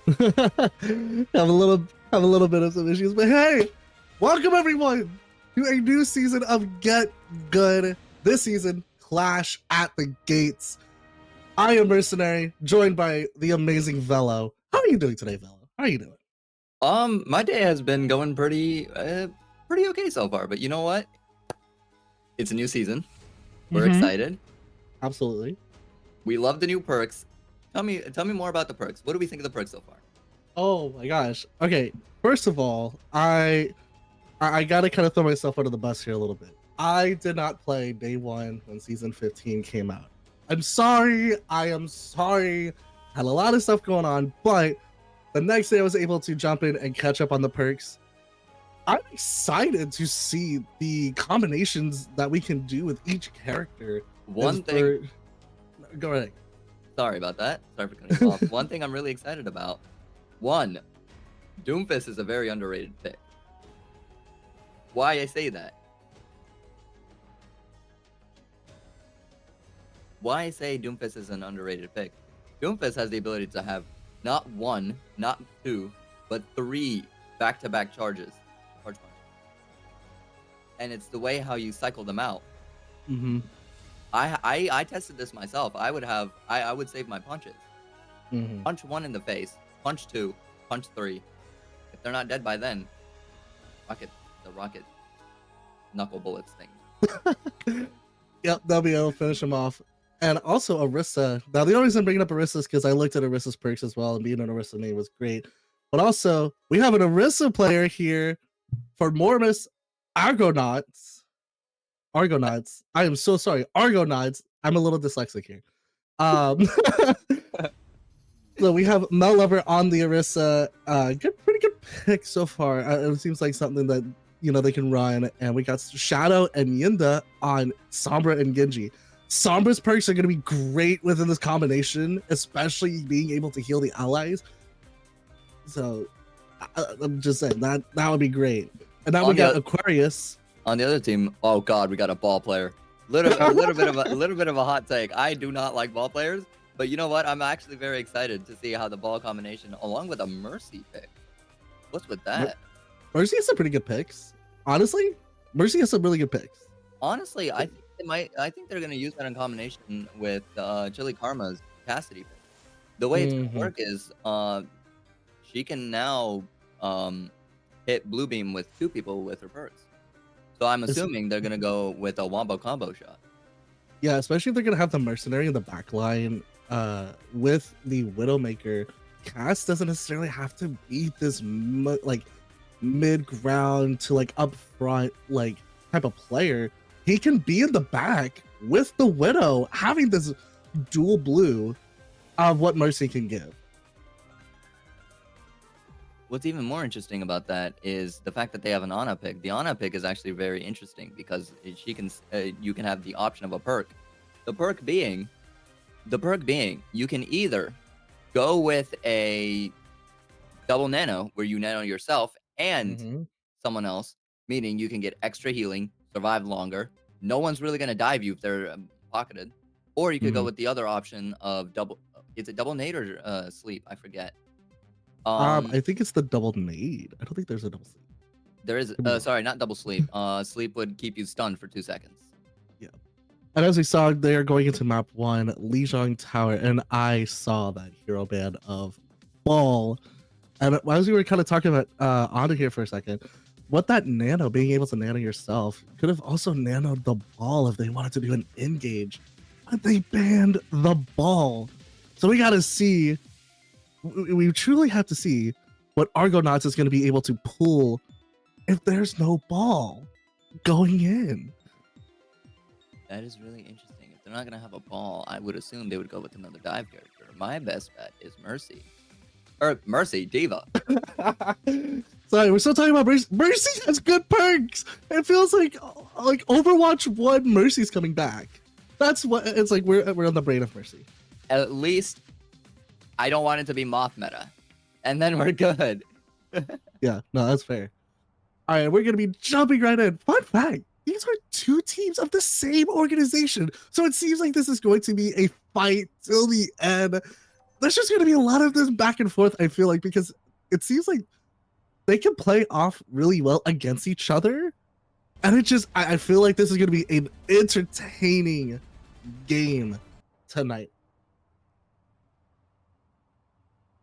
have a little bit of some issues, but hey, welcome everyone to a new season of Get Good. This season, Clash at the Gates. I am Mercenary, joined by the amazing Velo. How are you doing today, Velo? How are you doing? My day has been going pretty okay so far. But you know what? It's a new season. We're excited. Absolutely. We love the new perks. Tell me more about the perks. What do we think of the perks so far? Oh my gosh. Okay. First of all, I gotta kind of throw myself under the bus here a little bit. I did not play day one when season 15 came out. I'm sorry. I am sorry. Had a lot of stuff going on, but the next day I was able to jump in and catch up on the perks. I'm excited to see the combinations that we can do with each character. One thing. Go ahead. Sorry about that. Sorry for cutting you off. One thing I'm really excited about. One, Doomfist is a very underrated pick. Why I say that? Why I say Doomfist is an underrated pick? Doomfist has the ability to have not one, not two, but three back-to-back charges. And it's the way how you cycle them out. Mm-hmm. I tested this myself. I would save my punches. Mm-hmm. Punch one in the face, punch two, punch three. If they're not dead by then, the rocket knuckle bullets thing. Yep, that'll be able to finish him off. And also Orisa. Now the only reason I'm bringing up Orisa is because I looked at Orisa's perks as well, and being an Orisa main was great. But also, we have an Orisa player here for Mormus Argonauts. Argonauts. I am so sorry. Argonauts. I'm a little dyslexic here. So we have Mel Lover on the Orisa. Pretty good pick so far. It seems like something that they can run. And we got Shadow and Yinda on Sombra and Genji. Sombra's perks are going to be great within this combination, especially being able to heal the allies. So I'm just saying that would be great. And now we got Aquarius. On the other team, oh god, we got a ball player. A little bit of a hot take. I do not like ball players, but you know what? I'm actually very excited to see how the ball combination, along with a Mercy pick. What's with that? Mercy has some pretty good picks. Honestly, Mercy has some really good picks. Honestly, I think they're gonna use that in combination with Chili Karma's Cassidy pick. The way it's gonna work is she can now hit Blue Beam with two people with her perks. So I'm assuming they're gonna go with a wombo combo shot. Yeah, especially if they're gonna have the mercenary in the back line with the Widowmaker. Cass doesn't necessarily have to be this mid ground to up front type of player. He can be in the back with the Widow, having this dual blue of what Mercy can give. What's even more interesting about that is the fact that they have an Ana pick. The Ana pick is actually very interesting because you can have the option of a perk. The perk being you can either go with a double nano where you nano yourself and someone else, meaning you can get extra healing, survive longer. No one's really gonna dive you if they're pocketed. Or you could go with the other option of double. Is it double nade or sleep? I forget. I think it's the double nade. I don't think there's a double sleep. There is. Sorry, not double sleep. Sleep would keep you stunned for 2 seconds. Yeah. And as we saw, they are going into map 1, Lijiang Tower, and I saw that hero band of Ball. And as we were kind of talking about Ana here for a second, what that nano, being able to nano yourself, could have also nanoed the Ball if they wanted to do an engage. But they banned the Ball. So we got to see. We truly have to see what Argonauts is going to be able to pull if there's no Ball going in. That is really interesting. If they're not going to have a Ball, I would assume they would go with another dive character. My best bet is Mercy. Or Mercy, Diva. Sorry, we're still talking about Mercy. Mercy has good perks. It feels like Overwatch 1 Mercy's coming back. That's what it's like. We're on the brain of Mercy. At least I don't want it to be Moth meta. And then we're good. Yeah, no, that's fair. All right, we're going to be jumping right in. Fun fact, these are two teams of the same organization. So it seems like this is going to be a fight till the end. there's just gonna be a lot of this back and forth. I feel like because it seems like they can play off really well against each other, and it just I feel like this is gonna be an entertaining game tonight.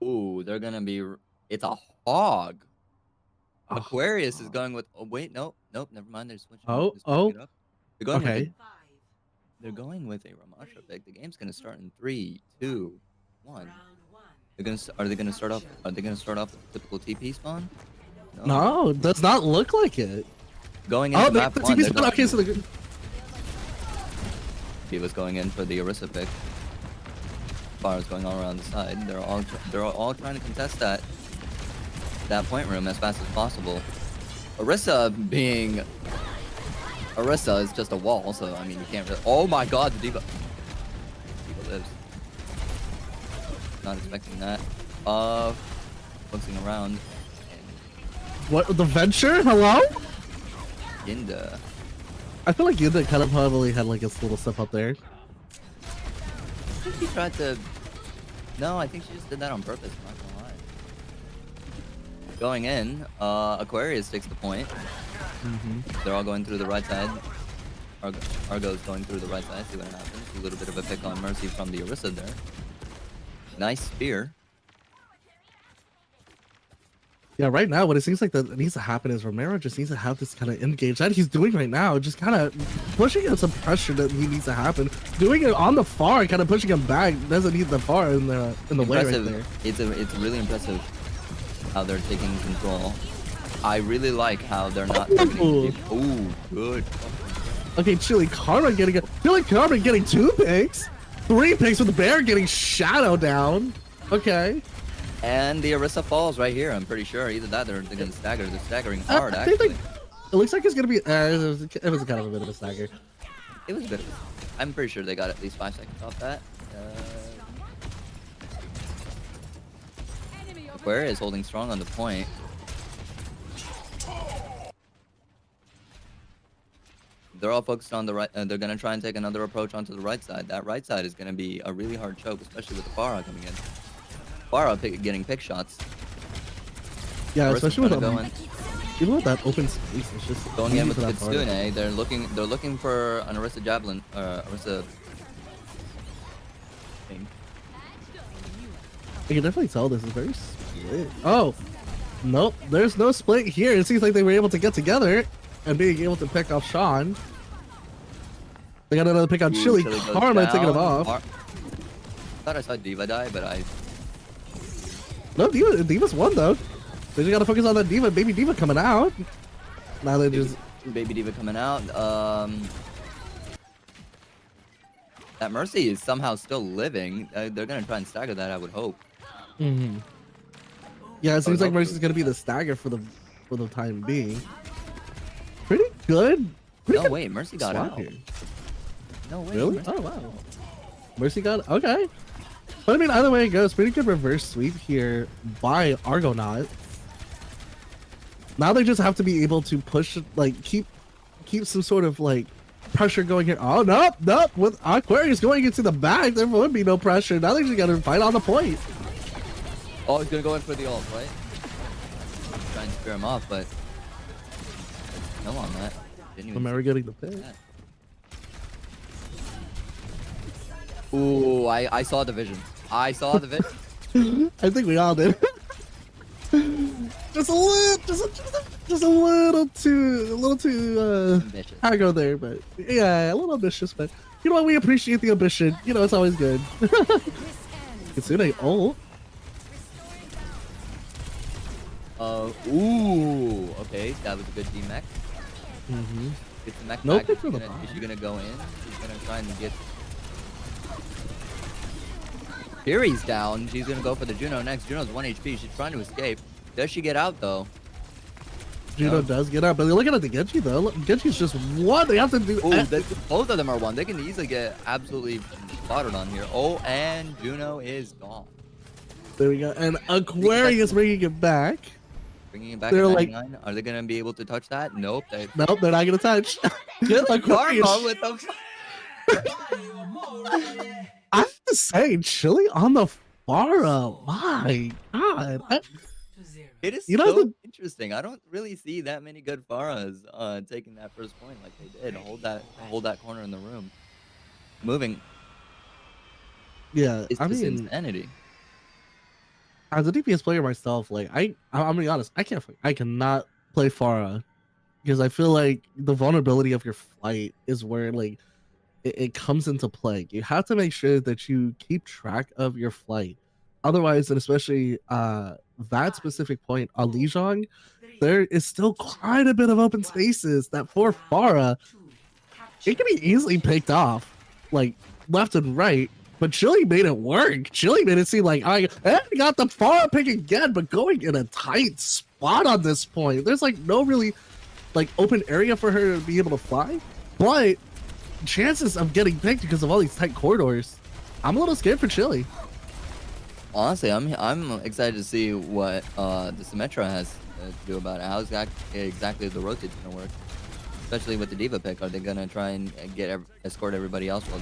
Ooh, they're gonna be. It's a hog. Oh, Aquarius is going with. Oh wait, nope, never mind. They're switching. Oh, they're switching it up. They're going okay. with. They're going with a Ramasha pick. The game's gonna start in 3, 2, 1. They're gonna. Are they gonna start off? Are they gonna start off with a typical TP spawn? No, it does not look like it. Going into map the 1. TP spawn. Okay, so the D.Va's going in for the Orisa pick. Fires going all around the side. They're all trying to contest that point room as fast as possible. Orisa is just a wall, so I mean you can't really. Oh my God, the D.Va lives. Not expecting that. Focusing around. what the venture? Hello? Ginda. I feel like Ginda kind of probably had like his little stuff up there. I think she tried to. No, I think she just did that on purpose. I'm not gonna lie. Going in, Aquarius takes the point. They're all going through the right side. Argo's going through the right side. See what happens. A little bit of a pick on Mercy from the Orisa there. Nice spear. Yeah, right now, what it seems like that needs to happen is Romero just needs to have this kind of engage that he's doing right now, just kind of pushing in some pressure that he needs to happen. Doing it on the far, kind of pushing him back, doesn't need the far in the way right there. It's really impressive how they're taking control. I really like how they're not. Ooh, good. Okay, Chili Karma getting 2 picks, 3 picks with the bear getting shadow down. Okay. And the Orisa falls right here, I'm pretty sure. Either that or they're going to stagger. They're staggering hard, I think actually. it looks like it's going to be... it was kind of a bit of a stagger. It was a bit of a... I'm pretty sure they got at least 5 seconds off that. Aquarius is holding strong on the point. They're all focused on the right... they're going to try and take another approach onto the right side. That right side is going to be a really hard choke, especially with the Pharah coming in. Pharah getting pick shots. Yeah, especially with even with that open space, it's just going in with the Kitsune. They're looking for an Orisa javelin, Orisa thing. I can definitely tell this is very split. Oh, nope, there's no split here. It seems like they were able to get together and being able to pick off Sean. They got another pick on Chili Karma taking him off. Thought I saw D.Va die, but I. No, D.Va's won though. They just gotta focus on that D.Va, baby D.Va coming out. Now they just baby D.Va coming out. That Mercy is somehow still living. They're gonna try and stagger that, I would hope. Yeah, it seems like Mercy's gonna be the stagger for the time being. Pretty good. No way, Mercy got out. Here. No way. Really? Mercy. Oh wow. Mercy got okay. But I mean, either way it goes, pretty good reverse sweep here by Argonaut. Now they just have to be able to push, like, keep some sort of, like, pressure going here. Oh, nope. With Aquarius going into the back, there would be no pressure. Now they just got to fight on the point. Oh, he's going to go in for the ult, right? Trying to spear him off, but no on that. Romero getting the pick. Ooh, I saw the vision. I saw the vision. I think we all did. just a little too ambitious. aggro there, but yeah, a little ambitious, but you know what, we appreciate the ambition. You know, it's always good. Kitsune ult. Ooh, okay, that was a good D-Mech. Get the mech back. Is she gonna go in? She's gonna try and get Fury's down. She's gonna go for the Juno next. Juno's 1 HP. She's trying to escape. Does she get out though? Juno does get out, but they're looking at the Genji though. Look, Genji's just one. They have to do. Both of them are one. They can easily get absolutely slaughtered on here. Oh, and Juno is gone. There we go. And Aquarius bringing it back. Bringing it back. They're like, are they gonna be able to touch that? Nope. Nope, they're not gonna touch. Aquarius with the. I have to say, Chili on the Farah, my God. It is You know, so interesting. I don't really see that many good Pharahs taking that first point like they did. Hold that corner in the room. Moving yeah, is I just mean, insanity. as a DPS player myself, like I'm gonna be honest, I cannot play Farah because I feel like the vulnerability of your flight is where like it comes into play. You have to make sure that you keep track of your flight. Otherwise, and especially that specific point on Lijiang, there is still quite a bit of open spaces that for Farah, it can be easily picked off, like left and right. But Chili made it work. Chili made it seem like I got the Farah pick again, but going in a tight spot on this point. There's like no really like open area for her to be able to fly, but chances of getting picked because of all these tight corridors. I'm a little scared for Chili. Honestly, I'm excited to see what the Symmetra has to do about it. How exactly the rotate's gonna work, especially with the Diva pick. Are they gonna try and escort everybody else while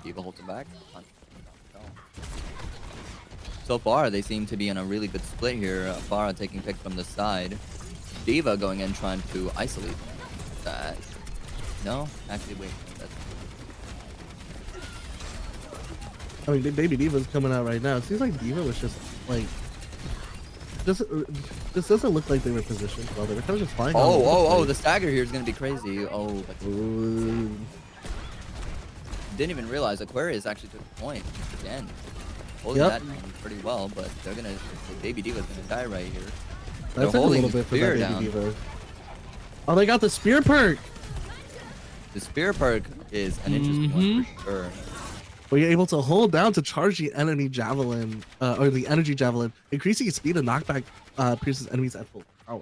Diva holds it back? So far, they seem to be in a really good split here. Farah taking picks from the side. Diva going in trying to isolate that. No, actually, wait. I mean, Baby Diva's coming out right now. It seems like Diva was just like, this doesn't look like they were positioned well. They were kind of just flying. Oh! The stagger here is gonna be crazy. Oh, didn't even realize Aquarius actually took the point again. Holding that pretty well, but they're gonna. Baby Diva's gonna die right here. That's a little bit for that Baby Diva. Oh, they got the spear perk. The spear perk is an interesting one for sure. Where you're able to hold down to charge the enemy javelin, or the energy javelin, increasing its speed and knockback pierces enemies at full power.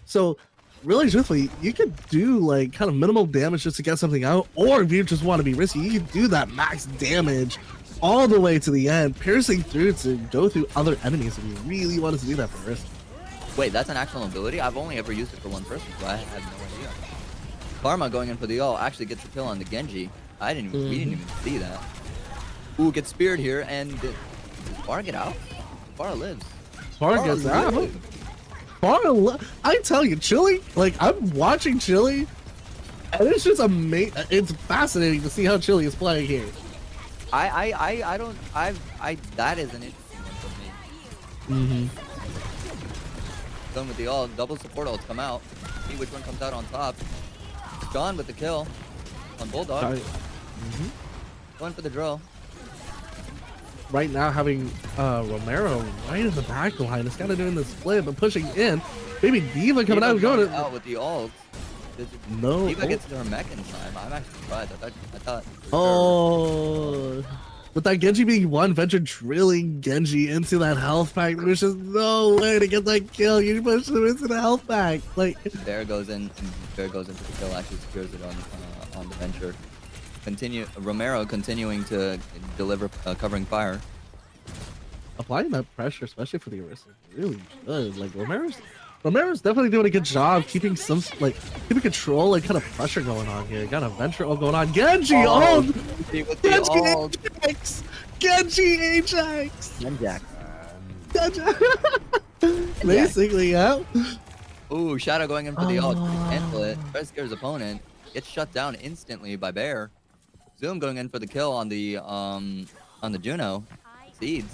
So, really truthfully, you could do like kind of minimal damage just to get something out, or if you just want to be risky, you can do that max damage all the way to the end, piercing through to go through other enemies if you really wanted to do that first. Wait, that's an actual ability? I've only ever used it for one person, so I had no idea. Karma going in for the ult actually gets the kill on the Genji. We didn't even see that. Ooh, gets speared here, and did Farah get out? Farah lives. Farah gets out. I tell you, Chili, like I'm watching Chili, and it's just amazing. It's fascinating to see how Chili is playing here. That is an interesting one for me. Going with the ult, double support ults come out. See which one comes out on top. John with the kill on Bulldog. Going for the drill. Right now having Romero right in the back line. It's kind of doing the split, but pushing in. Baby Diva coming out and going out with the ult. No. Diva gets to her mech in time. I'm actually surprised. I thought. Oh. With that Genji being one, Venture drilling Genji into that health pack. There's just no way to get that kill. You push him into the health pack. Like Bear goes in. Bear goes into the kill. Actually secures it on the Venture. Romero continuing to deliver covering fire. Applying that pressure, especially for the Orisa, really good. Like Romero's definitely doing a good job keeping keeping control and kind of pressure going on here. Got a Venture going on. Genji Ajax! Genji Ajax! Basically, yeah. Ooh, Shadow going in for the ult. Cancel it. Tries to scare his opponent. Gets shut down instantly by Bear. Zoom going in for the kill on the Juno. Seeds.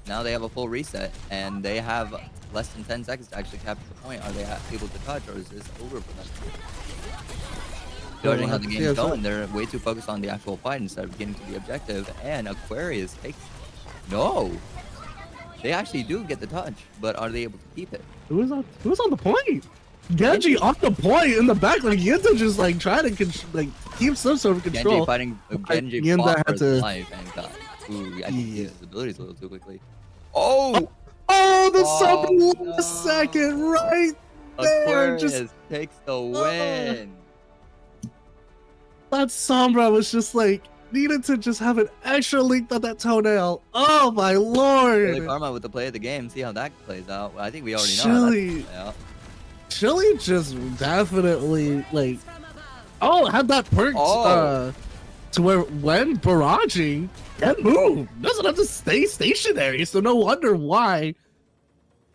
Now they have a full reset, and they have less than 10 seconds to actually capture the point. Are they able to touch, or is this over for them? Judging how the game's going, they're way too focused on the actual fight instead of getting to the objective. And Aquarius takes... No! They actually do get the touch, but are they able to keep it? Who was on the point? Genji on the point in the back, like Yenta just like trying to keep some sort of control. Genji fought for his life and got. Ooh, I think his abilities a little too quickly. Oh! Oh, the sub last second right there. Aquarius takes the win. That Sombra was just like needed to just have an extra length on that toenail. Oh my lord! Really Karma with the play of the game. See how that plays out. I think we already know how Chili just definitely had that perk to where when barraging, can move. Doesn't have to stay stationary. So no wonder why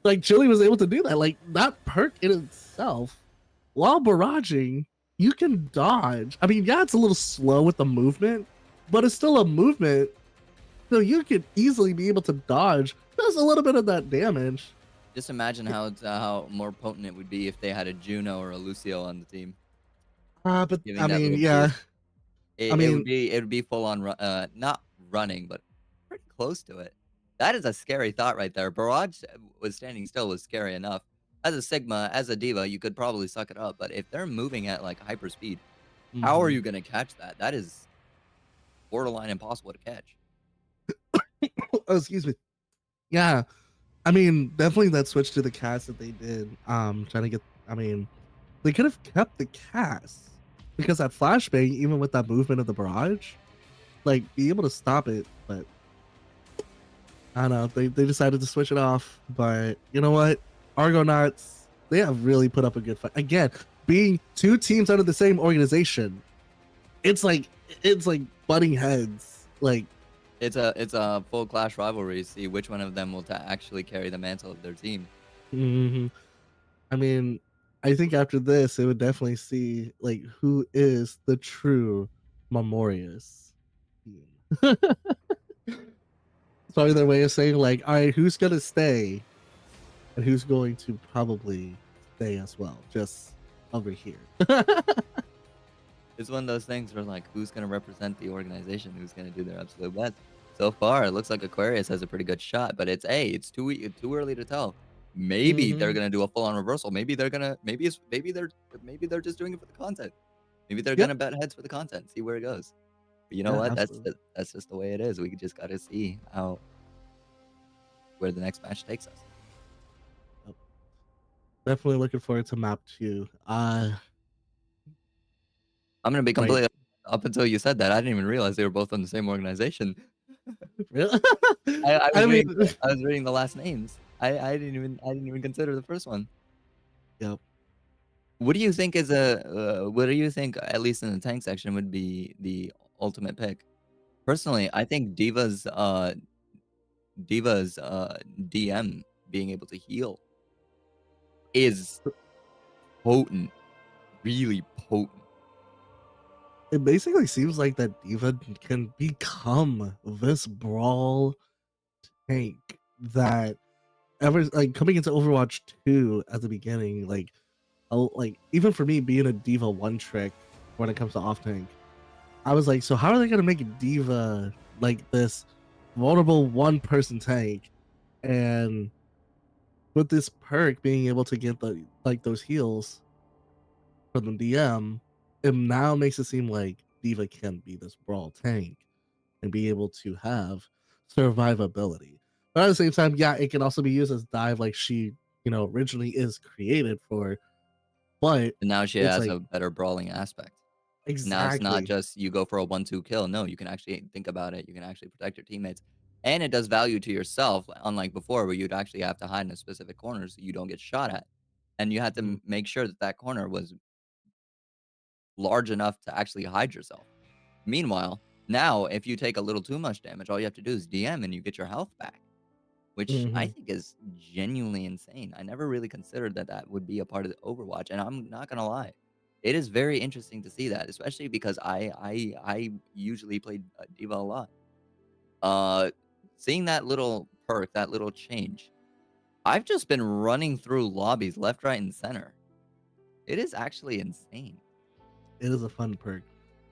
like Chili was able to do that. Like that perk in itself, while barraging, you can dodge. I mean, yeah, it's a little slow with the movement, but it's still a movement. So you could easily be able to dodge just a little bit of that damage. Just imagine how more potent it would be if they had a Juno or a Lucio on the team, But giving I that mean, little yeah. boost. I mean, It would be full on not running, but pretty close to it. That is a scary thought right there. Barrage was standing still was scary enough. As a Sigma, as a diva, you could probably suck it up, but if they're moving at like hyper speed, how are mhm. you gonna catch that? That is borderline impossible to catch. Oh, excuse me. Yeah, I mean, definitely that switch to the cast that they did. Trying to get. I mean, they could have kept the cast because that flashbang, even with that movement of the barrage, like be able to stop it. But I don't know. They decided to switch it off. But you know what? Argonauts, they have really put up a good fight. Again, being two teams out of the same organization, it's like it's like butting heads. Like, It's a full clash rivalry. See which one of them will actually carry the mantle of their team. mhm. I mean, I think after this, it would definitely see like who is the true Memorious team. It's probably their way of saying like, all right, who's gonna stay and who's going to probably stay as well, just over here. It's one of those things where like who's gonna represent the organization, who's gonna do their absolute best. So far, it looks like Aquarius has a pretty good shot, but it's too early to tell. Maybe they're Hmm. gonna do a full on reversal. Maybe they're gonna maybe they're just doing it for the content. Maybe they're Yep. gonna bet heads for the content, see where it goes. But you know Yeah, what? absolutely. That's just the way it is. We just gotta see how where the next match takes us. Yep. Definitely looking forward to map 2. I'm gonna be Right. completely up until you said that, I didn't even realize they were both on the same organization. Really? I I was mean, reading I was reading the last names. I didn't even consider the first one. yep. What do you think is a what do you think, at least in the tank section, would be the ultimate pick? Personally, I think Diva's DM being able to heal is potent, really potent. It basically seems like that Diva can become this brawl tank that ever like coming into Overwatch 2 at the beginning, like even for me being a Diva one trick when it comes to off tank, I was like, so how are they gonna make a Diva like this vulnerable one person tank and with this perk being able to get the like those heals from the DM, it now makes it seem like Diva can be this brawl tank and be able to have survivability. But at the same time, yeah, it can also be used as dive like she, originally is created for. But And now she it's has like a better brawling aspect. Now it's not exactly. just you go for a 1-2 kill. No, you can actually think about it. You can actually protect your teammates. And it does value to yourself, unlike before where you'd actually have to hide in a specific corner so you don't get shot at. And you had to Mhm, make sure that that corner was large enough to actually hide yourself. Meanwhile, now if you take a little too much damage, all you have to do is DM and you get your health back, which I mhm, think is genuinely insane. I never really considered that that would be a part of the Overwatch, and I'm not gonna lie, it is very interesting to see that, especially because I usually played Diva a lot. Uh, Seeing that little perk, that little change, I've just been running through lobbies left, right, and center. It is actually insane. it is a fun perk.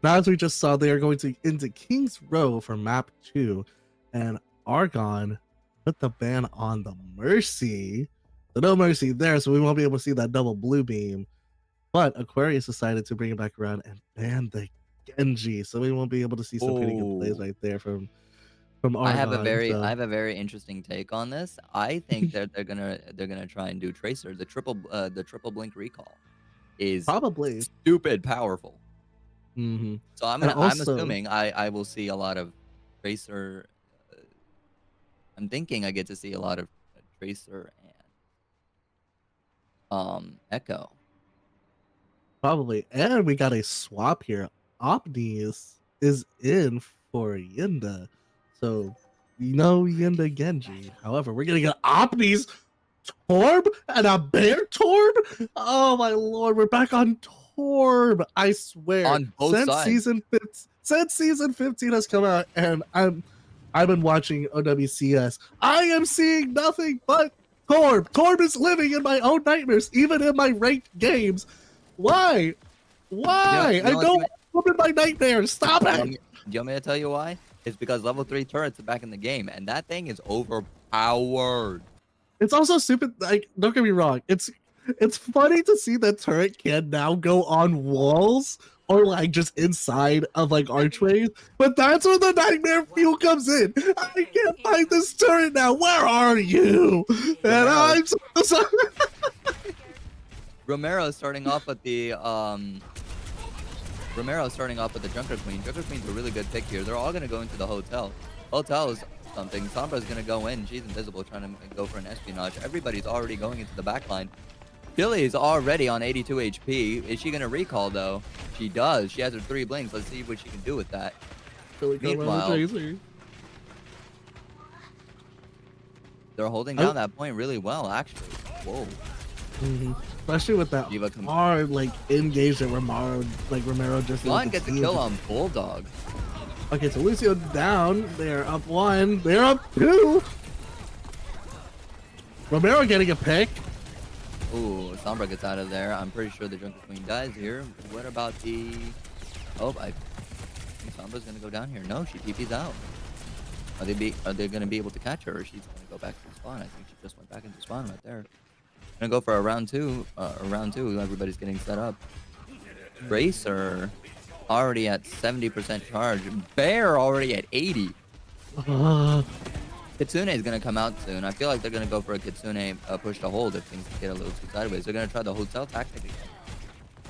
Now, as we just saw, they are going to into King's Row for map 2, and Argon put the ban on the Mercy. So no Mercy there, so we won't be able to see that double blue beam. But Aquarius decided to bring it back around and ban the Genji, so we won't be able to see some pretty good plays Oh. right there from Argon. I So have a very interesting take on this. I think that they're gonna try and do Tracer. The triple blink recall is probably, stupid powerful. hmm So and I'm also assuming I will see a lot of Tracer. Uh, I'm thinking I get to see a lot of Tracer and Echo. probably, and we got a swap here. Opni is in for Yinda. So, no yin to Genji. However, we're getting an Omni's Torb and a Bear Torb? Oh my lord, we're back on Torb. I swear. On both sides. Since season 15 has come out and I've been watching OWCS, I am seeing nothing but Torb. Torb is living in my own nightmares, even in my ranked games. Why? Why? You know I don't want in my nightmares. Stop it. Do you want me to tell you why? It's because level 3 turrets are back in the game, and that thing is overpowered. It's also stupid. Like, don't get me wrong. It's funny to see that turret can now go on walls or like just inside of like archways. But that's where the nightmare fuel comes in. I can't find this turret now. Where are you? And I'm so sorry. Romero starting off with the Junker Queen. Junker Queen's a really good pick here. They're all gonna go into the hotel. Hotel's something. Sombra's gonna go in. She's invisible, trying to go for an espionage. Everybody's already going into the back line. Chili is already on 82 HP. Is she gonna recall though? She does. She has her 3 blinks. Let's see what she can do with that. Meanwhile, they're holding down that point really well, actually. Whoa. Especially with that hard like engage that Romero just gets a kill on Bulldog. Okay, so Lucio down. They're up 1. They're up 2. Romero getting a pick. Ooh, Sombra gets out of there. I'm pretty sure the Junker Queen dies here. What about the... Oh, I think Sombra's gonna go down here. No, she TP's out. Are they gonna be able to catch her, or she's gonna go back to the spawn? I think she just went back into spawn right there. Gonna go for a round 2. Everybody's getting set up. Racer already at 70% charge. Bear already at 80. Kitsune is gonna come out soon. I feel like they're gonna go for a Kitsune push to hold if things get a little too sideways. They're gonna try the hotel tactic again.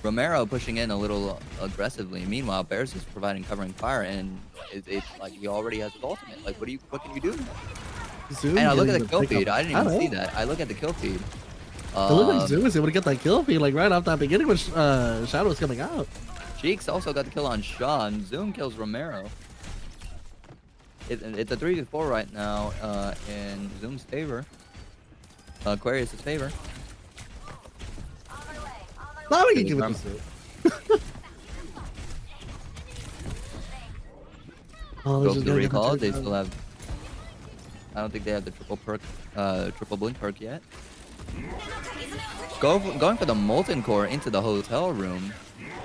Romero pushing in a little aggressively. Meanwhile, Bear's just providing covering fire, and it's like he already has his ultimate. Like, what can you do? Zoom and I look at the kill feed. I didn't even see that. I look at the kill feed. It looked like Zoom was able to get that kill feed like right off that beginning when Shadow was coming out. Cheeks also got the kill on Sean. Zoom kills Romero. It's a 3-4 right now in Zoom's favor. Aquarius' favor. Now we can give it to Zoom. Go for the recall. They still have... I don't think they have the triple blink perk yet. Going for the Molten Core into the hotel room.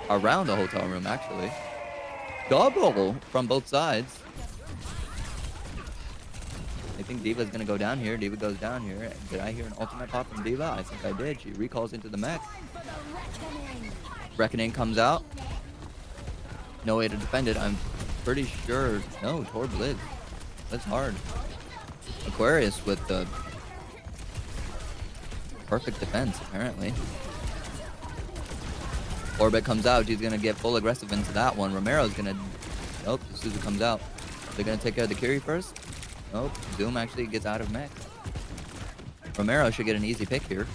Around the hotel room, actually. Double from both sides. I think Diva's gonna go down here. Diva goes down here. Did I hear an ultimate pop from Diva? I think I did. She recalls into the mech. Reckoning comes out. No way to defend it. I'm pretty sure. No, Torb lives. That's hard. Aquarius with the perfect defense, apparently. Orbit comes out. He's gonna get full aggressive into that one. Romero's gonna... Nope, Suzu comes out. They're gonna take care of the Kiri first. Nope, Zoom actually gets out of mech. Romero should get an easy pick here.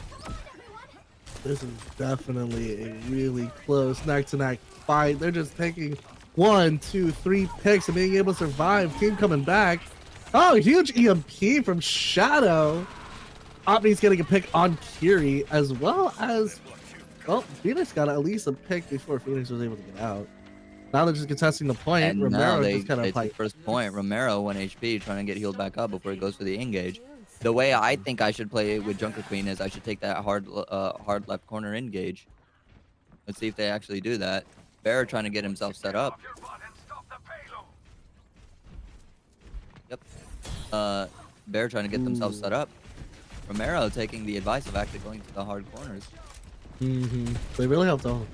This is definitely a really close neck-to-neck fight. They're just taking 1, 2, 3 picks and being able to survive. Team coming back. Oh, huge EMP from Shadow. Omni's getting a pick on Kiri, as well as... Well, Phoenix got at least a pick before Phoenix was able to get out. Now they're just contesting the point. And Romero now they just kind of take first point. Romero 1 HP, trying to get healed back up before he goes for the engage. The way I think I should play with Junker Queen is I should take that hard left corner engage. Let's see if they actually do that. Bear trying to get himself set up. Yep. Bear trying to get themselves set up. Romero taking the advice of actually going to the hard corners. They really have to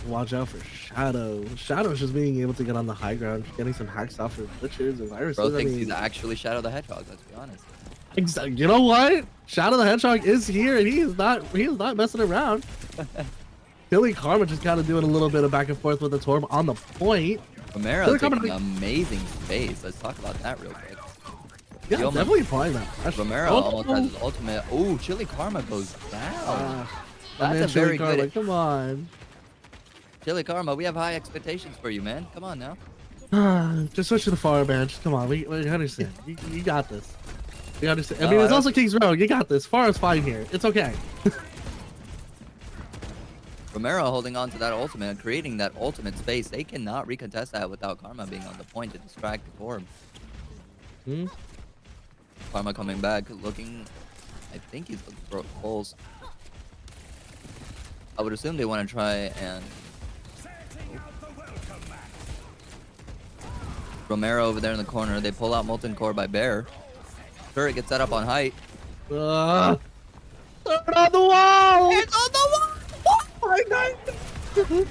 watch out for Shadow. Shadow's just being able to get on the high ground, getting some hacks off for glitches and viruses. Bro thinks he's actually Shadow the Hedgehog, let's be honest. Exactly. You know what? Shadow the Hedgehog is here, and he is not messing around. Billy Karma just kind of doing a little bit of back and forth with the Torb on the point. Romero taking amazing space. Let's talk about that real quick. Yeah, definitely applying that. Romero almost has his ultimate. Ooh, Chili Karma goes down. That's a very good... Come on. Chili Karma, we have high expectations for you, man. Come on now. Just switch to the far bench. Come on, we understand. You got this. You understand. I No, mean, I it's don't also King's Row. You got this. Far is fine here. It's okay. Romero holding on to that ultimate, creating that ultimate space. They cannot recontest that without Karma being on the point to distract the orb. Hmm? Karma coming back, looking. I think he's looking for holes. I would assume they want to try and. Romero over there in the corner. They pull out Molten Core by Bear. Turret gets set up on height. Turn on the wall! It's on the wall!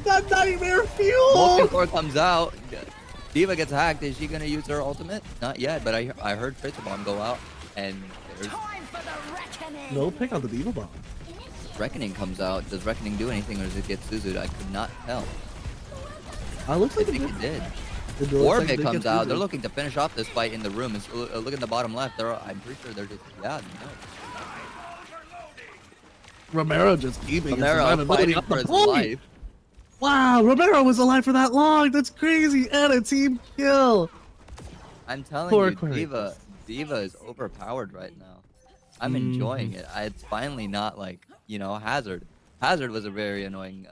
That nightmare fuel! Molten Core comes out. Diva gets hacked. Is she gonna use her ultimate? Not yet, but I heard Tracer Bomb go out, and there's No pick on the Diva Bomb. Reckoning comes out. Does Reckoning do anything, or does it get Suzu'd? I could not tell. Looks I like think it did. It looks like Orbit they comes get out. They're Suzu. looking to finish off this fight in the room. It's, look at the bottom left. I'm pretty sure they're just Romero just keeping his Romero survivability fighting up for the his point. life. Wow, Romero was alive for that long. That's crazy. And a team kill. I'm telling Poor you, Aquarius. Diva is overpowered right now. I'm enjoying it. It's finally not like, Hazard. Hazard was a very annoying.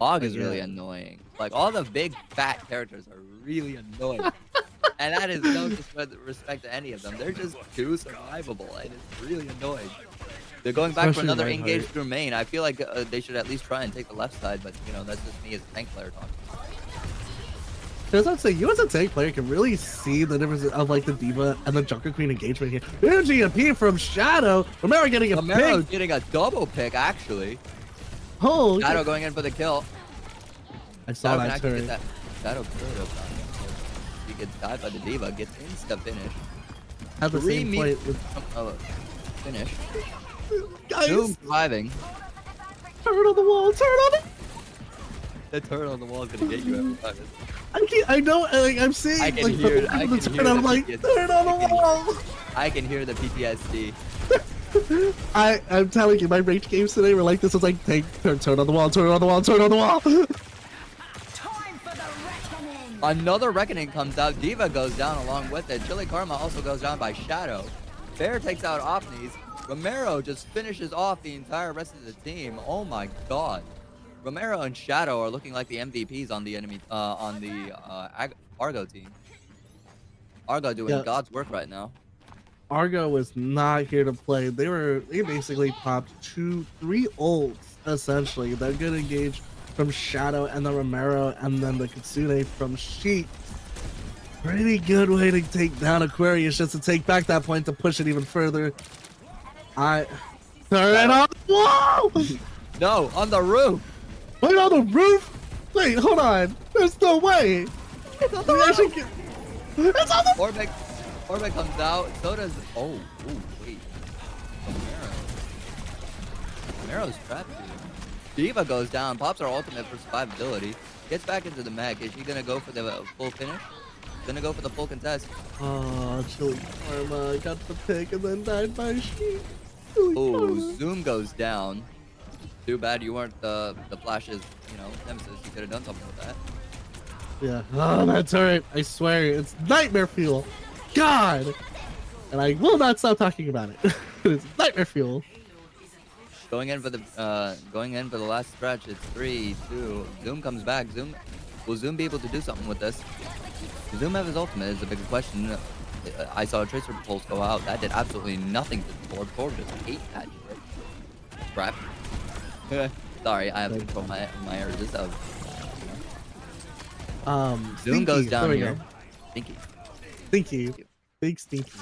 Hog is really annoying. Like, all the big fat characters are really annoying. And that is no disrespect to any of them. They're just too survivable, and it's really annoying. They're going back for Especially another Reinhardt. engage through main. I feel like they should at least try and take the left side, but that's just me as a tank player talking. As I'm saying, you as a tank player can really see the difference of like the Diva and the Junker Queen engagement here. Energy GMP from Shadow. Romero getting a Romero's pick. getting a double pick, actually. Oh, Shadow going in for the kill. I saw Shadow can that actually turret. get that. Shadow could have. He gets died by the Diva, gets insta finish. At the same point with Finish. guys. Zoom surviving. Turn on the wall. Turn on it. The turret on the wall is gonna get you every time. I know. Like, I'm seeing I can like hear- the, I the can turn. hear I'm the like, PTSD. turn on the wall. I can hear the PTSD. I'm telling you, my rage games today were like this. It's like turn on the wall, turn on the wall, turn on the wall. Another Reckoning comes out. Diva goes down along with it. Chili Karma also goes down by Shadow. Bear takes out Opnis. Romero just finishes off the entire rest of the team. Oh my god. Romero and Shadow are looking like the MVPs on the enemy Argo team. Argo doing God's work right now. Argo was not here to play. They basically popped 3 ults essentially. They're gonna engage from Shadow and the Romero, and then the Kitsune from Sheik. Pretty good way to take down Aquarius, just to take back that point to push it even further. Turn it on the wall! No, on the roof. Wait, on the roof? Wait, hold on. There's no way. It's on the roof. It's on the Orbit comes out. So does. Oh, wait. Romero's trapped here. Diva goes down, pops her ultimate for survivability, gets back into the mech. Is she gonna go for the full finish? Gonna go for the full contest. Oh, Chili Karma got the pick and then died by Sheik. Oh, Zoom goes down. Too bad you weren't the Flash's, nemesis. You could have done something with that. Yeah. Oh, that turret. I swear, it's nightmare fuel. God. And I will not stop talking about it. It's nightmare fuel. Going in for the last stretch. It's 3, 2. Zoom comes back. Will Zoom be able to do something with this? Does Zoom have his ultimate is a big question. I saw a Tracer Pulse go out. That did absolutely nothing to the board. Board just ate that shit. Crap. Sorry, I have to control my urges of. Zoom Stinky. goes down There we here. go. Stinky. Stinky. Big Stinky.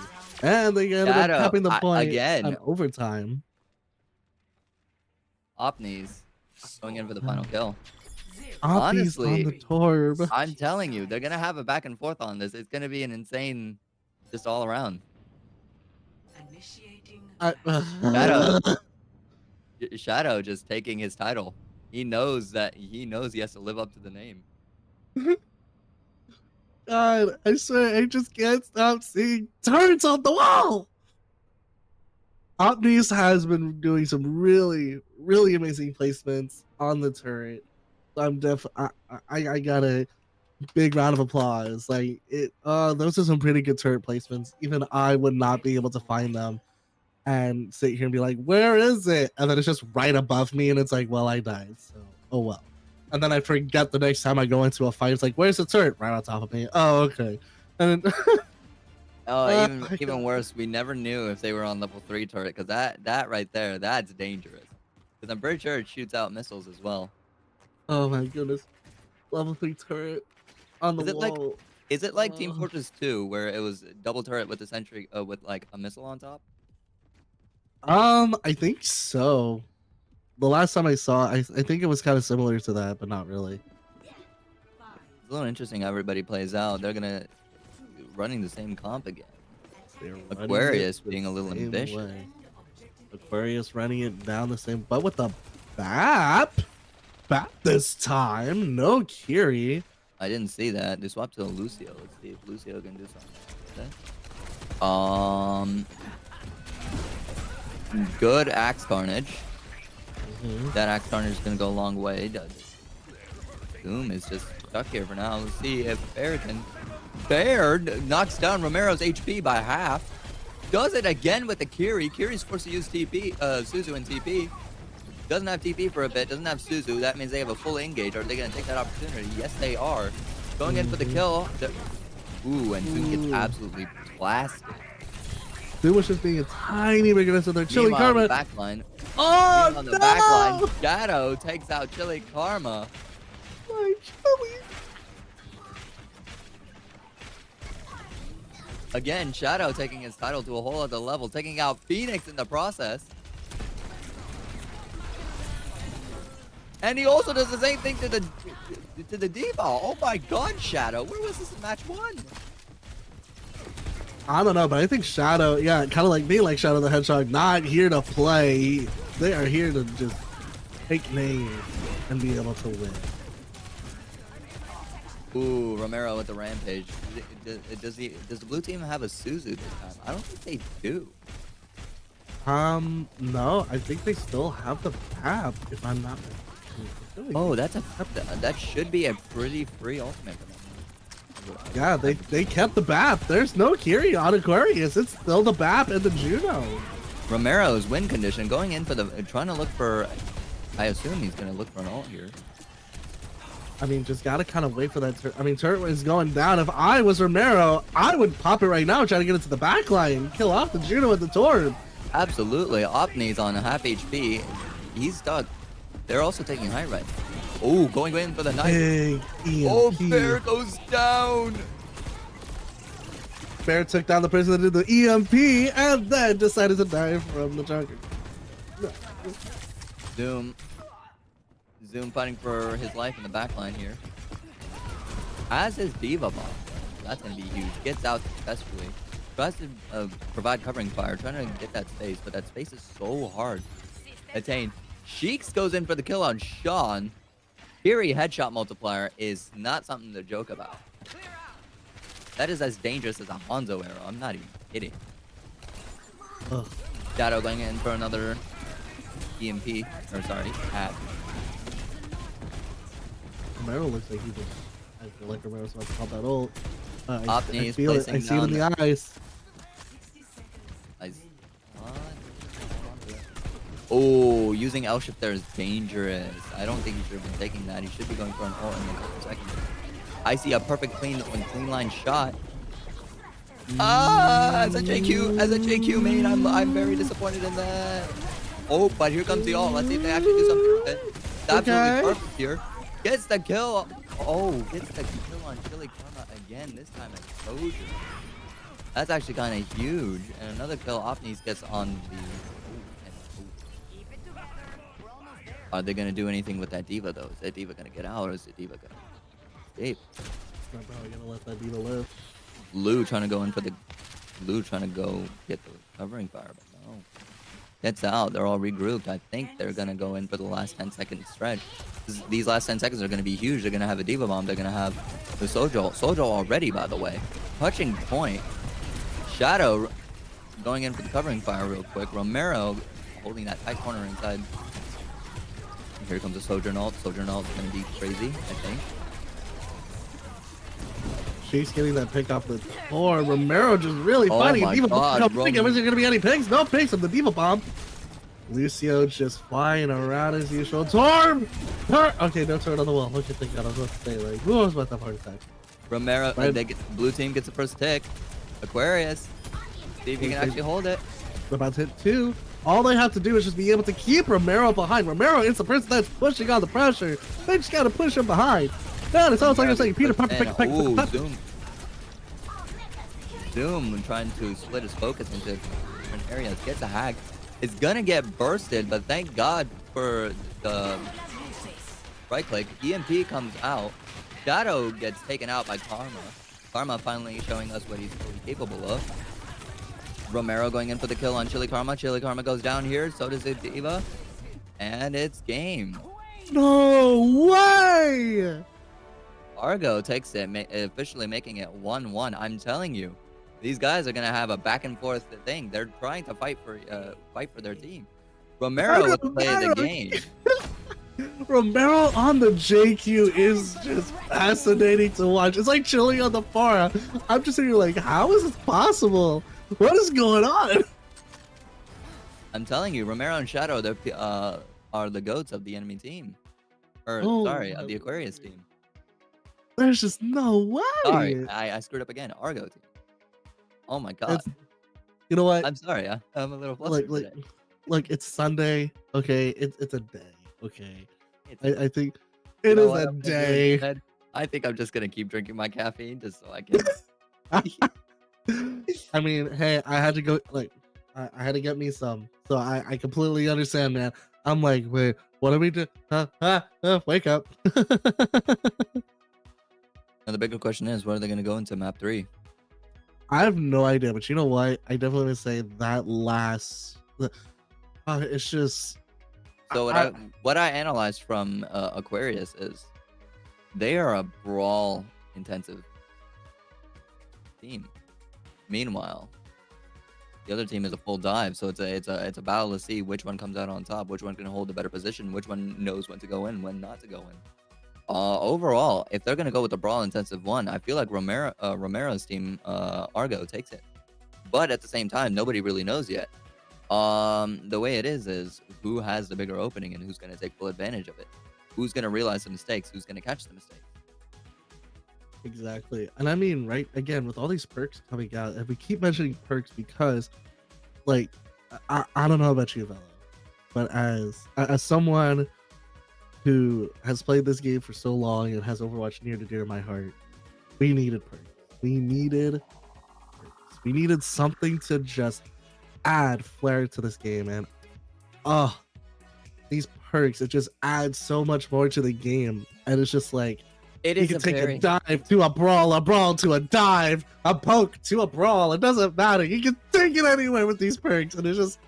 And they ended up Shadow, tapping the point again. on overtime. Opnis going in for the final kill. Oppi's Honestly, on the Torb. I'm telling you, they're gonna have a back and forth on this. It's gonna be an insane, just all around. Shadow. Shadow just taking his title. He knows he has to live up to the name. God, I swear, I just can't stop seeing turrets on the wall. Opnis has been doing some really, really amazing placements on the turret. I'm I gotta Big round of applause. Like it those are some pretty good turret placements. Even I would not be able to find them and sit here and be like, where is it? And then it's just right above me and it's like, well, I died. So oh well. And then I forget the next time I go into a fight, it's like, where's the turret? Right on top of me. Oh, okay. And then Oh, even I even worse, we never knew if they were on level 3 turret, because that right there, that's dangerous. Because I'm pretty sure it shoots out missiles as well. oh my goodness. Level 3 turret on the Is it like wall. is it like Team Fortress 2 where it was double turret with the sentry with like a missile on top? I think so. The last time I saw, I think it was kind of similar to that, but not really. It's a little interesting how everybody plays out. They're gonna running the same comp again. They're running Aquarius it the being a little same ambitious. way. Aquarius running it down the same, but with the BAP. BAP this time. No Kiri. I didn't see that. They swapped to Lucio. Let's see if Lucio can do something. Okay. Good axe carnage. That axe carnage is gonna go a long way. Doom is just stuck here for now. Let's see if Bear can. Bear knocks down Romero's HP by half. Does it again with the Kiri. Kiri's forced to use TP, Suzu and TP. Doesn't have TP for a bit. Doesn't have Suzu. That means they have a full engage. Are they gonna take that opportunity? Yes, they are. Going in for the kill. Ooh, and Zoom gets absolutely blasted. Zoom was just being a tiny bit aggressive there. Chili Karma. Backline. Oh, on the no! backline, Shadow takes out Chili Karma. My Chili. Again, Shadow taking his title to a whole other level, taking out Phoenix in the process. And he also does the same thing to the Diva. Oh my god, Shadow. Where was this in match 1? I don't know, but I think Shadow, yeah, kind of like me, like Shadow the Hedgehog, not here to play. They are here to just take names and be able to win. Ooh, Romero with the rampage. Does the blue team have a Suzu this time? I don't think they do. No, I think they still have the BAP, if I'm not mistaken. Oh, that should be a pretty free ultimate for them. Yeah, they kept the BAP. There's no Kiri on Aquarius. It's still the BAP and the Juno. Romero's win condition going in for the trying to look for. I assume he's gonna look for an ult here. I mean, just gotta kind of wait for that. I mean, turret is going down. If I was Romero, I would pop it right now, try to get into the back line, kill off the Juno with the Torb. Absolutely, Opni's on half HP. He's stuck. They're also taking high right. Oh, going in for the knife. Big EMP. Oh, Bear goes down. Bear took down the person that did the EMP and then decided to die from the junker. Zoom fighting for his life in the backline here. Has his Diva bomb. That's going to be huge. Gets out successfully. Tries to provide covering fire, trying to get that space, but that space is so hard to attain. Sheeks goes in for the kill on Sean. Fury headshot multiplier is not something to joke about. That is as dangerous as a Hanzo arrow. I'm not even kidding. Ugh. Shadow going in for another EMP. Or sorry, hat. Romero looks like he just. I feel like Romero's about to pop that ult. I Opni feel it. I see it in the eyes. Oh, using L shift there is dangerous. I don't think he should have been taking that. He should be going for an ult in a couple seconds. I see a perfect clean line shot. As a JQ main, I'm very disappointed in that. Oh, but here comes the ult. Let's see if they actually do something with it. It's absolutely perfect here. Gets the kill. Oh, gets the kill on Chili Karma again. This time exposure. That's actually kind of huge. And another kill Opnis gets on the. Are they gonna do anything with that Diva though? Is that Diva gonna get out, or is the Diva gonna escape? It's not probably gonna let that Diva live. Lou trying to go get the covering fire, but no. Gets out. They're all regrouped. I think they're gonna go in for the last 10-second stretch. These last 10 seconds are gonna be huge. They're gonna have a Diva bomb. They're gonna have the Sojo. Sojo already, by the way. Touching point. Shadow going in for the covering fire real quick. Romero holding that tight corner inside. Here comes a Sojourn ult. Sojourn ult is going to be crazy, I think. Jake's getting that pick off the floor. Romero just really Oh fighting. my Diva God, Bomb. Is there gonna be any picks? No picks of the Diva Bomb. Lucio just flying around as usual. Torm! Okay, no turn on the wall. Okay, thank God. I was about to say, like, who was about to have a heart attack? Romero, Right. blue team gets the first tick. Aquarius, see if you can actually hold it. They're about to hit 2. All they have to do is just be able to keep Romero behind. Romero is the person that's pushing on the pressure. They just gotta push him behind. Man, it sounds like I'm saying Peter Pepper, pick. Ooh, Zoom. Zoom trying to split his focus into different areas. Gets a hack. It's gonna get bursted, but thank God for the right click. EMP comes out. Shadow gets taken out by Karma. Karma finally showing us what he's fully capable of. Romero going in for the kill on Chili Karma. Chili Karma goes down here. So does it Diva. And it's game. No way! Argo takes it, officially making it 1-1. I'm telling you, these guys are gonna have a back and forth thing. They're trying to fight for their team. Romero with the play of the game. Romero on the JQ is just fascinating to watch. It's like chilling on the bar. I'm just sitting here like, how is this possible? What is going on? I'm telling you, Romero and Shadow are the goats of the enemy team. Or sorry, of the Aquarius team. There's just no way. Sorry, I screwed up again. Argo team. Oh my God. You know what? I'm sorry. I'm a little flustered today. Like it's Sunday. Okay, it's a day. Okay, I think You it know is what a I'm gonna do day. instead? I think I'm just gonna keep drinking my caffeine just so I can. I mean, hey, I had to go. Like, I had to get me some. So I completely understand, man. I'm like, wait, what do we do? Wake up. Now the bigger question is, where are they gonna go into map 3? I have no idea, but you know what? I definitely would say that last. It's just. So what I analyzed from Aquarius is they are a brawl intensive team. Meanwhile, the other team is a full dive, so it's a battle to see which one comes out on top, which one can hold a better position, which one knows when to go in, when not to go in. Overall, if they're gonna go with the brawl intensive one, I feel like Romero's team, Argo, takes it. But at the same time, nobody really knows yet. The way it is who has the bigger opening and who's gonna take full advantage of it. Who's gonna realize the mistakes? Who's gonna catch the mistakes? Exactly. And I mean, right, again, with all these perks coming out, and we keep mentioning perks because, like, I don't know about you, Velo, but as someone who has played this game for so long and has Overwatch near to dear to my heart, we needed perks. We needed perks. We needed something to just add flair to this game, and these perks, it just adds so much more to the game. And it's just like, you can take a dive to a brawl to a dive, a poke to a brawl. It doesn't matter. You can take it anywhere with these perks. And it's just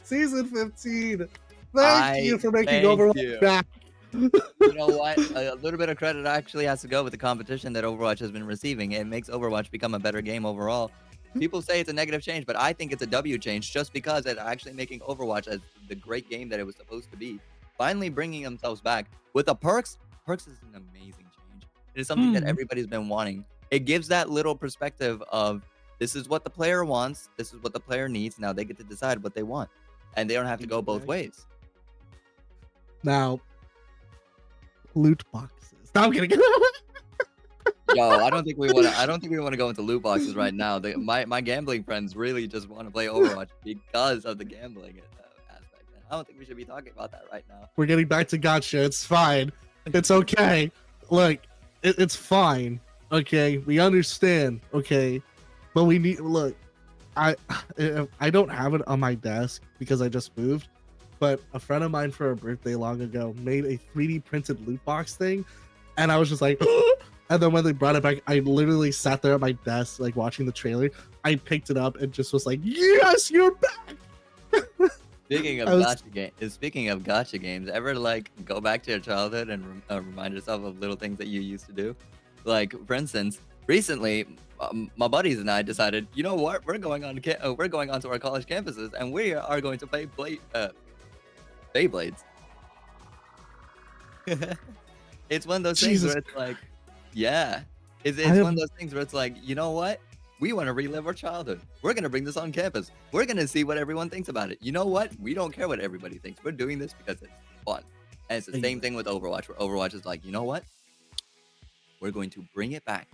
season 15. Thank you for making Overwatch back. You know what? A little bit of credit actually has to go with the competition that Overwatch has been receiving. It makes Overwatch become a better game overall. People say it's a negative change, but I think it's a W change just because it's actually making Overwatch as the great game that it was supposed to be. Finally bringing themselves back. With the perks, perks is an amazing change. It is something that everybody's been wanting. It gives that little perspective of this is what the player wants, this is what the player needs. Now they get to decide what they want. And they don't have to go both ways. Now, loot boxes. No, I'm kidding. Yo, I don't think we want to go into loot boxes right now. My gambling friends really just want to play Overwatch because of the gambling aspect. And I don't think we should be talking about that right now. We're getting back to gotcha. It's fine. It's okay. Look, it's fine. Okay, we understand. Okay, but we need. Look, I don't have it on my desk because I just moved. But a friend of mine for a birthday long ago made a 3D printed loot box thing, and I was just like. And then when they brought it back, I literally sat there at my desk, like watching the trailer. I picked it up and just was like, "Yes, you're back!" Speaking of gotcha games, ever like go back to your childhood and remind yourself of little things that you used to do? Like, for instance, recently, my buddies and I decided, you know what, we're going on to our college campuses and we are going to play Beyblades. It's one of those things where it's like. Yeah, It's one of those things where it's like, you know what? We want to relive our childhood. We're gonna bring this on campus. We're gonna see what everyone thinks about it. You know what? We don't care what everybody thinks. We're doing this because it's fun. And it's the same thing with Overwatch, where Overwatch is like, you know what? We're going to bring it back.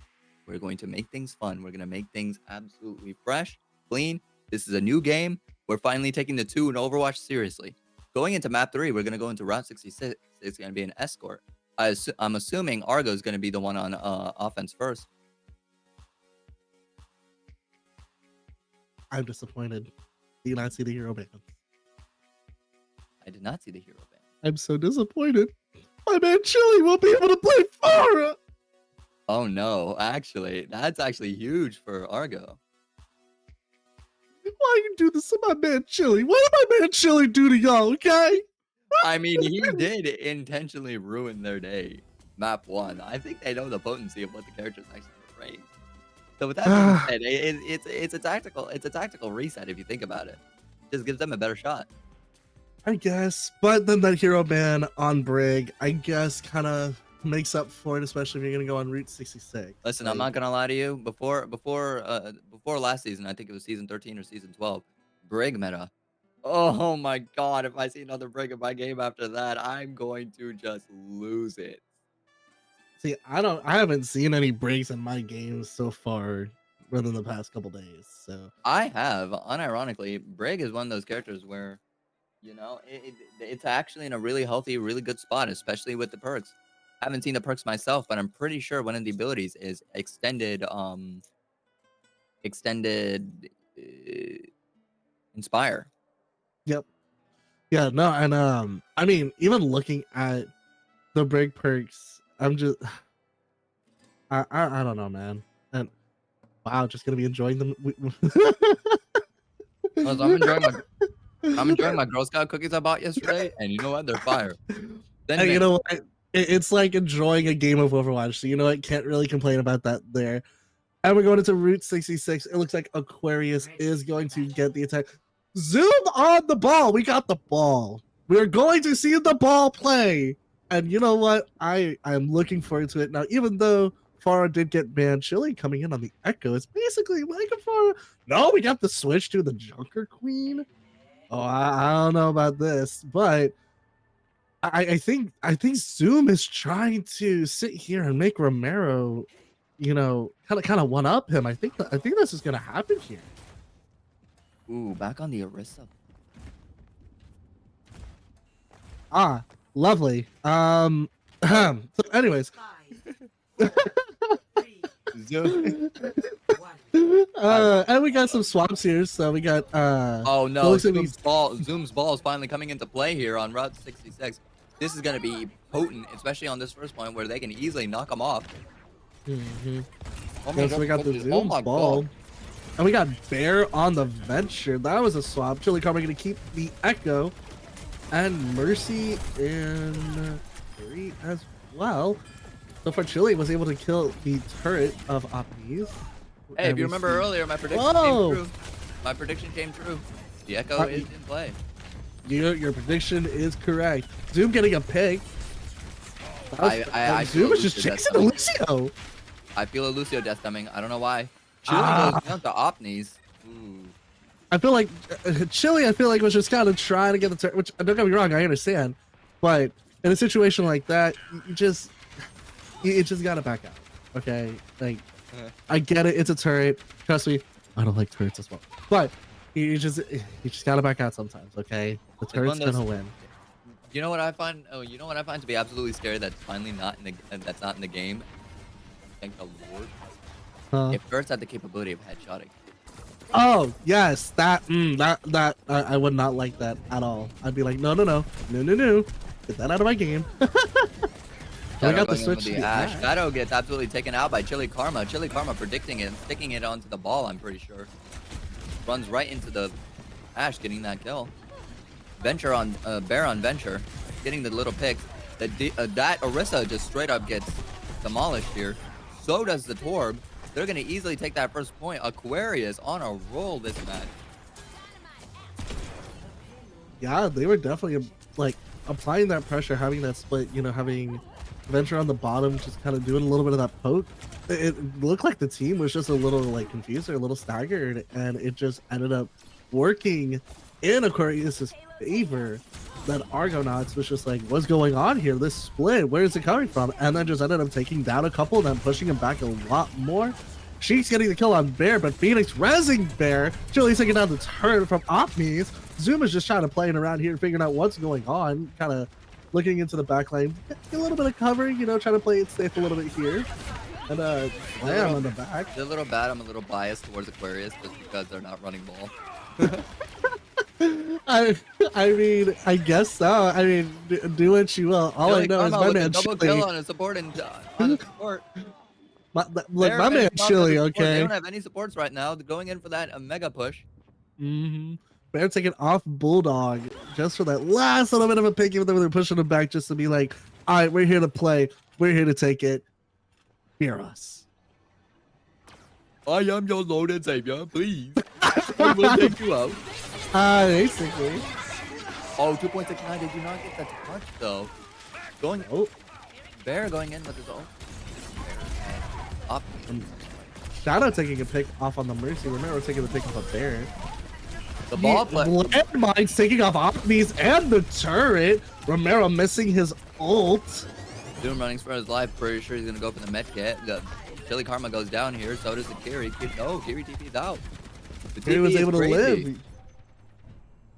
We're going to make things fun. We're going to make things absolutely fresh, clean. This is a new game. We're finally taking the 2 in Overwatch seriously. Going into map 3, we're going to go into Route 66. It's going to be an escort. I'm assuming Argo is going to be the one on offense first. I'm disappointed. Do you not see the hero band? I did not see the hero band. I'm so disappointed. My man Chili won't be able to play Pharah. Oh no, actually, that's actually huge for Argo. Why you do this to my man Chili? What did my man Chili do to y'all, okay? I mean, he did intentionally ruin their day. Map 1. I think they know the potency of what the characters actually rate. So with that being said, it's a tactical reset if you think about it. Just gives them a better shot. I guess, but then that hero ban on Brig, I guess, kind of makes up for it, especially if you're gonna go on Route 66. Listen, I'm not gonna lie to you. Before last season, I think it was season 13 or season 12, Brig meta. Oh my god! If I see another Brig in my game after that, I'm going to just lose it. See, I haven't seen any Brigs in my games so far within the past couple days. So I have, unironically, Brig is one of those characters where, you know, it's actually in a really healthy, really good spot, especially with the perks. I haven't seen the perks myself, but I'm pretty sure one of the abilities is extended inspire. Yep. Yeah, no, and I mean, even looking at the Brig perks, I'm just I don't know, man. And wow, just gonna be enjoying them. I'm enjoying my Girl Scout cookies I bought yesterday, and you know what? They're fire. Then And you know what? It's like enjoying a game of Overwatch, so you know what? Can't really complain about that there. And we're going into Route 66. It looks like Aquarius is going to get the attack. Zoom on the ball. We got the ball. We're going to see the ball play. And you know what? I'm looking forward to it. Now, even though Pharah did get banned, Chili coming in on the Echo is basically like a Pharah. No, we got the switch to the Junker Queen. Oh, I don't know about this, but I think Zoom is trying to sit here and make Romero, you know, kind of one up him. I think this is gonna happen here. Ooh, back on the Orisa. Ah, lovely. So anyways. Zoom. And we got some swaps here. So we got oh no, Zoom's ball is finally coming into play here on Route 66. This is gonna be potent, especially on this first point where they can easily knock them off. Mm-hmm. Oh my so we got the Zoom's ball. God. And we got Bear on the Venture. That was a swap. Chili Karma gonna keep the Echo. And Mercy in 3 as well. So far, Chili was able to kill the turret of Opnies. Hey, if you remember earlier, my prediction came true. My prediction came true. The Echo is in play. Your prediction is correct. Zoom getting a pick. Zoom is just chasing the Lucio. I feel a Lucio death coming. I don't know why. Chili goes down to Opnies. Ooh. I feel like Chili, was just kind of trying to get the turret, which, don't get me wrong, I understand. But in a situation like that, you just gotta back out. Okay? Like, I get it, it's a turret. Trust me, I don't like turrets as well. But you just gotta back out sometimes, okay? The turret's gonna win. You know what I find? Oh, you know what I find to be absolutely scary? That's finally not in the game. Thank the Lord. If turrets had the capability of headshotting. Oh yes, that I would not like that at all. I'd be like, no, get that out of my game. I got the switch. The Ash. Shadow gets absolutely taken out by Chili Karma. Chili Karma predicting it, sticking it onto the ball. I'm pretty sure. Runs right into the Ash, getting that kill. Venture on Bear on Venture, getting the little pick. That Orisa just straight up gets demolished here. So does the Torb. They're gonna easily take that first point. Aquarius on a roll this match. Yeah, they were definitely like applying that pressure, having that split. You know, having Venture on the bottom, just kind of doing a little bit of that poke. it looked like the team was just a little like confused or a little staggered, and it just ended up working in Aquarius's favor. That Argonauts was just like, what's going on here? This split, where is it coming from? And then just ended up taking down a couple, then pushing him back a lot more. She's getting the kill on Bear, but Phoenix rezzing Bear. Chili's taking down the turret from Opmies. Zoom is just trying to play it around here, figuring out what's going on, kind of looking into the back lane. A little bit of covering, you know, trying to play it safe a little bit here. And Lamb on the back. It's a little bad. I'm a little biased towards Aquarius just because they're not running ball. I mean, I guess so. I mean, do what you will. All I know is my man double Chili. kill on a support and on a support. Look, my man Chili, okay? They don't have any supports right now. They're going in for that mega push. Bear taking off Bulldog just for that last little bit of a pick, even though they're pushing him back just to be like, all right, we're here to play. We're here to take it. Fear us. I am your Lord and Savior, please. I will take you out. Basically. Oh, 2.69. They do not get that touch though. Bear going in with his ult. Up. Shadow taking a pick off on the Mercy. Remember taking the pick off a Bear. The ball play. Landmine's taking off Opmies and the turret. Romero missing his ult. Doom running for his life. Pretty sure he's gonna go for the med kit. The Chili Karma goes down here. So does the Kiri. No, Kiri TP's out. The Kiri was able to live.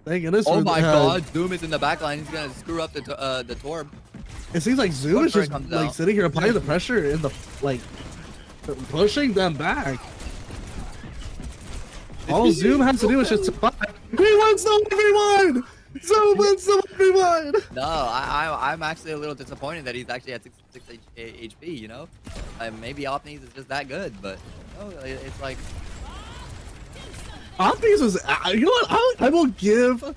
Thank goodness. Oh my God! Zoom is in the back line. He's gonna screw up the Torb. It seems like Zoom is just like sitting here applying the pressure in the like pushing them back. All Zoom has to do is just survive. He wants the everyone. Zoom wins the everyone. No, I'm actually a little disappointed that he's actually at 66 HP. You know, maybe Opnies is just that good, but no, it's like. Opnies was, you know what? I will give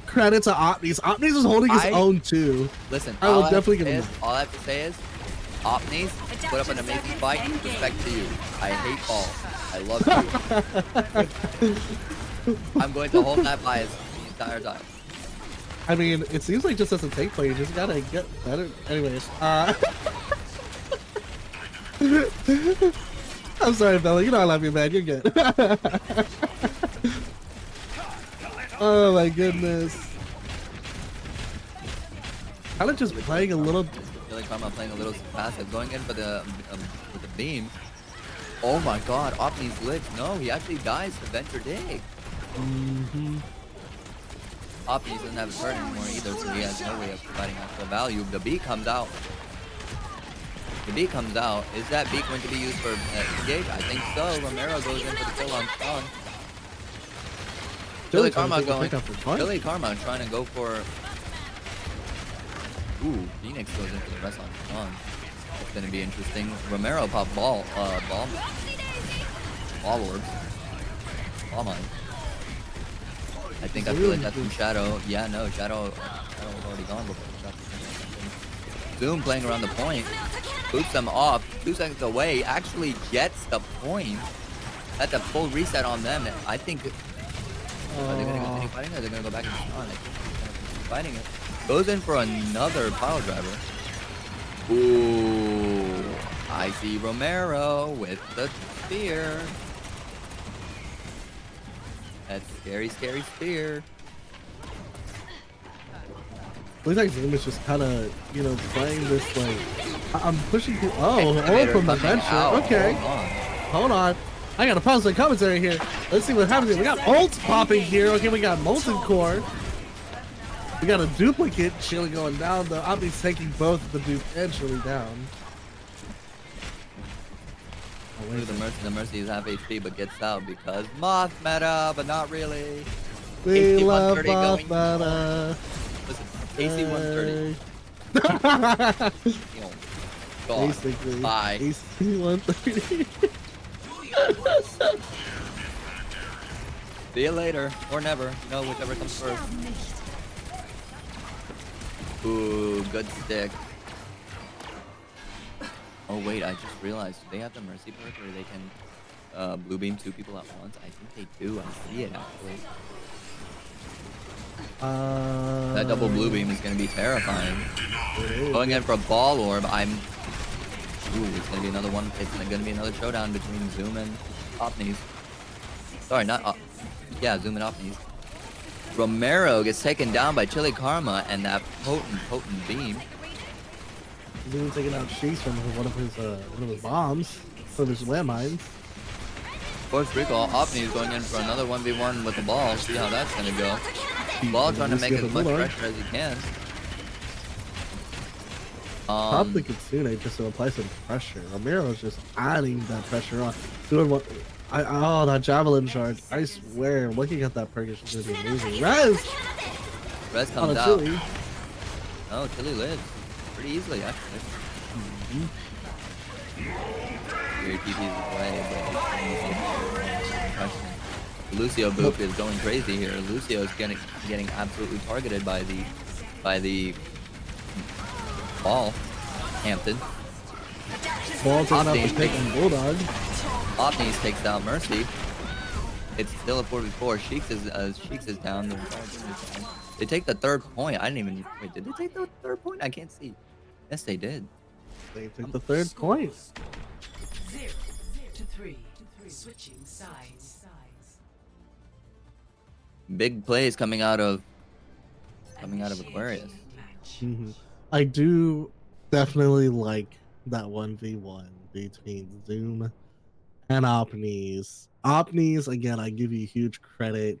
credit to Opnies. Opnies is holding his own too. Listen, I will definitely give him that. All I have to say is, Opnies put up an amazing fight. Respect to you. I hate ball. I love you. I'm going to hold that bias the entire time. I mean, it seems like just as a tank player, you just gotta get better. Anyways, I'm sorry, Bella. You know I love you, man. You're good. Oh my goodness. Kind of just playing a little. Feeling Karma playing a little passive, going in for the with the beam. Oh my God, Opni's lit. No, he actually dies to Venture Dig. Opnies doesn't have his turret anymore either, so he has no way of providing actual value. The beat comes out. The beat comes out. Is that beat going to be used for engage? I think so. Romero goes in for the kill on Spawn. Chili Karma going. Chili Karma trying to go for. Ooh, Phoenix goes in for the rest on Spawn. It's gonna be interesting. Romero pop ball orbs. Ball mine. I think I feel like that's from Shadow. Yeah, no, Shadow was already gone before. Zoom playing around the point. Boots them off. 2 seconds away. Actually gets the point. That's a full reset on them. I think. Are they gonna continue fighting, or are they gonna go back and spawn? I think they're gonna continue fighting it. Goes in for another pile driver. Ooh, I see Romero with the spear. That's scary, scary spear. Looks like Zoom is just kind of, you know, playing this like, I'm pushing through. Oh, from the venture. Okay. Hold on. I gotta pause the commentary here. Let's see what happens here. We got ults popping here. Okay, we got Molten Core. We got a duplicate Chili going down. The Omni's taking both the Duke and Chili down. Oh, the Mercy is half HP but gets out because Moth meta, but not really. We love Moth meta. Listen, AC 130. Basically. Bye. AC 130. See you later, or never. You know, whichever comes first. Ooh, good stick. Oh wait, I just realized, do they have the Mercy perk where they can blue beam 2 people at once? I think they do. I see it actually. That double blue beam is going to be terrifying. Going in for a ball orb, I'm Ooh, it's gonna be another one. It's gonna be another showdown between Zoom and Opnies. Sorry, not yeah, Zoom and Opnies. Romero gets taken down by Chili Karma and that potent beam. Zoom taking out Sheets from one of his bombs, one of his landmines. Force recall. Opnies going in for another 1v1 with the ball. See how that's gonna go. Ball trying to make as much pressure as he can. Pop the Kitsune just to apply some pressure. Romero's just adding that pressure on. Doing what? Oh, that javelin charge. I swear, looking at that perk is just gonna be amazing. Rez comes out. Chili. Oh, Chili lives pretty easily actually. Here TP's away, but Lucio boop is going crazy here. Lucio is getting absolutely targeted by the ball. Hampton. Ball taking out the pick and Bulldog. Opnies takes down Mercy. It's still a 4v4. Sheeks is down. They take the third point. I didn't even wait. Did they take the third point? I can't see. Yes, they did. They took the third point. 0-3. Switching sides. Big plays coming out of Aquarius. I do definitely like that 1v1 between Zoom and Opnies. Opnies, again, I give you huge credit.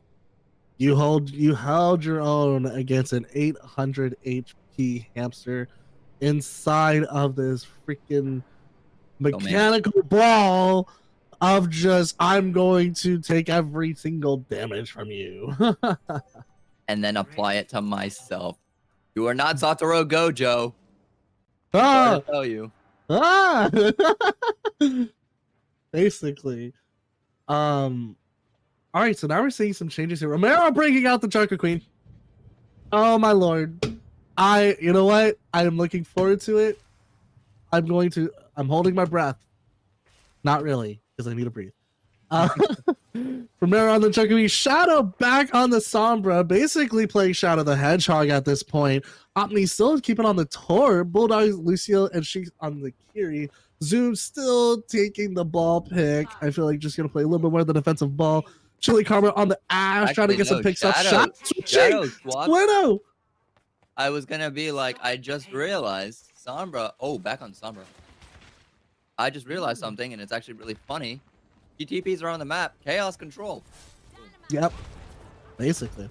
You held your own against an 800 HP hamster inside of this freaking mechanical ball of just, I'm going to take every single damage from you. And then apply it to myself. You are not Satoru Gojo. Ah! I tell you. Ah! Basically. All right, so now we're seeing some changes here. Romero breaking out the Chakra Queen. Oh my lord. You know what? I am looking forward to it. I'm holding my breath. Not really, because I need to breathe. Romero on the Chakra Queen. Shadow back on the Sombra, basically playing Shadow the Hedgehog at this point. Opni still keeping on the Tor. Bulldog, Lucio, and Sheik on the Kiri. Zoom still taking the ball pick. I feel like just going to play a little bit more of the defensive ball. Chili Karma on the Ash, trying to get some picks up. Shadow swap. Widow. I was going to be like, I just realized Sombra. Oh, back on Sombra. I just realized something, and it's actually really funny. GTPs are on the map. Chaos control. Yep. Basically.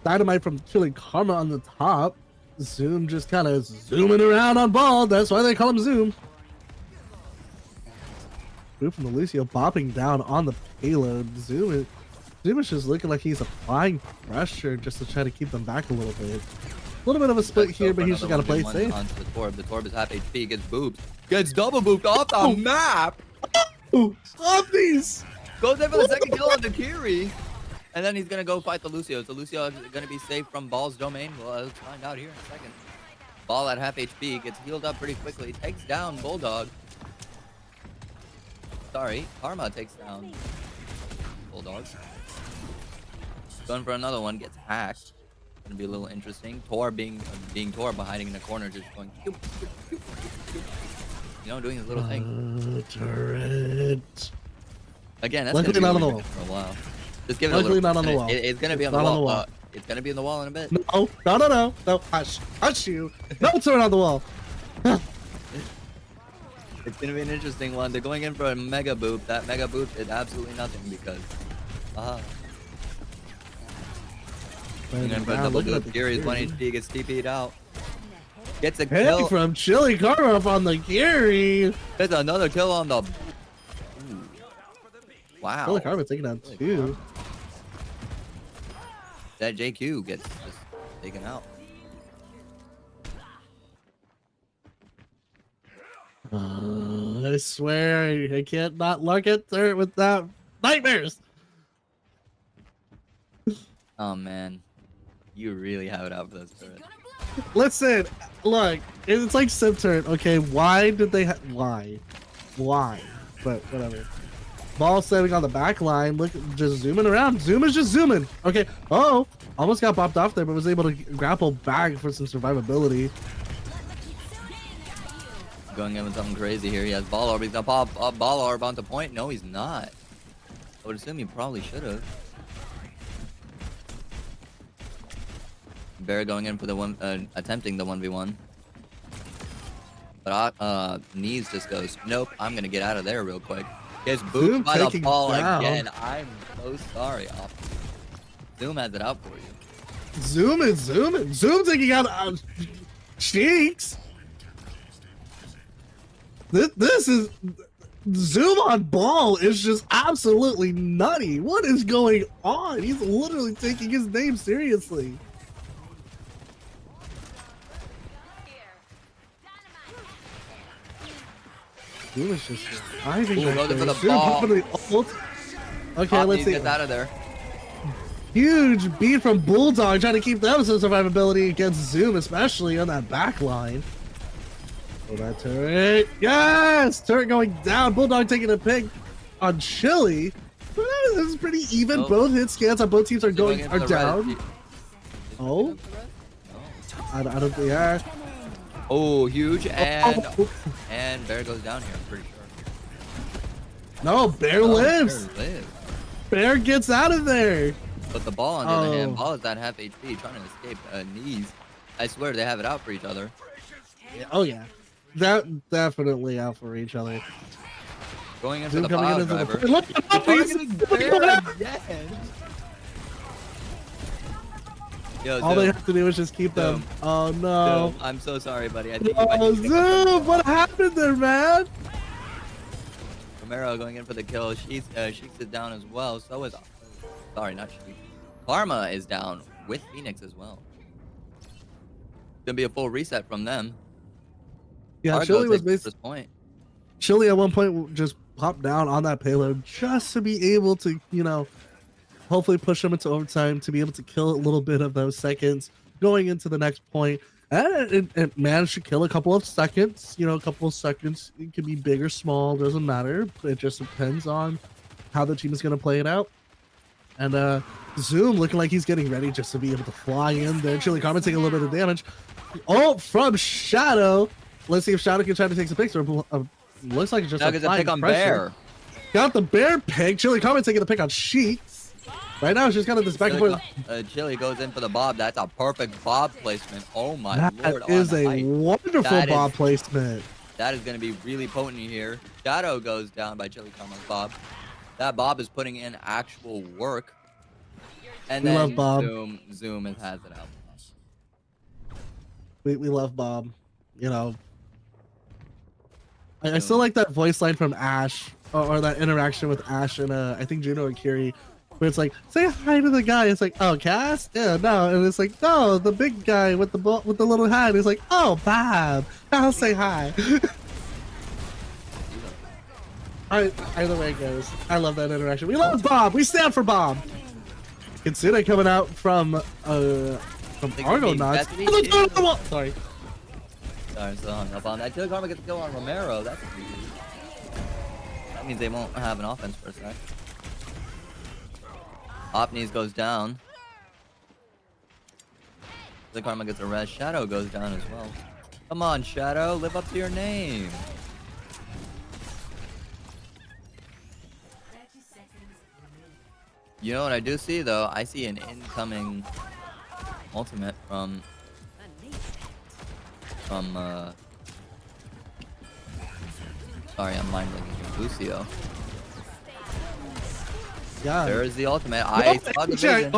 Dynamite from Chili Karma on the top. Zoom just kind of zooming around on ball. That's why they call him Zoom. Move from the Lucio bopping down on the payload. Zoom is just looking like he's applying pressure just to try to keep them back a little bit. A little bit of a split here, but he's just got to play safe. Onto the Torb. The Torb is half HP. Gets booped. Gets double booped off the map. Off these. Goes in for the second kill on the Kiri. And then he's going to go fight the Lucio. So Lucio is going to be safe from Ball's domain. Well, let's find out here in a second. Ball at half HP. Gets healed up pretty quickly. Takes down Bulldog. Sorry. Karma takes down Bulldog. Going for another one. Gets hacked. Going to be a little interesting. Tor being Tor, but hiding in the corner. Just going... You know, doing his little thing. Turret. Again, that's luckily not on the wall for a while. Just give it luckily a little. Not on the wall. It's gonna be on the wall. It's gonna be in the wall in a bit. No. Hush you. No, turn on the wall. It's gonna be an interesting one. They're going in for a mega boop. That mega boop did absolutely nothing because. Going in for a double boop. Kiri's 1 HP gets TP'd out. Gets a kill from Chili Karma up on the Kiri. Gets another kill on the. Wow. Chili Karma taking down 2. That JQ gets just taken out. I swear I can't not look at her with that nightmares. Oh man, you really have it out for those turrets. Listen, look, it's like sim turret. Okay, why did they? Why? But whatever. Ball setting on the back line. Look, just zooming around. Zoom is just zooming. Okay. Oh, almost got popped off there, but was able to grapple back for some survivability. going in with something crazy here. He has ball orb. He's gonna pop up ball orb onto point. No, he's not. I would assume he probably should have. Bear going in for the one, attempting the 1v1. But Knees just goes, nope, I'm gonna get out of there real quick. Gets booped by the ball again. I'm so sorry. Zoom has it out for you. Zoom taking out Cheeks. This is Zoom on ball is just absolutely nutty. What is going on? He's literally taking his name seriously. Zoom is just diving right there. For the ball. The ult. Okay, let's see. Get out of there. Huge beat from Bulldog, trying to keep them some survivability against Zoom, especially on that back line. Oh, that turret. Yes! Turret going down. Bulldog taking a pick on Chili. This is pretty even. Oh. Both hit scans on both teams are going down. Oh. I don't think. Yeah. Oh, huge. And Bear goes down here, I'm pretty sure. No, Bear lives. Bear lives. Bear gets out of there. But the ball, on the other hand, ball is at half HP, trying to escape Knees. I swear they have it out for each other. Yeah, oh, yeah. That definitely out for each other. Going into the pile driver. Look at Yo, all they have to do is just keep them. Oh no! Zoom, I'm so sorry, buddy. I think Oh, Zoom! What happened there, man? Romero going in for the kill. Sheeks is down as well. So is sorry, not Sheeks. Karma is down with Phoenix as well. Gonna be a full reset from them. Yeah, Argo Chili was takes basically. first point. Chili at one point just popped down on that payload just to be able to, you know, hopefully push them into overtime to be able to kill a little bit of those seconds going into the next point. And it managed to kill a couple of seconds. You know, a couple of seconds. It could be big or small, doesn't matter. It just depends on how the team is going to play it out. And Zoom looking like he's getting ready just to be able to fly in there. Chili Karma taking a little bit of damage. Oh, from Shadow. Let's see if Shadow can try to take some picks. Or looks like it's just Now gets a pick on Bear. Got the Bear pick. Chili Karma taking the pick on Sheets. Right now, it's just kind of this back and forth. Chili goes in for the bob. That's a perfect bob placement. Oh my lord! That is a wonderful bob placement. That is going to be really potent here. Shadow goes down by Chili Karma's bob. That bob is putting in actual work. And we then love Bob. Zoom has it out. We love Bob. You know, I still like that voice line from Ash, or that interaction with Ash and I think Juno and Kiri, where it's like, say hi to the guy. It's like, oh, Cass? Yeah, no. And it's like, no, the big guy with the little hat. It's like, oh, Bob. I'll say hi. Either way it goes, I love that interaction. We love Bob. We stand for Bob. Kitsune coming out from Argonauts. Sorry. Sorry, so hung up on that. Chili Karma gets the kill on Romero. That's weird. That means they won't have an offense for a sec. Opnees goes down. Chili Karma gets a res. Shadow goes down as well. Come on, Shadow, live up to your name. 30 seconds remaining. You know what I do see though? I see an incoming ultimate from sorry, I'm mind blanking. Lucio. Yeah. There is the ultimate. I saw the vision.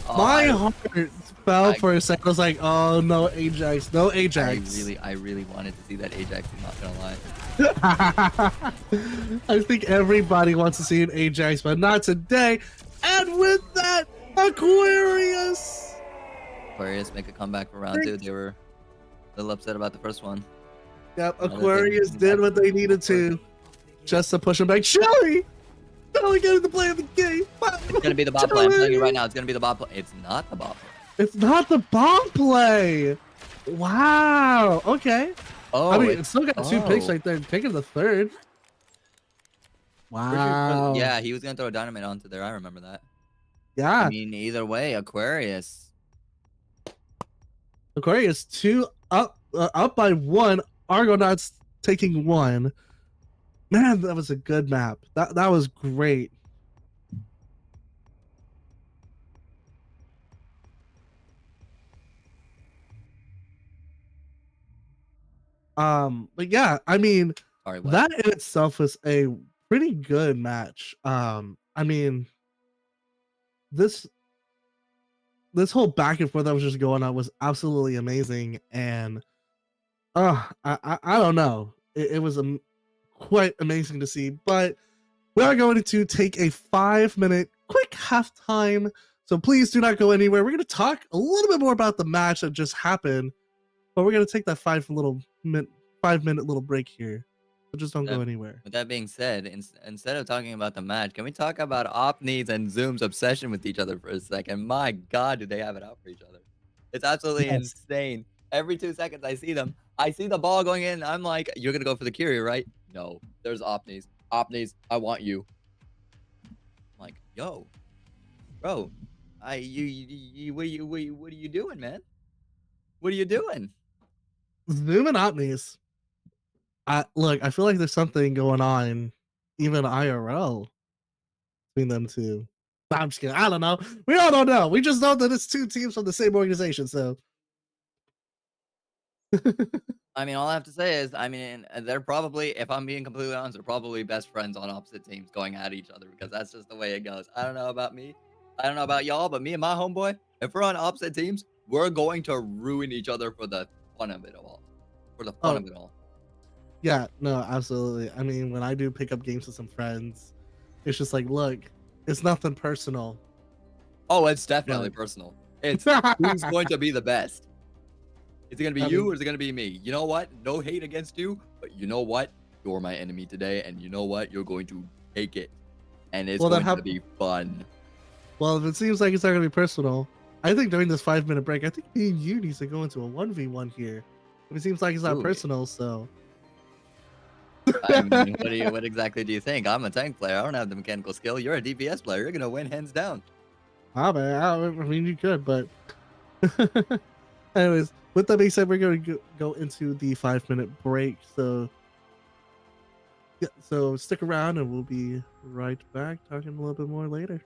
My heart fell for a second. I was like, oh no, Ajax, no Ajax. I really wanted to see that Ajax. I'm not gonna lie. I think everybody wants to see an Ajax, but not today. And with that, Aquarius make a comeback for round 2. They were a little upset about the first one. Yep, Aquarius did what they needed to just to push him back. Shelly! Shelly getting the play of the game. It's gonna be the bot play. I'm telling you right now, it's gonna be the bot play. It's not the bot play. It's not the bomb play. Wow. Okay. Oh, I mean, it's still got 2 picks right there. Taking the third. Wow. Yeah, he was gonna throw a dynamite onto there. I remember that. Yeah. I mean, either way, Aquarius. Aquarius 2 up by 1. Argonauts taking one. Man, that was a good map. That was great. But yeah, I mean, Sorry, what? that in itself was a pretty good match. I mean, this this whole back and forth that was just going on was absolutely amazing, and I don't know, it was quite amazing to see. But we are going to take a 5-minute quick halftime, so please do not go anywhere. We're going to talk a little bit more about the match that just happened, but we're going to take that 5-minute little break here. So just don't go anywhere. With that being said, instead of talking about the match, can we talk about Opni's and Zoom's obsession with each other for a second? My God, do they have it out for each other? It's absolutely Yes. insane. Every 2 seconds, I see them. I see the ball going in. I'm like, you're gonna go for the Kyrie, right? No, there's Opni's. Opni's, I want you. I'm like, yo, bro, what are you doing, man? What are you doing? Zoom and Otney's. Look, I feel like there's something going on, even IRL, between them two. Nah, I'm just kidding. I don't know. We all don't know. We just know that it's two teams from the same organization. So I mean, all I have to say is, I mean, they're probably, if I'm being completely honest, they're probably best friends on opposite teams going at each other because that's just the way it goes. I don't know about me. I don't know about y'all, but me and my homeboy, if we're on opposite teams, we're going to ruin each other for the fun of it all. For the fun oh of it all. yeah, no, absolutely. I mean, when I do pick up games with some friends, it's just like, look, it's nothing personal. Oh, it's definitely Like, personal. It's who's going to be the best. Is it going to be I you mean, or is it going to be me? You know what? No hate against you, but you know what? You're my enemy today, and you know what? You're going to take it, and it's well, going to be fun. well, if it seems like it's not gonna be personal, I think during this 5-minute break, I think me and you needs to go into a 1v1 here. If it seems like it's not Ooh, personal, so I mean, what exactly do you think? I'm a tank player. I don't have the mechanical skill. You're a DPS player. You're gonna win hands down. I mean, you could, but anyways, with that being said, we're going to go into the 5-minute break. So yeah, so stick around and we'll be right back talking a little bit more later.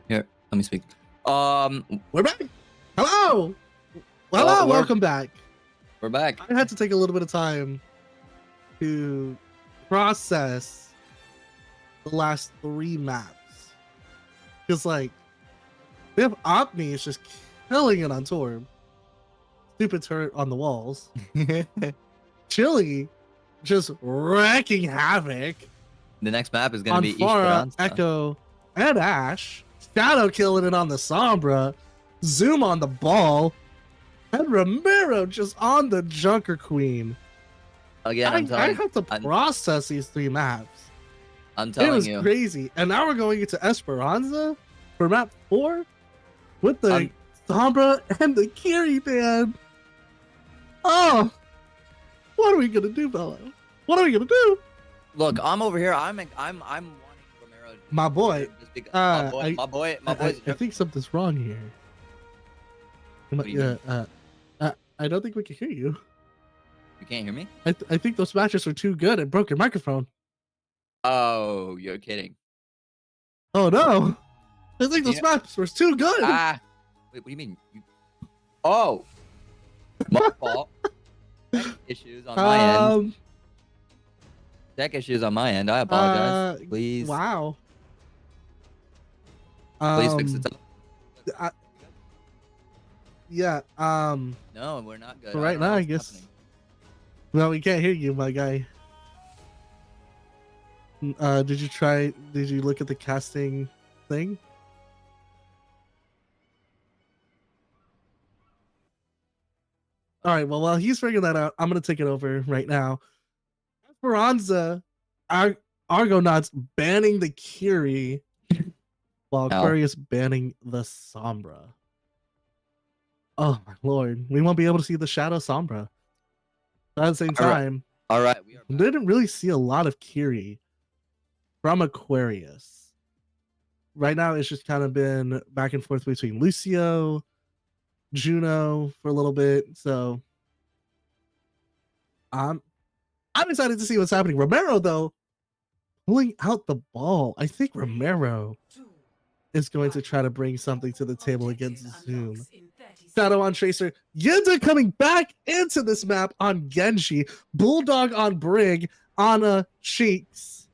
Here, let me speak. We're back. Hello. Well, Hello. we're- Welcome back. We're back. I had to take a little bit of time to process the last 3 maps because, like, we have Omni is just killing it on Torb. Stupid turret on the walls. Chili just wrecking havoc The next map is gonna on be Farah, Esperanza. Echo, and Ash. Shadow killing it on the Sombra. Zoom on the ball. And Romero just on the Junker Queen. Again, I have to I'm- process these 3 maps. I'm It telling was you. crazy. And now we're going into Esperanza for map 4 with the I'm- Sombra and the Kiri band. Oh, what are we gonna do, Bella? What are we gonna do? Look, I'm over here. I'm wanting Romero. My boy, Just because, uh, my boy. I think something's wrong here. What do you I don't think we can hear you. You can't hear me? I think those matches are too good and broke your microphone. Oh, you're kidding. Oh no! I think those Yeah. matches were too good. Ah, wait. What do you mean? Oh, my fault. Tech issues on my end. Tech issues on my end. I apologize. Please, Wow. please fix it. Yeah. No, we're not good. For right don't know now, I what's guess. happening. No, we can't hear you, my guy. Did you look at the casting thing? All right, well, while he's figuring that out, I'm going to take it over right now. Esperanza, Argonauts banning the Kiri, while Ow. Aquarius banning the Sombra. Oh, my lord. We won't be able to see the Shadow Sombra. At the same All right. time, All right, we are we back. didn't really see a lot of Kiri from Aquarius. Right now, it's just kind of been back and forth between Lucio, Juno for a little bit. So I'm excited to see what's happening. Romero, though, pulling out the ball. I think Romero is going to try to bring something to the table against Zoom. Shadow on Tracer. Yinda coming back into this map on Genji. Bulldog on Brig. Ana Cheeks.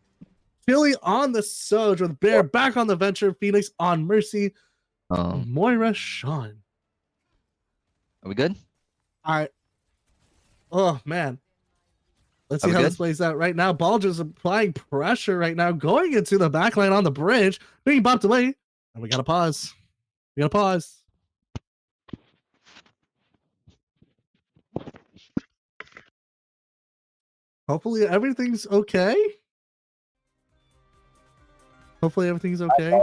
Philly on the Soj with Bear back on the Venture. Phoenix on Mercy. Moira Sean. Are we good? All right. Oh, man. Let's Are see we how good? this plays out right now. Ball just applying pressure right now. Going into the backline on the bridge. Being bumped away. And we got to pause. We got to pause. Hopefully everything's okay. Hopefully everything's okay.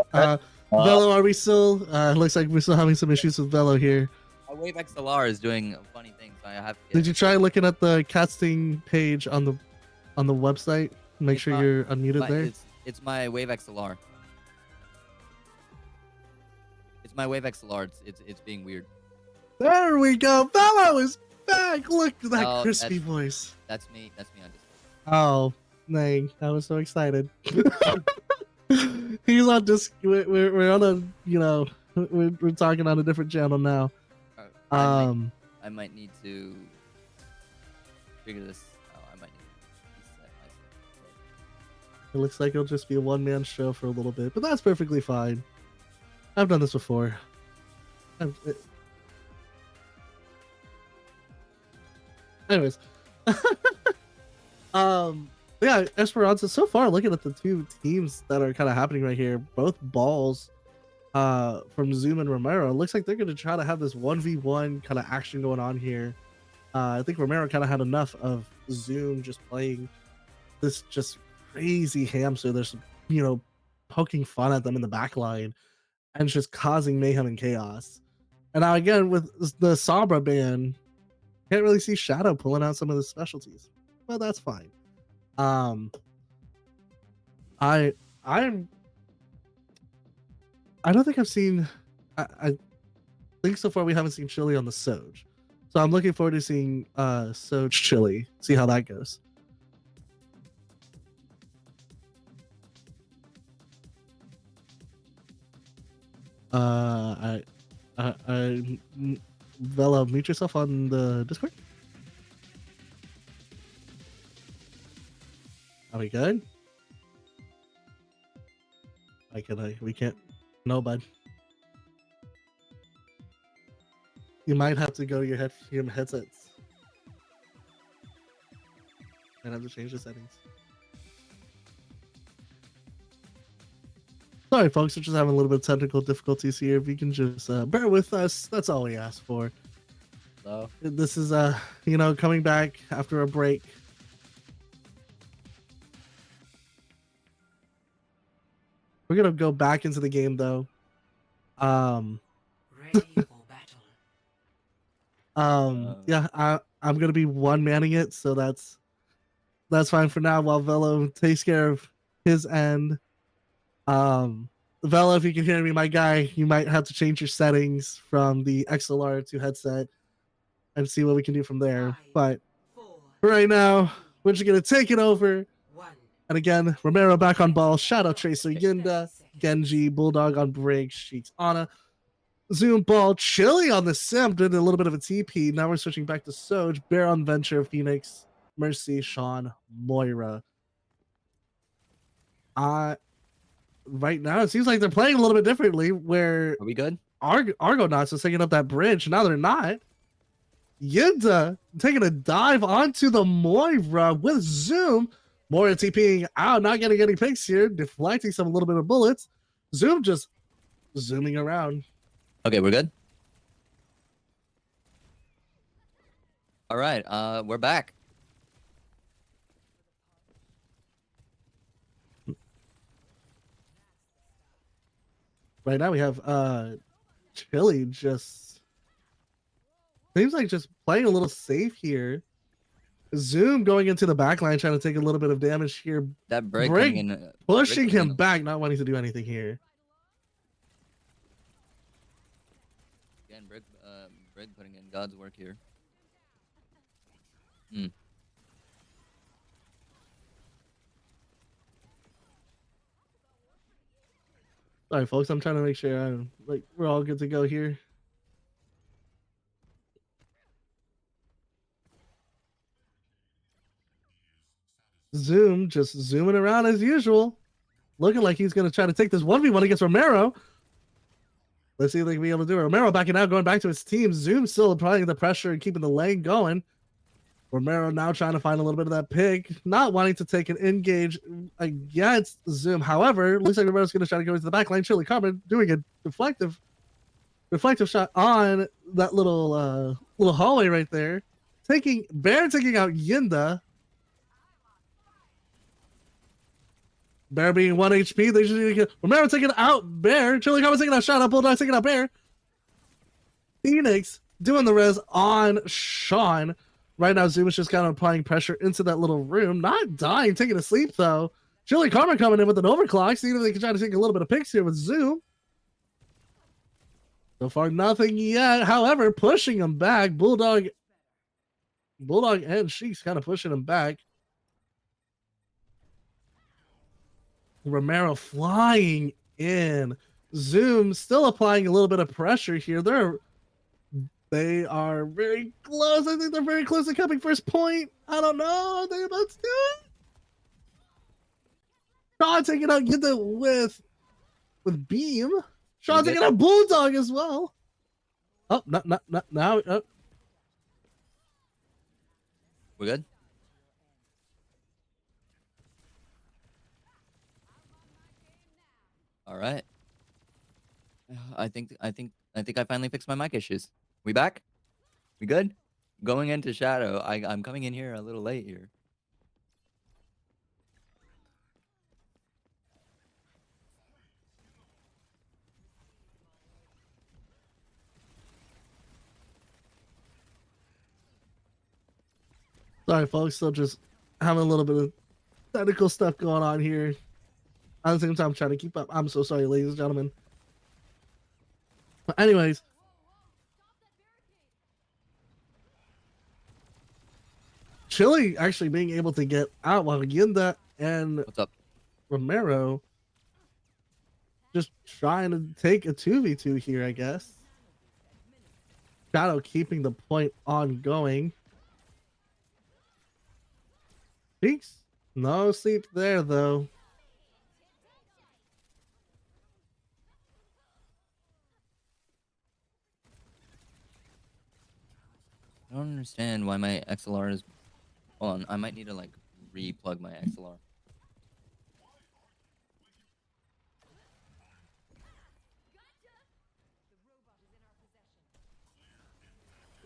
Velo, are we still? Looks like we're still having some issues with Velo here. My Wave XLR is doing funny things. So I have to. Did you try looking at the casting page on the website? Make It's sure not- you're unmuted there. It's my Wave XLR. It's my Wave XLR. It's being weird. There we go. Velo is back. Look at that Oh, crispy voice. That's me. That's me on Discord. Oh, dang. I was so excited. He's on just we're on a, you know, we're talking on a different channel now. I might need to figure this out. I might need to reset myself. It looks like it'll just be a one-man show for a little bit, but that's perfectly fine. I've done this before. Anyways, yeah, Esperanza. So far, looking at the 2 teams that are kind of happening right here, both balls, from Zoom and Romero. It looks like they're going to try to have this 1v1 kind of action going on here. I think Romero kind of had enough of Zoom just playing this just crazy hamster. There's, you know, poking fun at them in the back line and just causing mayhem and chaos. And now again with the Sabra ban, can't really see Shadow pulling out some of the specialties, but that's fine. I I'm I don't think I've seen. I think so far we haven't seen Chili on the Soj, so I'm looking forward to seeing Soj Chili. See how that goes. I Vela, mute yourself on the Discord. Are we good? We can't. No, bud. You might have to go to your headsets. And have to change the settings. Sorry, folks, we're just having a little bit of technical difficulties here. If you can just bear with us, that's all we ask for. So this is coming back after a break. We're gonna go back into the game though. Ready for battle. Yeah, I'm gonna be one manning it, so that's fine for now while Velo takes care of his end. Velo, if you can hear me, my guy, you might have to change your settings from the XLR to headset and see what we can do from there. 5, But 4, for right now, we're just gonna take it over. 1. And again, Romero back on ball, Shadow Tracer, Yinda, Genji, Bulldog on break, Sheik's Ana, Zoom Ball, Chili on the Sim, did a little bit of a TP. Now we're switching back to Soj, Bear on Venture, Phoenix, Mercy, Sean, Moira. Right now it seems like they're playing a little bit differently. Where Are we good? Argonauts is taking up that bridge. Now they're not. Yinda taking a dive onto the Moira with Zoom. Moira TPing out, not getting any picks here, deflecting some little bit of bullets. Zoom just zooming around. Okay, we're good. All right, we're back. Right now we have Chili just seems like just playing a little safe here. Zoom going into the back line, trying to take a little bit of damage here. That break Break coming in, pushing break him coming in. back, not wanting to do anything here. Again, break putting in God's work here. Sorry, folks. I'm trying to make sure we're all good to go here. Zoom just zooming around as usual, looking like he's gonna try to take this 1v1 against Romero. Let's see if they can be able to do it. Romero backing out, going back to his team. Zoom still applying the pressure and keeping the lane going. Romero now trying to find a little bit of that pick, not wanting to take an engage against Zoom. However, looks like Romero's going to try to go into the back line. Chili Carmen doing a reflective shot on that little hallway right there. Bear taking out Yinda. Bear being 1 HP. They just need to get Romero taking out Bear. Chili Carmen taking out Shadow. Bulldog taking out Bear. Phoenix doing the res on Sean. Right now, Zoom is just kind of applying pressure into that little room. Not dying, taking a sleep though. Chili Karma coming in with an overclock, seeing if they can try to take a little bit of picks here with Zoom. So far, nothing yet. However, pushing him back. Bulldog and Sheik's kind of pushing him back. Romero flying in. Zoom still applying a little bit of pressure here. They are very close. I think they're very close to coming first point. I don't know. Are they about to do it? Sean taking out Yinda with Beam. Sean taking out Bulldog as well. Oh, not now. Oh. We're good. All right. I think I finally fixed my mic issues. We back? We good? Going into Shadow. I'm coming in here a little late here. Sorry, folks. Still just having a little bit of technical stuff going on here. At the same time, trying to keep up. I'm so sorry, ladies and gentlemen. But anyways, Chile actually being able to get out while Yinda and What's up? Romero just trying to take a 2v2 here, I guess. Shadow keeping the point ongoing. Peaks, no sleep there though. I don't understand why my XLR is. Hold on, I might need to like re-plug my XLR.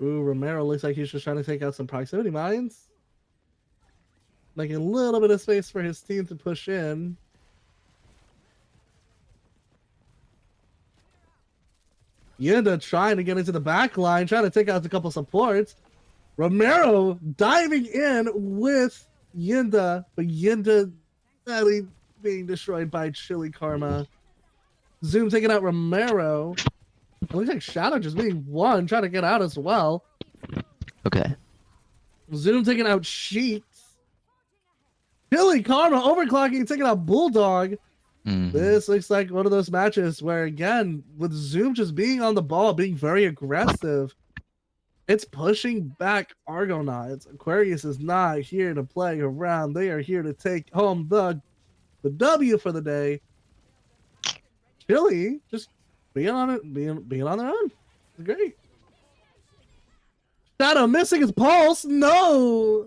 Ooh, Romero looks like he's just trying to take out some proximity mines. Making a little bit of space for his team to push in. Yinda trying to get into the back line, trying to take out a couple supports. Romero diving in with Yinda, but Yinda sadly being destroyed by Chili Karma. Zoom taking out Romero. It looks like Shadow just being one, trying to get out as well. Okay. Zoom taking out Sheets. Chili Karma overclocking, taking out Bulldog. This looks like one of those matches where, again, with Zoom just being on the ball, being very aggressive, it's pushing back Argonauts. Aquarius is not here to play around. They are here to take home the W for the day. Chili just being on it, being on their own. It's great. Shadow missing his pulse. No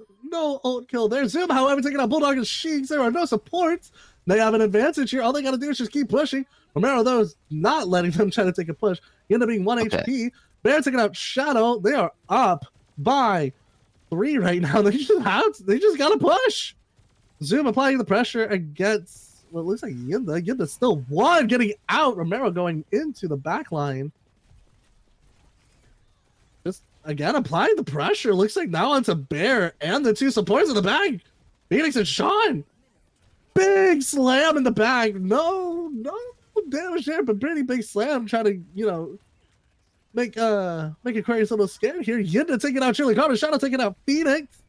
ult kill there. Zoom, however, taking out Bulldog and Sheiks. There are no supports. They have an advantage here. All they got to do is just keep pushing. Romero, though, is not letting them try to take a push. He ended up being 1 HP. Bear taking out Shadow. They are up by 3 right now. They just got to push. Zoom applying the pressure against what looks like Yinda. Yinda still 1, getting out. Romero going into the back line. Just, again, applying the pressure. Looks like now onto Bear and the 2 supports in the back. Phoenix and Sean. Big slam in the back. No damage there, but pretty big slam. Trying to, make Aquarius a little scared here. Yinda taking out Chili Karma. Shadow taking out Phoenix.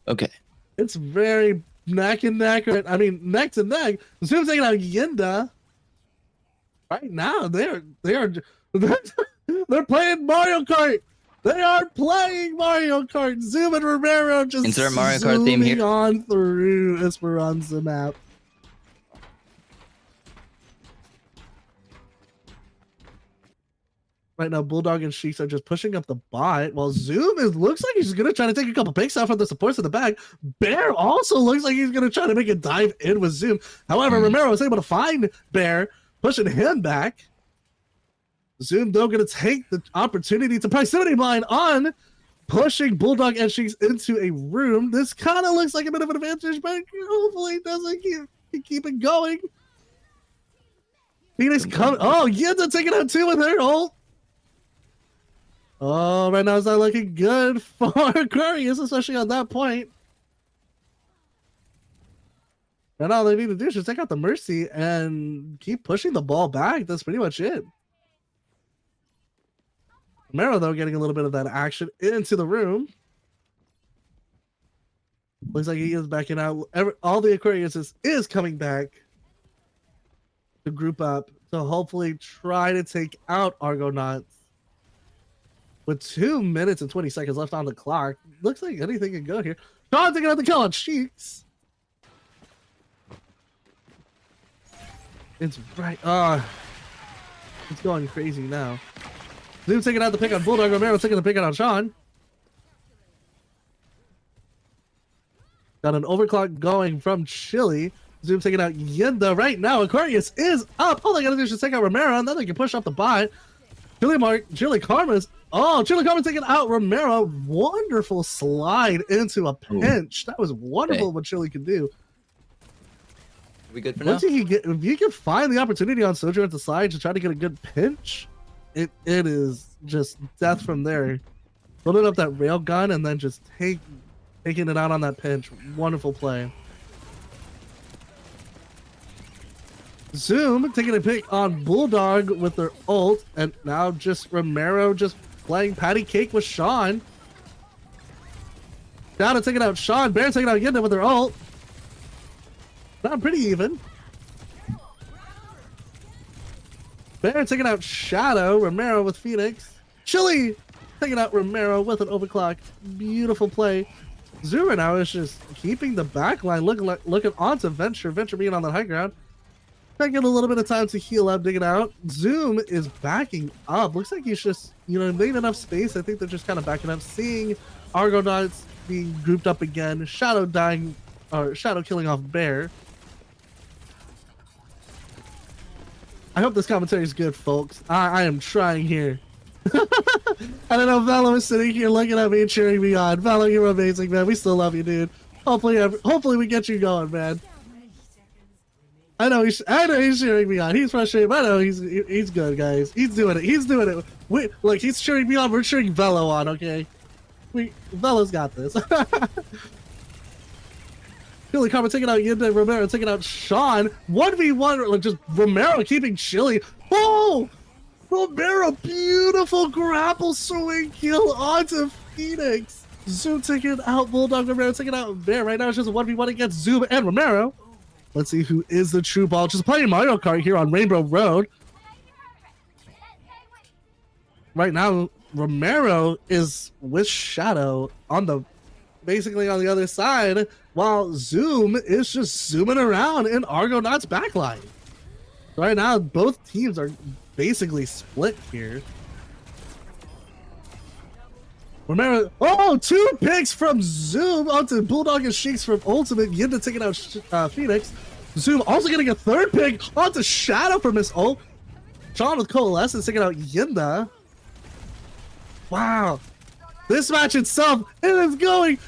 Okay. It's very neck and neck. I mean, neck to neck. Zoom taking out Yinda. Right now, they're playing Mario Kart. They are playing Mario Kart. Zoom and Romero just insert Mario Kart theme here on through Esperanza map. Right now, Bulldog and Sheiks are just pushing up the bot, while Zoom looks like he's gonna try to take a couple picks out from the supports in the back. Bear also looks like he's gonna try to make a dive in with Zoom. However, Romero was able to find Bear, pushing him back. Zoom, though, going to take the opportunity to proximity mine on, pushing Bulldog and Sheiks into a room. This kind of looks like a bit of an advantage, but hopefully it doesn't keep it going. Phoenix coming. Oh, Yinda taking out 2 with her ult. Oh, right now it's not looking good for Aquarius, especially on that point. And all they need to do is just take out the Mercy and keep pushing the ball back. That's pretty much it. Romero, though, getting a little bit of that action into the room. Looks like he is backing out. All the Aquarius is coming back to group up to hopefully try to take out Argonauts. With 2 minutes and 20 seconds left on the clock, looks like anything can go here. Sean taking out the kill on Sheiks. It's right. It's going crazy now. Zoom taking out the pick on Bulldog. Romero taking the pick out on Sean. Got an overclock going from Chili. Zoom taking out Yinda right now. Aquarius is up. All they gotta do is just take out Romero, and then they can push up the bot. Chili Karma's. Oh, Chili Karma's taking out Romero. Wonderful slide into a pinch. That was wonderful what Chili could do. We good for now? Once if you can find the opportunity on Sojo at the side to try to get a good pinch, it is just death from there. Building up that rail gun and then just taking it out on that pinch. Wonderful play. Zoom taking a pick on Bulldog with their ult, and now just Romero just playing patty cake with Sean. Down and taking out Sean. Bear taking out Yinda with their ult. Not pretty even. Bear taking out Shadow. Romero with Phoenix. Chili taking out Romero with an overclock. Beautiful play. Zura now is just keeping the backline looking onto Venture. Venture being on the high ground. Trying to get a little bit of time to heal up, dig it out. Zoom is backing up. Looks like he's just, made enough space. I think they're just kind of backing up. Seeing Argonauts being grouped up again. Shadow dying, or Shadow killing off Bear. I hope this commentary is good, folks. I am trying here. I don't know, Velo is sitting here looking at me and cheering me on. Velo, you're amazing, man. We still love you, dude. Hopefully we get you going, man. I know he's cheering me on. He's frustrated, but I know he's good, guys. He's doing it. He's doing it. Look, he's cheering me on. We're cheering Velo on, okay? Velo's got this. Chili Karma taking out Yinda, Romero taking out Sean. 1v1, like just Romero keeping Chili. Oh! Romero, beautiful grapple swing kill onto Phoenix. Zoom taking out Bulldog, Romero taking out Bear. Right now it's just a 1v1 against Zoom and Romero. Let's see who is the true ball. Just playing Mario Kart here on Rainbow Road. Right now, Romero is with Shadow basically on the other side, while Zoom is just zooming around in Argonaut's backline. Right now, both teams are basically split here. Romero, oh, 2 picks from Zoom onto Bulldog and Sheiks from Ultimate. Yinda taking out Phoenix. Zoom also getting a 3rd pick onto Shadow from his ult. Sean with Coalescence taking out Yinda. Wow. This match itself, it is going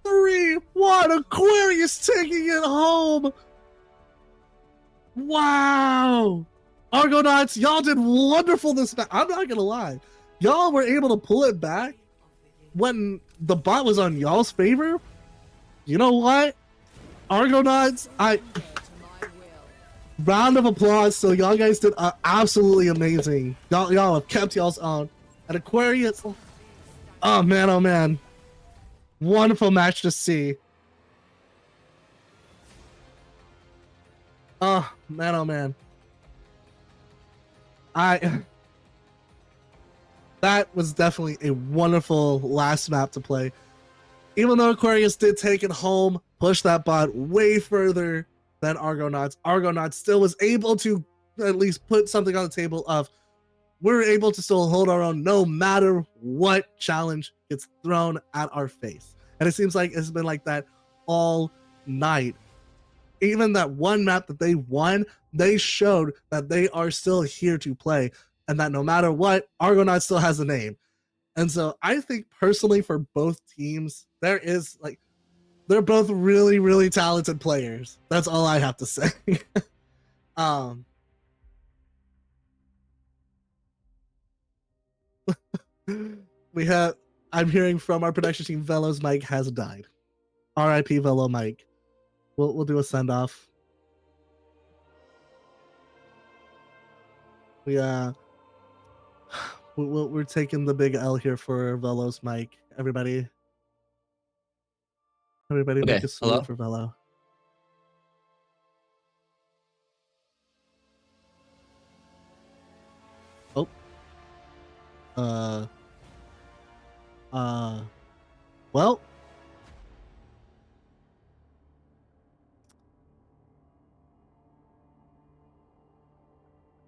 3-1. Aquarius taking it home. Wow. Argonauts, y'all did wonderful this match. I'm not gonna lie. Y'all were able to pull it back when the bot was on y'all's favor. You know what? Argonauts, round of applause. So y'all guys did absolutely amazing. Y'all have kept y'all's own. And Aquarius, oh man. Wonderful match to see. Oh man. That was definitely a wonderful last map to play. Even though Aquarius did take it home, push that bot way further than Argonauts, Argonauts still was able to at least put something on the table of we're able to still hold our own no matter what challenge gets thrown at our face. And it seems like it's been like that all night. Even that one map that they won, they showed that they are still here to play and that no matter what, Argonaut still has a name. And so I think personally for both teams, they're both really, really talented players. That's all I have to say. I'm hearing from our production team, Velo's mic has died. RIP Velo mic. We'll do a send off. We're taking the big L here for Velo's mic. Everybody Okay, make a salute hello? for Velo. Oh. Well.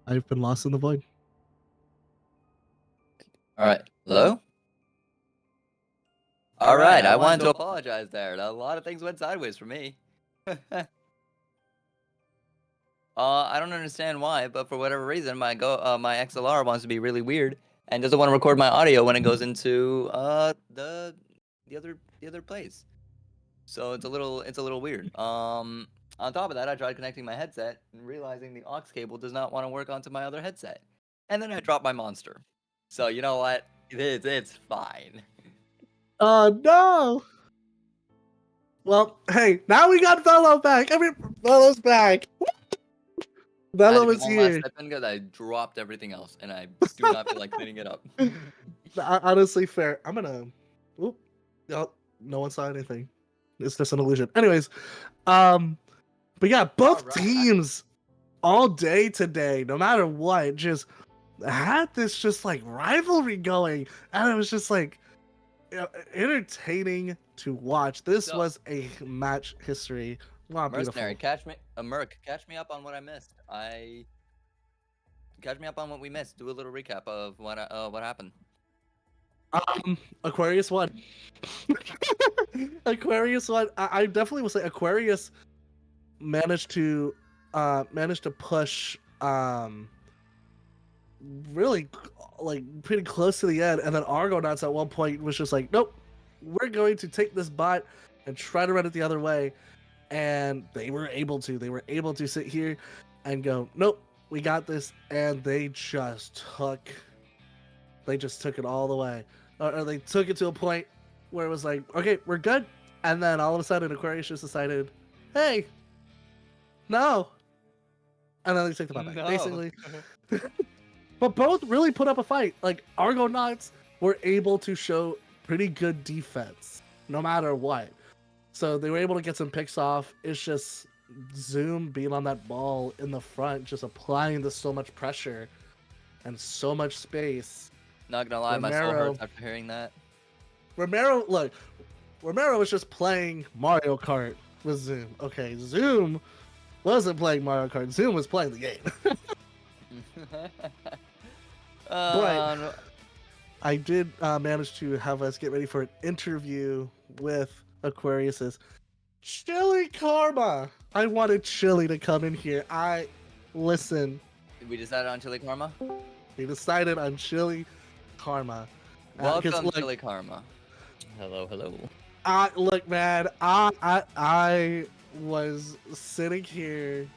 I've been lost in the void. All right. Hello? All right. I wanted to apologize there. A lot of things went sideways for me. I don't understand why, but for whatever reason, my XLR wants to be really weird and doesn't want to record my audio when it goes into the other place. So it's a little weird. On top of that, I tried connecting my headset and realizing the aux cable does not want to work onto my other headset. And then I dropped my monster. So you know what? It's fine. Oh no! Well, hey, now we got Velo back. Velo's back. I Velo had to is get one last here. step in because I dropped everything else, and I do not feel like cleaning it up. Honestly, fair. I'm gonna. Oop. No one saw anything. It's just an illusion. Anyways, but yeah, both Alright. teams all day today, no matter what, just had this just like rivalry going, and it was just like entertaining to watch. This So, was a match history. Wow, Mercenary, beautiful. Merc, catch me up on what I missed. Catch me up on what we missed. Do a little recap of what happened. Aquarius won. Aquarius won. I definitely will say Aquarius managed to push really like pretty close to the end, and then Argonauts at one point was just like, nope, we're going to take this bot and try to run it the other way, and they were able to sit here and go, nope, we got this, and they just took it all the way, or they took it to a point where it was like, okay, we're good, and then all of a sudden Aquarius just decided, hey, no, and then they took the bot back, No. basically. But both really put up a fight. Like, Argonauts were able to show pretty good defense, no matter what. So they were able to get some picks off. It's just Zoom being on that ball in the front, just applying this so much pressure and so much space. Not gonna lie, my soul Romero- hurts after hearing that. Romero was just playing Mario Kart with Zoom. Okay, Zoom wasn't playing Mario Kart. Zoom was playing the game. But I did manage to have us get ready for an interview with Aquarius's Chili Karma. I wanted Chili to come in here. Listen. we decided on Chili Karma. We decided on Chili Karma. Welcome, look, Chili Karma. Hello, hello. Look, man. I was sitting here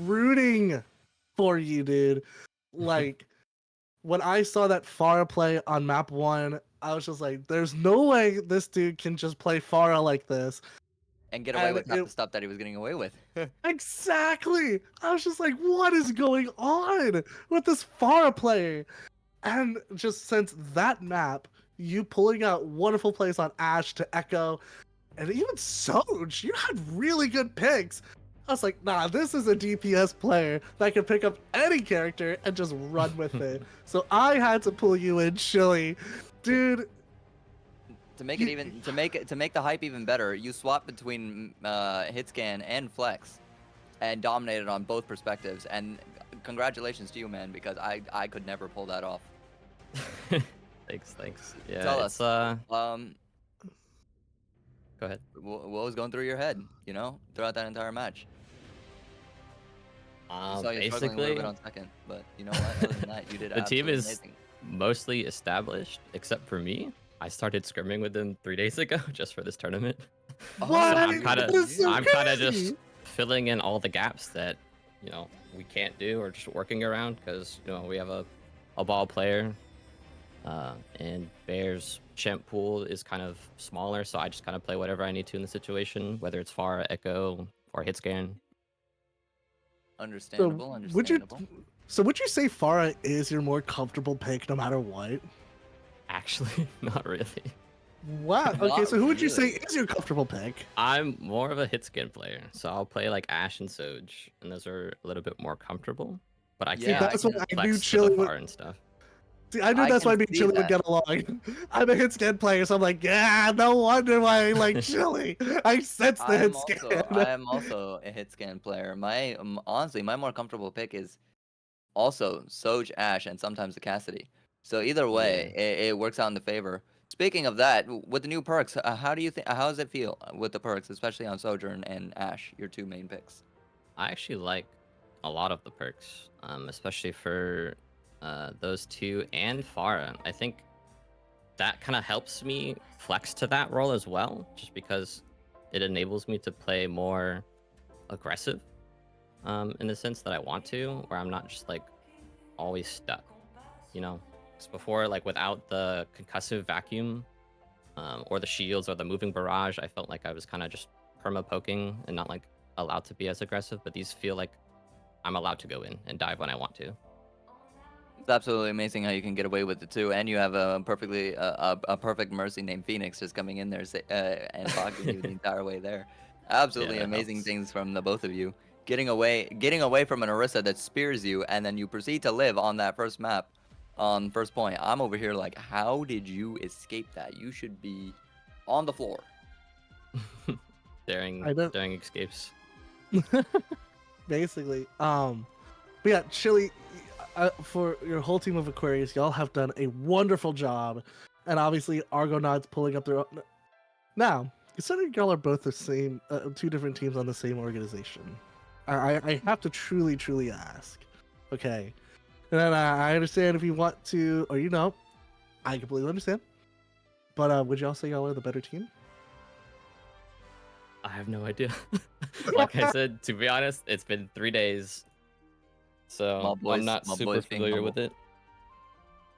rooting for you, dude. Like, when I saw that Pharah play on map 1, I was just like, there's no way this dude can just play Pharah like this. And get away And with half the stuff that he was getting away with. Exactly! I was just like, what is going on with this Pharah player? And just since that map, you pulling out wonderful plays on Ashe to Echo, and even Soj, you had really good picks. I was like, nah, this is a DPS player that can pick up any character and just run with it. So I had to pull you in, Chili. Dude. To make the hype even better, you swapped between Hitscan and Flex, and dominated on both perspectives. And congratulations to you, man, because I could never pull that off. Thanks. Yeah, Tell it's us. Go ahead. What was going through your head, throughout that entire match? I saw you struggling a little Basically, bit on second, but you know what? Other than that, you did the team absolutely is amazing. mostly established, except for me. I started scrimming with them 3 days ago just for this tournament. Oh, What? I'm kind That is so of just crazy. filling in all the gaps that we can't do or just working around because we have a ball player, and Bear's champ pool is kind of smaller, so I just kind of play whatever I need to in the situation, whether it's Pharah, Echo, or Hitscan. Understandable. Would you say Pharah is your more comfortable pick no matter what? Actually, not really. Wow. Okay, Not so who would you say really. is your comfortable pick? I'm more of a Hitscan player, so I'll play like Ashe and Soj, and those are a little bit more comfortable. But I Yeah, can't That's what I knew flex to the Chili would. far and stuff. See, I knew I that's can why me and see Chili would that. get along. I'm a hit scan player, so I'm like, yeah, no wonder why I like Chili. I sense the hit scan. I am also a hit scan player. Honestly, my more comfortable pick is also Soj, Ashe, and sometimes the Cassidy. So either way, it works out in the favor. Speaking of that, with the new perks, how do you think? How does it feel with the perks, especially on Sojourn and Ashe, your two main picks? I actually like a lot of the perks, especially for those two and Pharah. I think that kind of helps me flex to that role as well, just because it enables me to play more aggressive, in the sense that I want to, where I'm not just like always stuck. 'Cause before, like without the concussive vacuum or the shields or the moving barrage, I felt like I was kind of just perma poking and not like allowed to be as aggressive. But these feel like I'm allowed to go in and dive when I want to. It's absolutely amazing how you can get away with it too, and you have a perfectly a perfect mercy named Phoenix just coming in there and boxing you the entire way there. Yeah, Absolutely that amazing helps. things from the both of you. Getting away from an Orisa that spears you, and then you proceed to live on that first map, on first point. I'm over here like, how did you escape that? You should be on the floor. daring I know. daring escapes. Basically. But yeah, Chili, for your whole team of Aquarius, y'all have done a wonderful job, and obviously Argonauts pulling up their own. Now, considering y'all are both the same, two different teams on the same organization, I have to truly ask. Okay, and then I understand if you want to, or I completely understand. But would y'all say y'all are the better team? I have no idea. Like I said, to be honest, it's been 3 days, so I'm not My super boys being familiar humble. with it.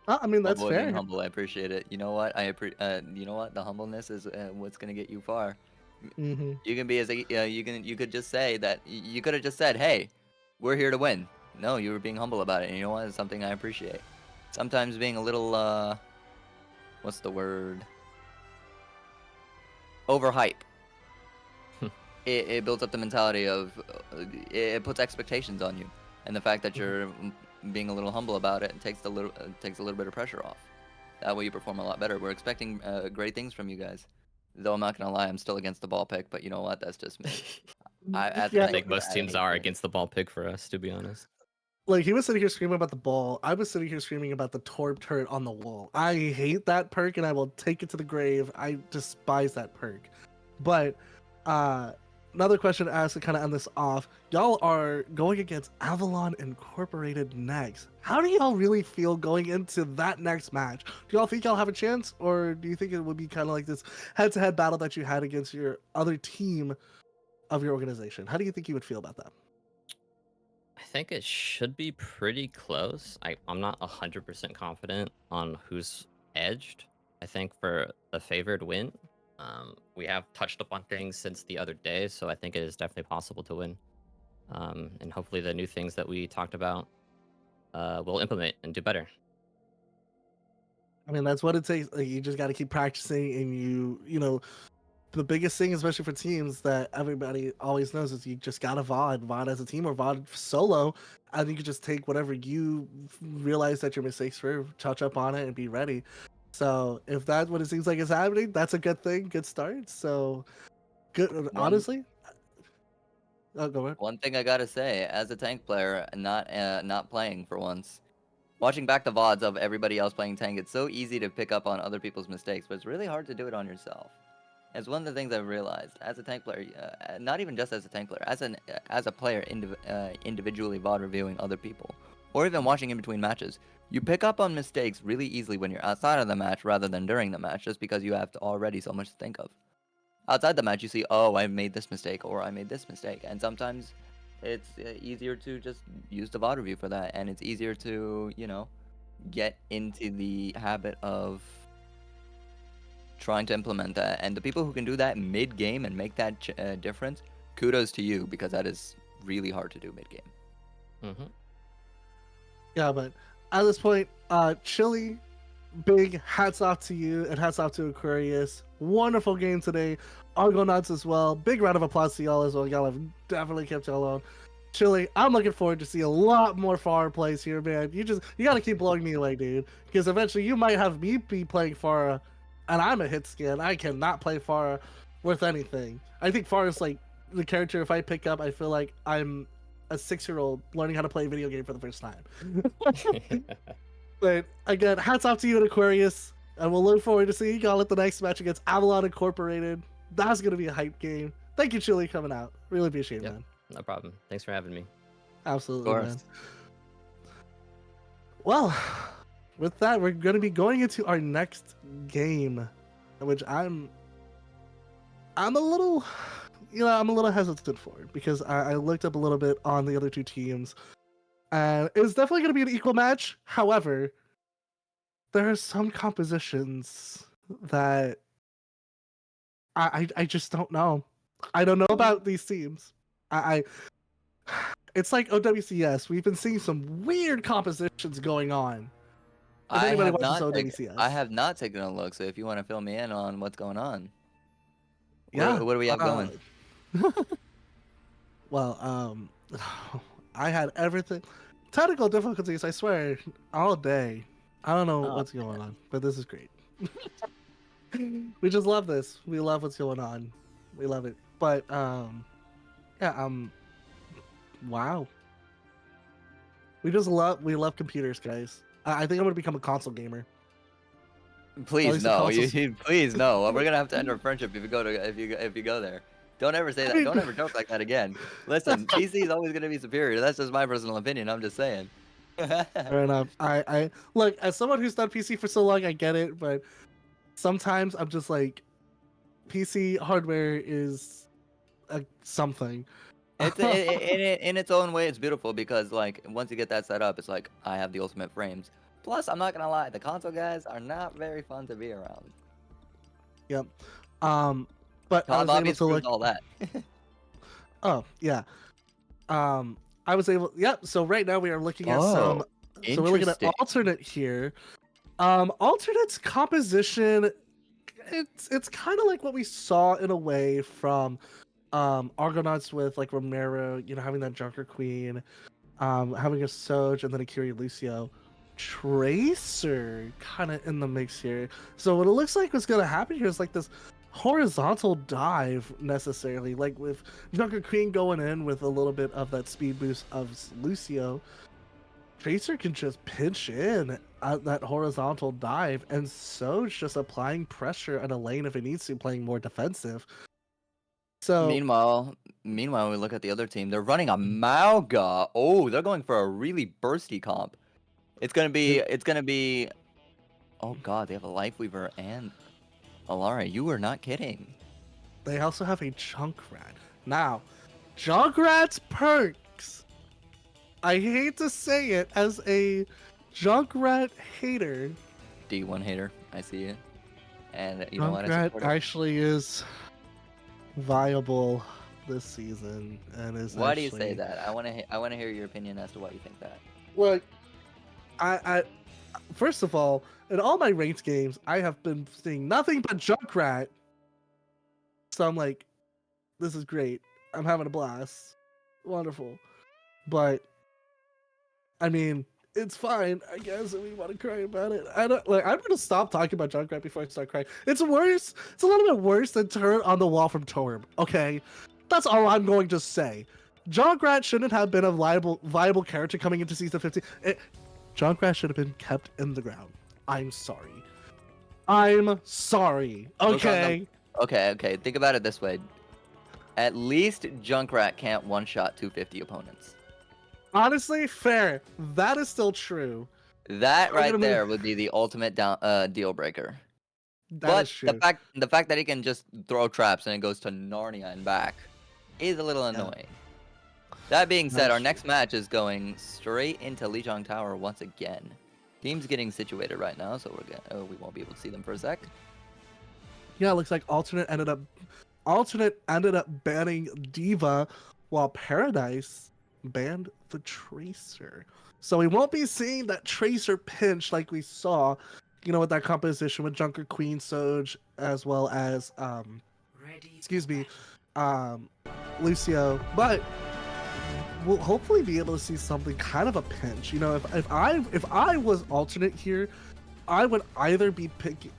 I mean, My that's boy being fair. humble, I appreciate it. You know what? You know what? The humbleness is what's gonna get you far. Hmm. You can be as you could just say that you could have just said, "Hey, we're here to win." No, you were being humble about it, and you know what? It's something I appreciate. Sometimes being a little what's the word? Overhype. It builds up the mentality of it puts expectations on you, and the fact that you're being a little humble about it takes takes a little bit of pressure off. That way you perform a lot better. We're expecting great things from you guys. Though I'm not gonna lie, I'm still against the ball pick, but you know what? That's just me. As a I Yeah, tank think player, most I teams hate are doing it. against the ball pick for us, to be honest. like he was sitting here screaming about the ball. I was sitting here screaming about the Torb turret on the wall. I hate that perk and I will take it to the grave. I despise that perk. But uh another question to ask to kind of end this off. Y'all are going against Avalon Incorporated next. How do y'all really feel going into that next match? Do y'all think y'all have a chance, or do you think it would be kind of like this head-to-head battle that you had against your other team of your organization? How do you think you would feel about that? I think it should be pretty close. I'm not 100% confident on who's edged. I think for the favored win, we have touched upon things since the other day, so I think it is definitely possible to win. And hopefully the new things that we talked about we'll implement and do better. I mean, that's what it takes. Like, you just got to keep practicing, and the biggest thing, especially for teams, that everybody always knows is you just gotta VOD as a team or VOD solo, and you can just take whatever you realize that your mistakes were, touch up on it, and be ready. So if that's what it seems like is happening, that's a good thing, good start. So good, One honestly. Oh, go ahead. one thing I gotta say, as a tank player, not playing for once, watching back the VODs of everybody else playing tank, it's so easy to pick up on other people's mistakes, but it's really hard to do it on yourself. It's one of the things I've realized as a tank player, not even just as a tank player, as a player individually VOD reviewing other people, or even watching in between matches. You pick up on mistakes really easily when you're outside of the match rather than during the match, just because you have already so much to think of. Outside the match, you see, oh, I made this mistake or I made this mistake, and sometimes it's easier to just use the VOD review for that, and it's easier to get into the habit of trying to implement that. And the people who can do that mid game and make that difference, kudos to you, because that is really hard to do mid game. Hmm. Yeah, but at this point, Chili, big hats off to you and hats off to Aquarius. Wonderful game today. Argonauts as well. Big round of applause to y'all as well. Y'all have definitely kept y'all on. Chili, I'm looking forward to see a lot more Pharah plays here, man. You gotta keep blowing me away, dude. Because eventually you might have me be playing Pharah, and I'm a hit skin. I cannot play Pharah worth anything. I think Pharah's like the character. If I pick up, I feel like I'm a 6-year-old learning how to play a video game for the first time. But again, hats off to you and Aquarius, and we'll look forward to seeing y'all at the next match against Avalon Incorporated. That's gonna be a hype game. Thank you, Chili, coming out. Really appreciate it, Yep, man. no problem. Thanks for having me. Of Absolutely, man. course. Well, with that, we're gonna be going into our next game, which I'm a little, I'm a little hesitant for because I looked up a little bit on the other two teams, and it's definitely gonna be an equal match. However, there are some compositions that I just don't know. I don't know about these teams. I it's like OWCS. We've been seeing some weird compositions going on. If I anybody have watches not taken, OWCS, I have not taken a look. So if you want to fill me in on what's going on, yeah. what do we have going? Well, I had everything. Technical difficulties, I swear, all day. I don't know Oh, what's going on, but this is great. We just love this. We love what's going on. We love it. But yeah, wow. We love computers, guys. I think I'm gonna become a console gamer. At Please least the no, consoles. please no. We're gonna have to end our friendship if you go to if you go there. Don't ever say I that. mean- Don't ever joke like that again. Listen, PC is always gonna be superior. That's just my personal opinion. I'm just saying. Fair enough. I look, as someone who's done PC for so long, I get it, but sometimes I'm just like, PC hardware is something. It's in its own way, it's beautiful because like once you get that set up, it's like I have the ultimate frames. Plus, I'm not gonna lie, the console guys are not very fun to be around. Yep. But I COD was able lobbies to proves look. all that. Oh yeah. I was able. Yep. So right now we are looking at some. So we're looking at Interesting. alternate here. Alternate's composition. It's kind of like what we saw in a way from Argonauts with like Romero, you know, having that Junker Queen, having a Soj and then a Kiri Lucio. Tracer kind of in the mix here. So what it looks like what's gonna happen here is like this horizontal dive necessarily, like with Junker Queen going in with a little bit of that speed boost of Lucio. Tracer can just pinch in at that horizontal dive, and Soj just applying pressure in a lane if it needs to, playing more defensive. So Meanwhile, we look at the other team. They're running a Mauga. Oh, they're going for a really bursty comp. It's gonna be. Oh God, they have a Lifeweaver and Alara. You are not kidding. they also have a Junkrat. Now, Junkrat's perks. I hate to say it as a Junkrat hater. D1 hater. I see it. And you know what? I Junkrat support it. actually is viable this season and is. Why do you actually... say that? I want to hear your opinion as to why you think that. Look, I first of all, in all my ranked games, I have been seeing nothing but Junkrat. So I'm like, this is great. I'm having a blast. Wonderful. But I mean, it's fine, I guess, if we want to cry about it. I don't like. I'm gonna stop talking about Junkrat before I start crying. It's worse. It's a little bit worse than Turn on the Wall from Torb. Okay, that's all I'm going to say. Junkrat shouldn't have been a viable character coming into season 15. Junkrat should have been kept in the ground. I'm sorry. I'm sorry. Okay. Okay. Think about it this way. At least Junkrat can't one-shot 250 opponents. Honestly, fair. That is still true. That I'm right gonna there move- would be the ultimate deal breaker. That But is true. the fact that he can just throw traps and it goes to Narnia and back is a little annoying. That being said, That's our next match is going straight into Lijiang Tower once again. Team's getting situated right now, so we won't be able to see them for a sec. Yeah, it looks like Alternate ended up banning Diva, while Paradise banned the Tracer. So we won't be seeing that Tracer pinch like we saw, you know, with that composition with Junker Queen Soj, as well as Ready. excuse me, Lucio. But we'll hopefully be able to see something kind of a pinch. You know, if I was Alternate here, I would either be picking.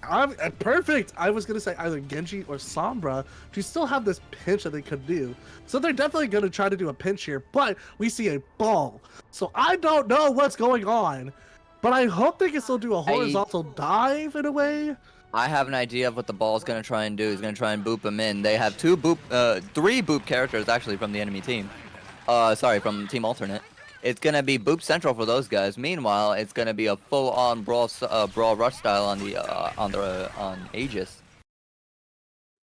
Perfect. I was gonna say either Genji or Sombra to still have this pinch that they could do. So they're definitely gonna try to do a pinch here. But we see a ball, so I don't know what's going on. But I hope they can still do a horizontal dive in a way. I have an idea of what the ball's gonna try and do. He's gonna try and boop him in. They have three boop characters actually from the enemy team. Sorry, from Team Alternate. It's gonna be boop central for those guys. Meanwhile, it's gonna be a full-on brawl rush style on Aegis.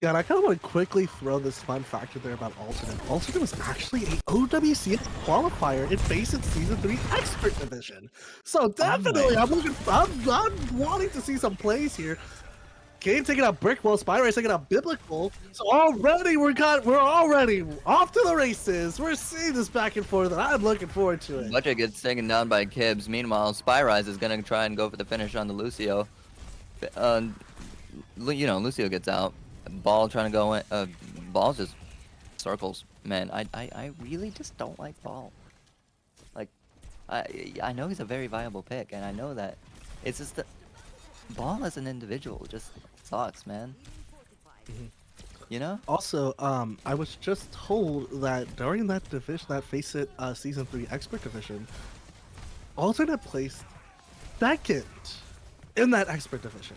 Yeah, and I kind of want to quickly throw this fun fact in there about Alternate. Alternate was actually a OWCS qualifier in FACEIT Season 3 Expert Division. So definitely, I'm wanting to see some plays here. Game taking out Brickwall, Spyrise taking out Biblical. So already we're already off to the races. We're seeing this back and forth, and I'm looking forward to it. Budget gets taken down by Kibbs. Meanwhile, Spyrise is gonna try and go for the finish on the Lucio. You know, Lucio gets out. Ball trying to go in. Ball just circles. Man, I really just don't like Ball. Like, I know he's a very viable pick, and I know that it's just that Ball as an individual just sucks, man. You know? Also, I was just told that during that division, that Face It Season 3 Expert Division, Alternate placed second in that Expert Division.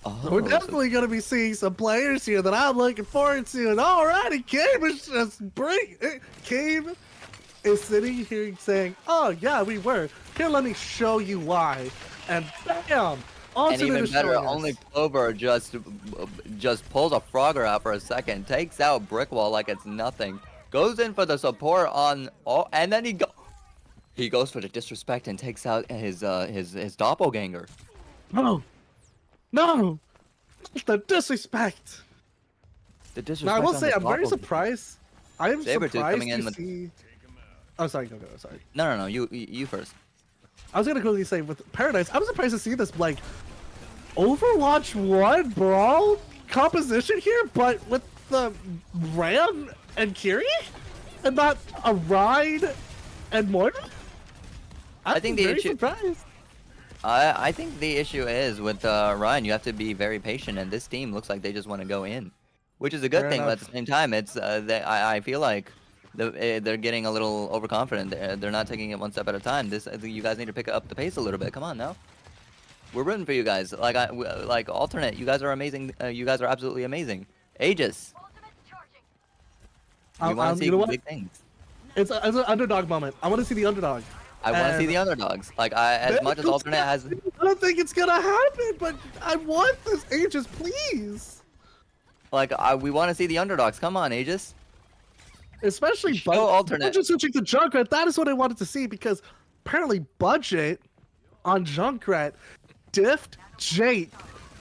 Oh, So we're definitely going to be seeing some players here that I'm looking forward to. And alrighty, Cave is just Cave is sitting here saying, "Oh yeah, we were. Here, let me show you why." And bam! And even better, showing us. only Clover just pulls a Frogger out for a second, takes out Brickwall like it's nothing, goes in for the support on, and then he goes for the disrespect and takes out his doppelganger. No, no, the disrespect. The Now disrespect. I will on say the I'm very doppelganger. surprised. I am Sabretooth surprised coming in to with- see. Oh, sorry, go. Sorry. No, you first. I was gonna quickly say with Paradise, I was surprised to see this like Overwatch 1 brawl composition here, but with the Ram and Kiri, and not a Ride and Mortar. I think the very issue- surprised. I think the issue is with Ryan, you have to be very patient, and this team looks like they just want to go in, which is a good Fair thing. But at enough. the same time, it's I feel like they're getting a little overconfident. They're not taking it one step at a time. You guys need to pick up the pace a little bit. Come on now. We're rooting for you guys. Like alternate. You guys are amazing. You guys are absolutely amazing. Aegis. We want to see you know what? big things. It's an underdog moment. I want to see the underdog. I want to see And- the underdogs. Like as much as alternate has. I don't think it's gonna happen, but I want this Aegis, please. Like we want to see the underdogs. Come on, Aegis. Especially Show alternate. Budget switching to Junkrat. That is what I wanted to see because apparently Budget on Junkrat diffed Jake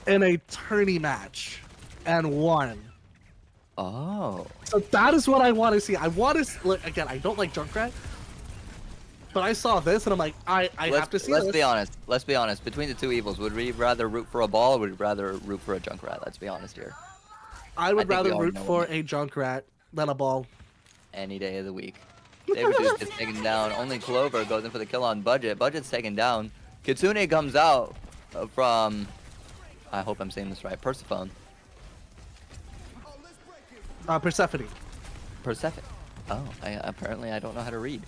in a tourney match and won. Oh. So that is what I want to see. I want to look again. I don't like Junkrat, but I saw this and I'm like, I have to see Let's this. be honest. Let's be honest. Between the two evils, would we rather root for a ball or would we rather root for a Junkrat? Let's be honest here. I would I think we rather already root know for what a Junkrat than a ball. Any day of the week. Sabretooth gets taken down. Only Clover goes in for the kill on Budget. Budget's taken down. Kitsune comes out from, I hope I'm saying this right, Persephone. Persephone. Persephone. Oh, apparently I don't know how to read.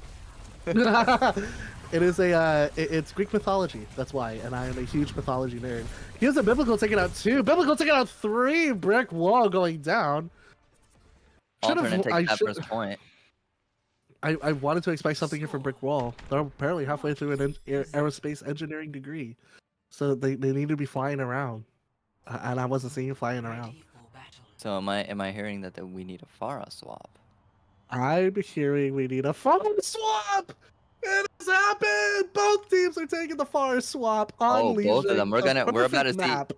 It is it's Greek mythology. That's why, and I am a huge mythology nerd. Here's a Biblical taking out 2. Biblical taking out 3. Brick wall going down. Alternate takes that should- first point. I wanted to expect something here from Brick Wall. They're apparently halfway through an aerospace engineering degree, so they need to be flying around, and I wasn't seeing flying around. Ready for battle. So am I hearing that we need a Pharah swap? I'm hearing we need a farm swap. It has happened. Both teams are taking the farm swap. Oh, both of them. unleashing a We're about to perfect see. map.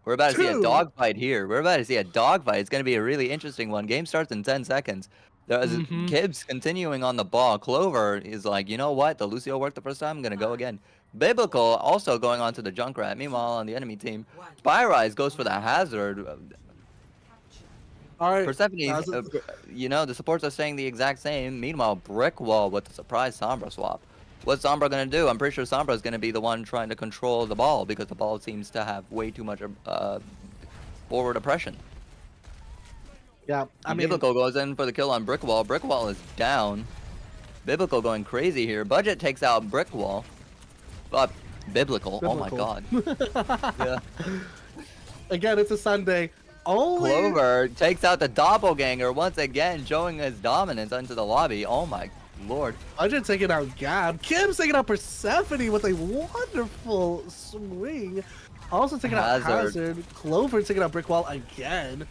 We're about to see a 2. dogfight here. We're about to see a dogfight. It's going to be a really interesting one. Game starts in 10 seconds. There's Mhm. Kibbs continuing on the ball. Clover is like, you know what? The Lucio worked the first time. I'm going to go again. Biblical also going on to the Junkrat. Meanwhile, on the enemy team, Spyrise goes for the Hazard. All right. Persephone, Hazard- you know, the supports are saying the exact same. Meanwhile, Brickwall with the surprise Sombra swap. What's Sombra going to do? I'm pretty sure Sombra is going to be the one trying to control the ball because the ball seems to have way too much forward oppression. Yeah, I mean, Biblical goes in for the kill on Brickwall. Brickwall is down. Biblical going crazy here. Budget takes out Brickwall. Biblical. Oh my god. Yeah. again, it's a Sunday. Only Clover takes out the doppelganger once again, showing his dominance into the lobby. Oh my lord. Budget taking out Gab. Kim's taking out Persephone with a wonderful swing. Also taking out Hazard. Hazard. Clover taking out Brickwall again.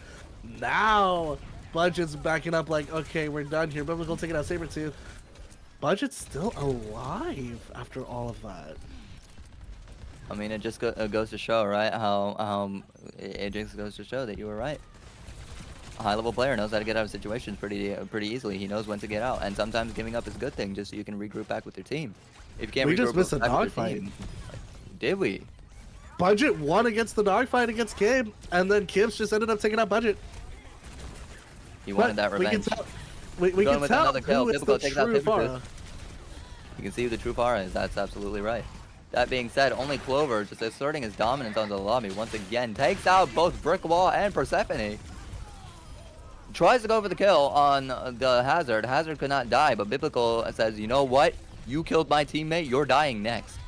Now Budget's backing up like, okay, we're done here. Biblical taking out Sabretooth. Budget's still alive after all of that. I mean, it just goes to show, right? How it just goes to show that you were right. A high-level player knows how to get out of situations pretty easily. He knows when to get out, and sometimes giving up is a good thing, just so you can regroup back with your team. If you can't We regroup just missed a back with your dogfight. team, did we? Budget won against the dogfight against Kib, and then Kibs just ended up taking out Budget. He wanted that We can revenge. tell. We Going can with tell another kill. who is Biblical the takes out true Biblical. Farah. You can see who the true Farah is. That's absolutely right. That being said, only Clover, just asserting his dominance on the lobby once again, takes out both Brick Wall and Persephone. Tries to go for the kill on the Hazard. Hazard could not die, but Biblical says, you know what? You killed my teammate. You're dying next.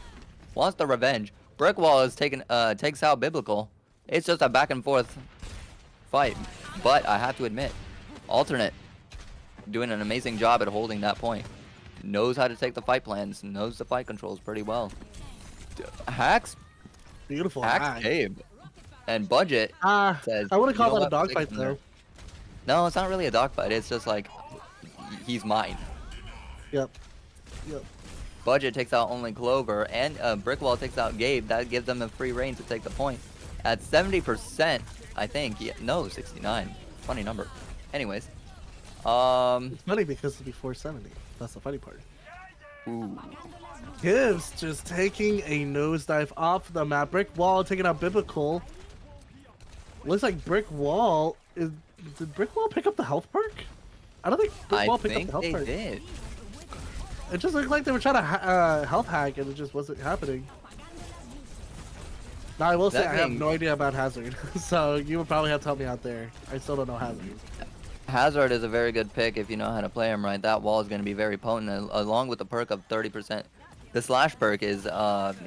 Wants the revenge. Brick Wall is takes out Biblical. It's just a back and forth fight. But I have to admit, Alternate doing an amazing job at holding that point. Knows how to take the fight plans. Knows the fight controls pretty well. Hacks Beautiful Hacks hack. Gabe. And Budget says, I wouldn't "You call know that a what? dogfight Forsaken though. No, it's not really a dogfight. It's just like, he's mine. Yep. Yep. Budget takes out only Clover, and Brickwall takes out Gabe. That gives them a free reign to take the point. At 70%, I think. Yeah, no, 69. Funny number. Anyways. It's funny because it'll be 470. That's the funny part. Ooh. Gibbs just taking a nosedive off the map. Brick Wall taking out Biblical. Looks like Brick Wall is. Did Brick Wall pick up the health perk? I don't think Brick Wall I picked up think the health they perk. did. It just looked like they were trying to health hack and it just wasn't happening. Now I will say That I have being- no idea about Hazard, so you would probably have to help me out there. I still don't know Hazard. Hazard is a very good pick if you know how to play him right. That wall is going to be very potent, along with the perk of 30%. The slash perk is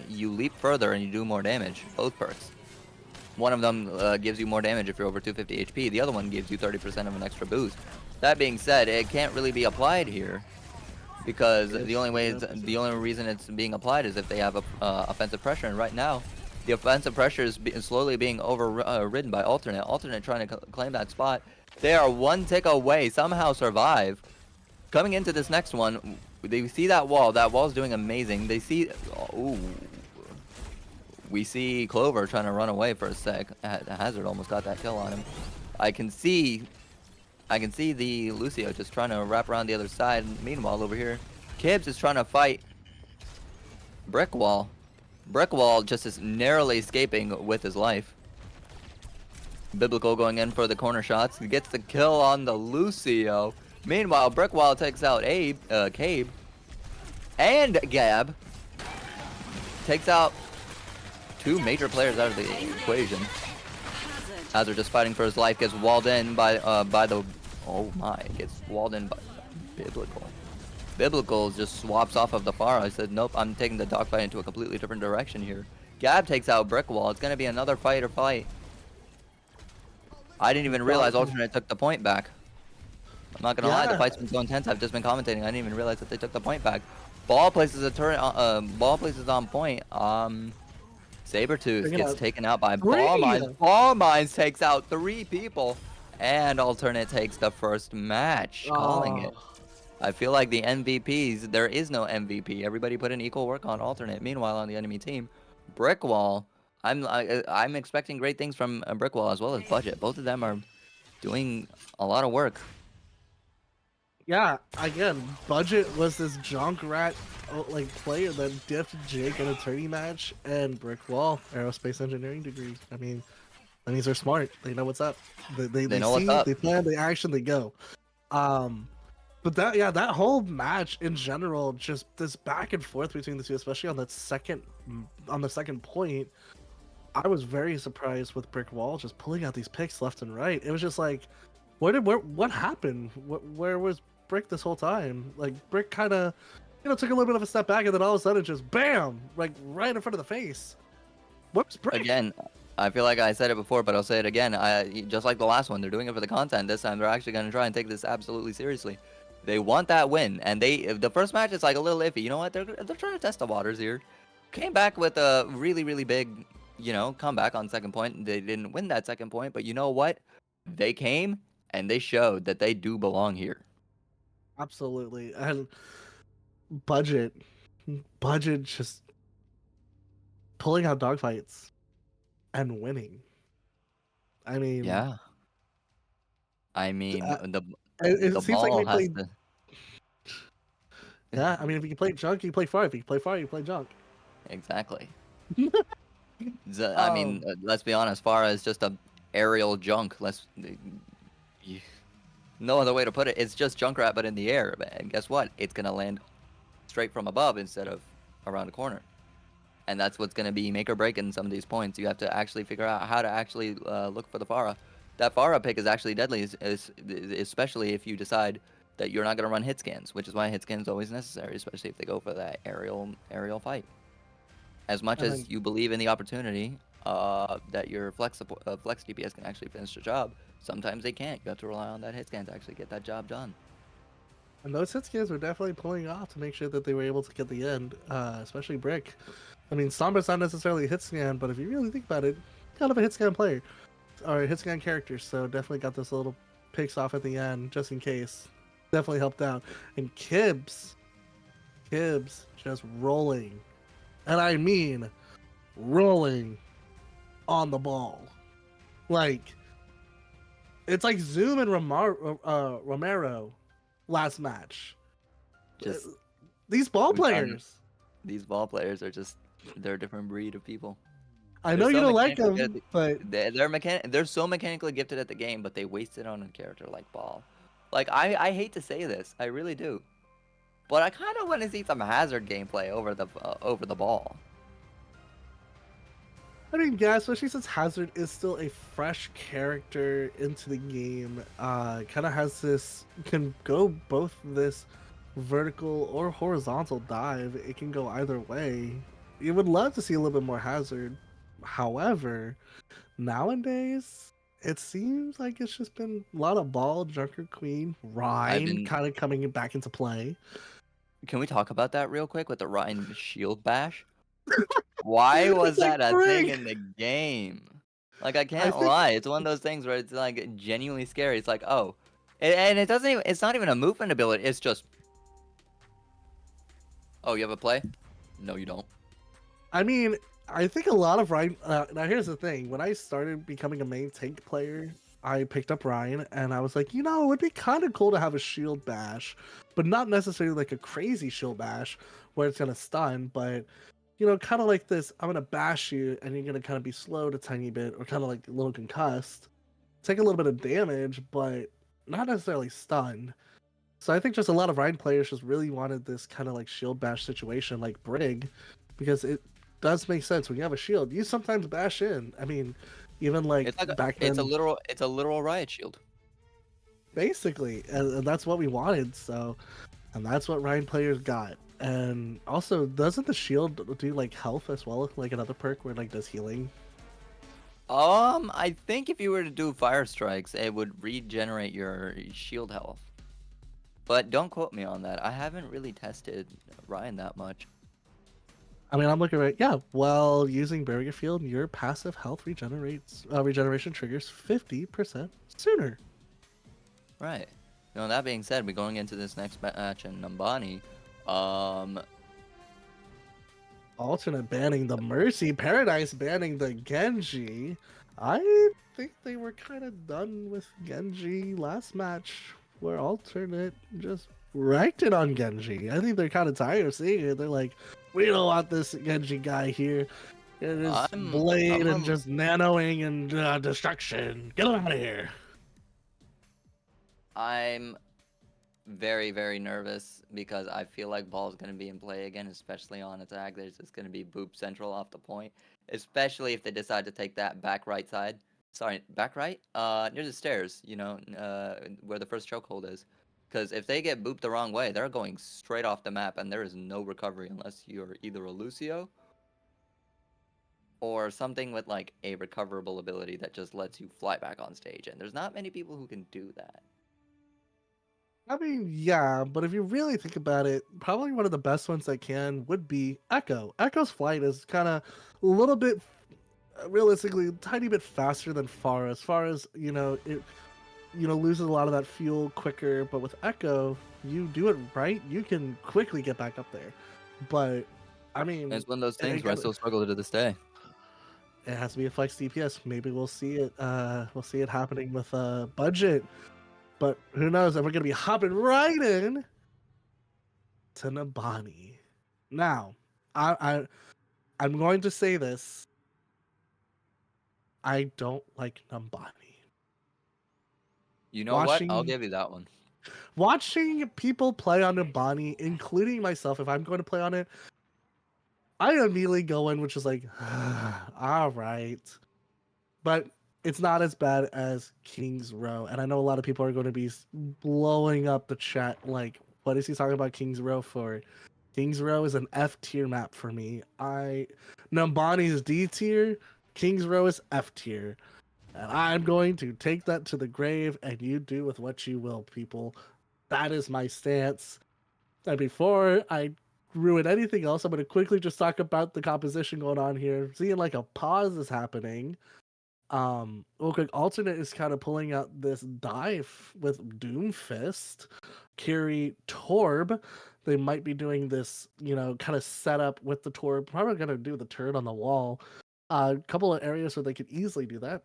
you leap further and you do more damage. Both perks. One of them gives you more damage if you're over 250 HP. The other one gives you 30% of an extra boost. That being said, it can't really be applied here because the only reason it's being applied is if they have offensive pressure. And right now, the offensive pressure is slowly being overridden by Alternate. Alternate trying to claim that spot. They are one tick away. Somehow survive. Coming into this next one, they see that wall. That wall's doing amazing. They see... Ooh. We see Clover trying to run away for a sec. Hazard almost got that kill on him. I can see the Lucio just trying to wrap around the other side. Meanwhile, over here, Kibbs is trying to fight Brickwall. Brickwall just is narrowly escaping with his life. Biblical going in for the corner shots. He gets the kill on the Lucio. Meanwhile, Brickwall takes out Cabe. And Gab takes out two major players out of the equation. Hazard just fighting for his life, gets walled in by the... Oh my, gets walled in by Biblical. Biblical just swaps off of the Farah. I said, nope, I'm taking the dogfight into a completely different direction here. Gab takes out Brickwall. It's going to be another fight or flight. I didn't even realize Alternate took the point back. I'm not going to lie, the fight's been so intense. I've just been commentating. I didn't even realize that they took the point back. Ball places a turret. Ball places on point. Sabertooth gets taken out by Ball Mines. Ball Mines takes out 3 people. And Alternate takes the first match, calling it. I feel like the MVPs, there is no MVP. Everybody put in equal work on Alternate. Meanwhile, on the enemy team, Brickwall, I'm expecting great things from Brickwall as well as Budget. Both of them are doing a lot of work. Yeah, again, Budget was this junk rat like player that diffed Jake in a tourney match, and Brickwall, aerospace engineering degree. I mean, that means they're smart. They know what's up. They know see, what's up. they plan, they action, they go. But that whole match in general, just this back and forth between the two, especially on the second point, I was very surprised with Brickwall just pulling out these picks left and right. It was just like, what happened? Where was Brick this whole time? Like Brick kind of, took a little bit of a step back, and then all of a sudden just bam, like right in front of the face. What's Brick? Again, I feel like I said it before, but I'll say it again. Just like the last one, they're doing it for the content. This time, they're actually going to try and take this absolutely seriously. They want that win, and the first match is like a little iffy. You know what? They're trying to test the waters here. Came back with a really, really big, comeback on second point. They didn't win that second point, but you know what? They came and they showed that they do belong here. Absolutely. And budget just pulling out dogfights and winning. I mean, Yeah. I mean, uh, it the seems like ball we has played. to. Yeah, I mean, if you play junk, you play far. If you play far, you play junk. Exactly. I mean, Um, let's be honest. Farah is just a aerial junk. You- no other way to put it. It's just Junkrat, but in the air. And guess what? It's gonna land straight from above instead of around a corner. And that's what's gonna be make or break in some of these points. You have to actually figure out how to actually look for the Farah. That Farah pick is actually deadly, especially if you decide that you're not gonna run hit scans, which is why hit scans is always necessary, especially if they go for that aerial fight. As much and then as you believe in the opportunity that your flex DPS can actually finish the job, sometimes they can't. You have to rely on that hit scan to actually get that job done. and those hit scans were definitely pulling off to make sure that they were able to get the end, especially Brick. I mean, Sombra's not necessarily a hit scan, but if you really think about it, kind of a hit scan player or a hit scan character. So definitely got this little picks off at the end just in case. Definitely helped out. And Kibbs just rolling, and I mean rolling on the ball. Like it's like Zoom and Romero last match. Uh, Just These ball we found players. these ball players are just they're a different breed of people. I They're know you so don't like mechanically good. them, but They're so mechanically gifted at the game, but they waste it on a character like Ball. Like I hate to say this, I really do, but I kind of want to see some Hazard gameplay over the Ball. I mean, yeah, especially since Hazard is still a fresh character into the game. Kind of has this can go both this vertical or horizontal dive. It can go either way. You would love to see a little bit more Hazard. However, nowadays it seems like it's just been a lot of Ball, Junker Queen, I've Rhine been. kind of coming back into play. Can we talk about that real quick with the Ryan Shield Bash? Why was It's like that a thing Brig. in the game? Like I I can't think lie, it's one of those things where it's like genuinely scary. It's like, oh, and it doesn't even. It's not even a movement ability. It's just, oh, you have a play? No, you don't. I mean, I think a lot of Ryan. Now, here's the thing: when I started becoming a main tank player, I picked up Ryan, and I was like, you know, it would be kind of cool to have a shield bash, but not necessarily like a crazy shield bash where it's gonna stun, but you know, kind of like this: I'm gonna bash you, and you're gonna kind of be slowed a tiny bit, or kind of like a little concussed, take a little bit of damage, but not necessarily stunned. So I think just a lot of Ryan players just really wanted this kind of like shield bash situation like Brig, because it does make sense when you have a shield. You sometimes bash in. I mean, even like It's like back then, it's a literal riot shield. basically, and that's what we wanted. So, and that's what Ryan players got. And also, doesn't the shield do like health as well, like another perk where it, like does healing? I think if you were to do fire strikes, it would regenerate your shield health. But don't quote me on that. I haven't really tested Ryan that much. I mean, I'm looking right. Yeah, while using Barrier Field, your passive health regeneration triggers 50% sooner. Right. Now that being said, we're going into this next match in Numbani. Um, Alternate banning the Mercy, Paradise banning the Genji. I think they were kind of done with Genji last match, where Alternate just wrecked it on Genji. I think they're kind of tired of seeing it. They're like, we don't want this Genji guy here. It is Blade I'm and a, just nanoing and destruction. Get him out of here. I'm very, very nervous because I feel like ball is going to be in play again, especially on attack. There's just going to be boop central off the point, especially if they decide to take that back right side. Sorry, back right? Near the stairs, where the first chokehold is. Because if they get booped the wrong way, they're going straight off the map, and there is no recovery unless you're either a Lucio or something with like a recoverable ability that just lets you fly back on stage. And there's not many people who can do that. I mean, yeah, but if you really think about it, probably one of the best ones that can would be Echo. Echo's flight is kind of a little bit, realistically, a tiny bit faster than Pharah. As far as it loses a lot of that fuel quicker. But with Echo, you do it right, you can quickly get back up there. But I mean, And it's one of those it things ain't where I gonna- still struggle to this day. it has to be a flex DPS. Maybe we'll see it. We'll see it happening with budget. But who knows? And we're gonna be hopping right in to Nabani. Now, I'm going to say this. I don't like Nambani. You know what? I'll Watching give you that one. watching people play on Nambani, including myself, if I'm going to play on it, I immediately go in, which is like, all right. But it's not as bad as King's Row. And I know a lot of people are going to be blowing up the chat like, what is he talking about King's Row for? King's Row is an F tier map for me. Nambani is D tier, King's Row is F tier. And I'm going to take that to the grave, and you do with what you will, people. That is my stance. And before I ruin anything else, I'm going to quickly just talk about the composition going on here. Seeing like a pause is happening. Real quick, Alternate is kind of pulling out this dive with Doomfist, Carry Torb. They might be doing this, kind of setup with the Torb. Probably going to do the turn on the wall. A couple of areas where they could easily do that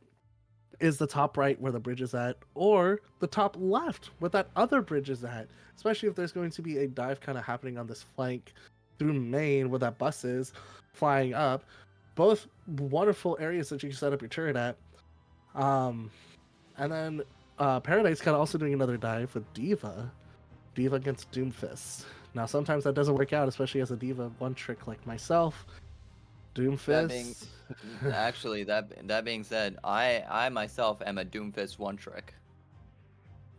is the top right where the bridge is at, or the top left where that other bridge is at. Especially if there's going to be a dive kind of happening on this flank through main where that bus is flying up. Both wonderful areas that you can set up your turret at. And then Paradise kind of also doing another dive with Diva. Diva against Doomfist. Now sometimes that doesn't work out, especially as a Diva one trick like myself. Doomfist. Actually, that being said, I myself am a Doomfist one trick.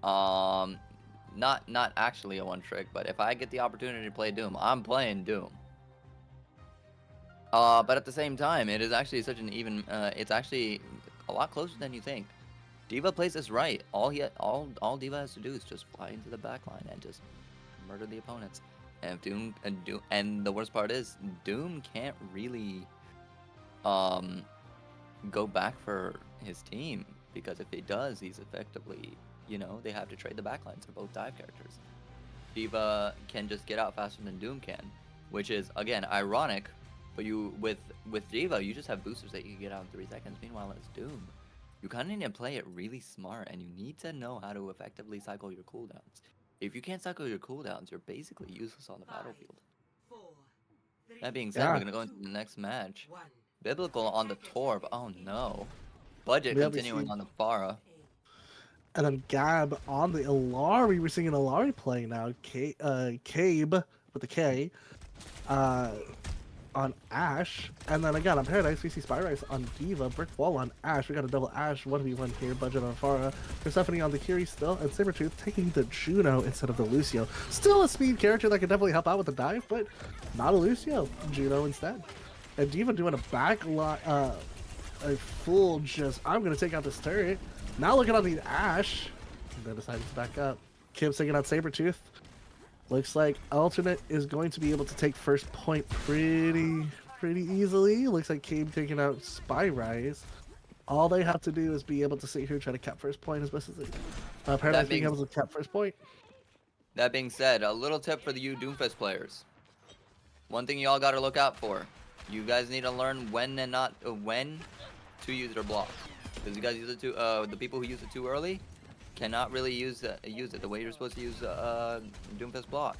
Not actually a one trick, but if I get the opportunity to play Doom, I'm playing Doom. But at the same time, it is actually such an even. It's actually a lot closer than you think. Diva plays this right. All Diva has to do is just fly into the backline and just murder the opponents. And and the worst part is Doom can't really go back for his team, because if he does, he's effectively, they have to trade the backlines for both dive characters. Diva can just get out faster than Doom can, which is again ironic. But with Diva, you just have boosters that you can get out in 3 seconds. Meanwhile, as Doom, you kind of need to play it really smart, and you need to know how to effectively cycle your cooldowns. If you can't cycle your cooldowns, you're basically useless on the battlefield. That being said, we're going to go into the next match. Biblical on the Torb. Oh no. Budget continuing on the Pharah. And then Gab on the Illari. We're seeing an Illari playing now. Cabe with a K. On Ashe. And then again on Paradise, we see Spyrise on Diva. Brick Wall on Ashe. We got a double Ashe 1v1 here. Budget on Pharah. Persephone on the Kiri still. And Sabretooth taking the Juno instead of the Lucio. Still a speed character that can definitely help out with the dive, but not a Lucio. Juno instead. And Diva doing a back line, a full just, I'm going to take out this turret. Now looking on the Ashe. And then deciding to back up. Kim's taking out Sabretooth. Looks like Alternate is going to be able to take first point pretty easily. Looks like Cabe taking out Spyrise. All they have to do is be able to sit here and try to cap first point as best as they Paradise being able to cap first point. That being said, a little tip for you Doomfist players. One thing y'all got to look out for. You guys need to learn when to use their blocks. Because you guys use it too. The people who use it too early cannot really use it the way you're supposed to use Doomfist block.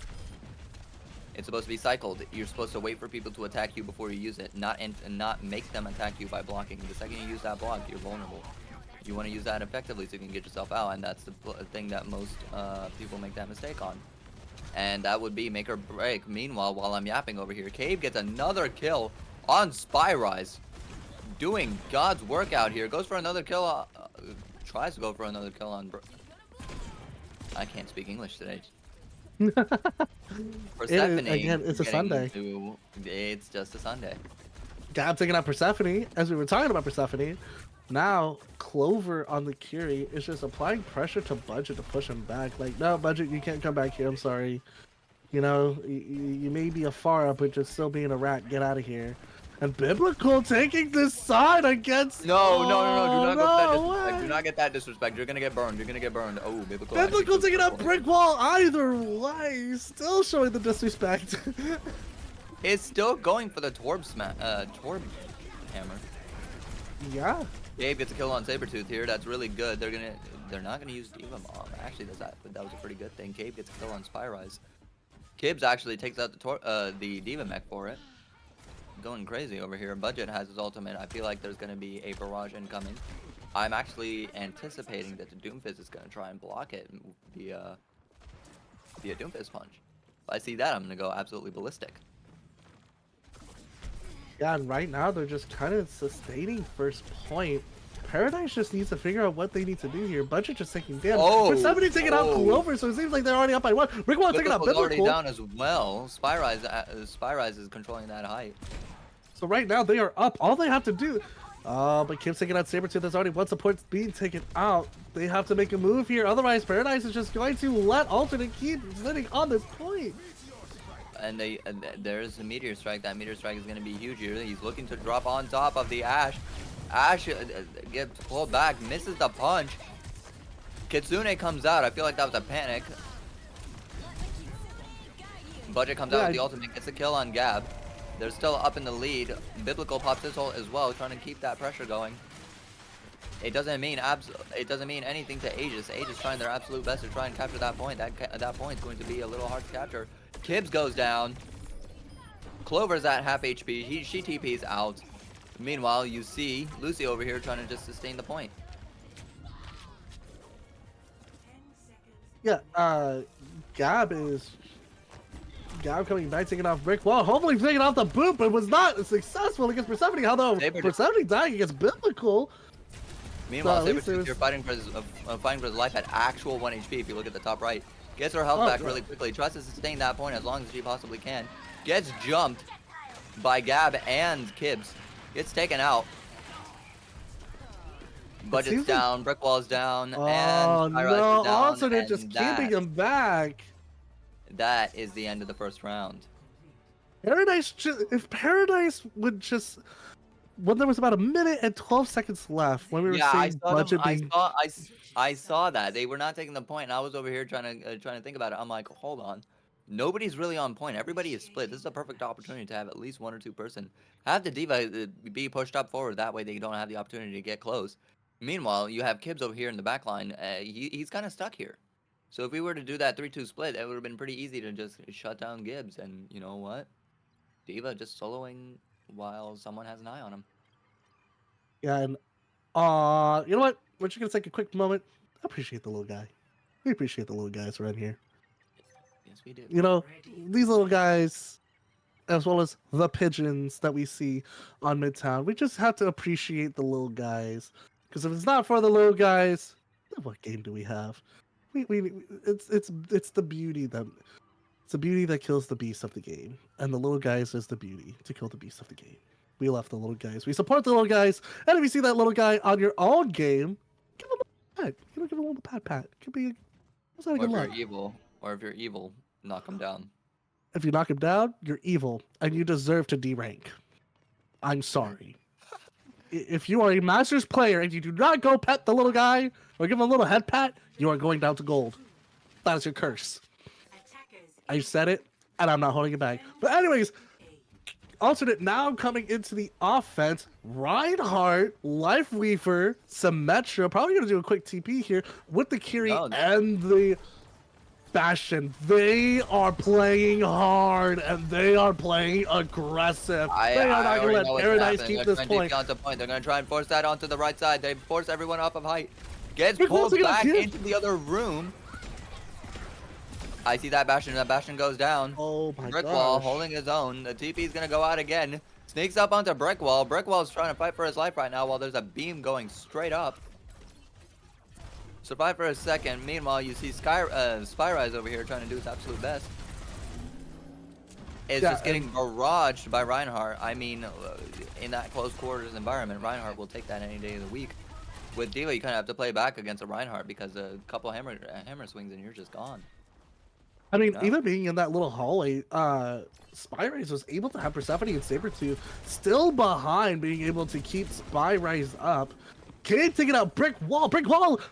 It's supposed to be cycled. You're supposed to wait for people to attack you before you use it, not make them attack you by blocking. The second you use that block, you're vulnerable. You want to use that effectively so you can get yourself out, and that's the thing that most people make that mistake on. And that would be make or break. Meanwhile, while I'm yapping over here, Cabe gets another kill on Spyrise. Doing God's work out here. Goes for another kill. Tries to go for another kill on... I can't speak English today. Persephone. Again, it's a Sunday. It's just a Sunday. Gab taking out Persephone. As we were talking about Persephone, now Clover on the Curie is just applying pressure to Budget to push him back. Like, no, Budget, you can't come back here. I'm sorry. You may be a Pharah, but just still being a rat. Get out of here. And Biblical taking this side against... No. Do not go for that disrespect. Do not get that disrespect. You're gonna get burned. Oh, Biblical taking out Brick Wall either way. Still showing the disrespect. is still going for the Torb hammer. Yeah. Gabe gets a kill on Sabretooth here. That's really good. They're not gonna use Diva Mom. Actually, that was a pretty good thing. Gabe gets a kill on Spyrise. Kibbs actually takes out the Diva mech for it. Going crazy over here. Budget has his ultimate. I feel like there's gonna be a barrage incoming. I'm actually anticipating that the Doomfist is gonna try and block it via Doomfist punch. If I see that, I'm gonna go absolutely ballistic. Yeah, and right now they're just kind of sustaining first point. Paradise just needs to figure out what they need to do here. Budget just taking damage. Oh, somebody taking out Clover, so it seems like they're already up by one. Brickwall taking out Biblical's already Biblical. down as well. Spyrise is controlling that height. So right now they are up. All they have to do. But Kim's taking out Sabretooth. There's already one support being taken out. They have to make a move here. Otherwise, Paradise is just going to let Alternate keep sitting on this point. And there's a Meteor Strike. That Meteor Strike is going to be huge here. He's looking to drop on top of the Ashe. Ashe gets pulled back, misses the punch. Kitsune comes out. I feel like that was a panic. Budget comes out with the ultimate, gets a kill on Gab. They're still up in the lead. Biblical pops his ult as well, trying to keep that pressure going. It doesn't mean anything to Aegis. Aegis trying their absolute best to try and capture that point. That point is going to be a little hard to capture. Kibbs goes down. Clover's at half HP. She TP's out. Meanwhile, you see Lucy over here trying to just sustain the point. Yeah, Gab coming back, taking off Brick Wall. Hopefully taking off the boot, but was not successful against Persephone. Although Persephone dying against Biblical. Meanwhile, So Sabretooth here fighting for his life at actual 1 HP. If you look at the top right, gets her health back really quickly. Tries to sustain that point as long as she possibly can. Gets jumped by Gab and Kibbs. Gets taken out. Budget's down, Brickwall's down, and Spyrise is down. Alternate just keeping him back. That is the end of the first round. Paradise, if Paradise would just, when there was about 1 minute and 12 seconds left, when we were seeing Budget being... I saw that they were not taking the point, and I was over here trying to think about it. I'm like, hold on, nobody's really on point. Everybody is split. This is a perfect opportunity to have at least 1 or 2 person have the Diva be pushed up forward. That way they don't have the opportunity to get close. Meanwhile, you have Kibbs over here in the back line. He's kind of stuck here. So if we were to do that 3-2 split, it would have been pretty easy to just shut down Gibbs. And you know what? Diva just soloing while someone has an eye on him. Yeah, and you know what? We're just gonna take a quick moment. I appreciate the little guy. We appreciate the little guys around here. Yes, we do. You know, these little guys, as well as the pigeons that we see on Midtown, we just have to appreciate the little guys. Because if it's not for the little guys, what game do we have? It's the beauty that kills the beast of the game, and the little guys is the beauty to kill the beast of the game. We love the little guys. We support the little guys, and if you see that little guy on your own game, give him a pat. Give him a little pat. It could be. Or if you're evil, knock him down. If you knock him down, you're evil, and you deserve to derank. I'm sorry. If you are a Masters player and you do not go pet the little guy or give him a little head pat, you are going down to gold. That is your curse. I said it, and I'm not holding it back. But anyways, alternate now coming into the offense. Reinhardt, Life Weaver, Symmetra. Probably going to do a quick TP here with the Kiri and the Bastion. They are playing hard and they are playing aggressive. They are not going to let Paradise keep this point. They're going to try and force that onto the right side. They force everyone off of height. Gets pulled back into the other room. I see that Bastion. That Bastion goes down. Oh my god. Brickwall holding his own. The TP is going to go out again. Sneaks up onto Brickwall. Brickwall is trying to fight for his life right now while there's a beam going straight up. Survive for a second. Meanwhile, you see Spyrise over here trying to do his absolute best. It's just getting barraged by Reinhardt. I mean, in that close quarters environment, Reinhardt will take that any day of the week. With Diva, you kind of have to play back against a Reinhardt because a couple hammer swings and you're just gone. I mean, even being in that little hallway, Spyrise was able to have Persephone and Sabretooth still behind, being able to keep Spyrise up. Can't take it out. Brick wall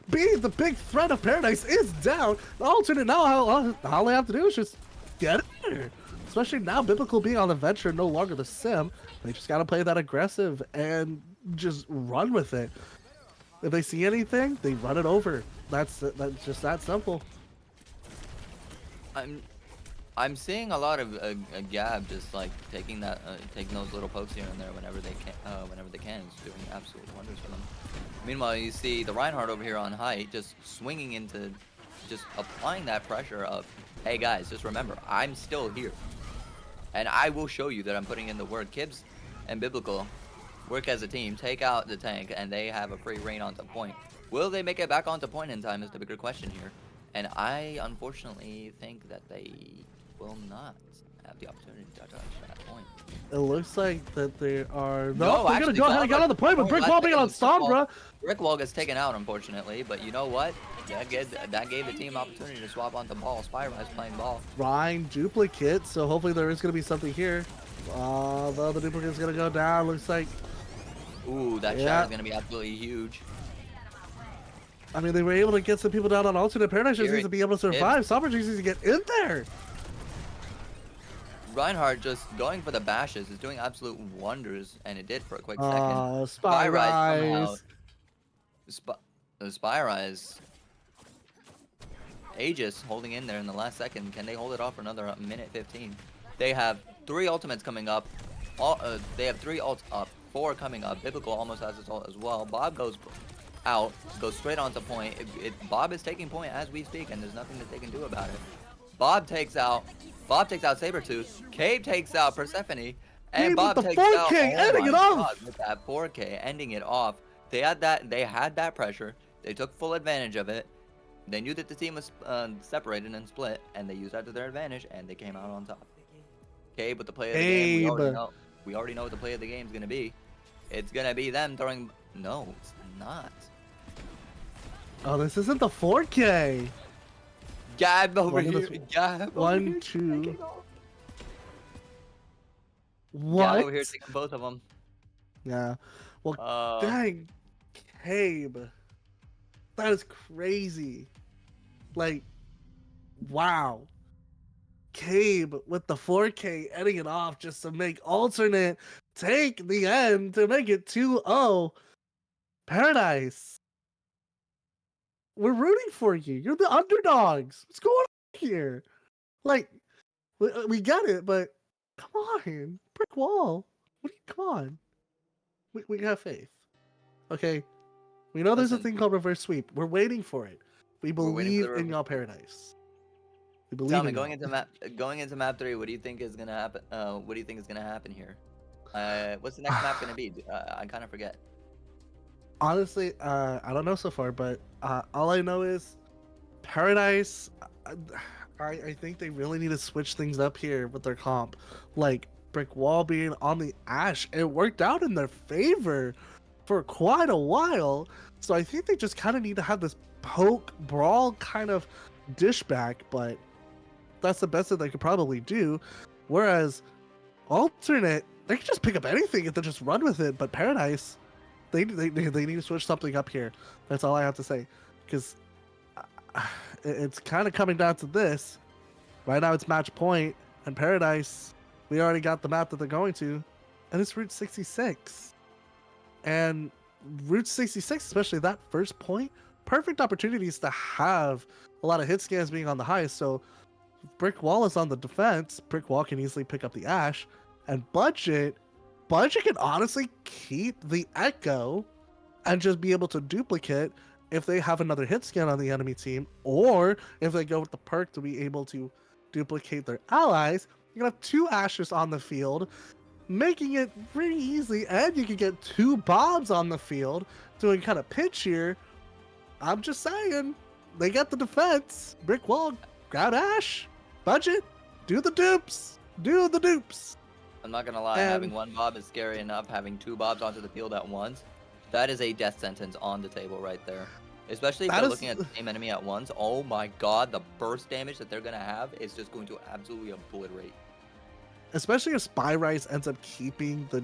being the big threat of Paradise is down. The alternate now, all they have to do is just get it there. especially now Biblical being on the venture, no longer the sim. They just gotta play that aggressive and just run with it. If they see anything, they run it over. That's just that simple. I'm seeing a lot of Gab just like taking those little pokes here and there whenever they can. It's doing absolute wonders for them. Meanwhile, you see the Reinhardt over here on height just swinging into, just applying that pressure of, hey guys, just remember, I'm still here, and I will show you that I'm putting in the work. Kibs and Biblical work as a team, take out the tank, and they have a free reign onto point. Will they make it back onto point in time is the bigger question here. And I unfortunately think that they will not have the opportunity to touch that point. It looks like that they are. No, they're gonna go ahead and get on the point, but Brick Wall being on Sombra. Brick Wall gets taken out, unfortunately, but you know what? That gave the team opportunity to swap onto ball. Spyrise playing ball. Rhine duplicate, so hopefully there is gonna be something here. The duplicate's gonna go down. Looks like. Ooh, that shot is gonna be absolutely huge. I mean, they were able to get some people down on alternate. Paradise just needs to be able to survive. Sombra just needs to get in there. Reinhardt just going for the bashes is doing absolute wonders, and it did for a quick second. Spyrise. Spyrise. Aegis holding in there in the last second. Can they hold it off for another minute 15? They have 3 ultimates coming up. They have 3 ults up, 4 coming up. Biblical almost has his ult as well. Bob goes out, goes straight onto point. Bob is taking point as we speak, and there's nothing that they can do about it. Bob takes out Sabretooth. Cave takes out Persephone, and Bob takes out 4K, ending it off. With that 4K, ending it off. They had that pressure. They took full advantage of it. They knew that the team was separated and split, and they used that to their advantage, and they came out on top. Cave with the play of the game. We already know what the play of the game is gonna be. It's gonna be them throwing. No, it's not. Oh, this isn't the 4K. Gab over here. Gab over 1, here 2. taking off. What? Gab over here taking both of them. Yeah. Well, dang, Cabe. That is crazy. Like, wow. Cabe with the 4K ending it off just to make alternate take the end to make it 2-0. Paradise. We're rooting for you. You're the underdogs. What's going on here? Like, we get it, but come on. Brick Wall. Come on. We have faith. Okay? We know there's a thing called reverse sweep. We're waiting for it. We believe in y'all Paradise. We believe Tell me, in going into map 3, what do you think is gonna happen? What do you think is gonna happen here? What's the next map gonna be? I kind of forget. Honestly, I don't know so far, but all I know is Paradise. I think they really need to switch things up here with their comp. Like Brick Wall being on the Ash, it worked out in their favor for quite a while. So I think they just kind of need to have this poke brawl kind of dish back, but that's the best that they could probably do. Whereas alternate, they can just pick up anything and then just run with it. But Paradise, they need to switch something up here. That's all I have to say, because it's kind of coming down to this. Right now it's match point, and Paradise, we already got the map that they're going to, and it's Route 66. And Route 66, especially that first point, perfect opportunities to have a lot of hit scans being on the highest. So Brick Wall is on the defense. Brick Wall can easily pick up the Ash, and Budget can honestly keep the Echo and just be able to duplicate if they have another hit scan on the enemy team, or if they go with the perk to be able to duplicate their allies. You can have 2 Ashes on the field, making it pretty easy, and you can get 2 Bobs on the field doing kind of pitch here. I'm just saying, they got the defense. Brick Wall, grab Ash. Budget, do the dupes. Do the dupes. I'm not gonna lie, having 1 Bob is scary enough. Having 2 Bobs onto the field at once, that is a death sentence on the table right there. Especially if they're looking at the same enemy at once. Oh my god, the burst damage that they're gonna have is just going to absolutely obliterate. Especially if Spyrise ends up keeping the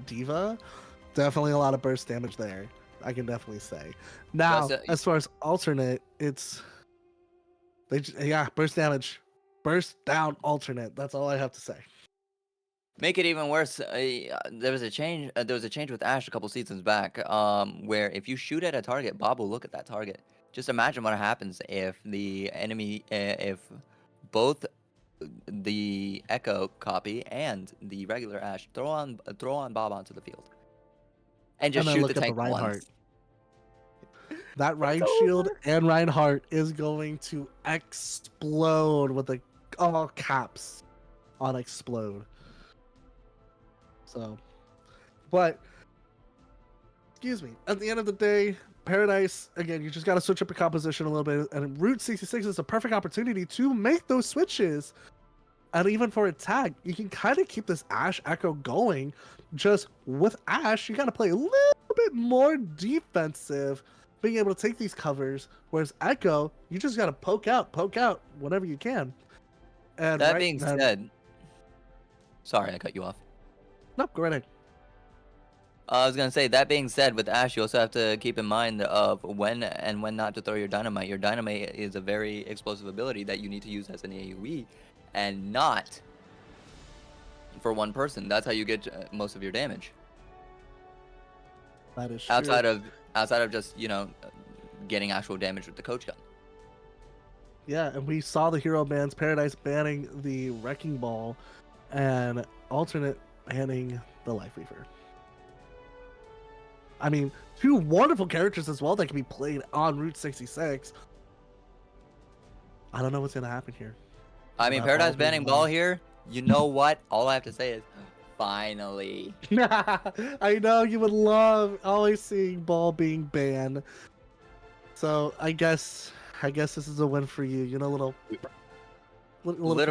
Diva, definitely a lot of burst damage there. I can definitely say. Now, as far as alternate, it's burst damage. burst down alternate. That's all I have to say. Make it even worse. There was a change. There was a change with Ash a couple seasons back, where if you shoot at a target, Bob will look at that target. Just imagine what happens if the enemy, if both the Echo copy and the regular Ash throw on Bob onto the field, and just And then shoot look the at the tank Reinhardt. once. That Rhine Shield and Reinhardt is going to explode with the all caps on explode. So, but excuse me. At the end of the day, Paradise, again, you just got to switch up your composition a little bit. And Route 66 is a perfect opportunity to make those switches. And even for attack, you can kind of keep this Ash Echo going. Just with Ash, you got to play a little bit more defensive, being able to take these covers. Whereas Echo, you just got to poke out whenever you can. And That being said, sorry, I cut you off. No, go right ahead. I was gonna say, that being said, with Ash, you also have to keep in mind of when and when not to throw your dynamite. Your dynamite is a very explosive ability that you need to use as an AoE, and not for one person. That's how you get most of your damage. That is true. Outside of just getting actual damage with the coach gun. Yeah, and we saw the hero bans, Paradise banning the Wrecking Ball, and Alternate banning the Life Reaver. I mean, two wonderful characters as well that can be played on Route 66. I don't know what's going to happen here. I mean, Paradise banning Ball here, you know what? All I have to say is, finally. I know you would love always seeing Ball being banned. So I guess this is a win for you. You know, a little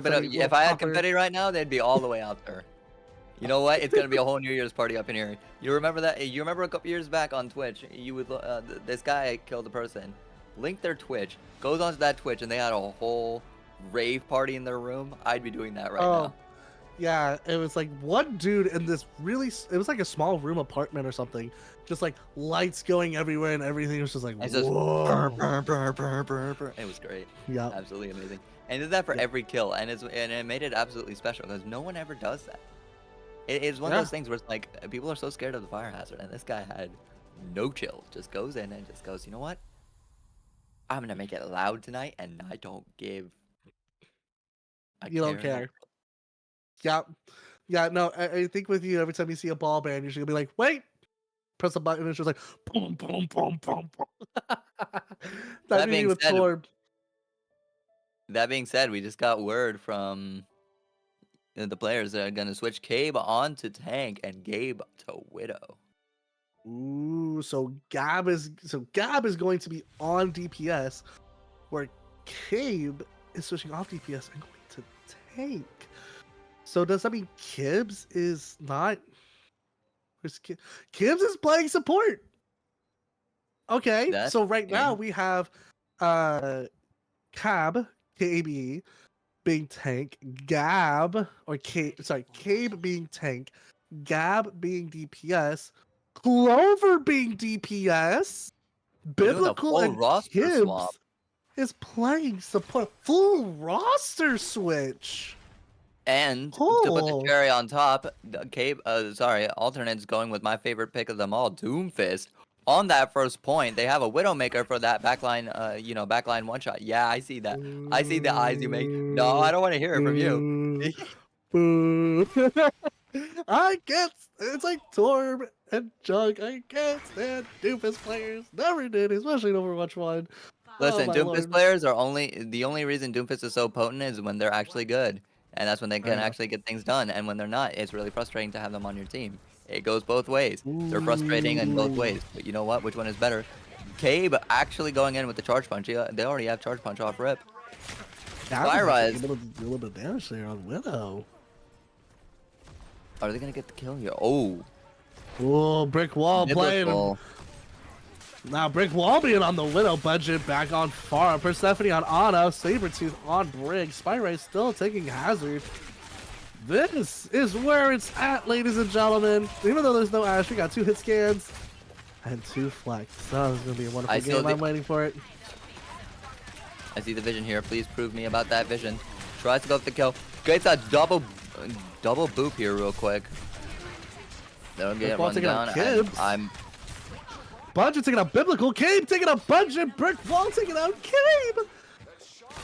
bit of. If I had confetti right now, they'd be all the way out there. You know what? It's gonna be a whole New Year's party up in here. You remember that? You remember a couple years back on Twitch, you would this guy killed a person, linked their Twitch, goes onto that Twitch, and they had a whole rave party in their room. I'd be doing that right now. Yeah, it was like one dude in this it was like a small room apartment or something, just like lights going everywhere and everything was just like, It's just whoa. It was great. Yeah, Absolutely amazing. And did that for every kill, and it made it absolutely special because no one ever does that. It's one of those things where it's like people are so scared of the fire hazard, and this guy had no chill. Just goes in and just goes, you know what? I'm gonna make it loud tonight, and I don't give. You don't care. Yeah. No, I think with you, every time you see a ball ban, you're just gonna be like, wait, press a button, and it's just like, boom, boom, boom, boom, boom. That being with said, Torb. That being said, we just got word from the players that are gonna switch Cabe on to tank and Gabe to Widow. Ooh, so Gab is going to be on DPS, where Cabe is switching off DPS and going to tank. So does that mean Kibbs is not? Where's Kibbs is playing support. Okay, so right now we have Cab KB being tank, Cabe being tank, Gab being DPS, Clover being DPS, Biblical and Kibbs is playing support. Full roster switch. And to put the cherry on top, Alternate's going with my favorite pick of them all, Doomfist. On that first point, they have a Widowmaker for that backline, backline one shot. Yeah, I see that. I see the eyes you make. No, I don't want to hear it from you. Boo. I can't. It's like Torb and Jug. I can't stand Doomfist players. Never did, especially in Overwatch 1. Listen, Doomfist players are the only reason Doomfist is so potent is when they're actually good. And that's when they can actually get things done. And when they're not, it's really frustrating to have them on your team. It goes both ways. They're frustrating in both ways. But you know what? Which one is better? Cabe actually going in with the charge punch. Yeah, they already have charge punch off rip. Spyrise able to do a little bit of damage there on Widow. Are they gonna get the kill here? Oh. Oh, brick wall playing. Now brick wall being on the Widow budget, back on Pharah, Persephone on Ana, Sabretooth on Brig, Spyrise still taking hazard. This is where it's at, ladies and gentlemen. Even though there's no Ash, we got 2 hit scans and 2 flex. So this is gonna be a wonderful game. I'm waiting for it. I see the vision here. Please prove me about that vision. Tries to go for the kill. Gets that double boop here real quick. They'll get run down. And I'm Budget taking out Biblical. Cabe taking out Budget. Brick Wall taking out Cabe.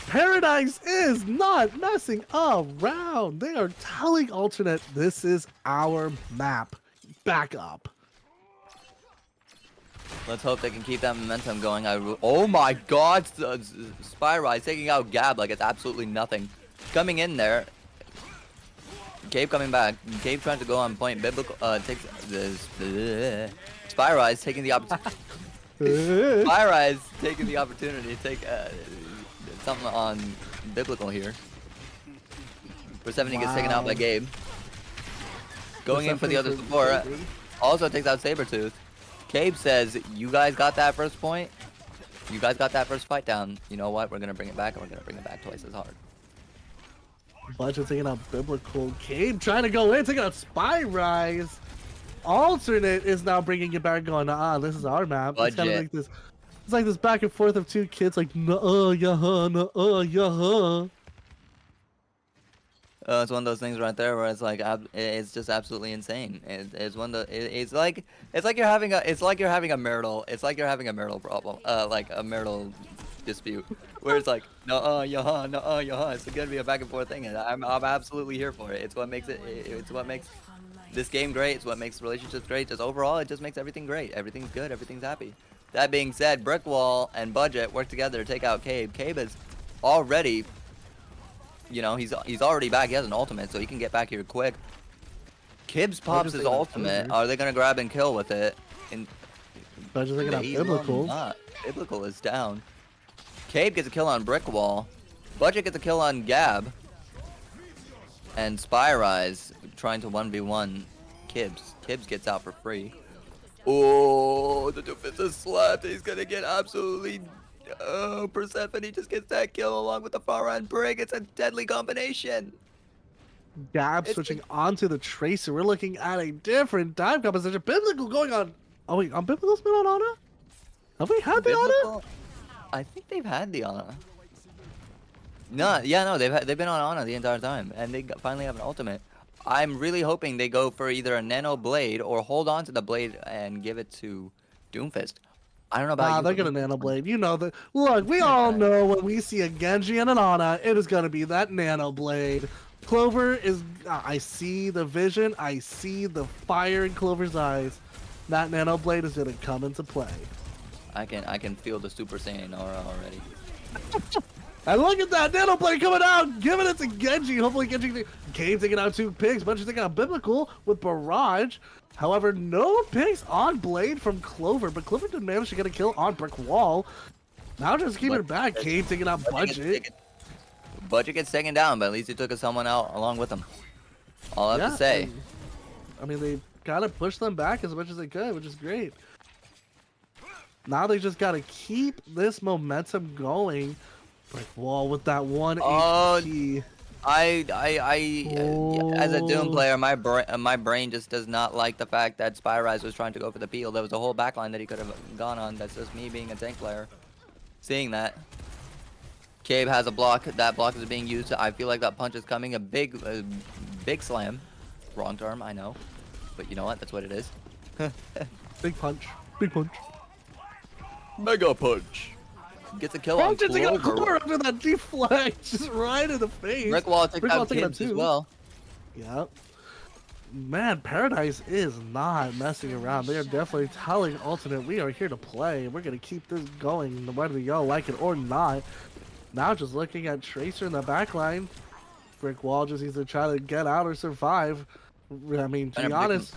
Paradise is not messing around. They are telling alternate, this is our map. Back up. Let's hope they can keep that momentum going. Oh my god, Spyrise taking out Gab like it's absolutely nothing. Coming in there. Cabe coming back. Cabe trying to go on point. Biblical takes this. Spyrise taking the opportunity. Spyrise taking the opportunity to take something on Biblical here. Persephone gets taken out by Gabe. Going in for the other support. Also takes out Sabretooth. Cabe says, you guys got that first point? You guys got that first fight down. You know what? We're going to bring it back, and we're going to bring it back twice as hard. Budget taking out Biblical. Cabe trying to go in, taking out Spyrise. Alternate is now bringing it back, going, this is our map. It's kind of like this. It's like this back and forth of two kids, like, yeah. It's one of those things right there where it's like it's just absolutely insane. It's one of the it's like you're having a marital problem, like a marital dispute, where it's like no it's gonna be a back and forth thing, and I'm absolutely here for it. It's what makes it's what makes this game great. It's what makes relationships great. Just overall, it just makes everything great. Everything's good. Everything's happy. That being said, Brickwall and Budget work together to take out Cabe. Cabe is already, you know, he's already back. He has an ultimate, so he can get back here quick. Kibbs pops his ultimate. Are they gonna grab and kill with it? And Budget's taking out Biblical. Biblical is down. Cabe gets a kill on Brickwall. Budget gets a kill on Gab. And Spyrise trying to 1v1 Kibbs. Kibbs gets out for free. Oh, the defensive slap. He's gonna get absolutely. Oh, Persephone just gets that kill along with the far end break. It's a deadly combination. Gab switching onto the Tracer. We're looking at a different dive composition. Biblical going on. Oh wait, on Biblical's been on Ana? Have we had the Ana? I think they've had the Ana. No, yeah, no, they've been on Ana the entire time, and they finally have an ultimate. I'm really hoping they go for either a Nano Blade or hold on to the Blade and give it to Doomfist. I don't know about you. They're gonna Nano Blade. You know that. Look, we all know when we see a Genji and an Ana, it is gonna be that Nano Blade. Clover is. I see the vision. I see the fire in Clover's eyes. That Nano Blade is gonna come into play. I can feel the Super Saiyan aura already. And look at that Nano Blade coming out, giving it to Genji. Hopefully Genji. Kane taking out 2 pigs. Bunch taking out Biblical with Barrage. However, no picks on Blade from Clover, but Clover did manage to get a kill on Brick Wall. Now just keeping it back. Cave taking out Budget. Budget gets taken down, but at least he took someone out along with him. All I have to say. I mean, they gotta push them back as much as they could, which is great. Now they just gotta keep this momentum going. Brick Wall with that 1 HP. As a Doom player, my brain just does not like the fact that Spyrise was trying to go for the peel. There was a whole backline that he could have gone on. That's just me being a tank player. Seeing that. Cabe has a block. That block is being used. I feel like that punch is coming. A big slam. Wrong term, I know. But you know what? That's what it is. Big punch. Big punch. Mega punch. Gets a kill on Clover. After that deflect, just right in the face. Brickwall takes out Kibbs as well. Yeah. Man, Paradise is not messing around. They are definitely telling alternate, we are here to play. We're going to keep this going, whether y'all like it or not. Now just looking at Tracer in the backline. Brickwall just needs to try to get out or survive. I mean, to be honest.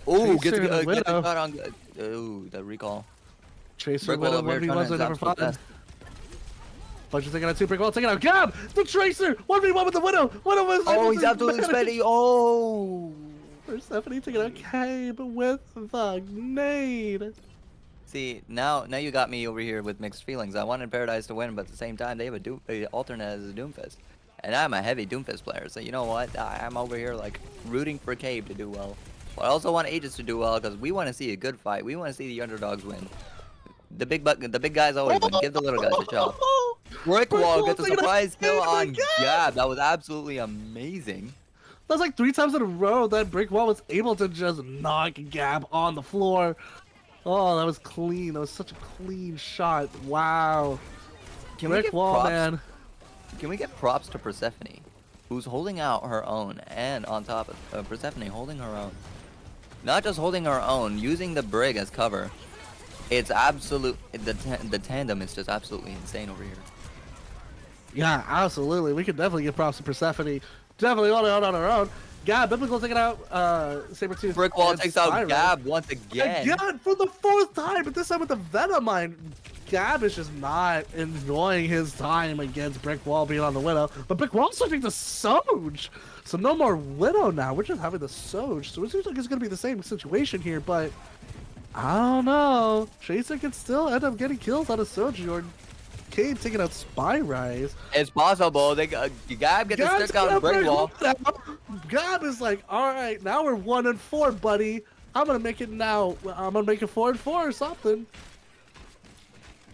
Oh, gets a shot on. Oh, the recall. Tracer with a 1v1s are never fun. Bunch taking out 2, Brickwall taking out Gab! The Tracer! 1v1 with the Widow! Oh, he's absolutely spinning. Oh! Persephone taking out Cabe with the nade. See, now you got me over here with mixed feelings. I wanted Paradise to win, but at the same time, they have a alternate as a Doomfist. And I'm a heavy Doomfist player, so you know what? I'm over here like rooting for Cabe to do well. But I also want Aegis to do well because we want to see a good fight. We want to see the underdogs win. The big guys always win. Give the little guys a shot. Brick wall gets a taking out surprise kill Gabe on again! Gab. That was absolutely amazing. That's like 3 times in a row that Brick Wall was able to just knock Gab on the floor. Oh, that was clean. That was such a clean shot. Wow. Can we Brick give Wall, props? man. Can we give props to Persephone, who's holding out her own, and on top of Persephone holding her own, not just holding her own, using the brig as cover. It's absolute. The tandem is just absolutely insane over here. Yeah, absolutely. We could definitely give props to Persephone. Definitely on her own. Gab, Biblical taking out Sabretooth. Brick wall and takes out Spyro. Gab once again. Again, for the 4th time, but this time with the Venom Mine. Gab is just not enjoying his time against Brick Wall being on the Widow. But Brick Wall's switching to Soge. So no more Widow now. We're just having the Soge. So it seems like it's going to be the same situation here, but I don't know. Tracer can still end up getting kills out of Soge, or Cade taking out Spy Rise. It's possible. Gab gets to stick out Brick wall. Gab is like, all right, now we're 1-4, buddy. I'm gonna make it now. I'm gonna make it 4-4 or something.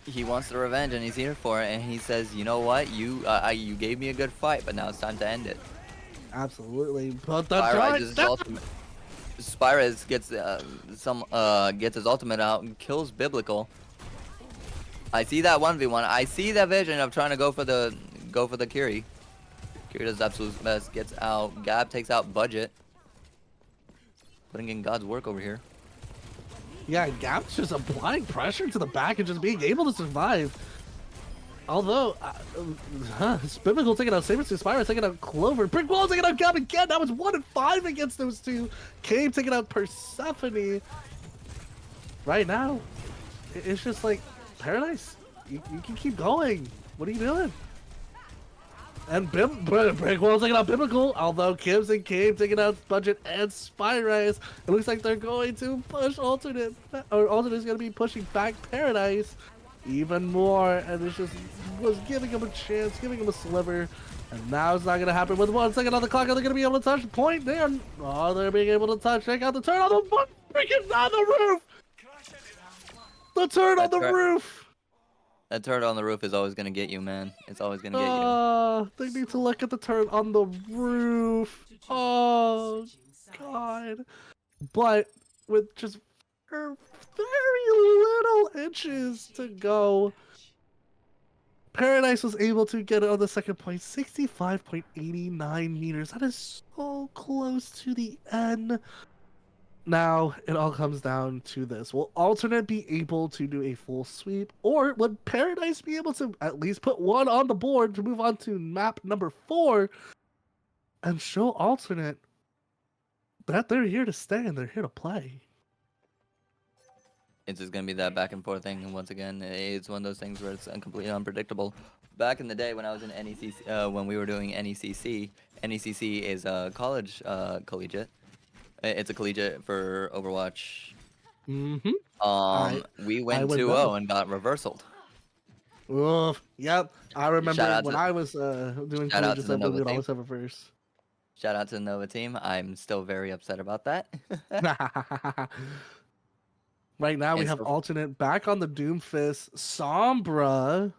He wants the revenge, and he's here for it. And he says, "You know what? You gave me a good fight, but now it's time to end it." Absolutely. But the Spyriz gets gets his ultimate out and kills Biblical. I see that 1v1. I see the vision of trying to go for the Kiri. Kiri does absolute best. Gets out. Gab takes out Budget. Putting in God's work over here. Yeah, Gab's just applying pressure to the back and just being able to survive. Although, Biblical taking out Sabretooth, Spyro taking out Clover, Brick Wall taking out Gab again. That was 1-5 against those two. Cave taking out Persephone. Right now, it's just like Paradise. You can keep going. What are you doing? And Brick Wall taking out Biblical, although Kibbs and Cave taking out Budget and Spyrise. It looks like they're going to push Alternate, or Alternate's going to be pushing back Paradise even more, and it just was giving him a chance, giving him a sliver. And now it's not going to happen with 1 second on the clock. Are they going to be able to touch the point? They're being able to touch. Check out the turn on the freaking on the roof. The turn on the roof. That turret on the roof is always gonna get you, man. It's always gonna get you. They need to look at the turret on the roof. Oh, God. But with just very little inches to go, Paradise was able to get it on the second point, 65.89 meters. That is so close to the end. Now, it all comes down to this. Will Alternate be able to do a full sweep, or would Paradise be able to at least put 1 on the board to move on to map number 4 and show Alternate that they're here to stay and they're here to play? It's just gonna be that back and forth thing, and once again, it's one of those things where it's completely unpredictable. Back in the day when I was in NECC, when we were doing NECC, NECC is a college collegiate. It's a collegiate for Overwatch. Mm-hmm. We went 2-0 and got reversaled. Oof. Yep. I remember when I was doing shout out collegiate to the stuff, we Nova would team. always have a verse. Shout out to the Nova team. I'm still very upset about that. Right now, we And have so- Alternate back on the Doomfist, Sombra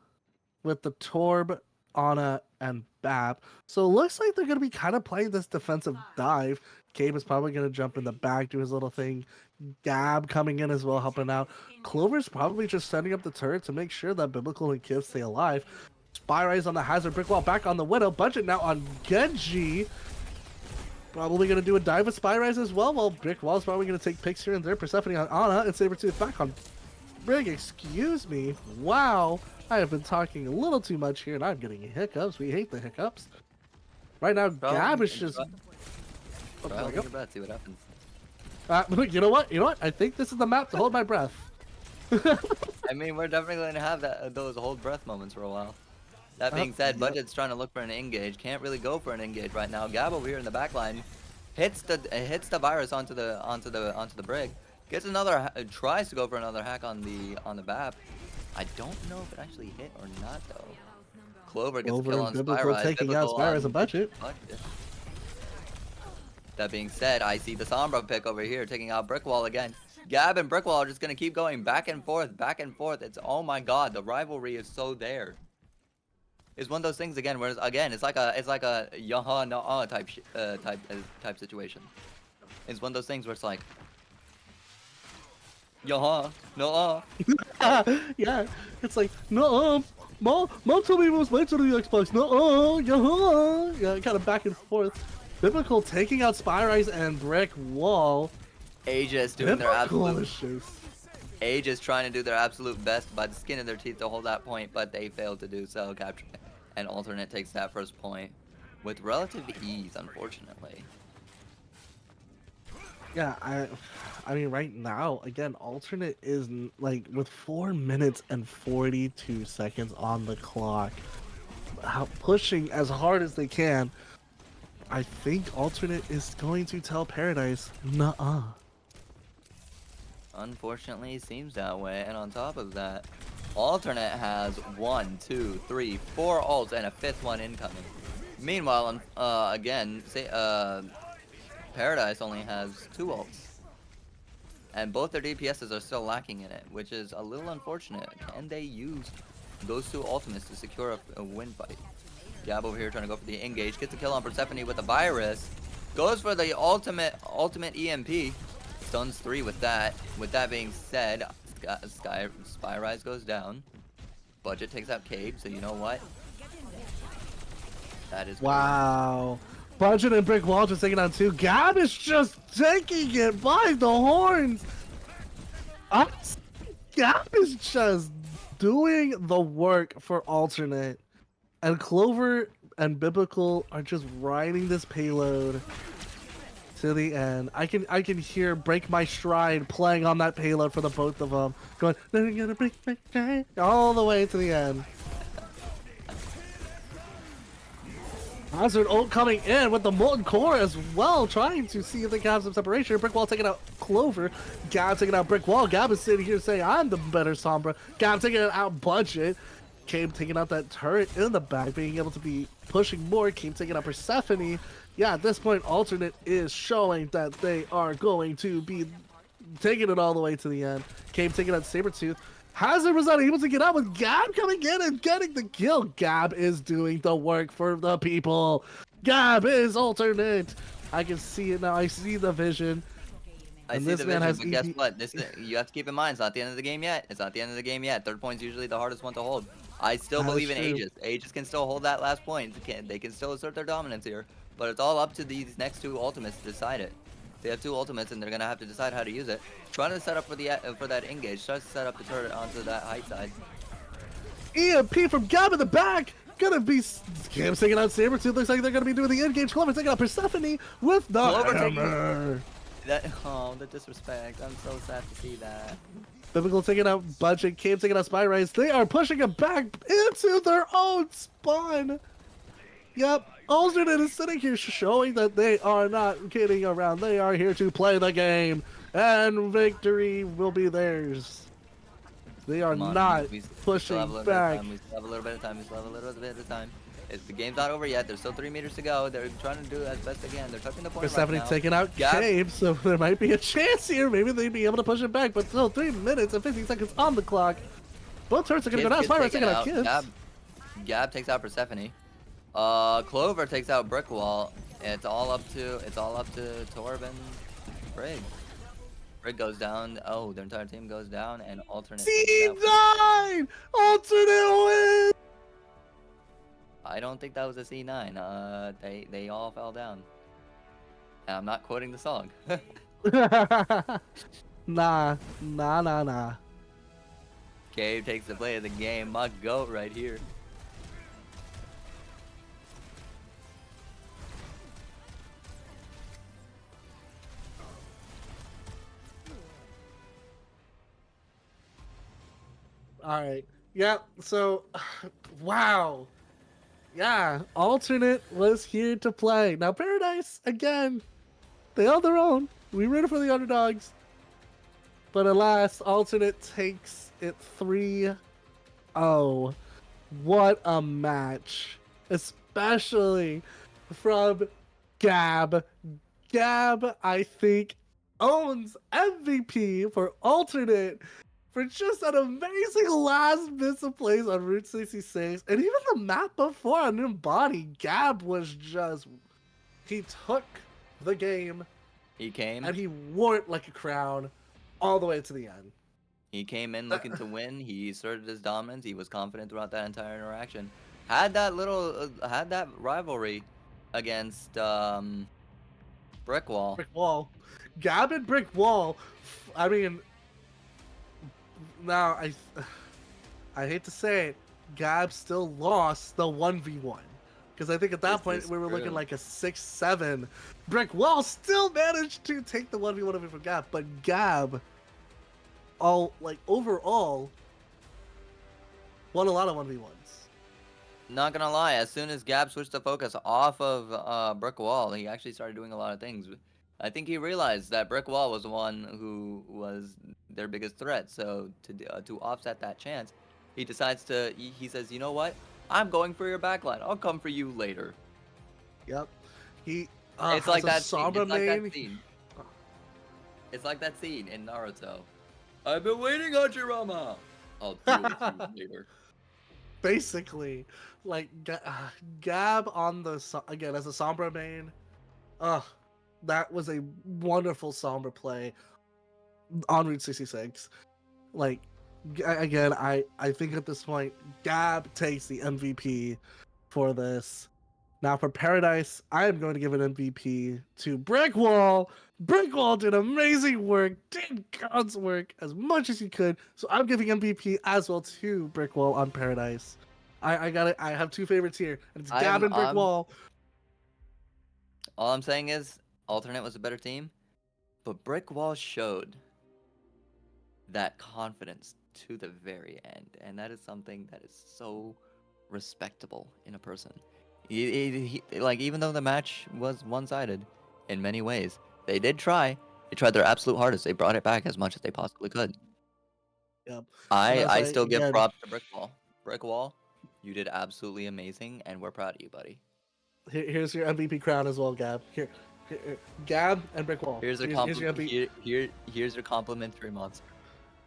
with the Torb, Ana, and Bap. So it looks like they're going to be kind of playing this defensive dive. Cabe is probably going to jump in the back, do his little thing. Gab coming in as well, helping out. Clover's probably just setting up the turret to make sure that Biblical and Kiv stay alive. Spyrise on the Hazard, Brick Wall back on the Widow. Budget now on Genji. Probably going to do a dive with Spyrise as well, while Brick Wall's probably going to take picks here and there. Persephone on Ana, and Sabretooth back on Brig. Excuse me. Wow. I have been talking a little too much here, and I'm getting hiccups. We hate the hiccups. Right now, Gab is just... Try holding your breath, see what happens. You know what? I think this is the map to hold my breath. I mean, we're definitely going to have those hold breath moments for a while. That being said, Budget's trying to look for an engage. Can't really go for an engage right now. Gab over here in the back line hits the virus onto the brig. Gets another tries to go for another hack on the BAP. I don't know if it actually hit or not though. Clover gets a kill on Spyrise. Taking out Spyrise and Budget. That being said, I see the Sombra pick over here taking out Brickwall again. Gab and Brickwall are just gonna keep going back and forth, back and forth. It's, oh my god, the rivalry is so there. It's one of those things again, where again it's like a yaha nah type situation. It's one of those things where it's like yaha no. Yeah, it's like no, mom told me it was late to the Xbox. No, yeah, kind of back and forth. Biblical taking out Spyrise and Brick Wall. Aegis doing their absolute. Delicious. Aegis trying to do their absolute best by the skin of their teeth to hold that point, but they failed to do so. Capture and Alternate takes that first point with relative ease, unfortunately. Yeah, I mean, right now, again, Alternate is like with 4 minutes and 42 seconds on the clock, pushing as hard as they can. I think Alternate is going to tell Paradise, nuh-uh. Unfortunately, it seems that way. And on top of that, Alternate has 1, 2, 3, 4 ults and a 5th one incoming. Meanwhile, again, Paradise only has 2 ults. And both their DPSs are still lacking in it, which is a little unfortunate. Can they use those 2 ultimates to secure a win fight? Gab over here trying to go for the engage. Gets a kill on Persephone with the virus. Goes for the ultimate EMP. Stuns 3 with that. With that being said, Spyrise goes down. Budget takes out Cade, so you know what? That is Wow. Budget and Brick Wall just taking on 2. Gab is just taking it by the horns. Gab is just doing the work for Alternate. And Clover and Biblical are just riding this payload to the end. I can hear Break My Stride playing on that payload for the both of them. Going, they're gonna break my stride all the way to the end. Hazard ult coming in with the Molten Core as well, trying to see if they can have some separation. Brick Wall taking out Clover. Gab taking out Brick Wall. Gab is sitting here saying, I'm the better Sombra. Gab taking it out Budget. Came taking out that turret in the back, being able to be pushing more. Came taking out Persephone. Yeah, at this point, Alternate is showing that they are going to be taking it all the way to the end. Came taking out Sabretooth. Hazard was not able to get out with Gab coming in and getting the kill. Gab is doing the work for the people. Gab is Alternate. I can see it now. I see the vision. I see the vision, but guess what? You have to keep in mind, it's not the end of the game yet. It's not the end of the game yet. 3rd point's usually the hardest one to hold. I still believe in Aegis. Aegis can still hold that last point. They can still assert their dominance here. But it's all up to these next 2 ultimates to decide it. They have 2 ultimates, and they're gonna have to decide how to use it. Trying to set up for that engage. Tries to set up the turret onto that height side. EMP from Gab in the back. Gonna be Gab taking out Sabretooth. Looks like they're gonna be doing the engage. Clover taking out Persephone with the hammer. The disrespect. I'm so sad to see that. Biblical taking out Budget. Came taking out Spyrise. They are pushing it back into their own spawn. Yep. Alternate is sitting here showing that they are not kidding around. They are here to play the game. And victory will be theirs. They are not pushing back. We still have a little bit of time. The game's not over yet. There's still 3 meters to go. They're trying to do as best they can. They're touching the point Persephone right now. taking out Cave, so there might be a chance here. Maybe they'd be able to push it back, but still 3 minutes and 50 seconds on the clock. Both turrets are going to go down. Spyro taking out Kids. Gab takes out Persephone. Clover takes out Brick Wall. It's all up to Torb and Brig. Brig goes down. Oh, their entire team goes down, and Alternate. C9! Alternate wins! I don't think that was a C9. They all fell down. And I'm not quoting the song. Nah. Cave takes the play of the game. My goat right here. All right. Yeah. So, wow. Yeah. Alternate was here to play. Now, Paradise, again, they held their own. We rooted for the underdogs. But alas, Alternate takes it 3-0. What a match. Especially from Gab. Gab, I think, owns MVP for Alternate for just an amazing last missile plays on Route 66. And even the map before on New Body, Gab was just, he took the game He came. and he wore it like a crown all the way to the end. He came in looking to win. He asserted his dominance. He was confident throughout that entire interaction. Had that rivalry against Brick Wall. Brick Wall. Gab and Brick Wall. I mean, now I hate to say it, Gab still lost the 1v1. Because I think at that This point is we were looking true. like a 6-7. Brick Wall still managed to take the 1v1 away from Gab, but Gab overall won a lot of 1v1s. Not gonna lie, as soon as Gab switched the focus off of Brick Wall, he actually started doing a lot of things. I think he realized that Brick Wall was the one who was their biggest threat. So to offset that chance, he decides to. He says, "You know what? I'm going for your backline. I'll come for you later." Yep. He It's like has a that scene. Sombra It's like main. that scene. It's like that scene in Naruto. I've been waiting, Hachirama. I'll deal with you later. Basically, like Gab on the again as a Sombra main. That was a wonderful Sombra play on Route 66. Like again, I think at this point Gab takes the MVP for this. Now for Paradise, I am going to give an MVP to Brick Wall. Brick Wall did amazing work, did God's work as much as he could. So I'm giving MVP as well to Brick Wall on Paradise. I got it. I have two favorites here, and it's Gab and Brick Wall. All I'm saying is, Alternate was a better team, but Brick Wall showed that confidence to the very end, and that is something that is so respectable in a person. Like, even though the match was one-sided in many ways, they did try. They tried their absolute hardest. They brought it back as much as they possibly could. Yep. I still give props to Brick Wall. Brick Wall, you did absolutely amazing, and we're proud of you, buddy. Here's your MVP crown as well, Gab. Here, Gab and Brick Wall. Here's your here's your complimentary monster.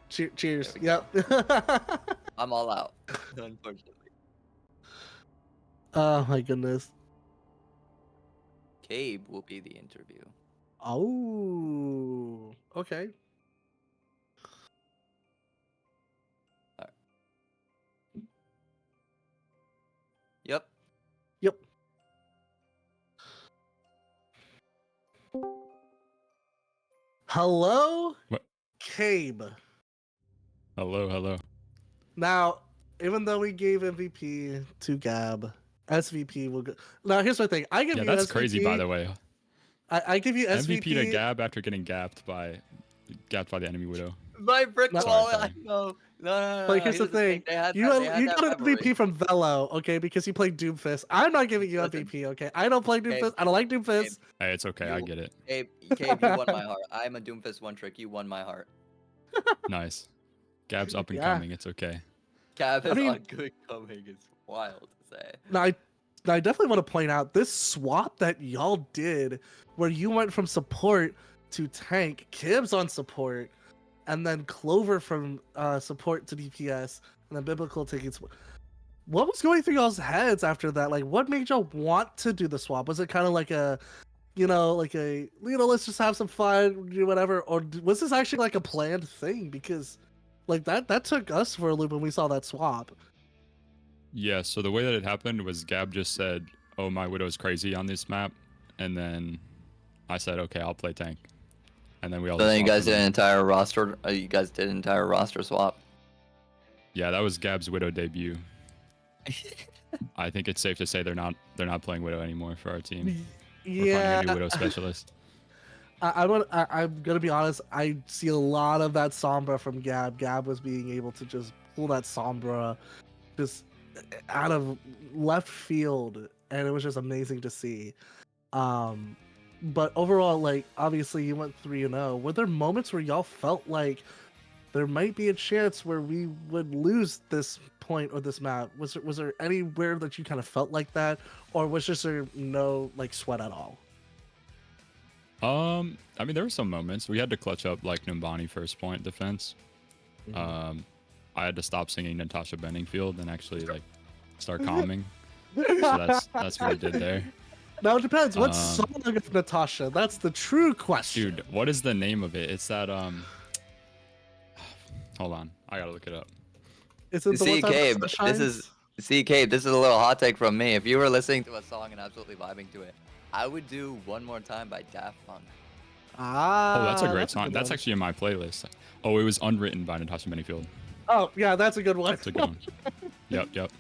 Cheers. There we Yep. I'm all out, unfortunately. Oh my goodness. Cabe will be the interview. Oh. Okay. Yep. Yep. Hello, What? Cabe. Hello. Now, even though we gave MVP to Gab, SVP will go. Now, here's my thing. I give Yeah, you that's SVP. crazy, by the way. I give you SVP. MVP to Gab after getting gapped by the enemy widow. My Brick No. Wall, Sorry. I know. No. Like, here's the thing. They had You that got an rivalry. MVP from Velo, okay, because you played Doomfist. I'm not giving you Listen. MVP, okay? I don't play Doomfist. I don't like Doomfist. Hey, it's okay. I You- get it. Cabe, you won my heart. I'm a Doomfist one trick. You won my heart. Nice. Gab's up and Yeah. coming. It's okay. Cav is mean- on good coming. It's wild to say. Now, I definitely want to point out this swap that y'all did, where you went from support to tank, Kibbs on support, and then Clover from support to DPS, and then Biblical taking. What was going through y'all's heads after that? Like, what made y'all want to do the swap? Was it kind of like a, let's just have some fun, do whatever, or was this actually like a planned thing? Because, like that took us for a loop when we saw that swap. Yeah, so the way that it happened was Gab just said, "Oh, my widow's crazy on this map," and then I said, "Okay, I'll play tank," and then we all. So then you swapped guys them. did an entire roster. You guys did an entire roster swap. Yeah, that was Gab's widow debut. I think it's safe to say they're not playing widow anymore for our team. We're finding a new widow specialist. I'm gonna be honest. I see a lot of that Sombra from Gab. Gab was being able to just pull that Sombra just out of left field, and it was just amazing to see. But overall, like, obviously you went 3-0. Were there moments where y'all felt like there might be a chance where we would lose this point or this map? Was there anywhere that you kind of felt like that, or was just there no like sweat at all? I mean, there were some moments we had to clutch up like Numbani first point defense, Mhm. I had to stop singing Natasha Benningfield and actually like start calming. So that's what I did there. Now it depends. What Um, song of Natasha? That's the true question. Dude, what is the name of it? It's that hold on, I gotta look it up. Is it the one See, time Cabe, the sun this shines? is see, Cabe, this is a little hot take from me. If you were listening to a song and absolutely vibing to it, I would do "One More Time" by Daft Punk. Oh, that's a great That's a song. good That's one. actually in my playlist. Oh, it was Unwritten by Natasha Benningfield. Oh, yeah, that's a good one. That's a good one. Yep.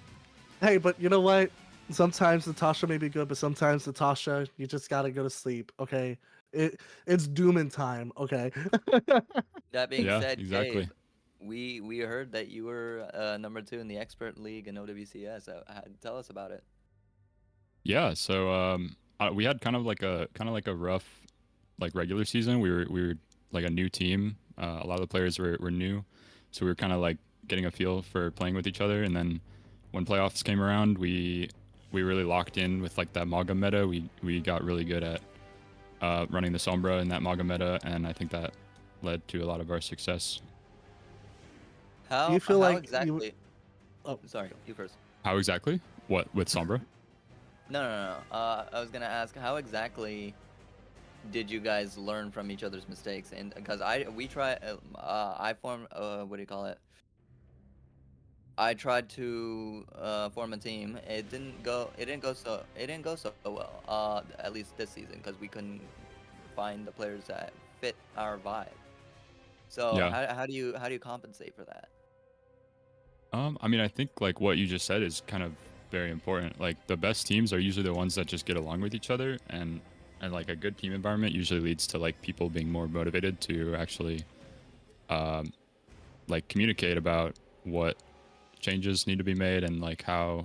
Hey, but you know what? Sometimes Natasha may be good, but sometimes Natasha, you just gotta go to sleep. Okay, it's dooming time. Okay. That being Yeah, said, exactly. Cabe, we heard that you were #2 in the expert league in OWCS. Tell us about it. Yeah, so we had kind of like a rough like regular season. We were like a new team. A lot of the players were new, so we were kind of like getting a feel for playing with each other. And then when playoffs came around, we really locked in with like that Maga meta. We got really good at running the Sombra in that Maga meta, and I think that led to a lot of our success. Do you feel How like you? exactly? Oh, Sorry, you first. How exactly? What with Sombra? No. I was gonna ask how exactly did you guys learn from each other's mistakes? And because I formed what do you call it? I tried to form a team. It didn't go. It didn't go so well. At least this season, because we couldn't find the players that fit our vibe. So Yeah. how do you compensate for that? I mean, I think like what you just said is kind of very important. Like the best teams are usually the ones that just get along with each other, and like a good team environment usually leads to like people being more motivated to actually um like communicate about what changes need to be made and like how,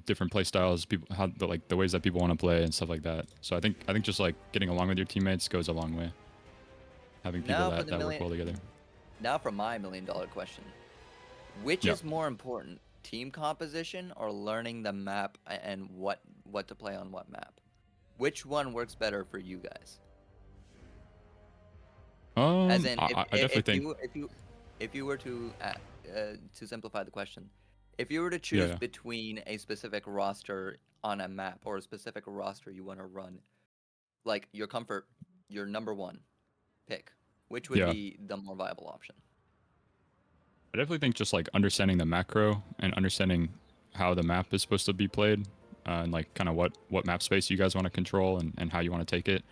different play styles people how the ways that people want to play and stuff like that. So I think just like getting along with your teammates goes a long way. Having people Now for that work well together. Now for my $1 million question. Which Yeah. is more important, team composition or learning the map and what to play on what map? Which one works better for you guys? As in, I definitely think. if you were to simplify the question, if you were to Yeah, choose yeah. between a specific roster on a map or a specific roster you want to run, like your comfort, your #1 pick, which would Yeah. be the more viable option? I definitely think just like understanding the macro and understanding how the map is supposed to be played, and like kind of what map space you guys want to control and how you want to take it.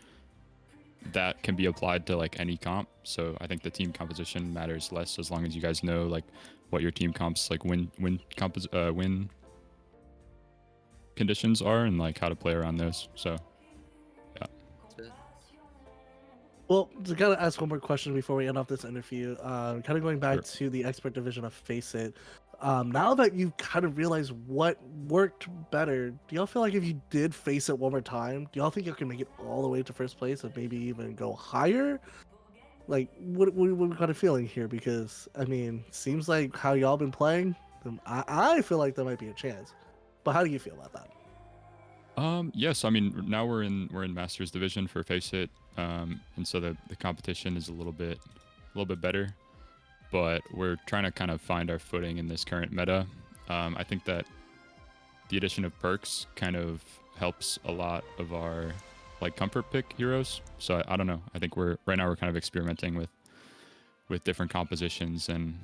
That can be applied to like any comp. So I think the team composition matters less as long as you guys know like what your team comps like win conditions are and like how to play around those. So yeah. So, well, to kind of ask one more question before we end off this interview. Kind of going back Sure. to the expert division of Face It. Now that you kind of realize what worked better, do y'all feel like if you did face it one more time, do y'all think you can make it all the way to first place and maybe even go higher? Like, what kind of feeling here? Because I mean, seems like how y'all been playing. I feel like there might be a chance. But how do you feel about that? Yes, I mean now we're in Masters Division for Face It, and so the competition is a little bit better, but we're trying to kind of find our footing in this current meta. I think that the addition of perks kind of helps a lot of our like comfort pick heroes. So I don't know. I think we're right now we're kind of experimenting with different compositions, and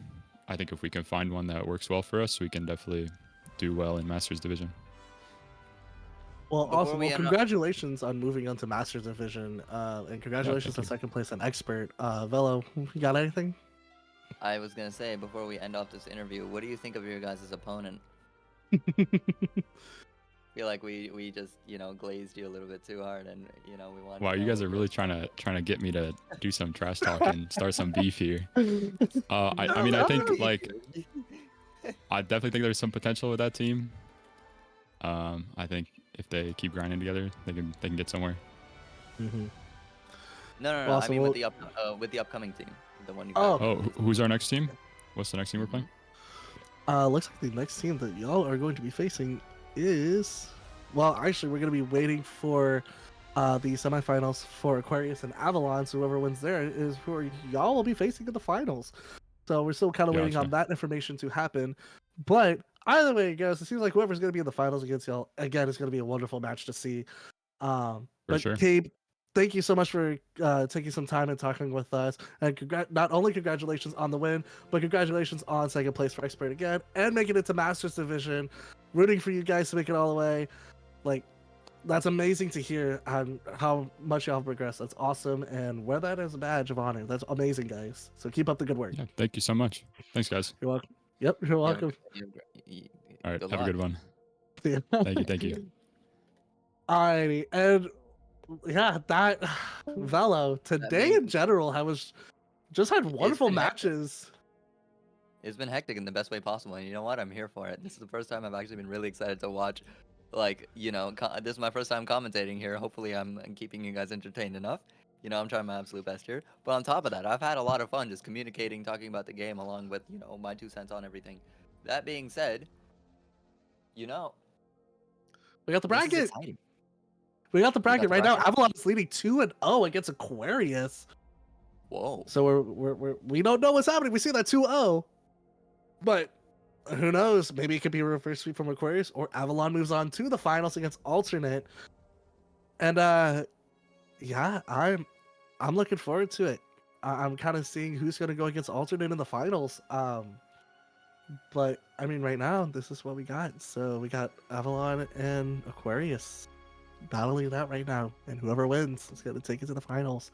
I think if we can find one that works well for us, we can definitely do well in Masters Division. Well, before awesome. we Well, end, congratulations on moving on to Masters Division, and Yeah, congratulations thank on you. second place on Expert. Velo, you got anything? I was gonna say before we end off this interview, what do you think of your guys' opponent? Feel like we just glazed you a little bit too hard, and we wanted Wow, to you know guys what are your really trying to get me to do some trash talk and start some beef here. I mean I think like I definitely think there's some potential with that team. I think if they keep grinding together, they can get somewhere. Mm-hmm. No. I Awesome. mean Well, with the upcoming team, the one you guys oh, are Oh, gonna face. who's our next team? What's the next team we're Mhm. playing? looks like the next team that y'all are going to be facing is, well, actually, we're going to be waiting for the semifinals for Aquarius and Avalon. So whoever wins there is who y'all will be facing in the finals. So we're still kind of waiting on Gotcha. that information to happen. But either way it goes, it seems like whoever's going to be in the finals against y'all, again, is going to be a wonderful match to see. For But sure. Gabe, thank you so much for taking some time and talking with us. And not only congratulations on the win, but congratulations on second place for Expert again and making it to Masters Division. Rooting for you guys to make it all the way. Like, that's amazing to hear how much y'all have progressed. That's awesome. And wear that as a badge of honor. That's amazing, guys. So keep up the good work. Yeah. Thank you so much. Thanks, guys. You're welcome. Yep, you're You have a welcome. great- you have a great- All right. good Have a luck. good one. Yeah. Thank you. Thank you. Alrighty, and yeah, that Velo today means in general, I was just had wonderful been hectic. matches. It's been hectic in the best way possible, and you know what? I'm here for it. This is the first time I've actually been really excited to watch. Like, you know, this is my first time commentating here. Hopefully, I'm keeping you guys entertained enough. You know, I'm trying my absolute best here. But on top of that, I've had a lot of fun just communicating, talking about the game, along with, you know, my 2 cents on everything. That being said, you know, We got the this is bracket. exciting. We got the We got bracket the right now. bracket? Avalon is leading 2-0 against Aquarius. Whoa. So we don't know what's happening. We see that 2-0, but who knows? Maybe it could be a reverse sweep from Aquarius, or Avalon moves on to the finals against Alternate. And yeah, I'm looking forward to it. I'm kind of seeing who's gonna go against Alternate in the finals. But I mean, right now, this is what we got. So we got Avalon and Aquarius battling that right now, and whoever wins is gonna take it to the finals.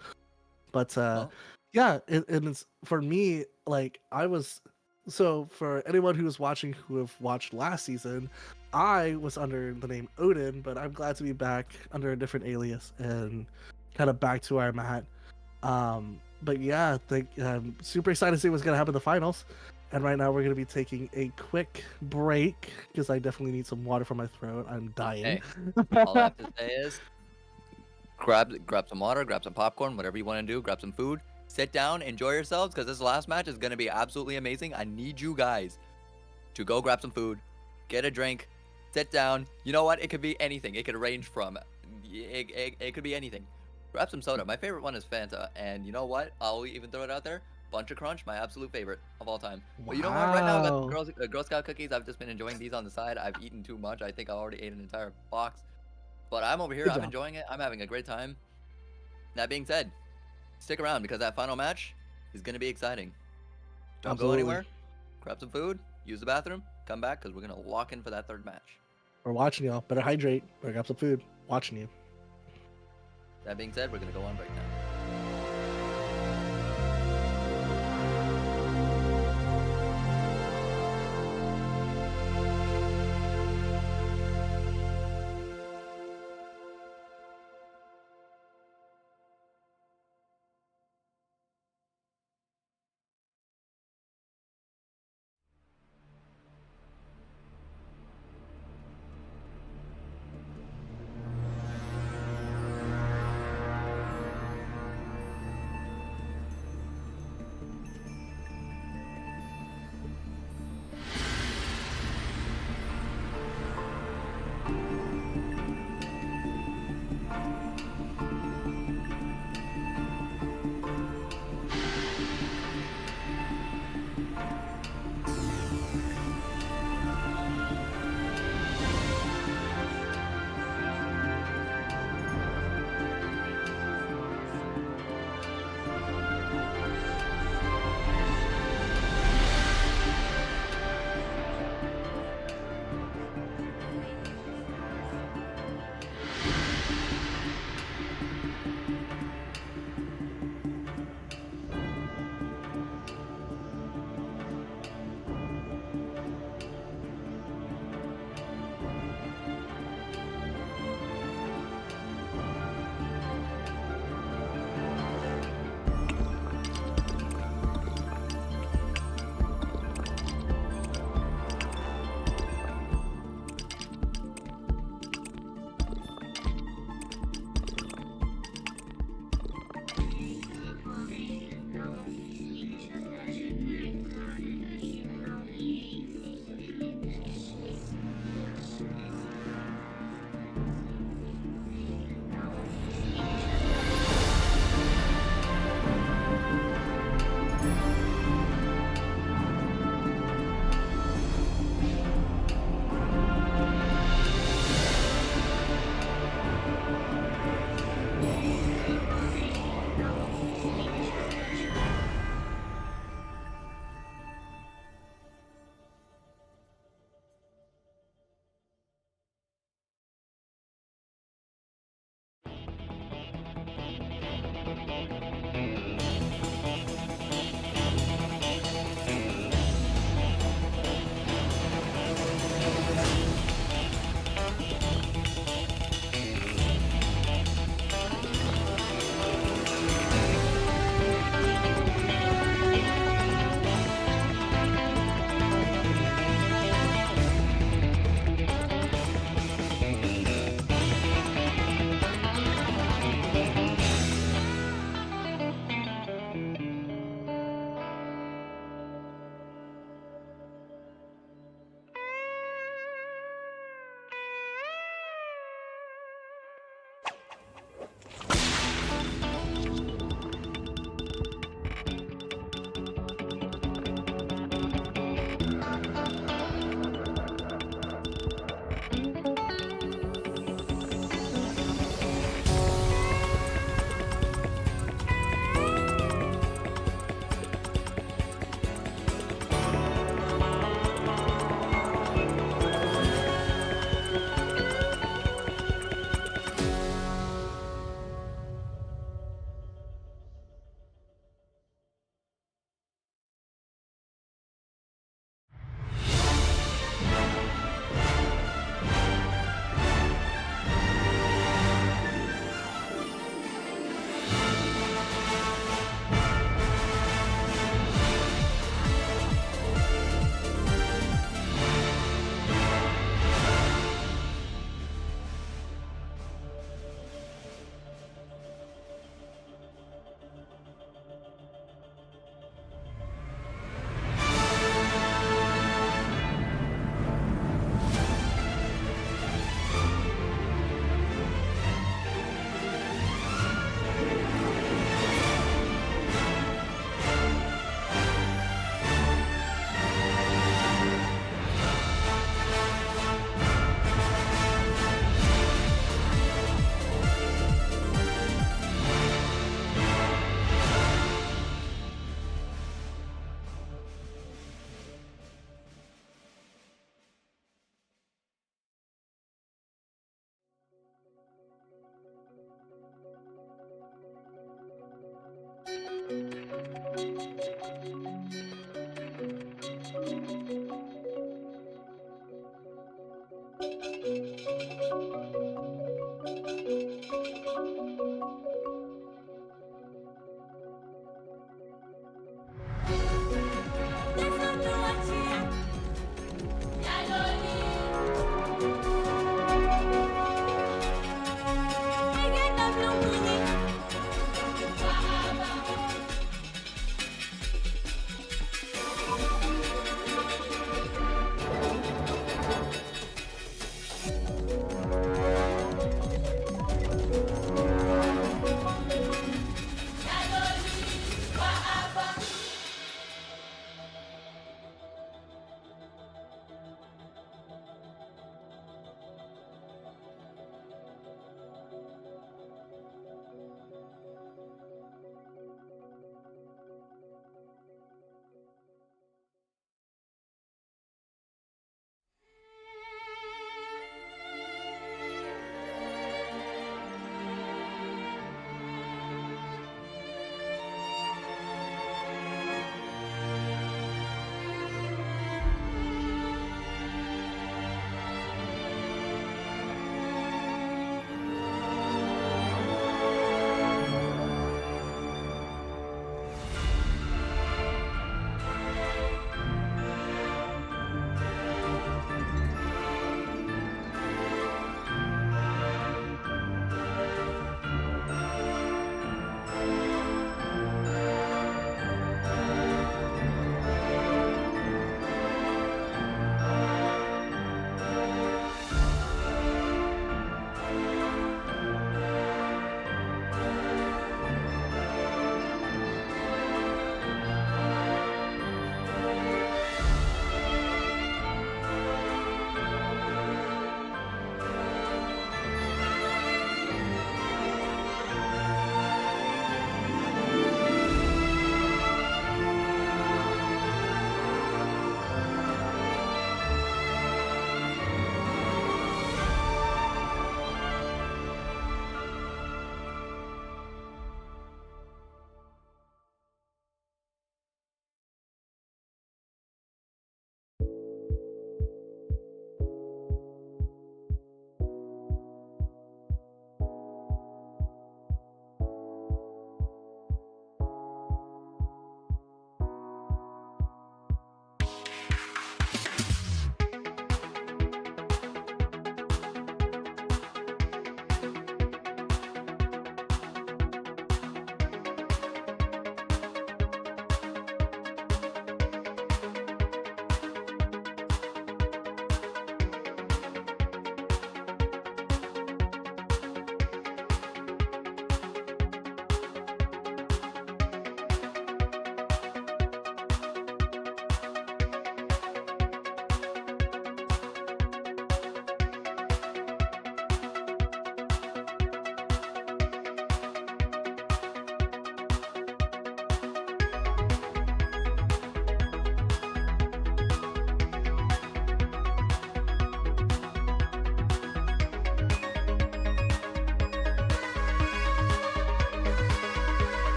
But Well, yeah, and it's for me. Like I was, so for anyone who was watching, who have watched last season, I was under the name Odin, but I'm glad to be back under a different alias and kind of back to where I'm at. But yeah, I'm super excited to see what's gonna happen in the finals. And right now we're gonna be taking a quick break because I definitely need some water for my throat. I'm dying. hey, all I have to say is grab some water, grab some popcorn, whatever you want to do, grab some food, sit down, enjoy yourselves, because this last match is going to be absolutely amazing. I need you guys to go grab some food, get a drink, sit down. You know what? It could be anything. It could range from, it could be anything. Grab some soda. My favorite one is Fanta, and you know what? I'll even throw it out there. Bunch of Crunch, my absolute favorite of all time. But you know what? Right now I got some Wow. Girl Scout cookies. I've just been enjoying these on the side. I've eaten too much. I think I already ate an entire box. But I'm over here. Good I'm job. enjoying it. I'm having a great time. That being said, stick around because that final match is going to be exciting. Don't go Absolutely. anywhere. Grab some food. Use the bathroom. Come back because we're going to lock in for that third match. We're watching y'all. Better hydrate. Better grab some food. Watching you. That being said, we're going to go on break now.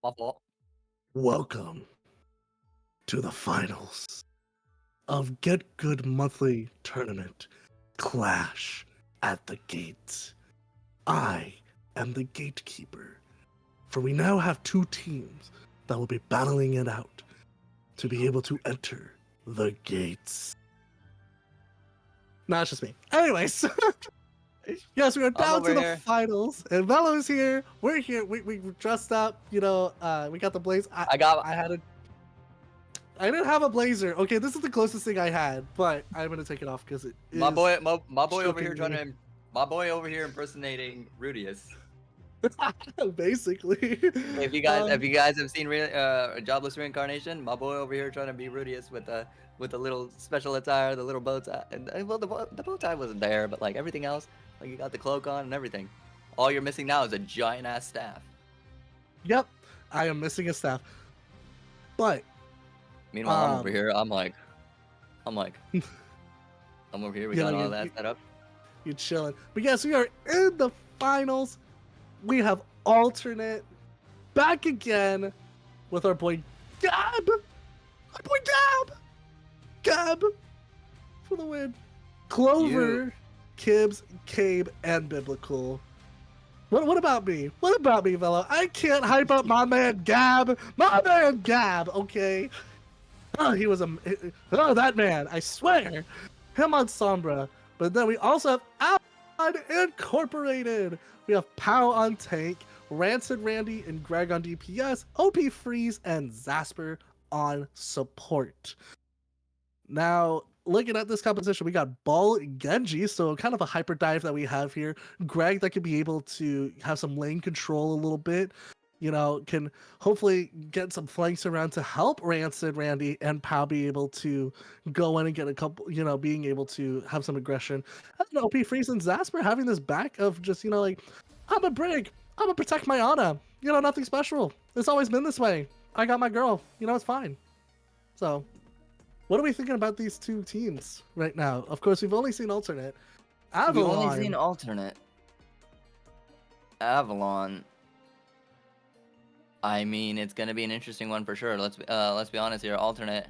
My fault. Welcome to the finals of GitGud Monthly Tournament Clash at the Gate. I am the gatekeeper, for we now have two teams that will be battling it out to be able to enter the gates. No, it's just me. Anyways, yes, we are down over to the here. finals, and Velo's here. We're here. We dressed up. You know, we got the blaze. I didn't have a blazer. Okay, this is the closest thing I had, but I'm gonna take it off because it is my boy over here choking me. my boy over here impersonating Rudius. Basically. If you guys have seen Jobless Reincarnation, my boy over here trying to be Rudius with the little special attire, the little bow tie. And, well, the bow tie wasn't there, but like everything else, like you got the cloak on and everything. All you're missing now is a giant ass staff. Yep, I am missing a staff. But meanwhile, I'm over here. I'm like, I'm over here. We got all that set up. You're chilling. But yes, we are in the finals. We have alternate back again with our boy Gab. My boy Gab for the win. Clover, Kibbs, Cabe, and Biblical. What about me? What about me, Velo? I can't hype up my man Gab. My man Gab, okay? Oh, he was that man, I swear. Him on Sombra. But then we also have Allied Incorporated. We have Pow on Tank, Rancid Randy and Greg on DPS, OP Freeze, and Zasper on support. Now, looking at this composition, we got Ball Genji, so kind of a hyper dive that we have here. Greg that could be able to have some lane control a little bit. You know, can hopefully get some flanks around to help Rancid, Randy, and Pow be able to go in and get a couple, you know, being able to have some aggression. And OP Freeze and Zasper having this back of just, you know, like, I'm a brig. I'm gonna protect my Ana. You know, nothing special. It's always been this way. I got my girl. You know, it's fine. So, what are we thinking about these two teams right now? Of course, we've only seen alternate. We've only seen alternate. Avalon. I mean, it's gonna be an interesting one for sure. Let's be honest here. Alternate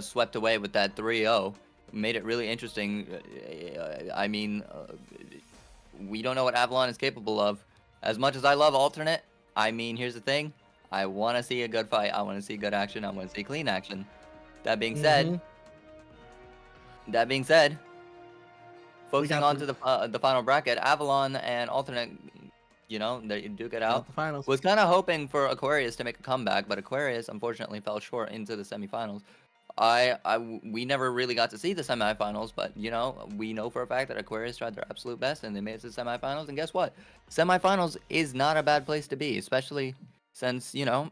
swept away with that 3-0, made it really interesting. I mean, we don't know what Avalon is capable of. As much as I love alternate, I mean, here's the thing. I want to see a good fight. I want to see good action. I want to see clean action. That being said, focusing on to the final bracket, Avalon and alternate. You know, they duke it out. The finals. Was kind of hoping for Aquarius to make a comeback, but Aquarius unfortunately fell short into the semifinals. We never really got to see the semifinals, but you know, we know for a fact that Aquarius tried their absolute best and they made it to the semifinals. And guess what? Semifinals is not a bad place to be, especially since you know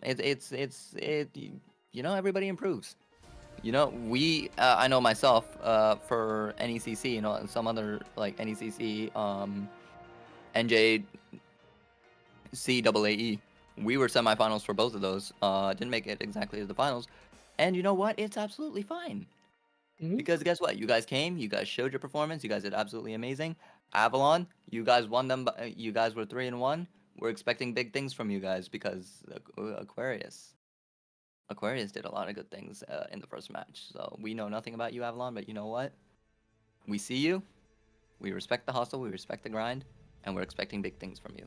you know, everybody improves. You know, I know myself for NECC, you know, and some other like NECC, NJ. CAAE. We were semifinals for both of those. Didn't make it exactly to the finals. And you know what? It's absolutely fine. Because guess what? You guys came, you guys showed your performance, you guys did absolutely amazing. Avalon, you guys won them, you guys were 3-1. We're expecting big things from you guys because Aquarius did a lot of good things in the first match. So we know nothing about you, Avalon, but you know what? We see you, we respect the hustle, we respect the grind, and we're expecting big things from you.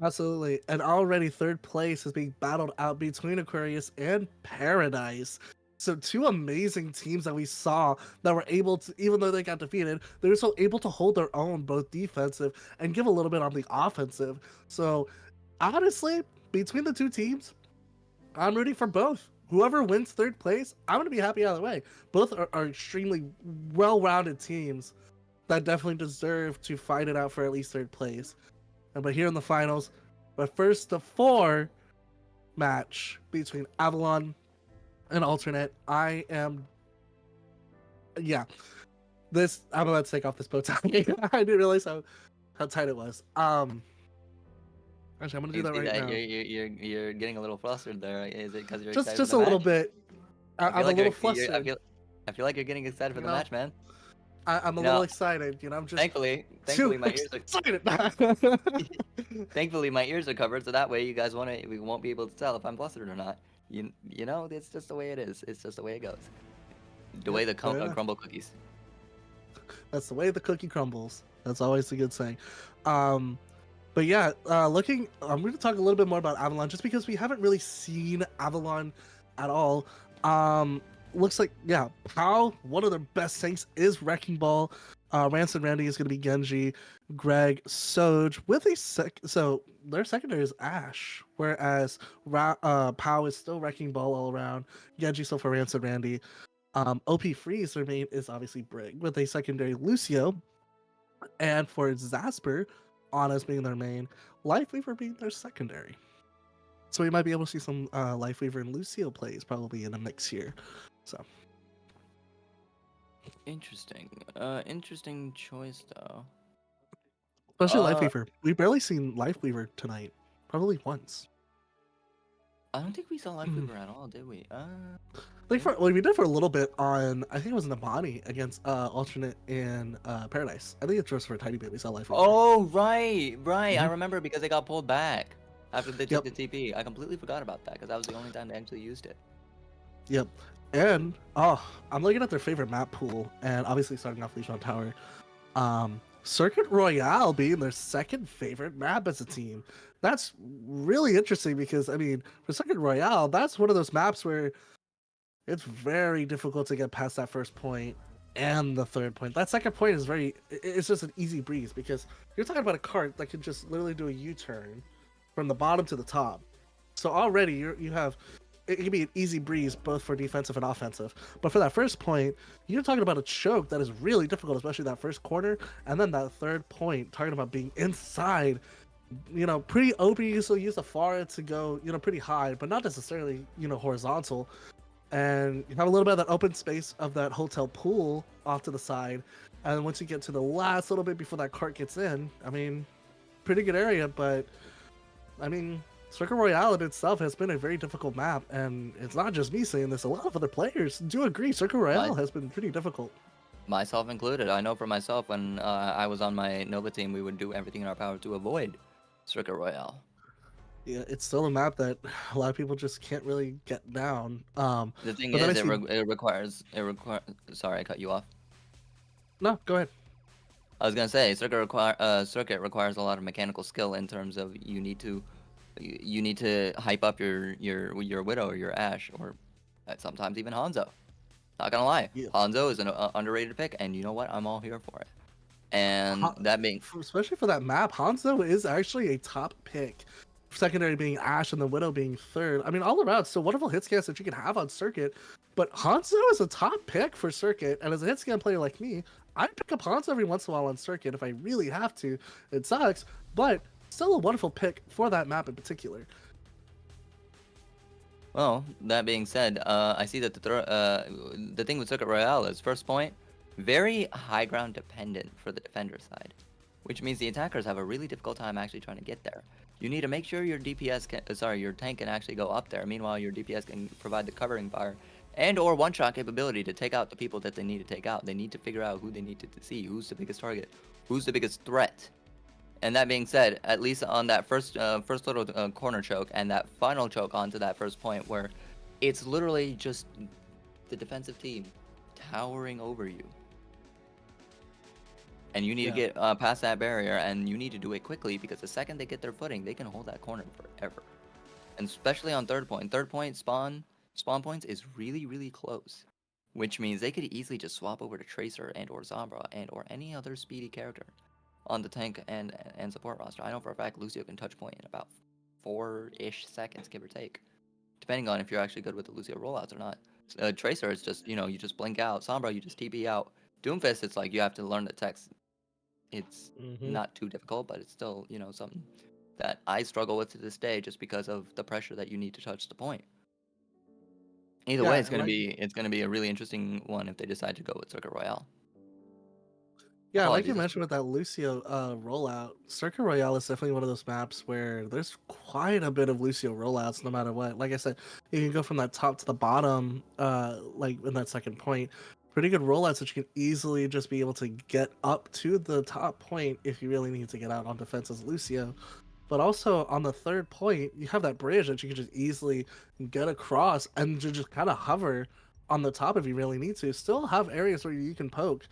Absolutely. And already third place is being battled out between Aquarius and Paradise. So two amazing teams that we saw that were able to, even though they got defeated, they were still able to hold their own, both defensive and give a little bit on the offensive. So honestly, between the two teams, I'm rooting for both. Whoever wins third place, I'm going to be happy either way. Both are extremely well-rounded teams that definitely deserve to fight it out for at least third place. But here in the finals, but first the 4 match between Avalon and alternate. I'm about to take off this bow tie. I didn't realize how tight it was. Actually, I'm gonna do that right now. You're getting a little flustered there. Is it because you're just excited a little bit? I'm a little flustered. I feel like you're getting excited for the match, man. I'm a You little know, excited. You know, I'm just thankfully, too thankfully my ears are excited. thankfully my ears are covered, so that way you guys we won't be able to tell if I'm flustered or not. You know, it's just the way it is. It's just the way it goes. The Yep, way the fair enough. crumble cookies. That's the way the cookie crumbles. That's always a good saying. Um, but yeah, looking, I'm going to talk a little bit more about Avalon just because we haven't really seen Avalon at all. Looks like, yeah, Pow, one of their best tanks is Wrecking Ball. Rancid Randy is going to be Genji, Greg, Soj with a so their secondary is Ash, whereas Pow is still Wrecking Ball all around. Genji still for Rancid Randy. OP Freeze, their main is obviously Brig with a secondary Lucio, and for Zasper, Anna's being their main, Lifeweaver being their secondary. So we might be able to see some Lifeweaver and Lucio plays probably in a mix here. So Interesting. Interesting choice though. especially Uh, Lifeweaver, we've barely seen Lifeweaver tonight, probably once. I don't think we saw Mhm. Lifeweaver at all, did we? Like we did for a little bit on, I think it was Nabani against Alternate in Paradise. I think it's just for a tiny bit we saw Lifeweaver. Oh, right, right. I Mhm. remember because they got pulled back after they took Yep. the TP. I completely forgot about that because that was the only time they actually used it. Yep. And I'm looking at their favorite map pool, and obviously starting off Lijiang Tower. Circuit Royale being their second favorite map as a team. That's really interesting because I mean, for Circuit Royale, that's one of those maps where it's very difficult to get past that first point and the third point. That second point is it's just an easy breeze because you're talking about a cart that can just literally do a U-turn from the bottom to the top. So already you have it can be an easy breeze both for defensive and offensive. But for that first point, you're talking about a choke that is really difficult, especially that first corner, and then that third point, talking about being inside. You know, pretty OP. You still use the Pharah to go, pretty high, but not necessarily, horizontal. And you have a little bit of that open space of that hotel pool off to the side. And once you get to the last little bit before that cart gets in, I mean, pretty good area, but I mean, Circuit Royale in itself has been a very difficult map, and it's not just me saying this. A lot of other players do agree. Circuit My, Royale has been pretty difficult. myself included. I know for myself when I was on my Nova team, we would do everything in our power to avoid Circuit Royale. Yeah, it's still a map that a lot of people just can't really get down. The thing But then I is, see. it requires. Sorry, I cut you off. No, go ahead. I was gonna say circuit requires a lot of mechanical skill in terms of you need to hype up your Widow or your Ash or sometimes even Hanzo. Not gonna lie, Yeah. Hanzo is an underrated pick, and you know what? I'm all here for it. And that being Especially for that map, Hanzo is actually a top pick. Secondary being Ash and the Widow being third. I mean, all around, still wonderful hit scans that you can have on Circuit. But Hanzo is a top pick for Circuit, and as a hit scan player like me, I pick up Hanzo every once in a while on Circuit if I really have to. It sucks, but still a wonderful pick for that map in particular. well, that being said, I see that the thing with Circuit Royale is first point, very high ground dependent for the defender side, which means the attackers have a really difficult time actually trying to get there. You need to make sure your your tank can actually go up there. Meanwhile, your DPS can provide the covering fire and or one-shot capability to take out the people that they need to take out. They need to figure out who they need to see, who's the biggest target, who's the biggest threat. And that being said, at least on that first little corner choke and that final choke onto that first point where it's literally just the defensive team towering over you. And you need to get past that barrier, and you need to do it quickly because the second they get their footing, they can hold that corner forever. And especially on third point. Third point spawn points is really, really close, which means they could easily just swap over to Tracer and or Sombra and or any other speedy character on the tank and support roster. I know for a fact Lucio can touch point in about 4-ish seconds, give or take, depending on if you're actually good with the Lucio rollouts or not. Tracer is just, you just blink out. Sombra, you just TP out. Doomfist, it's like you have to learn the text. It's not too difficult, but it's still, something that I struggle with to this day just because of the pressure that you need to touch the point. Either way, it's gonna be a really interesting one if they decide to go with Circuit Royale. Yeah, like you Apologies. mentioned with that Lucio rollout, Circuit Royale is definitely one of those maps where there's quite a bit of Lucio rollouts no matter what. Like I said, you can go from that top to the bottom, like in that second point. pretty good rollouts that you can easily just be able to get up to the top point if you really need to get out on defense as Lucio. But also on the third point, you have that bridge that you can just easily get across and just kind of hover on the top if you really need to. Still have areas where you can poke,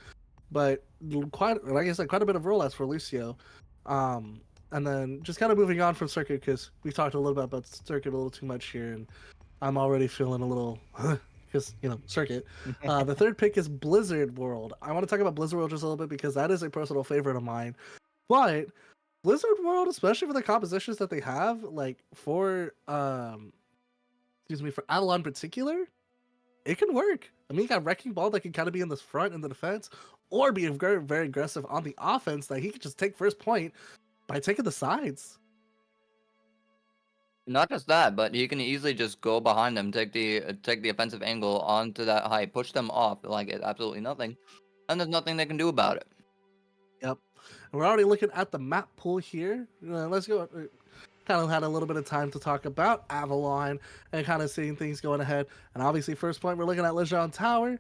but quite, like I said, quite a bit of rollouts for Lucio. And then just kind of moving on from Circuit, because we talked a little bit about Circuit a little too much here, and I'm already feeling a little, because, Circuit. The third pick is Blizzard World. I want to talk about Blizzard World just a little bit because that is a personal favorite of mine. But Blizzard World, especially for the compositions that they have, like for for Avalon in particular, it can work. I mean, you got Wrecking Ball that can kind of be in the front in the defense, or be very, very aggressive on the offense that he could just take first point by taking the sides. Not just that, but you can easily just go behind them, take the offensive angle onto that height, push them off like it's absolutely nothing, and there's nothing they can do about it. Yep. And we're already looking at the map pool here. Let's go. Kind of had a little bit of time to talk about Avalon and kind of seeing things going ahead. And obviously, first point, we're looking at Lejeune Tower.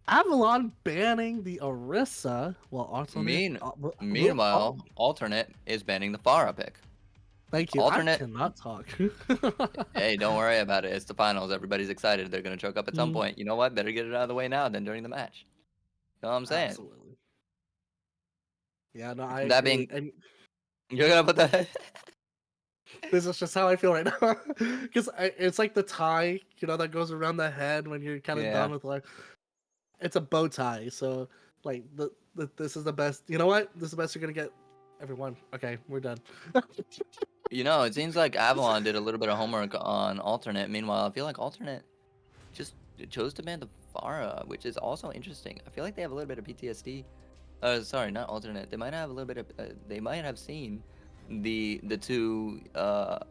Avalon banning the Orisa, while alternate. Meanwhile, alternate is banning the Pharah pick. Thank you. Alternate I cannot talk. Hey, don't worry about it. It's the finals. Everybody's excited. They're gonna choke up at some point. You know what? Better get it out of the way now than during the match. You know what I'm saying? Absolutely. Yeah, no, I That agree. being, And you're gonna put that. this is just how I feel right now. Because it's like the tie, that goes around the head when you're kind of Yeah. done with life. It's a bow tie, so like this is the best. You know what? This is the best you're gonna get. Everyone, okay, we're done. It seems like Avalon did a little bit of homework on alternate. Meanwhile, I feel like alternate just chose to ban the Pharah, which is also interesting. I feel like they have a little bit of PTSD. Sorry, not alternate. They might have a little bit of. They might have seen the two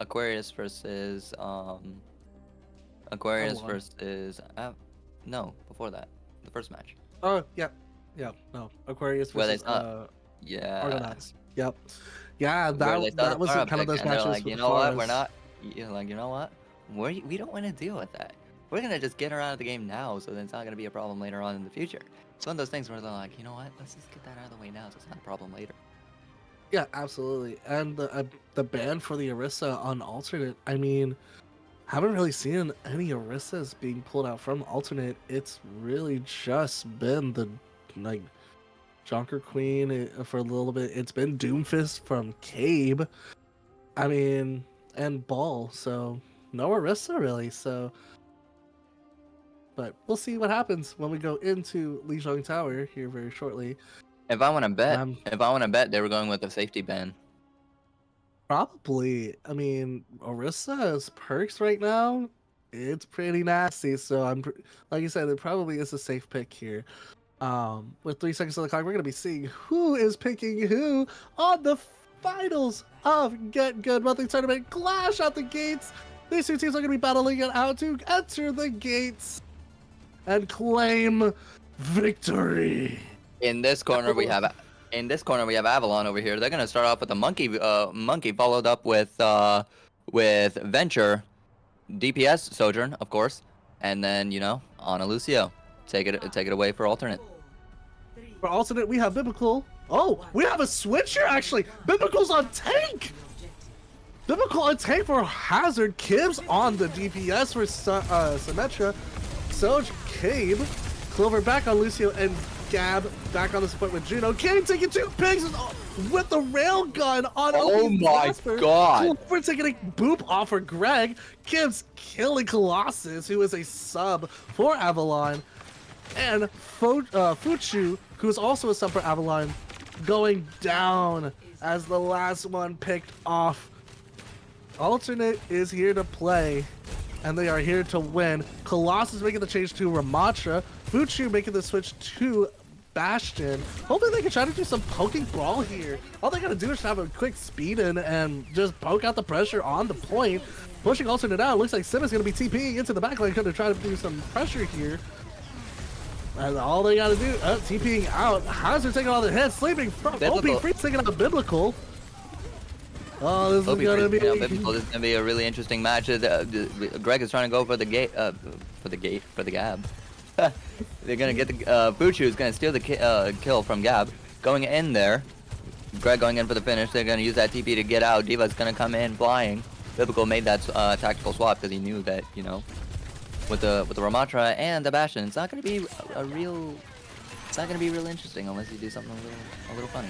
Aquarius versus Avalon. versus no, before that, the first match Oh yeah, no, Aquarius where they versus saw Argonauts. Yep. Yeah, where they saw that the was Pharah kind of pick, those and they're matches. like, with you the know what, we're Pharas. not. You know what, we don't want to deal with that. We're gonna just get her out of the game now, so then it's not gonna be a problem later on in the future. It's one of those things where they're like, you know what, let's just get that out of the way now, so it's not a problem later. Yeah, absolutely. And the ban for the Orisa on alternate. I mean, haven't really seen any Orisas being pulled out from alternate. It's really just been the like Jonker Queen for a little bit. It's been Doomfist from Cabe. I mean, and Ball. So no Orisa really. So, but we'll see what happens when we go into Lijiang Tower here very shortly. If I want to bet, Um, they were going with the safety ban. Probably. I mean, Orisa's perks right now, it's pretty nasty. So like you said, it probably is a safe pick here. With 3 seconds on the clock, we're gonna be seeing who is picking who on the finals of GitGud Monthly Tournament. Clash out the gates. These two teams are gonna be battling it out to enter the gates and claim victory. In this corner we have Avalon over here. They're gonna start off with a monkey followed up with Venture, DPS Sojourn, of course, and then Ana Lucio. Take it away for alternate. For alternate, we have Biblical. Oh, we have a switcher actually. Biblical's on tank. Biblical on tank for Hazard. Kibbs on the DPS for Symmetra. Soj, Cabe, Clover back on Lucio, and Gab back on the support with Juno. Cabe taking 2 pigs with the railgun on. Oh my god! Clover taking a boop off for Greg. Kibbs killing Colossus, who is a sub for Avalon, and Fuchu, who is also a sub for Avalon, going down as the last one picked off. Alternate is here to play, and they are here to win. Colossus making the change to Ramatra. Fuchu making the switch to Bastion. Hopefully they can try to do some poking brawl here. All they gotta do is have a quick speed in and just poke out the pressure on the point. Pushing alternate out. Looks like Sim is gonna be TPing into the backline, gonna try to do some pressure here. And all they gotta do, TPing out. Hazard taking all the hits, sleeping from OP Free taking out the Biblical. Oh, this is gonna be. This is gonna be a really interesting match. Greg is trying to go for the gate, for the gab. They're gonna get the Fuchu is gonna steal the kill from Gab. Going in there, Greg going in for the finish. They're gonna use that TP to get out. Diva's gonna come in flying. Biblical made that tactical swap because he knew that, you know, with the Ramatra and the Bastion, it's not gonna be it's not gonna be real interesting unless you do something a little funny.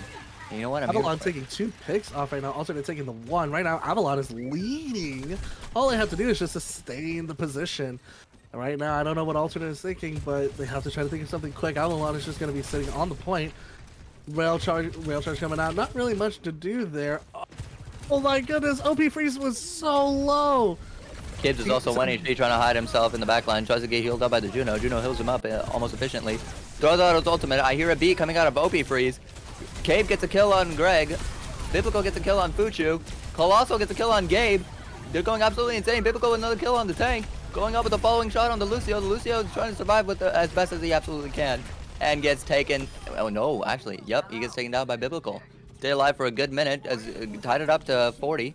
And you know what? I'm Avalon taking 2 picks off right now. Alternate taking the 1. Right now, Avalon is leading. All they have to do is just sustain the position. Right now, I don't know what Alternate is thinking, but they have to try to think of something quick. Avalon is just going to be sitting on the point. Rail charge coming out. Not really much to do there. Oh my goodness, OP Freeze was so low. Kibbs is also 1 HP trying to hide himself in the back line. Tries to get healed up by the Juno. Juno heals him up almost efficiently. Throws out his ultimate. I hear a B coming out of OP Freeze. Gabe gets a kill on Greg. Biblical gets a kill on Fuchu. Colossal gets a kill on Gabe. They're going absolutely insane. Biblical with another kill on the tank. Going up with the following shot on the Lucio. The Lucio is trying to survive with as best as he absolutely can. And gets taken. Oh no, actually. Yep, he gets taken down by Biblical. Stay alive for a good minute. As tied it up to 40.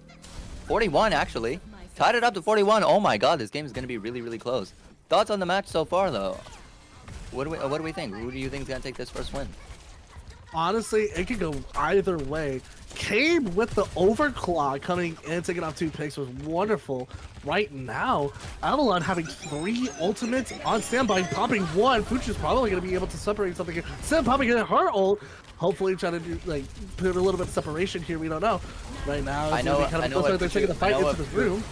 41 actually. Tied it up to 41. Oh my god, this game is going to be really, really close. Thoughts on the match so far though? What do we think? Who do you think is going to take this first win? Honestly, it could go either way. Cabe with the overclock coming in, taking off 2 picks was wonderful. Right now, Avalon having 3 ultimates on standby, popping 1. Fuchu's probably going to be able to separate something here. Sim popping in her ult. Hopefully trying to do, like, put a little bit of separation here. We don't know. Right now, I know they're taking the fight into this room.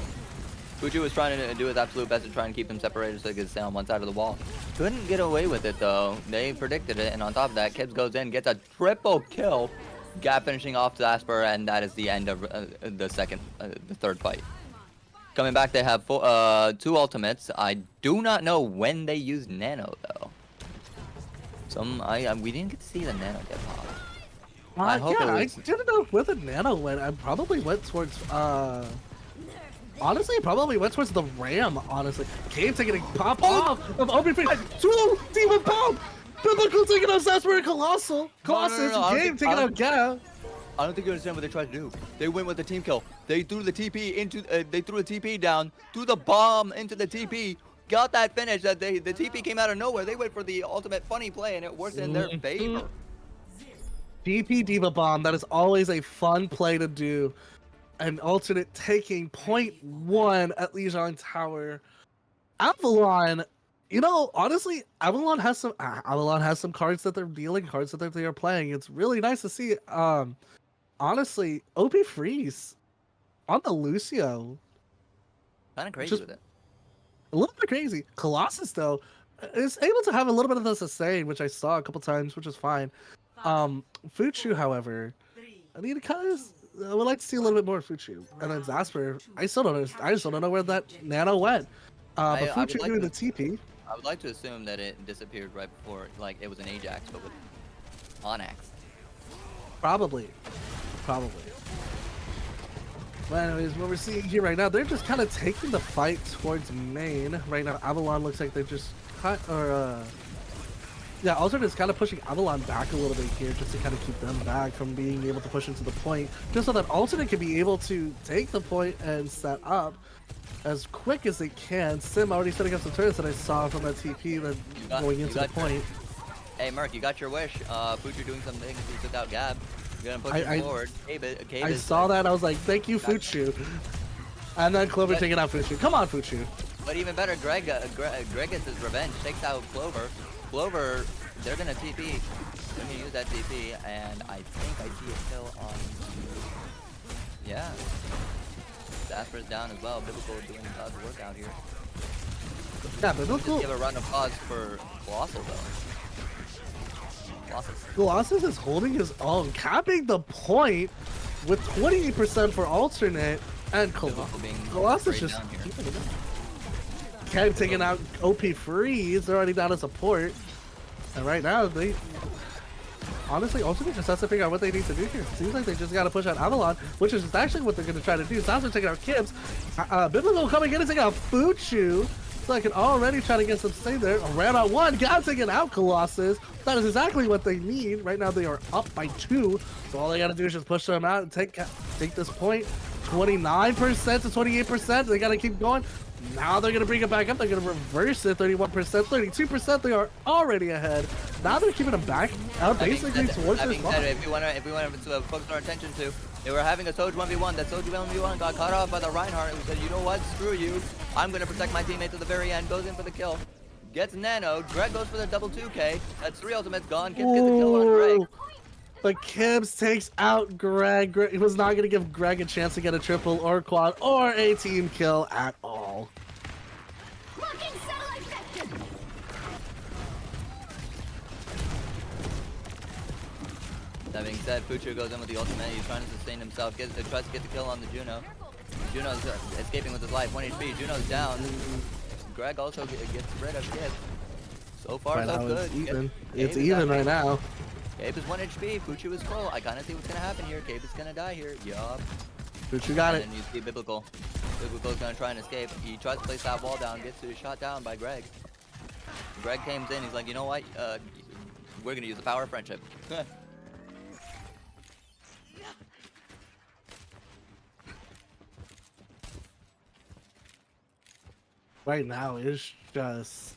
Fuchu was trying to do his absolute best to try and keep them separated so he could stay on one side of the wall. Couldn't get away with it though. They predicted it, and on top of that, Kibbs goes in, gets a triple kill. Gap finishing off Zasper, and that is the end of the third fight. Coming back, they have 2 ultimates. I do not know when they used Nano though. We didn't get to see the Nano get popped. I hope yeah, it was... I didn't know where the Nano went. I probably went towards honestly, it probably went towards the Ram, honestly. Cave taking a pop off of open free. 2 Demon Bomb! Biblical taking out Sasper and Colossal. Colossus, Cave taking out Gav. I don't think you understand what they tried to do. They went with the team kill. They threw the TP into, they threw a TP down, threw the bomb into the TP, got that finish. The TP came out of nowhere. They went for the ultimate funny play, and it worked in their favor. DP Diva Bomb, that is always a fun play to do. An alternate taking .1 at Lijiang Tower. Avalon, you know, honestly, Avalon has some cards that they're dealing, cards that they are playing. It's really nice to see. Honestly, OP Freeze on the Lucio. Kind of crazy with it. A little bit crazy. Colossus though is able to have a little bit of the sustain, which I saw a couple times, which is fine. Fuchu, however, I need to kind of. I would like to see a little bit more Fuchu. And then Zasper, I still don't know where that Nano went. But Fuchu doing the TP. I would like to assume that it disappeared right before, like it was an Ajax, but with Onyx. Probably. But anyways, what we're seeing here right now, they're just kind of taking the fight towards main. Right now, Avalon looks like they just cut, yeah, Alternate's kind of pushing Avalon back a little bit here just to kind of keep them back from being able to push into the point. Just so that Alternate can be able to take the point and set up as quick as they can. Sim already setting up some turrets that I saw from that TP then going into the point. Hey, Merc, you got your wish. Fuchu doing some things. He took out Gab. You're gonna push him forward. I saw that. I was like, thank you, Fuchu. And then Clover taking out Fuchu. Come on, Fuchu. But even better, Greg gets his revenge. Takes out Clover. Clover, they're gonna TP. They're gonna use that TP, and I think I see a kill on. Yeah. Zasper's down as well. Biblical doing God's work out here. Yeah, Biblical. Give a round of applause for Colossal though. Colossus is holding his own, capping the point with 28% for Alternate, and Colossus just kept taking out OP Freeze. They're already down to support, and right now they honestly Alternate just has to figure out what they need to do here. Seems like they just got to push out Avalon, which is actually what they're going to try to do. Zasper taking out Kibbs, Biblical coming in and taking out Fuchu. So I can already try to get some stay there. Ran out 1, got taken out Colossus. That is exactly what they need. Right now they are up by 2. So all they gotta do is just push them out and take this point. 29% to 28%. They gotta keep going. Now they're gonna bring it back up. They're gonna reverse it. 31%, 32%. They are already ahead. Now they're keeping them back out basically towards that this being spot. said, if we want to focus our attention to, they were having a Soj 1v1. That Soj 1v1 got caught off by the Reinhardt, who said, you know what, screw you. I'm gonna protect my teammates to the very end. Goes in for the kill. Gets nanoed. Greg goes for the double 2K. That's 3 ultimates gone. Kids gets the kill on Greg. But Kibbs takes out Greg. He was not going to give Greg a chance to get a triple or quad or a team kill at all. That being said, Fuchu goes in with the ultimate. He's trying to sustain himself. Tries to get the kill on the Juno. Juno's escaping with his life. 1 HP. Juno's down. Greg also gets rid of Kib. So far, Right so now good. it's even. It's even right now. Gabe is 1 HP. Fuchu is full. I kind of see what's going to happen here. Gabe is going to die here. Yup. Fuchu got it. And then you see Biblical. Biblical's going to try and escape. He tries to place that wall down. Gets shot down by Greg. Greg comes in. He's like, you know what? We're going to use the power of friendship. Right now, it's just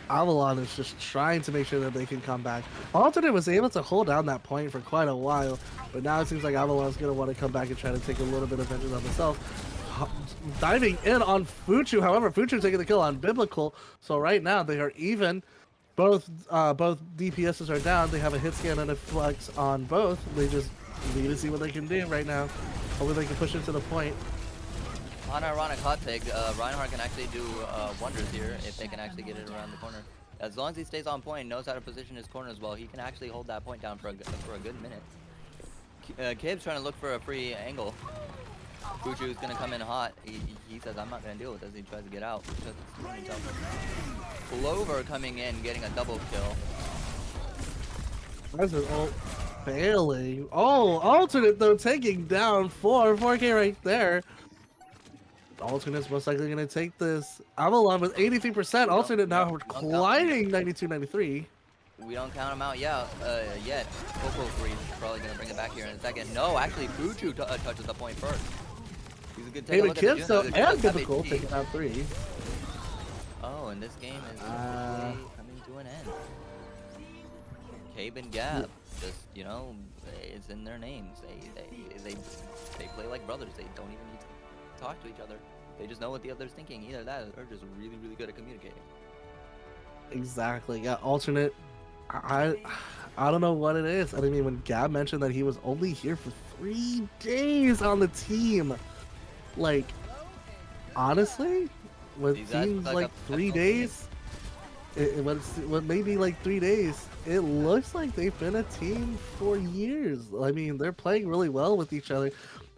Avalon is just trying to make sure that they can come back. Alternate was able to hold down that point for quite a while, but now it seems like Avalon's going to want to come back and try to take a little bit of vengeance on himself. Diving in on Fuchu, however, Fuchu taking the kill on Biblical, so right now they are even. Both DPSs are down. They have a hit scan and a flex on both. They just need to see what they can do right now. Hopefully they can push into the point. Unironic hot take, Reinhardt can actually do wonders here if they can actually get it around the corner. As long as he stays on point, knows how to position his corners well, he can actually hold that point down for a good minute. Kib's trying to look for a free angle. Fuchu's gonna come in hot. He says, I'm not gonna deal with this. He tries to get out. Clover coming in, getting a double kill. That's an ult failing. Oh, alternate though taking down 4K right there. Alternate's most likely going to take this. Avalon with 83%. Alternate now gliding 92-93. We don't count him out yet. Coco Freeze is probably going to bring it back here in a second. No, actually, Fuchu touches the point first. He's a good take. David Kibbs though and Biblical taking out 3. Oh, and this game is coming to an end. Cabe and Gab, just, you know, it's in their names. They play like brothers. They don't even need to talk to each other. They just know what the other's thinking. Either that or just really, really good at communicating. Exactly. Yeah, alternate. I don't know what it is. I mean, when Gab mentioned that he was only here for 3 days on the team, like, honestly, what seems like 3 days, what maybe like 3 days, it looks like they've been a team for years. I mean, they're playing really well with each other,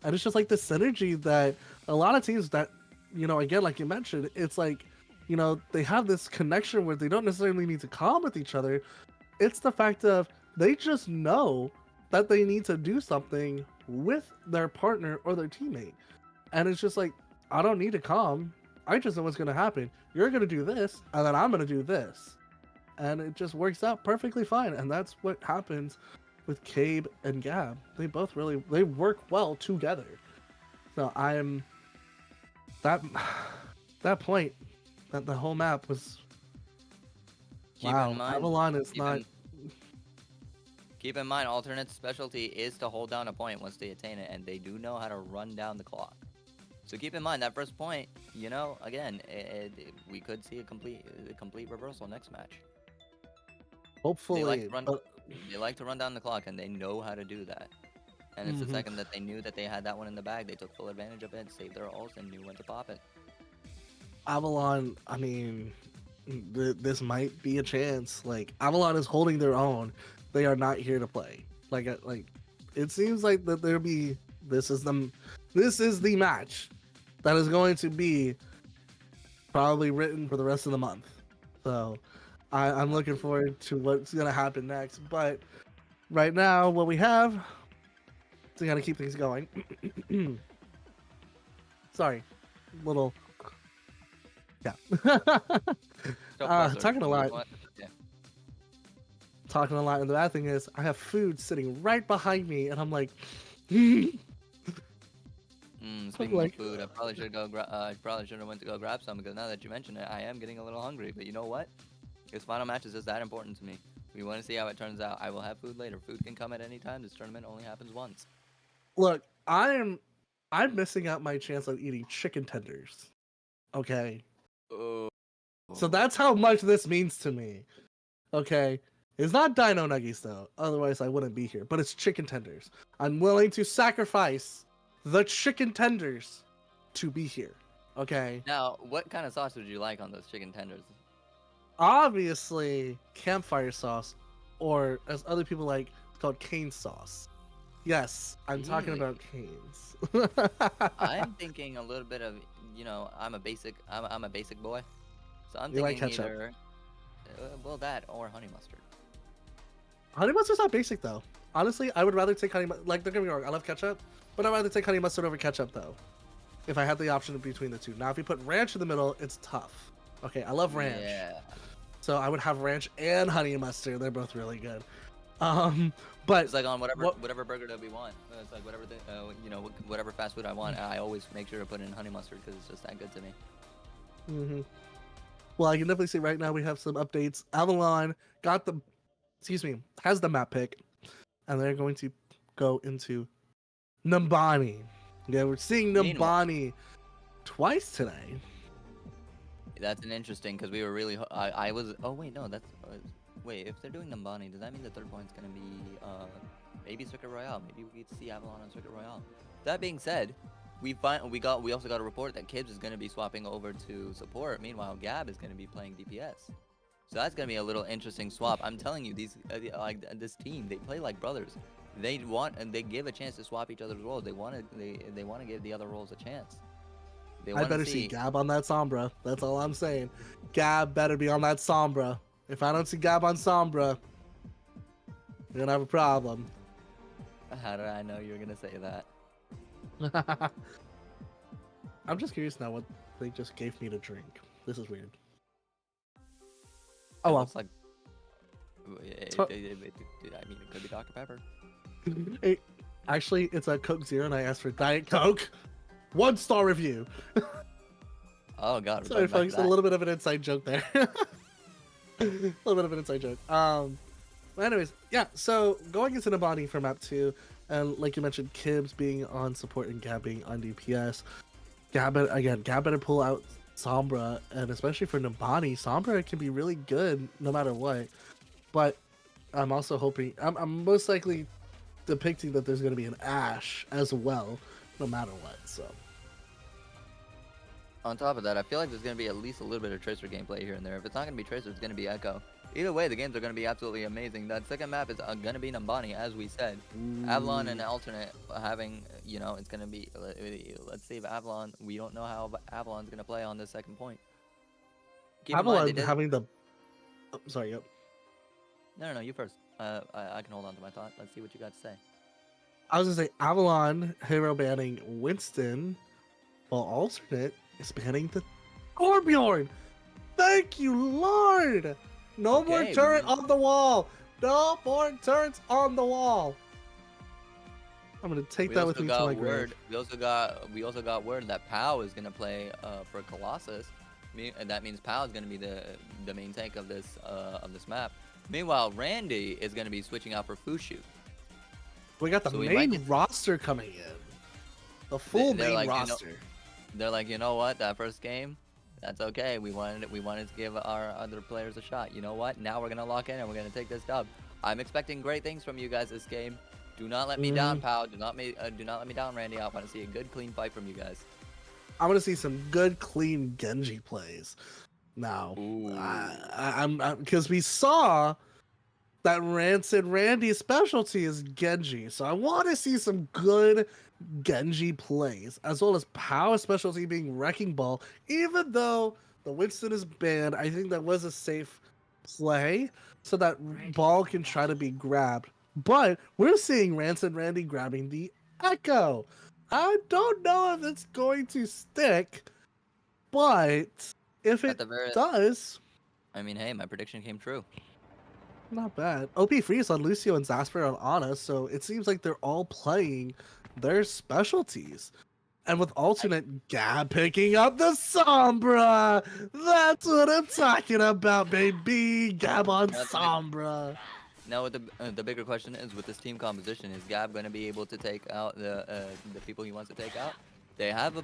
and it's just like the synergy that a lot of teams that, you know, again, like you mentioned, it's like, you know, they have this connection where they don't necessarily need to calm with each other. It's the fact of they just know that they need to do something with their partner or their teammate. And it's just like, I don't need to calm. I just know what's going to happen. You're going to do this, and then I'm going to do this. And it just works out perfectly fine. And that's what happens with Cabe and Gab. They both they work well together. So that point, that the whole map was, wow, Avalon is not. Keep in mind, Alternate's specialty is to hold down a point once they attain it, and they do know how to run down the clock. So keep in mind that first point, you know, again, we could see a complete reversal next match. Hopefully, they like to run down the clock, and they know how to do that. And it's the second that they knew that they had that one in the bag, they took full advantage of it, saved their ults, and knew when to pop it. Avalon, I mean, this might be a chance. Like, Avalon is holding their own. They are not here to play. Like it seems like that this is the match that is going to be probably written for the rest of the month. So I'm looking forward to what's gonna happen next. But right now, what we have, to kind of keep things going. Sorry, little. Yeah. Talking a lot. Talking a lot, and the bad thing is I have food sitting right behind me, and I'm like, Speaking like, of food, I probably should I probably should have went to go grab some because now that you mention it, I am getting a little hungry. But you know what? This final match is just that important to me. We want to see how it turns out. I will have food later. Food can come at any time. This tournament only happens once. look, I'm missing out my chance of eating chicken tenders. Okay. Oh. So that's how much this means to me. Okay. It's not dino nuggies though. Otherwise I wouldn't be here. But it's chicken tenders. I'm willing to sacrifice the chicken tenders to be here. Okay. Now, what kind of sauce would you like on those chicken tenders? Obviously, campfire sauce, or as other people like, it's called cane sauce. Yes, I'm talking Really? about canes. I'm thinking a little bit of, I'm a basic boy, so I'm You like thinking ketchup. either, well, that or honey mustard. Honey mustard's not basic though. Honestly, I would rather take honey. Like, don't get me wrong, I love ketchup, but I'd rather take honey mustard over ketchup though. If I had the option between the two. Now, if you put ranch in the middle, it's tough. Okay, I love ranch, Yeah. so I would have ranch and honey mustard. They're both really good. But It's like on whatever what- whatever burger that we want. It's like whatever whatever fast food I want. I always make sure to put in honey mustard because it's just that good to me. Well, I can definitely see right now we have some updates. Avalon got the, has the map pick, and they're going to go into Nambani. Yeah, we're seeing Meanwhile- Nambani twice today. That's an interesting because we were really. I was. Oh wait, no, that's. Wait, if they're doing Nambani, does that mean the third point's gonna be maybe Circuit Royale? Maybe we get to see Avalon on Circuit Royale. That being said, we also got a report that Kibbs is gonna be swapping over to support. Meanwhile, Gab is gonna be playing DPS. So that's gonna be a little interesting swap. I'm telling you, these this team, they play like brothers. They want and they give a chance to swap each other's roles. They want to give the other roles a chance. They I wanna better see Gab on that Sombra. That's all I'm saying. Gab better be on that Sombra. If I don't see Gab on Sombra, we're gonna have a problem. How did I know you were gonna say that? I'm just curious now what they just gave me to drink. This is weird. Oh well. Looks like. So- I mean, it could be Dr. Pepper. Hey, actually, it's a Coke Zero, and I asked for Diet Coke. 1-star review. Oh God. we're Sorry, going back to folks. A that. little bit of an inside joke there. A little bit of an inside joke. But anyways, yeah. So going into Nabani for map 2, and like you mentioned, Kibbs being on support and Gab being on DPS. Gab better pull out Sombra, and especially for Nabani, Sombra can be really good no matter what. But I'm also hoping I'm most likely depicting that there's going to be an Ashe as well, no matter what. So On top of that, I feel like there's going to be at least a little bit of Tracer gameplay here and there. If it's not going to be Tracer, it's going to be Echo. Either way, the games are going to be absolutely amazing. That second map is going to be Nambani, as we said. Avalon and alternate having, it's going to be. Let's see if Avalon. We don't know how Avalon's going to play on this second point. Keep in mind, Avalon they did- having the. Oh, sorry. Yep. No, you first. I can hold on to my thought. Let's see what you got to say. I was gonna say Avalon hero banning Winston, while alternate is banning the Torbjorn. Thank you, Lord. No more Okay, turret we- on the wall. No more turrets on the wall. I'm gonna take We that also with me to got my word. grave. We also got word that Pau is gonna play for Colossus. And that means Pau is gonna be the main tank of this map. Meanwhile, Randy is gonna be switching out for Fushu. We got the So we might main get- roster coming in. The full they're main like, roster. They're like, you know what? That first game, that's okay. We wanted to give our other players a shot. You know what? Now we're gonna lock in and we're gonna take this dub. I'm expecting great things from you guys this game. Do not let me down, Pau. Do not let me down, Randy. I want to see a good, clean fight from you guys. I want to see some good, clean Genji plays. Now, Ooh. I'm because we saw that Rancid Randy's specialty is Genji, so I want to see some good Genji plays, as well as Pow's specialty being Wrecking Ball. Even though the Winston is banned, I think that was a safe play, so that ball can try to be grabbed. But we're seeing Rancid Randy grabbing the Echo. I don't know if it's going to stick, but if At it the very, does, I mean, hey, my prediction came true. not bad. OP Freeze on Lucio and Zasper on Ana, so it seems like they're all playing their specialties. And with alternate, Gab picking up the Sombra. That's what I'm talking about, baby. Gab on That's a big- Sombra. Now, the bigger question is, with this team composition, is Gab going to be able to take out the people he wants to take out? They have,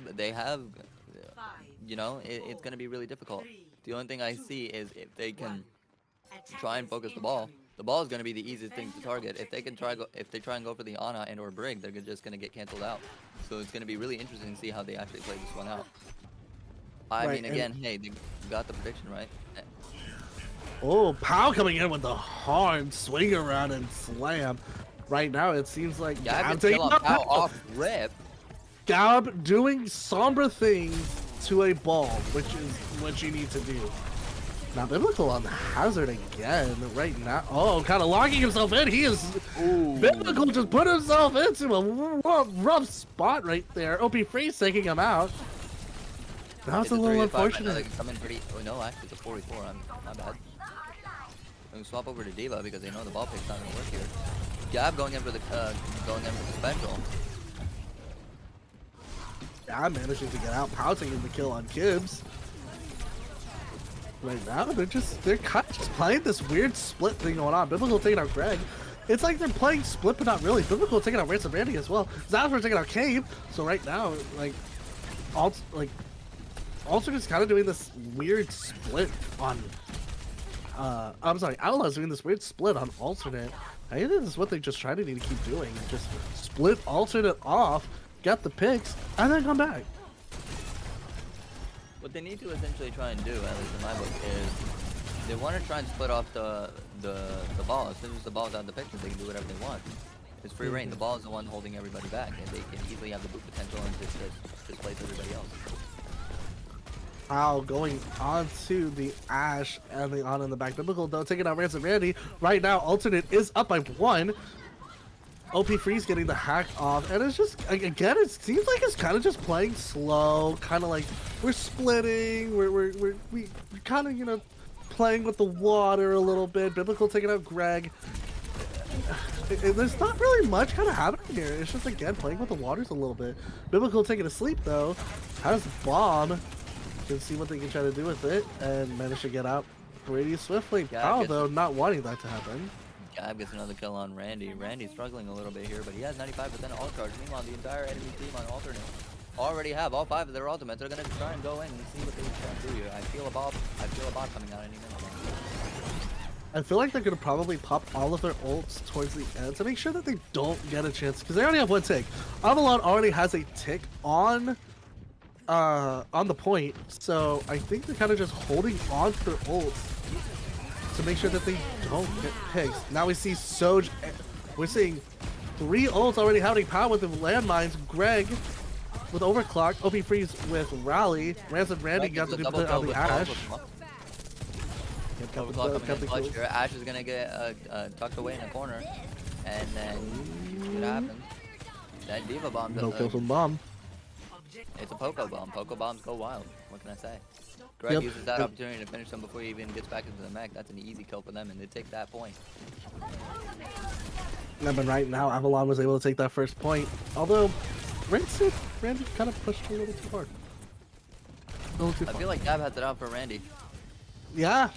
you know, it's going to be really difficult. The only thing I see is if they can try and focus the ball. The ball is going to be the easiest thing to target. If they can if they try and go for the Ana and or Brig, they're just going to get canceled out. So it's going to be really interesting to see how they actually play this one out. I Right, mean, again, hey, they got the prediction right. Oh, Pow coming in with the hard swing around and slam. Right now, it seems like Yeah, I Gab could taking kill up Pow Pow. off rip. Gab doing Sombra things to a ball, which is what you need to do. Now, Biblical on the hazard again right now. Oh, kind of locking himself in. He is... Biblical just put himself into a rough spot right there. OP Freeze taking him out. Now it's a little 3-5 right now. unfortunate. They can come in pretty. Oh no, actually it's a 44. My bad. I'm gonna swap over to Diva because they know the ball pick's not gonna work here. Gab going in for the special. Gab managing to get out. Pow taking the kill on Gibbs. Right now, they're kind of just playing this weird split thing going on. Biblical taking out Greg. It's like they're playing split, but not really. Biblical taking out Ransom Randy as well. Zafra taking out Cave. So right now, like, Alternate's kind of doing this weird split on. I'm sorry, Outlaw's doing this weird split on Alternate. I think this is what they just try to need to keep doing. Just split Alternate off, get the picks, and then come back. What they need to essentially try and do, at least in my book, is they want to try and split off the ball. As soon as the ball's out of the picture, they can do whatever they want. It's free reign. The ball is the one holding everybody back, and they can easily have the boot potential and just place everybody else. Wow, going on to the Ash and the on in the back. Biblical though taking out Ransom Randy. Right now, Alternate is up by 1. OP Freeze getting the hack off, and it's just, again, it seems like it's kind of just playing slow, kind of like we're splitting, we're kind of, you know, playing with the water a little bit. Biblical taking out Greg. There's not really much kind of happening here. It's just, again, playing with the waters a little bit. Biblical taking a sleep though, has bomb. Can see what they can try to do with it, and manage to get out pretty swiftly. Pow though not wanting that to happen. Gab gets another kill on Randy. Randy's struggling a little bit here, but he has 95% ult charge. Meanwhile, the entire enemy team on alternate already have all 5 of their ultimates. They're gonna try and go in and see what they can do here. I feel a bot coming out any minute. I feel like they're gonna probably pop all of their ults towards the end to make sure that they don't get a chance, because they already have 1 tick. Avalon already has a tick on the point, so I think they're kind of just holding on to their ults to make sure that they don't get pigs. Now we see Soj. We're seeing 3 ults already happening. Pow with the landmines. Greg with overclock. OP Freeze with rally. Ransom Randy got the duplicate on the Ash. Overclock coming in clutch here. Ash is gonna get tucked away in a corner, and then what happens? That Diva bomb. No kill from bomb. It's a Poco bomb. Poco bombs go wild. What can I say? Greg uses that opportunity to finish them before he even gets back into the mech. That's an easy kill for them, and they take that point. Yeah, but right now, Avalon was able to take that first point. Although, Randy kind of pushed a little too hard. I feel like Gab has it out for Randy. Yeah,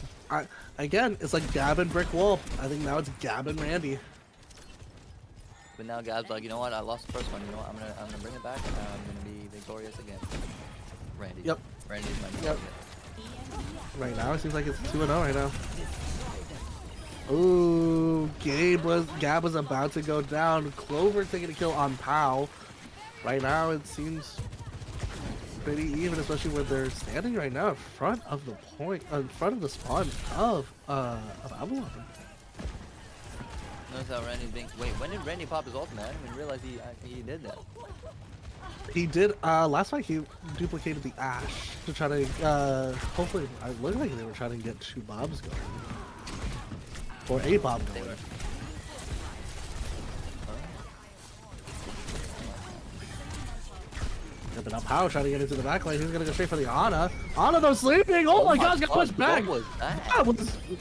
again, it's like Gab and Brick Wall. I think now it's Gab and Randy. But now Gab's like, you know what? I lost the first one. You know what? I'm gonna bring it back, and I'm gonna be victorious again. Randy. Yep. Randy's my new Yep. target. Right now, it seems like it's 2-0 right now. Ooh, Gab was about to go down. Clover taking a kill on Pow. Right now, it seems pretty even, especially where they're standing right now in front of the point, in front of the spawn of Avalon. Notice how Randy's being. Wait, when did Randy pop his ultimate? I didn't even realize he did that. He did, last fight he duplicated the Ash to try to, hopefully, it looked like they were trying to get 2 bombs going. Or a bomb going. Yeah, but now Power trying to get into the backline. He's gonna go straight for the Ana. Ana though sleeping! Oh my gosh, got pushed back! What was that?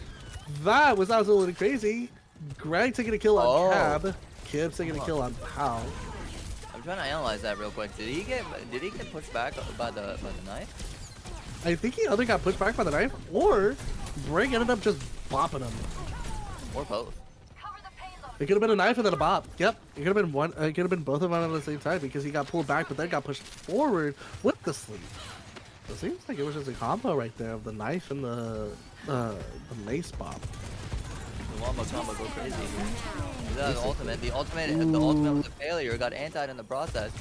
That was absolutely crazy. Greg taking a kill on Cab. Kibbs taking a kill on Pow. I'm trying to analyze that real quick. Did he get pushed back by the knife? I think he either got pushed back by the knife, or Brig ended up just bopping him. Or both? It could have been a knife and then a bop. Yep, it could have been one. It could have been both of them at the same time because he got pulled back, but then got pushed forward with the sleeve. So it seems like it was just a combo right there of the knife and the mace bop. The wombo combo go crazy here. The ultimate. The ultimate was a failure. Got antied in the process.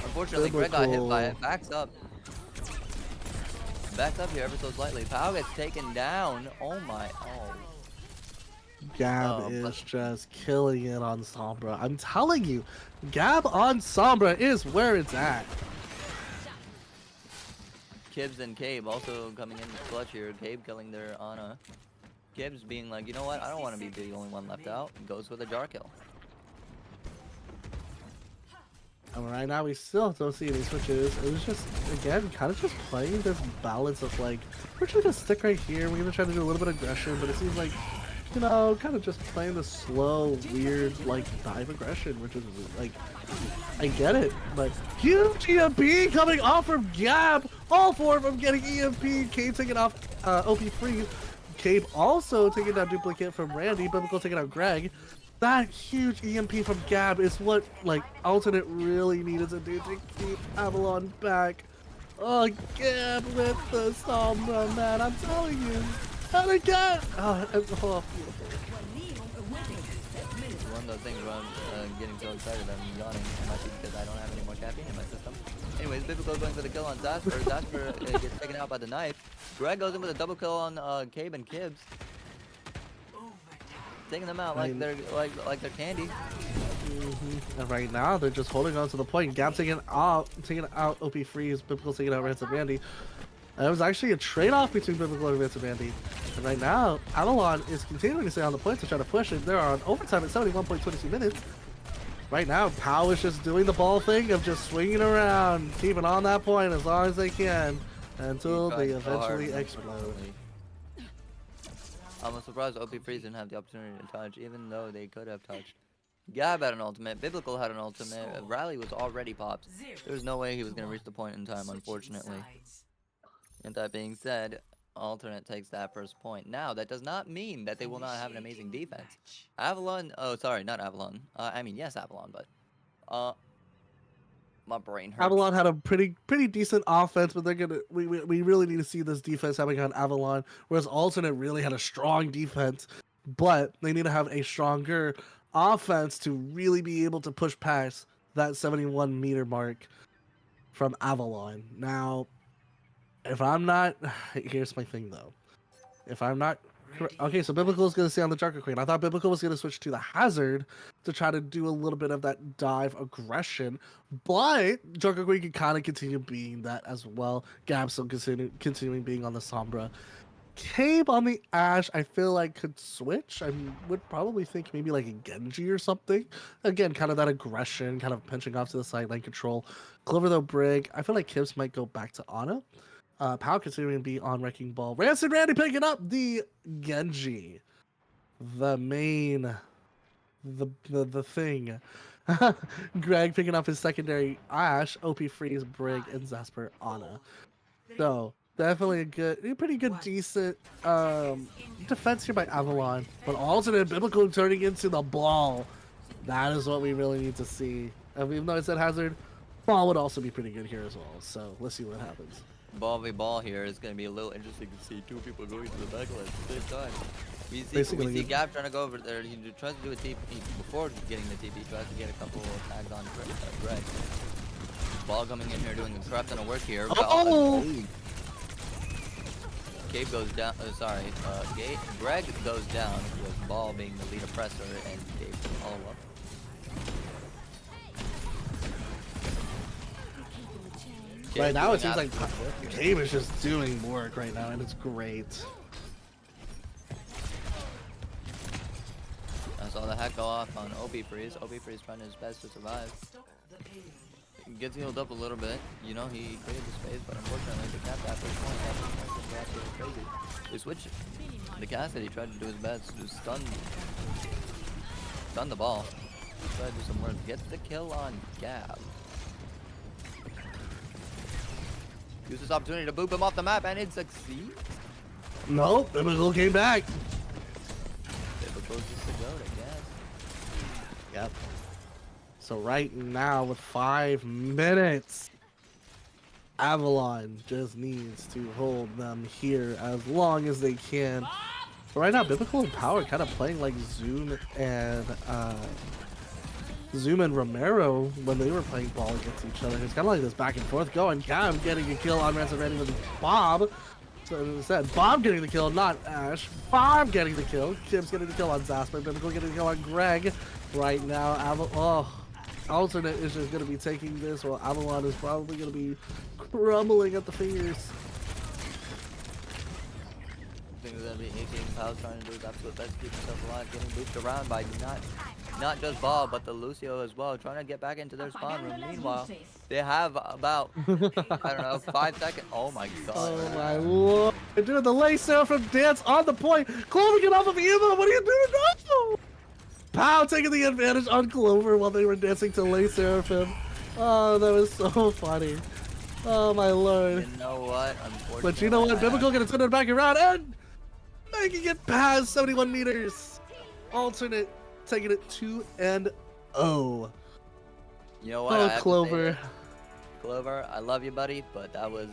Unfortunately, Greg got hit by it. Backs up. Backs up here ever so slightly. Pao gets taken down. Oh my. Oh. Gab is just killing it on Sombra. I'm telling you, Gab on Sombra is where it's at. Kibbs and Cabe also coming in the clutch here. Cabe killing their Ana. Kibbs being like, you know what? I don't want to be the only one left out. Goes for the jar kill. And right now we still don't see any switches. It was just, again, kind of just playing this balance of like, we're just gonna stick right here. We're gonna try to do a little bit of aggression, but it seems like, you know, kind of just playing the slow, weird, like, dive aggression, which is, like, I get it, but huge EMP coming off from Gab! All four of them getting EMP, Cabe taking off OP Freeze, Cabe also taking down Duplicate from Randy, Biblical taking out Greg. That huge EMP from Gab is what, like, Alternate really needed to do to keep Avalon back. Oh, Gab with the Sombra, man, I'm telling you. And again! Oh, it's beautiful. One of those things where I'm getting so excited I'm yawning. It might be because I don't have any more caffeine in my system. Anyways, Biblical going for the kill on Zasper. Zasper gets taken out by the knife. Greg goes in with a double kill on Cabe and Kibbs. Taking them out like they're candy. And right now they're just holding on to the point. Gab taking out OP Freeze, Biblical taking out Ransom Randy. It was actually a trade-off between Biblical and Ransom Randy. And right now, Avalon is continuing to stay on the point to try to push it. They're on overtime at 71.22 minutes. Right now, Pao is just doing the ball thing of just swinging around, keeping on that point as long as they can until they eventually explode. I'm surprised OP Freeze didn't have the opportunity to touch, even though they could have touched. Gab had an ultimate, Biblical had an ultimate, Rally was already popped. There was no way he was going to reach the point in time, unfortunately. And that being said, Alternate takes that first point. Now, that does not mean that they will not have an amazing defense. Avalon, oh, sorry, not Avalon. I mean, yes, Avalon, but, my brain hurts. Avalon had a pretty decent offense, but they're gonna we really need to see this defense having on Avalon, whereas Alternate really had a strong defense, but they need to have a stronger offense to really be able to push past that 71 meter mark from Avalon. Now, if I'm not, here's my thing though. If I'm not, okay, so Biblical is going to stay on the Jarker Queen. I thought Biblical was going to switch to the Hazard to try to do a little bit of that dive aggression, but Jarker Queen can kind of continue being that as well. Gab still continuing being on the Sombra. Cabe on the Ashe, I feel like could switch. I would probably think maybe like a Genji or something. Again, kind of that aggression, kind of pinching off to the sideline control. Clover though, Brig. I feel like Kibbs might go back to Ana. Pao continuing to be on Wrecking Ball. Ransom Randy picking up the Genji. The main. The thing. Greg picking up his secondary Ashe, OP Freeze, Brig, and Zasper Ana. So, definitely a pretty good, decent defense here by Avalon. But Alternate Biblical turning into the ball. That is what we really need to see. Even though I said Hazard, ball would also be pretty good here as well. So, let's see what happens. Ball v ball here is going to be a little interesting to see two people going to the backline at the same time. We see Gab trying to go over there. He tries to do a TP before getting the TP. Tries to get a couple of tags on Greg. Ball coming in here doing a crap ton of work here. Oh! Gabe goes down. Greg goes down with Ball being the lead oppressor and Gabe all up. Right now it seems like Cabe is just doing work right now, and it's great. I saw the hack go off on OP Freeze. OP Freeze trying his best to survive. He gets healed up a little bit. You know, he created the space, but unfortunately the cap at this point is absolutely crazy. They switched the Cassidy tried to do his best to stun the ball. Try to do some work. Gets the kill on Gab. Uses opportunity to boop him off the map, and it succeeds. Nope, Biblical came back. Biblical just the goat, I guess. Yep. So right now, with 5 minutes, Avalon just needs to hold them here as long as they can. But right now, Biblical and Power kind of playing like Zoom and Romero when they were playing ball against each other. It's kind of like this back and forth going. Cam getting a kill on Ransom Ready with Bob. So instead, Bob getting the kill, not Ash. Bob getting the kill. Kim's getting the kill on Zasper. Biblical getting the kill on Greg. Right now, Alternate is just going to be taking this, while Avalon is probably going to be crumbling at the fingers. Things gonna be 18 Powell's trying to do his absolute best to keep himself alive, getting looped around by not just Ball, but the Lucio as well, trying to get back into their spawn room. Meanwhile, they have about, I don't know, 5 seconds. Oh my god. Oh my lord. They're doing the laser from Dance on the point. Clover, get off of Eva. What are you doing? No! Pow taking the advantage on Clover while they were dancing to Lay Seraphim. Oh, that was so funny. Oh my lord. You know what? Unfortunately, But you know what? Biblical gonna turn it back around and making it past 71 meters. Alternate taking it 2-0. You know what? Oh, I have to say Clover. it. Clover, I love you, buddy, but that was.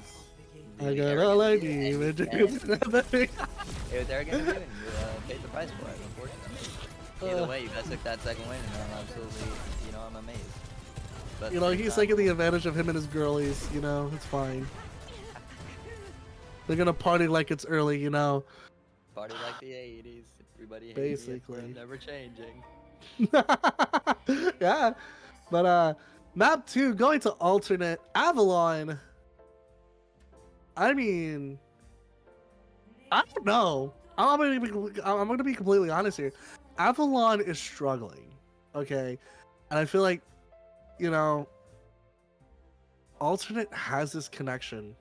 I really got arrogant all I of you, need. and It it was arrogant of you, and you paid the price for it, unfortunately. Either way, you guys took that second win, and I'm absolutely, I'm amazed. But You know, he's taking the advantage of him and his girlies, you know, it's fine. They're gonna party like it's early, you know. Party like the 80s. Everybody hates Basically. me, never changing. Yeah. But map 2 going to alternate Avalon. I mean, I don't know. I'm gonna be completely honest here. Avalon is struggling, okay, and I feel like, you know, alternate has this connection,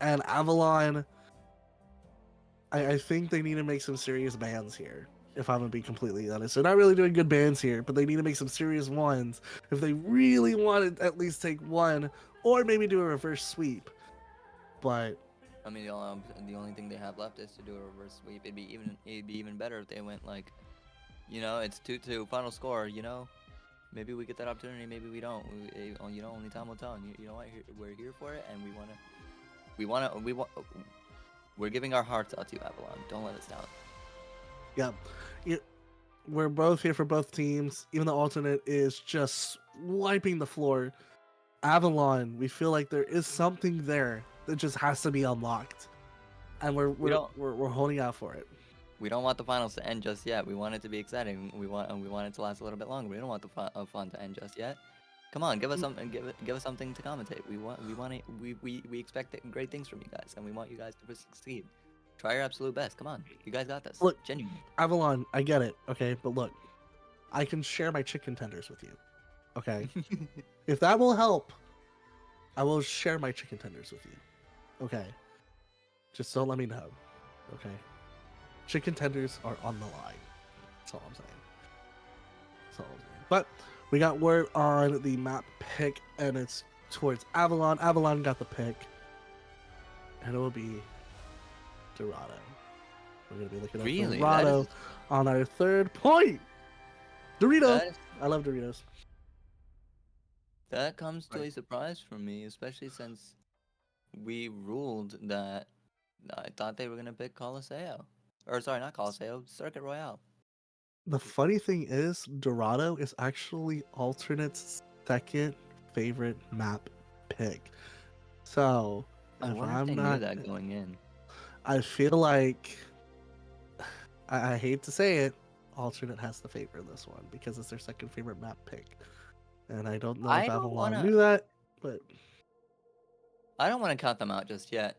and Avalon. I think they need to make some serious bans here. If I'm gonna be completely honest, they're not really doing good bans here, but they need to make some serious ones if they really want to at least take one, or maybe do a reverse sweep. But I mean, the only thing they have left is to do a reverse sweep. It'd be even better if they went like, it's 2-2 final score. Maybe we get that opportunity, maybe we don't. Only time will tell. And you know what? We're here for it, and we're giving our hearts out to you, Avalon. Don't let us down. yeah, we're both here for both teams. Even the alternate is just wiping the floor. Avalon, we feel like there is something there that just has to be unlocked, and we're holding out for it. We don't want the finals to end just yet. We want it to be exciting. We want it to last a little bit longer. We don't want the fun to end just yet. Come on, give us something. Give us something to commentate. We expect great things from you guys, and we want you guys to succeed. Try your absolute best. Come on, you guys got this. Look, Genuinely. Avalon, I get it, okay, but look, I can share my chicken tenders with you, okay? If that will help, I will share my chicken tenders with you, okay? Just don't let me know, okay? Chicken tenders are on the line. That's all I'm saying. That's all I'm saying. But we got word on the map pick, and it's towards Avalon. Avalon got the pick, and it will be Dorado. We're gonna be looking at Really? Dorado on our 3rd point. Dorito. That, I love Doritos. that comes to Right. a surprise for me, especially since we ruled that I thought they were gonna pick Coliseo. Or sorry, not Coliseo, Circuit Royale. The funny thing is, Dorado is actually Alternate's 2nd favorite map pick. So, I if wonder if I'm they knew not, that going in. I feel like I hate to say it, Alternate has the favor in this one because it's their 2nd favorite map pick, and I don't know I if don't Avalon wanna- knew that, but I don't want to count them out just yet.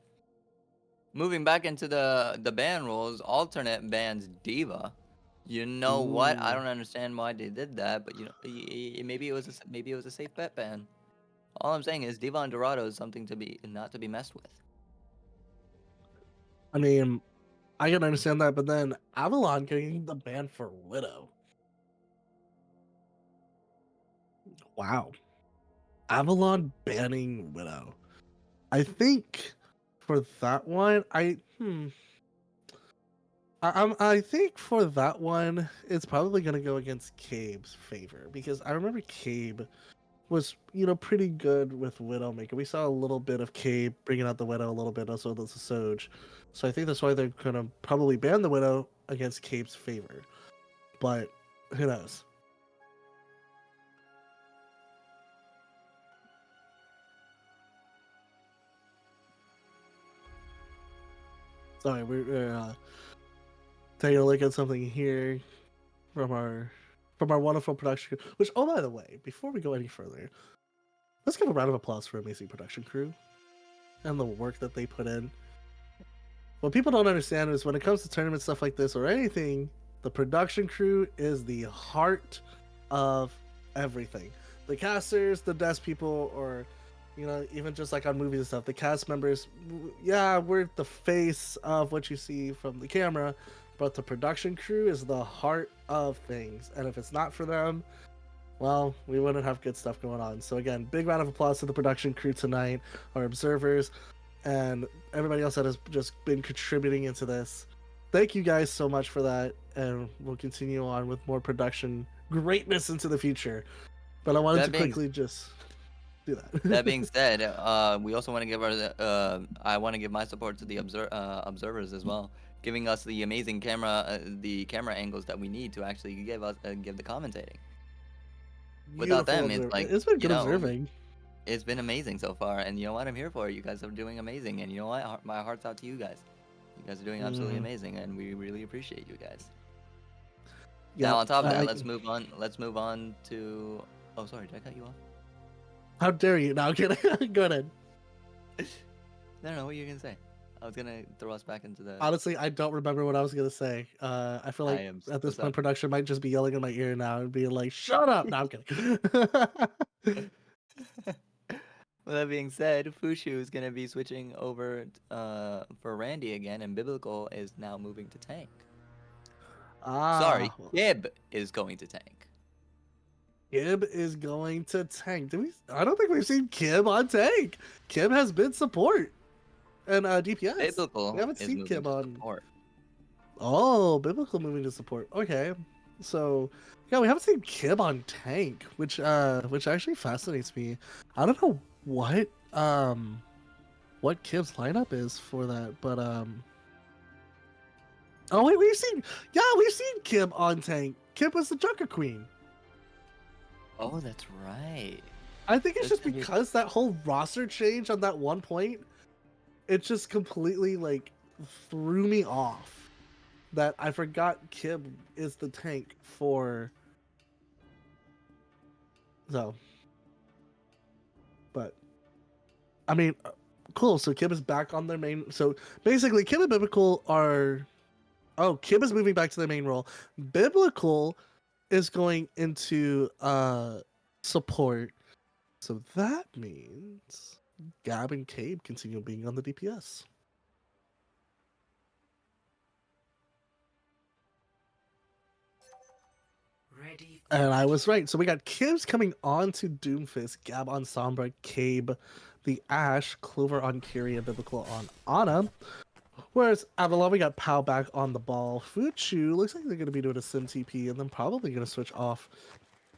Moving back into the ban rules, alternate bans Diva. You know what? I Ooh. don't understand why they did that, but maybe it was a safe bet ban. All I'm saying is Diva and Dorado is something not to be messed with. I mean, I can understand that, but then Avalon getting the ban for Widow. Wow. Avalon banning Widow. I think for that one, I think for that one, it's probably gonna go against Cabe's favor because I remember Cabe was pretty good with Widowmaker. We saw a little bit of Cabe bringing out the Widow a little bit, also the Soj. So I think that's why they're gonna probably ban the Widow against Cabe's favor. But who knows? Sorry, we're taking a look at something here from our wonderful production crew. Which, oh, by the way, before we go any further, let's give a round of applause for amazing production crew and the work that they put in. What people don't understand is when it comes to tournament stuff like this or anything, the production crew is the heart of everything. The casters, the desk people, or even just like on movies and stuff, the cast members, yeah, we're the face of what you see from the camera, but the production crew is the heart of things. And if it's not for them, well, we wouldn't have good stuff going on. So again, big round of applause to the production crew tonight, our observers, and everybody else that has just been contributing into this. Thank you guys so much for that, and we'll continue on with more production greatness into the future. But I wanted to quickly just do that. That being said, we also want to give I want to give my support to the observers as well, giving us the amazing camera angles that we need to actually give the commentating. Without them, it's been good observing. It's been amazing so far, and you know what? I'm here for it. You guys are doing amazing, and you know what? My heart's out to you guys. You guys are doing absolutely amazing, and we really appreciate you guys. Yeah, now, on top of that, let's move on. Let's move on to. Oh, sorry, did I cut you off? How dare you? No, I'm kidding. Go ahead. No, what are you gonna say? I was gonna throw us back into the. Honestly, I don't remember what I was gonna say. I feel like at this point, production might just be yelling in my ear now and be like, "Shut up!" No, I'm kidding. Well, that being said, Fushu is gonna be switching over for Randy again, and Biblical is now moving to tank. Sorry, Gib is going to tank. Kib is going to tank. I don't think we've seen Kib on tank. Kib has been support and DPS. Biblical we haven't seen Kib on support. Oh, Biblical moving to support. Okay, so yeah, we haven't seen Kib on tank, which actually fascinates me. I don't know what Kib's lineup is for that, but oh wait, we've seen Kib on tank. Kib was the Junker Queen. Oh, that's right. I think it's just because that whole roster change on that one point, it just completely like threw me off. That I forgot Kib is the tank for. So. But. I mean, cool. So Kib is back on their main. So basically, Kib and Biblical are. Oh, Kib is moving back to their main role. Biblical is going into support. So that means Gab and Cabe continue being on the DPS. Ready. And I was right. So we got Kibs coming on to Doomfist, Gab on Sombra, Cabe, the Ash, Clover on Kiri, and Biblical on Ana. Whereas Avalon, we got Pow back on the ball. Fuchu looks like they're going to be doing a Sim TP and then probably going to switch off.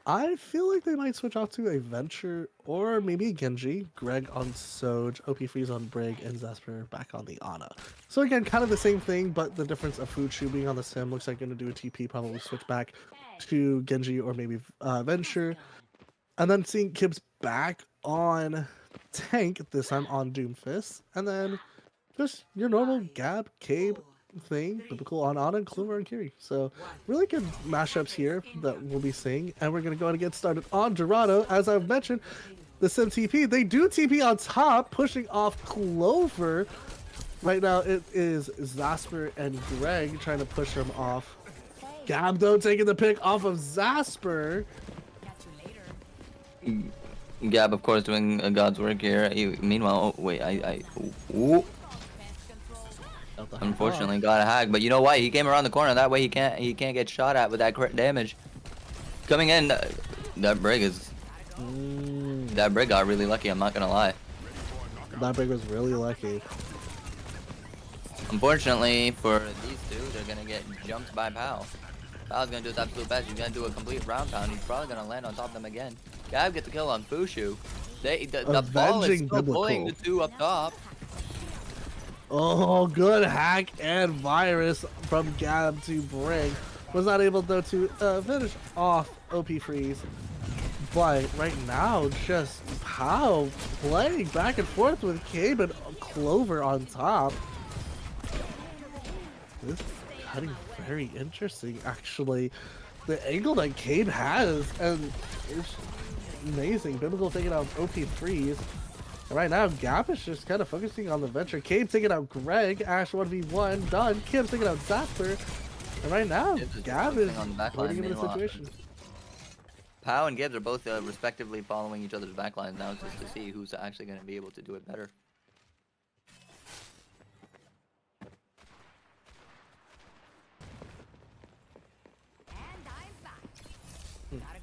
I feel like they might switch off to a Venture or maybe a Genji. Greg on Soj, OP Freeze on Brig, and Zasper back on the Ana. So again, kind of the same thing, but the difference of Fuchu being on the Sim looks like going to do a TP, probably switch back to Genji or maybe Venture. And then seeing Kibs back on Tank, this time on Doomfist. And then just your normal Gab, Cabe thing, Biblical on Ana, and Clover and Kiri. So really good mashups here that we'll be seeing. And we're going to go ahead and get started on Dorado. As I've mentioned, the Sim TP, they do TP on top, pushing off Clover. Right now it is Zasper and Greg trying to push him off. Gab though taking the pick off of Zasper. Gab, of course, doing God's work here. Meanwhile, oh, wait, ooh. Unfortunately, got a hack, but you know what? He came around the corner. That way, he can't get shot at with that crit damage. Coming in, that Brig got really lucky. I'm not gonna lie. That big was really lucky. Unfortunately for these two, they're gonna get jumped by Pal. Pal's gonna do his absolute best. He's gonna do a complete round pound. He's probably gonna land on top of them again. Gab gets the kill on Fushu. The ball is Avenging still pulling the Biblical. two up top. Oh, good hack and virus from Gab to bring. Was not able though to finish off OP Freeze. But right now, just Pow playing back and forth with Cabe and Clover on top. This is cutting very interesting, actually. The angle that Cabe has, and it's amazing. Biblical taking out OP Freeze. Right now, Gap is just kind of focusing on the venture. Cabe taking out Greg. Ash 1v1 done. Kim's taking out Zapper. And right now, Gab is putting him in the situation. Pow and Gibbs are both respectively following each other's backlines now just to see who's actually going to be able to do it better.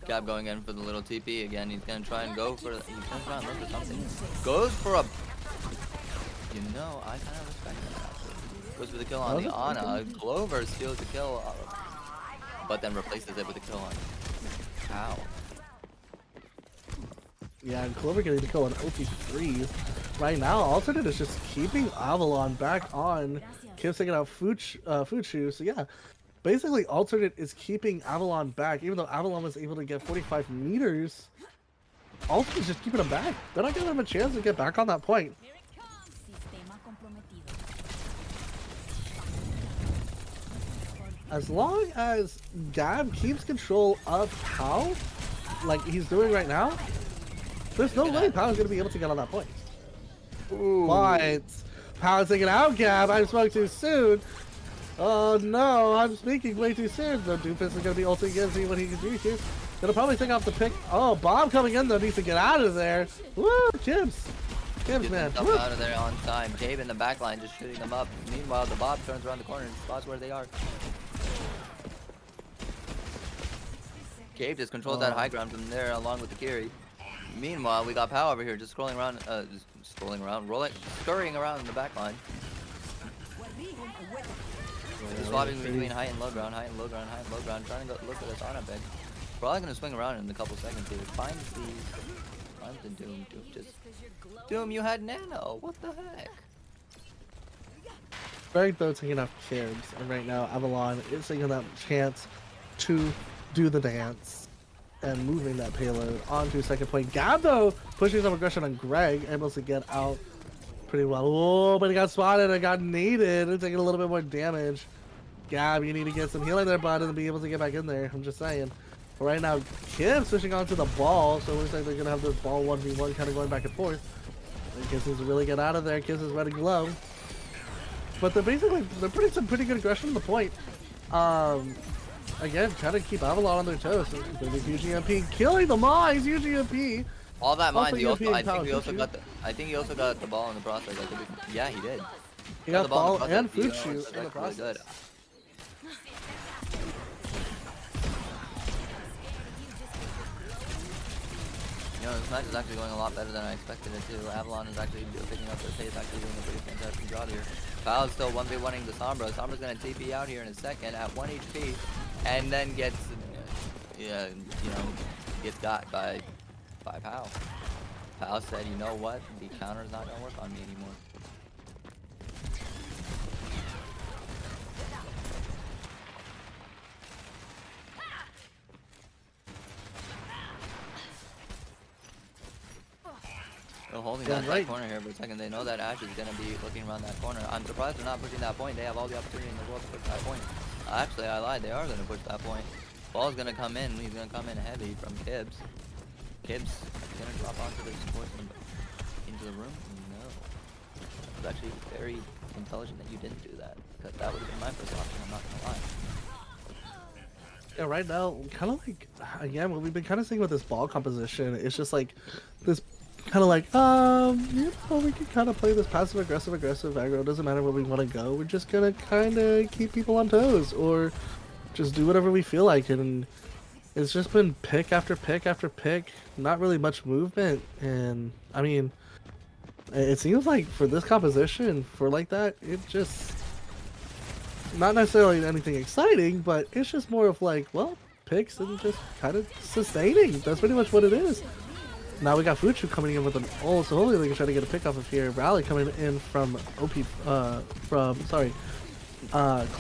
Gab going in for the little TP again. He's gonna try and go for. He's gonna try and look for something. Goes for a. You know, I kind of respect that. Actually. Goes for the kill on the Ana. Clover steals the kill, but then replaces it with a kill on. Ow. Yeah, and Clover getting the kill on OP Freeze. Right now, Alternate is just keeping Avalon back on. Kim's taking out Fuchu. So yeah. Basically, Alternate is keeping Avalon back, even though Avalon was able to get 45 meters. Alternate's just keeping him back. They're not giving him a chance to get back on that point. As long as Gab keeps control of Pow, like he's doing right now, there's no way Pow's going to be able to get on that point. Ooh. But Pow's taking out Gab. I spoke too soon. Oh no, I'm speaking way too soon. The Doofus is going to be ulting again, see what he can do here. Gonna probably take off the pick. Oh, Bob coming in though, needs to get out of there. Woo, Kibbs, man. Woo. Out of there on time. Gabe in the back line just shooting them up. Meanwhile, the Bob turns around the corner and spots where they are. Gabe just controls that high ground from there along with the Kiri. Meanwhile, we got Pow over here just scrolling around, scurrying around in the back line. Swapping between high and low ground, high and low ground, high and low ground, trying to go look for this Ana pick. Probably gonna swing around in a couple seconds here. Finds the Doom. Doom, you had Nano. What the heck? Greg though taking off Kibbs, and right now Avalon is taking that chance to do the dance and moving that payload onto second point. Gab though pushing some aggression on Greg, able to get out pretty well. Oh, but he got spotted and got naded and taking a little bit more damage. Gab, you need to get some healing there, bud, and be able to get back in there. I'm just saying. But right now, Kim switching onto the ball, so it looks like they're gonna have this ball 1v1 kind of going back and forth. And Kiss needs to really get out of there. Kiss is running low. But they're putting some pretty good aggression on the point. Again, trying to keep Avalon on their toes. So it's gonna be UGMP killing the mines. UGMP. All that mines. I think he also got the ball in the process. Yeah, he did. He got the ball and Fuchu in the process. Really good. You know, this match is actually going a lot better than I expected it to. Avalon is actually picking up their pace, actually doing a pretty fantastic job here. Foul is still 1v1ing the Sombra. Sombra's going to TP out here in a second at 1 HP, and then gets, gets got by Pow. Pow said, you know what, the counter's not going to work on me anymore. They're holding that corner here for a second. They know that Ash is going to be looking around that corner. I'm surprised they're not pushing that point. They have all the opportunity in the world to push that point. Actually, I lied. They are going to push that point. Ball's going to come in. He's going to come in heavy from Kibbs. Kibbs going to drop onto the support into the room. No. It's actually very intelligent that you didn't do that, because that would have been my first option. I'm not going to lie. Yeah, right now, kind of like, again, what we've been kind of seeing with this ball composition, it's just like this kind of like, we can kind of play this passive aggressive aggro. Doesn't matter where we want to go. We're just gonna kind of keep people on toes, or just do whatever we feel like. And it's just been pick after pick after pick. Not really much movement. And I mean, It seems like for this composition, for like that, it just not necessarily anything exciting, but it's just more of like, well, picks and just kind of sustaining. That's pretty much what it is. Now we got Fuchu coming in with an ult, so hopefully they can try to get a pick off of here. Rally coming in from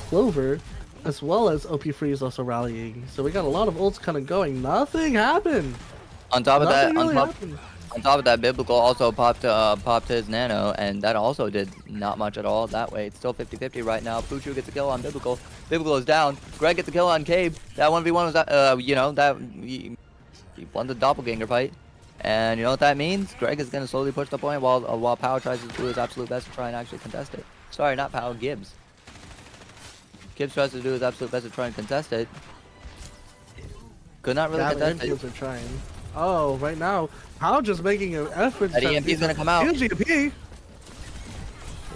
Clover, as well as OP Freeze also rallying. So we got a lot of ults kind of going. Nothing happened. On top of that, Nothing really happened. on top of that, Biblical also popped his nano, and that also did not much at all that way. It's still 50-50 right now. Fuchu gets a kill on Biblical. Biblical is down. Greg gets a kill on Cabe. That 1v1 was he won the doppelganger fight. And you know what that means? Greg is going to slowly push the point while Pow tries to do his absolute best to try and actually contest it. Sorry, not Pow, Gibbs. Gibbs tries to do his absolute best to try and contest it. Could not really contest it. Gibbs are trying. Oh, right now, Pow just making an effort. That EMP is going to come out. EMP. The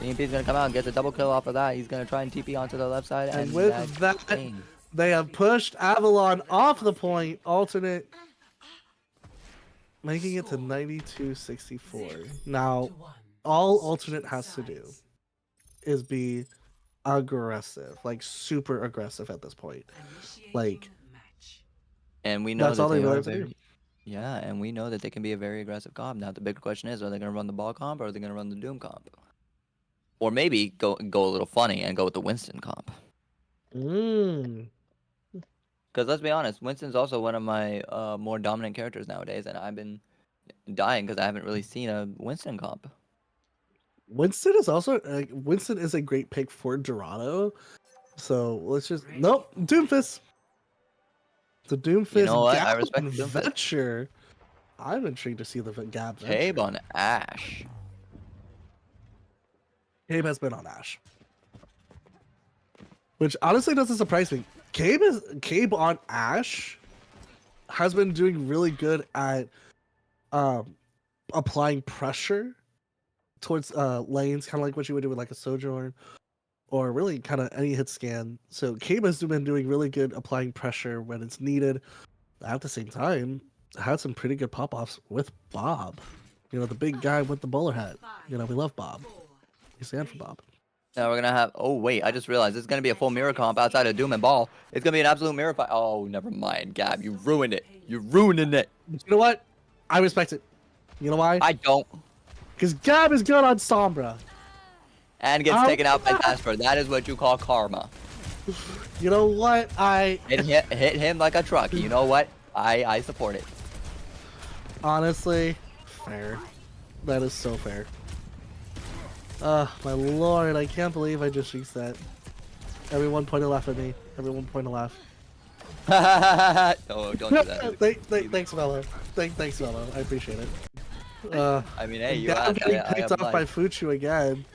EMP is going to come out and get the double kill off of that. He's going to try and TP onto the left side. And with that, they have pushed Avalon off the point. Alternate. Making it to 92-64. Now, all alternate has to do is be aggressive, like super aggressive at this point. Like, and we know that's that all they they really are have to very, do. yeah, and we know that they can be a very aggressive comp. Now the big question is, are they going to run the ball comp or are they going to run the Doom comp? Or maybe go a little funny and go with the Winston comp. Because let's be honest, Winston's also one of my more dominant characters nowadays, and I've been dying because I haven't really seen a Winston comp. Winston is also Winston is a great pick for Dorado. So let's just Doomfist. The Doomfist. You know what? I respect Doomfist. Venture. I'm intrigued to see the Gab venture. Cabe on Ash. Cabe has been on Ash, which honestly doesn't surprise me. Cabe on Ash has been doing really good at applying pressure towards lanes, kind of like what you would do with like a Sojourn or really kind of any hit scan. So Cabe has been doing really good applying pressure when it's needed. At the same time, had some pretty good pop-offs with Bob. You know, the big guy with the bowler hat. You know, we love Bob. We stand for Bob. Now we're gonna have. Oh wait, I just realized it's gonna be a full mirror comp outside of Doom and Ball. It's gonna be an absolute mirror fight. Oh, never mind, Gab. You ruined it. You're ruining it. You know what? I respect it. You know why? I don't. Because Gab is good on Sombra. And gets taken out by Casper. That is what you call karma. You know what? Hit him like a truck. You know what? I support it. Honestly, fair. That is so fair. My lord, I can't believe I just jinxed that. Everyone point a laugh at me. Everyone point a laugh. No, don't do that. Thanks, Velo. Thanks, Velo. I appreciate it. I mean, hey, you Gab asked. getting I picked off by obliged. Fuchu again.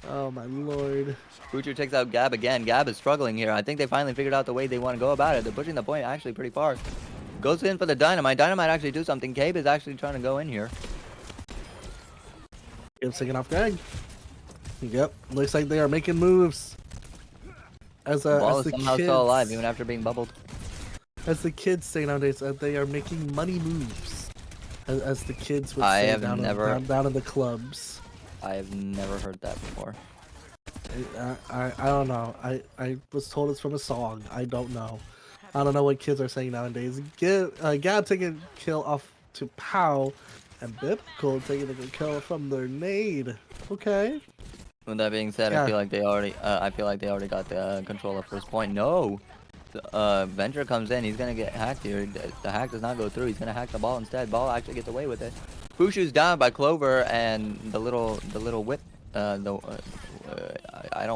Oh my lord. Fuchu takes out Gab again. Gab is struggling here. I think they finally figured out the way they want to go about it. They're pushing the point actually pretty far. Goes in for the dynamite. Dynamite actually do something. Cabe is actually trying to go in here. It's taking off Greg. Yep, looks like they are making moves. As Ball as is the somehow kids, still alive even after being bubbled. as the kids say nowadays, they are making money moves. As the kids would I say have down in the clubs. I have never heard that before. I don't know. I was told it's from a song. I don't know. I don't know what kids are saying nowadays. Gab taking a kill off to Pow, and Biblical taking a kill from their nade. Okay. With that being said, Yeah. I feel like they already got the control of first point. No, Venture comes in. He's gonna get hacked here. The hack does not go through. He's gonna hack the ball instead. Ball actually gets away with it. Fushu's down by Clover and the little whip. I don't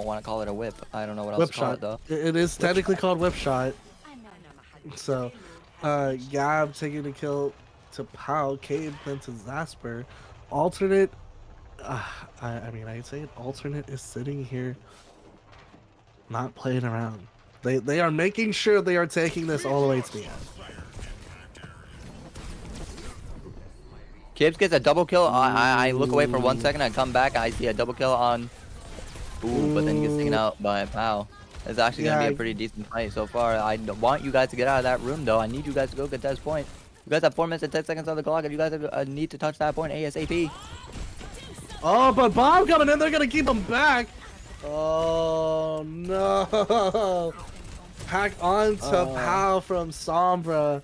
want to call it a whip. I don't know what else Whip to call shot. it though. It is technically called whip shot. So, Gab taking the kill to Pow, Cabe then to Zasper. Alternate. I mean, I'd say alternate is sitting here, not playing around. They are making sure they are taking this all the way to the end. Kibbs gets a double kill. I look away for 1 second. I come back. I see a double kill on. Ooh, but then he gets taken out by Pow. It's actually gonna be a pretty decent fight so far. I want you guys to get out of that room though. I need you guys to go contest point. You guys have 4 minutes and 10 seconds on the clock, and you guys need to touch that point ASAP. Oh, but bomb coming in. They're gonna keep him back. Oh no! Pack onto Pow from Sombra.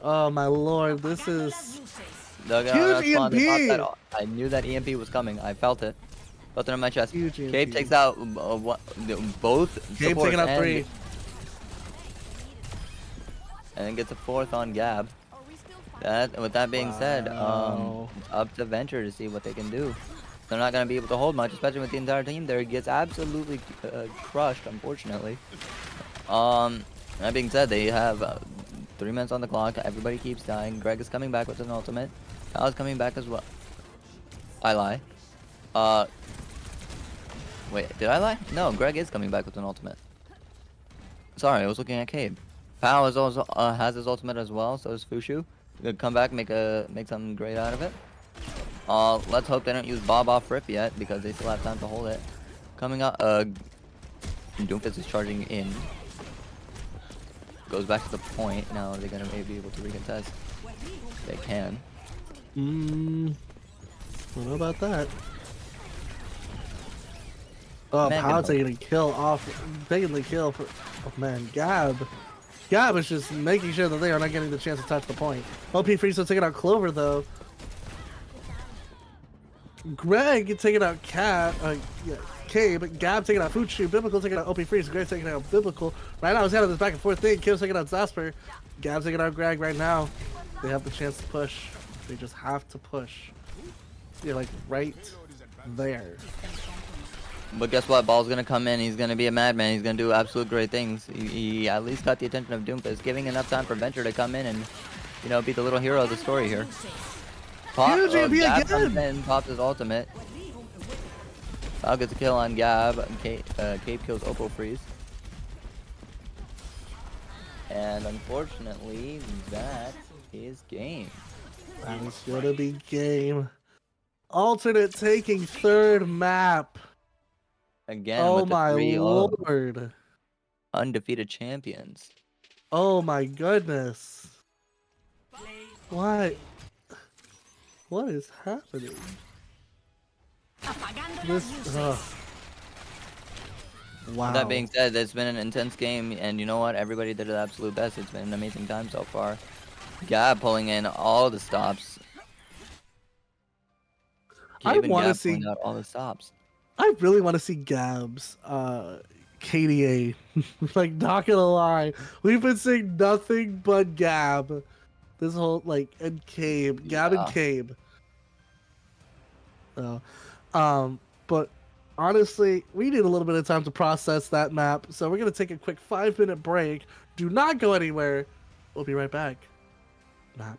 Oh my lord, this is They're huge gonna respond. They popped that EMP. off. I knew that EMP was coming. I felt it. Felt it in my chest. Huge Cape EMP. takes out both Gabe supports taking out 3. and then gets a 4th on Gab. With that being said, Wow. up to Venture to see what they can do. They're not gonna be able to hold much, especially with the entire team there. It gets absolutely crushed, unfortunately. That being said, they have 3 minutes on the clock. Everybody keeps dying. Greg is coming back with an ultimate. Kyle's coming back as well. I lie. Wait, did I lie? No, Greg is coming back with an ultimate. Sorry, I was looking at Cabe. Pao is also has his ultimate as well. So is Fushu. Gonna come back, make something great out of it. Let's hope they don't use Bob off Rip yet because they still have time to hold it. Coming up, Doomfist is charging in. Goes back to the point. Now are they gonna be able to recontest? They can. Don't know about that. Oh, Man, Pow good taking a kill off, taking the kill for. Oh man, Gab is just making sure that they are not getting the chance to touch the point. OP Free still taking out Clover though. Greg taking out Cabe, Gab taking out Fuchu, Biblical taking out OP Freeze, Greg taking out Biblical. Right now, it's kind of this back and forth thing. Kim's taking out Zasper, Gab's taking out Greg right now. They have the chance to push. They just have to push. Yeah, like right there. But guess what? Ball's gonna come in. He's gonna be a madman. He's gonna do absolute great things. He at least got the attention of Doomfist, giving enough time for Venture to come in and, you know, be the little hero of the story here. Huge EMP Gab comes again! in, pops his ultimate. I'll get the kill on Gab. Cape kills Oppo Freeze. And unfortunately, that is game. That is gonna be game. Alternate taking 3rd map. Again, Oh with the my 3 lord. undefeated champions. Oh my goodness. What? What is happening? This. Wow. That being said, it's been an intense game, and you know what? Everybody did their absolute best. It's been an amazing time so far. Gab pulling in all the stops. I Gabe and want to Gab see. pulling out all the stops. I really want to see Gab's KDA. Like, not gonna lie, we've been seeing nothing but Gab. This whole and Cabe, Gab and Cabe. But honestly, we need a little bit of time to process that map, so we're gonna take a quick 5-minute break. Do not go anywhere. We'll be right back. Map.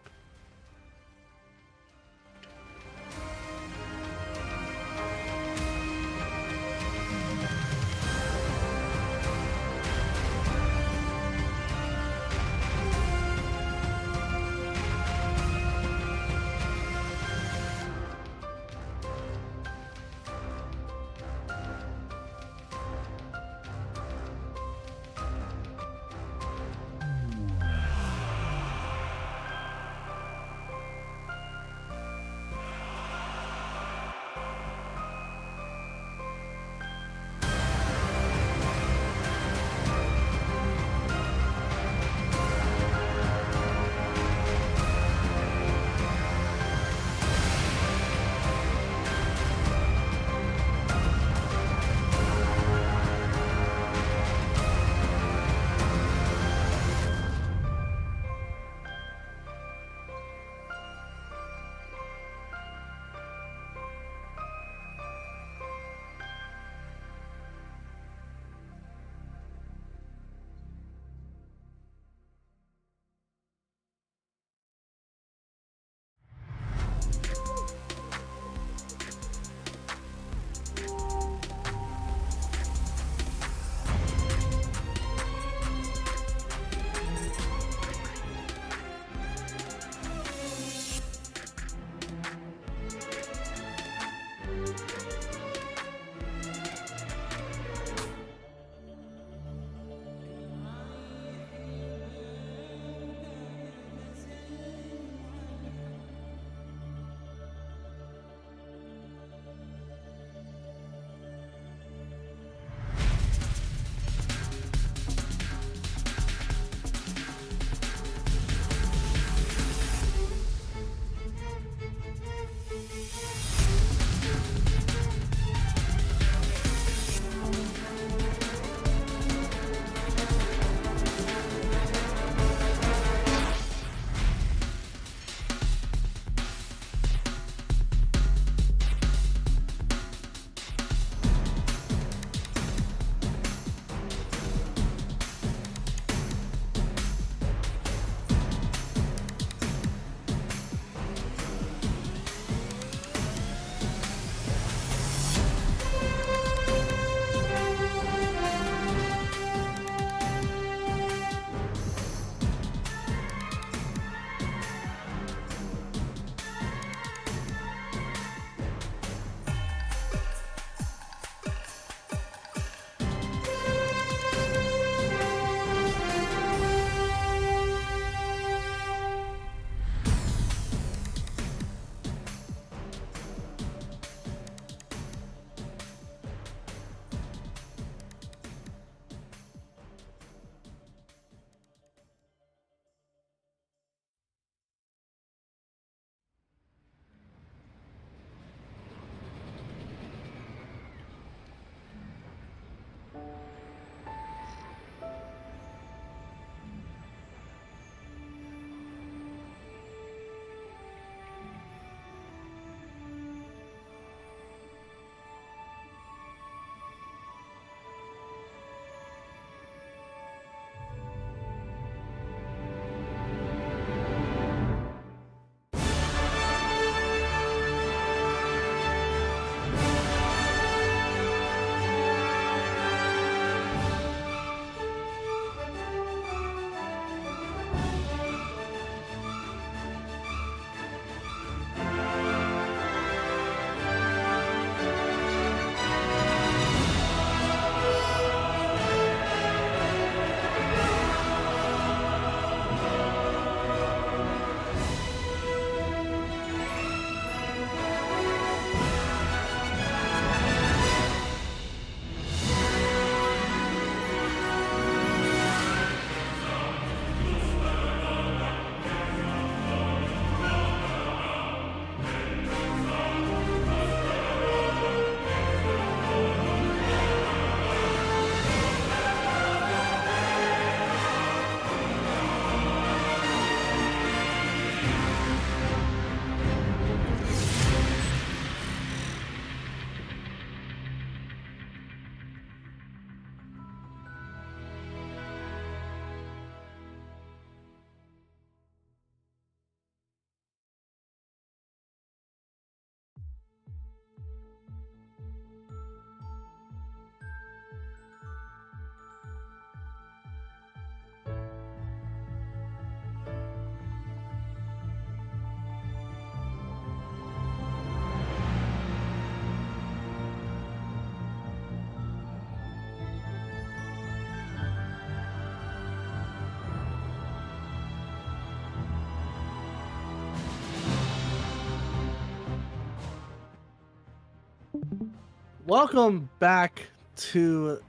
Welcome back to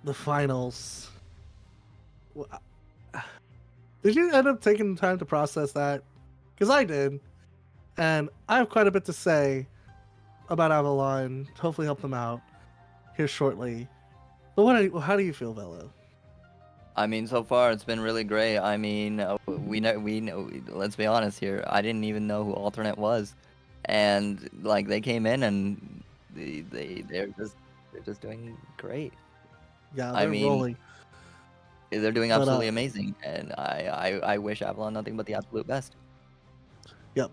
the finals. Did you end up taking time to process that? Because I did. And I have quite a bit to say about Avalon. Hopefully help them out here shortly. But how do you feel, Velo? I mean, so far it's been really great. I mean, we know. Let's be honest here. I didn't even know who alternate was, and like they came in and they're just doing great. Yeah, I they're mean, rolling. they're doing But, absolutely amazing, and I wish Avalon nothing but the absolute best. Yep.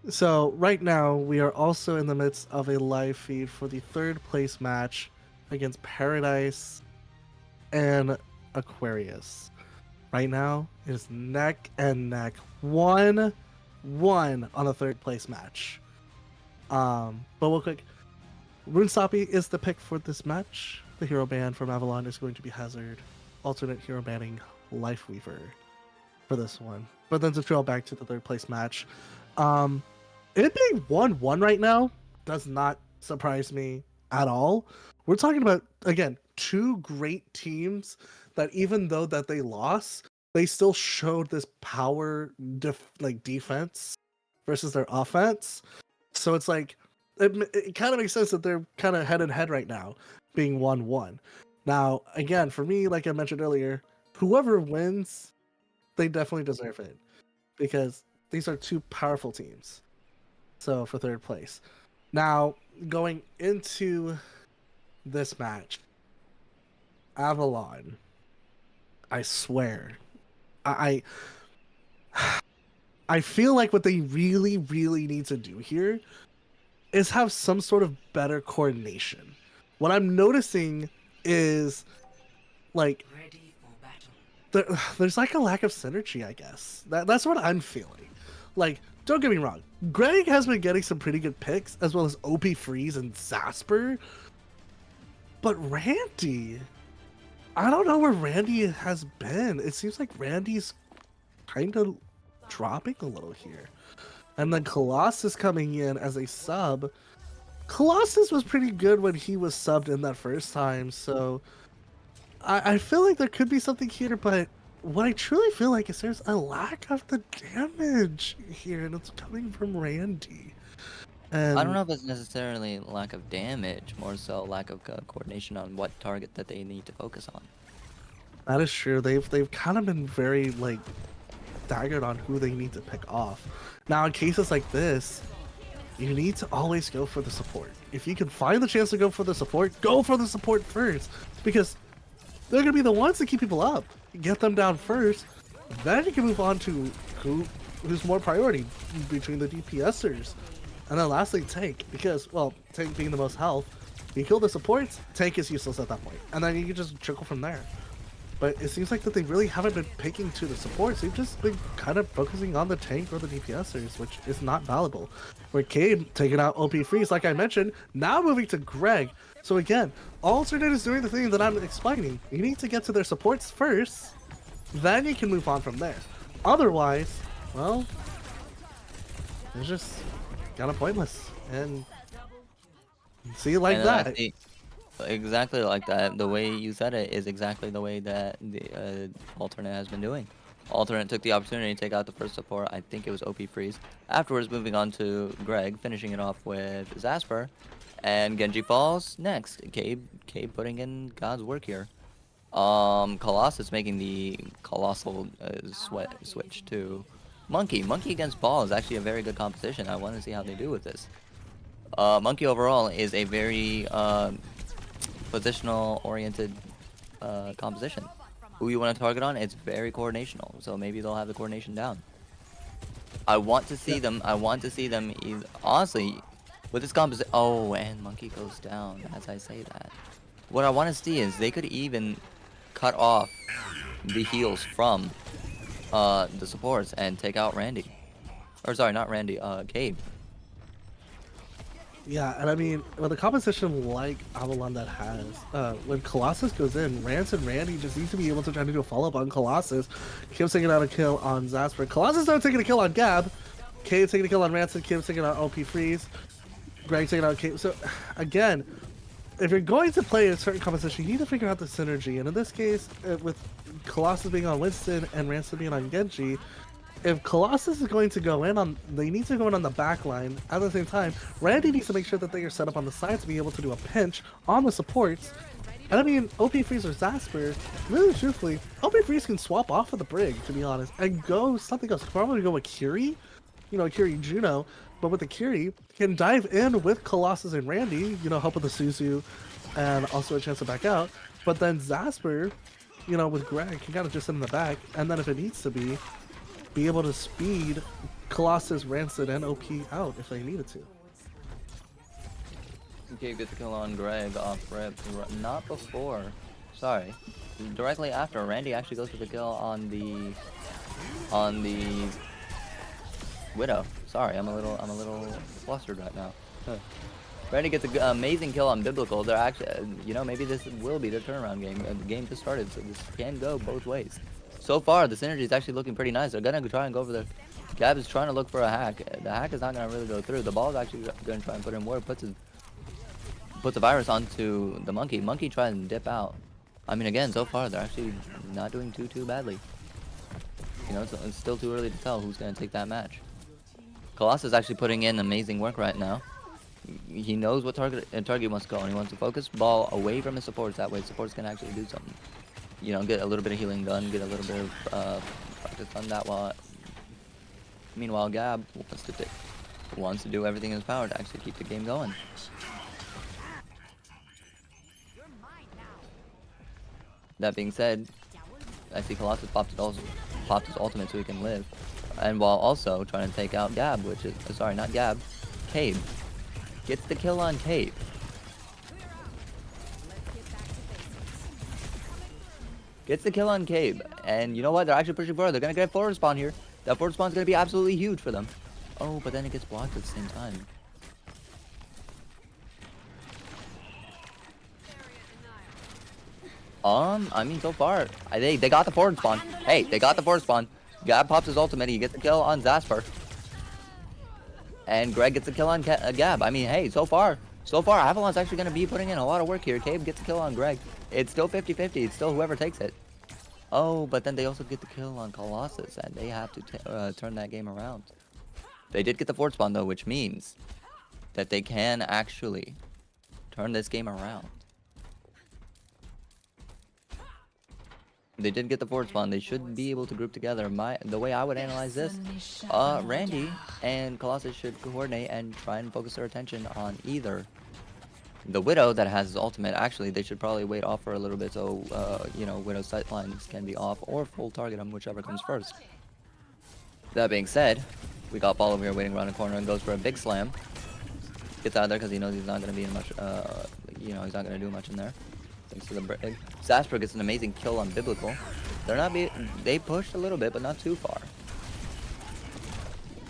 So right now we are also in the midst of a live feed for the third place match against Paradise and Aquarius. Right now it is neck and neck, 1-1 on the third place match. But real quick, Runestoppy is the pick for this match. The hero ban from Avalon is going to be Hazard. Alternate hero banning Lifeweaver for this one. But then to trail back to the third place match, it being 1-1 right now does not surprise me at all. We're talking about, again, two great teams that even though that they lost, they still showed this power defense versus their offense. So it's like it kind of makes sense that they're kind of head and head right now, being 1-1. Now, again, for me, like I mentioned earlier, whoever wins, they definitely deserve it because these are two powerful teams. So for third place. Now, going into this match, Avalon, I swear, I I feel like what they really, really need to do here is have some sort of better coordination. What I'm noticing is like Ready for battle. there's like a lack of synergy, I guess. That's what I'm feeling. Like, don't get me wrong, Greg has been getting some pretty good picks, as well as OP Freeze and Zasper. But Randy, I don't know where Randy has been. It seems like Randy's kind of dropping a little here. And then Colossus coming in as a sub. Colossus was pretty good when he was subbed in that first time, so I feel like there could be something here, but what I truly feel like is there's a lack of the damage here, and it's coming from Randy. And I don't know if it's necessarily lack of damage, more so lack of coordination on what target that they need to focus on. that is true. They've kind of been very like staggered on who they need to pick off. Now, in cases like this, you need to always go for the support. If you can find the chance to go for the support, go for the support first, because they're gonna be the ones to keep people up. Get them down first, then you can move on to who's more priority between the DPSers, and then lastly tank, because well, tank being the most health, you kill the supports, tank is useless at that point, and then you can just trickle from there. But it seems like that they really haven't been picking to the supports. They've just been kind of focusing on the tank or the DPSers, which is not valuable. Where Cade taking out OP Freeze, like I mentioned, now moving to Greg. So again, alternate is doing the thing that I'm explaining. You need to get to their supports first, then you can move on from there. Otherwise, well, it's just kind of pointless. And see, like And that. exactly like that. The way you said it is exactly the way that the alternate has been doing. Alternate took the opportunity to take out the first support. I think it was OP Freeze. Afterwards, moving on to Greg, finishing it off with Zasper, and Genji falls next. Cabe putting in God's work here. Colossus making the colossal switch to Monkey. Monkey against Ball is actually a very good competition. I want to see how they do with this. Monkey overall is a very positional oriented composition. Who you want to target on, it's very coordinational, so maybe they'll have the coordination down. I want to see them honestly with this composition. Oh, and Monkey goes down as I say that. What I want to see is they could even cut off the heals from the supports and take out Randy, or sorry, not Randy, Gabe. Yeah, and I mean, with a composition like Avalon that has, when Colossus goes in, Rance and Randy just need to be able to try to do a follow-up on Colossus. Kim's taking out a kill on Zasper. Colossus not taking a kill on Gab. Cade's taking a kill on Rance, and Kim's taking out OP Freeze. Greg taking out Kate. So again, if you're going to play a certain composition, you need to figure out the synergy. And in this case, with Colossus being on Winston and Ransom being on Genji, if Colossus is going to go in on, they need to go in on the back line. At the same time, Randy needs to make sure that they are set up on the side to be able to do a pinch on the supports. And I mean, OP Freeze or Zasper, really truthfully, OP Freeze can swap off of the Brig, to be honest, and go something else. Probably go with Curie, you know, Curie Juno, but with the Curie, can dive in with Colossus and Randy, you know, help with the Suzu, and also a chance to back out. But then Zasper, you know, with Greg, can kind of just sit in the back, and then if it needs to be able to speed Colossus, Rancid, and OP out if they needed to. Okay, get the kill on Greg off rip. Not before. Sorry. Directly after, Randy actually goes for the kill on the Widow. Sorry, I'm a little flustered right now. Randy gets an amazing kill on Biblical. They're actually, you know, maybe this will be the turnaround game. The game just started, so this can go both ways. So far, the synergy is actually looking pretty nice. They're gonna try and go for the. Gab is trying to look for a hack. The hack is not gonna really go through. The ball is actually gonna try and put in ward. Puts the virus onto the monkey. Monkey tries and dip out. I mean, again, so far they're actually not doing too badly. You know, it's still too early to tell who's gonna take that match. Colossus is actually putting in amazing work right now. He knows what target wants to go, and he wants to focus ball away from his supports. That way, supports can actually do something. You know, get a little bit of healing done, get a little bit of practice on that. Meanwhile, Gab wants to do everything in his power to actually keep the game going. That being said, I see Colossus popped his ultimate so he can live, and while also trying to take out Gab, which is sorry, not Gab, Cabe. Gets the kill on Cabe. Gets the kill on Cabe, and you know what? They're actually pushing forward. They're gonna get forward spawn here. That forward spawn is gonna be absolutely huge for them. Oh, but then it gets blocked at the same time. I mean, so far, they got the forward spawn. Hey, they got the forward spawn. Gab pops his ultimate. He gets the kill on Zasper. And Greg gets a kill on Gab. I mean, hey, so far, Avalon's actually going to be putting in a lot of work here. Cabe gets a kill on Greg. It's still 50-50. It's still whoever takes it. Oh, but then they also get the kill on Colossus, and they have to turn that game around. They did get the forward spawn, though, which means that they can actually turn this game around. They did get the forward spawn. They should be able to group together. The way I would analyze this, Randy and Colossus should coordinate and try and focus their attention on either the Widow that has his ultimate. Actually, they should probably wait off for a little bit so you know, Widow's sight lines can be off, or full target him, whichever comes first. That being said, we got ball over here waiting around the corner and goes for a big slam. Gets out of there because he knows he's not going to be in much. You know, he's not going to do much in there. Thanks to the Brig. Zasper gets an amazing kill on Biblical. They pushed a little bit, but not too far.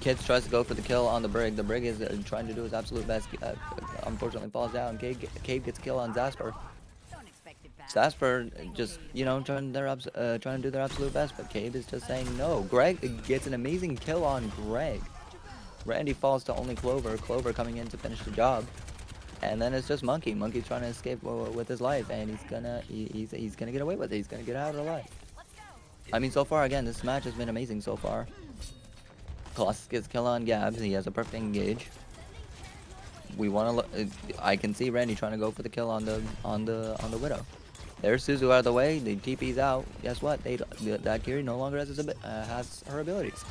Kids tries to go for the kill on the Brig. The Brig is trying to do his absolute best. Unfortunately falls down. Cave gets a kill on Zasper. Zasper just, you know, trying to do their absolute best, but Cave is just saying no. Greg gets an amazing kill on Greg. Randy falls to only Clover. Clover coming in to finish the job. And then it's just Monkey. Monkey's trying to escape with his life, and he's gonna get away with it. He's gonna get out alive. I mean, so far, again, this match has been amazing so far. Colossus gets kill on Gabs. He has a perfect engage. We want to. I can see Randy trying to go for the kill on the Widow. There's Suzu out of the way. The TP's out. Guess what? That Kiri no longer has her abilities.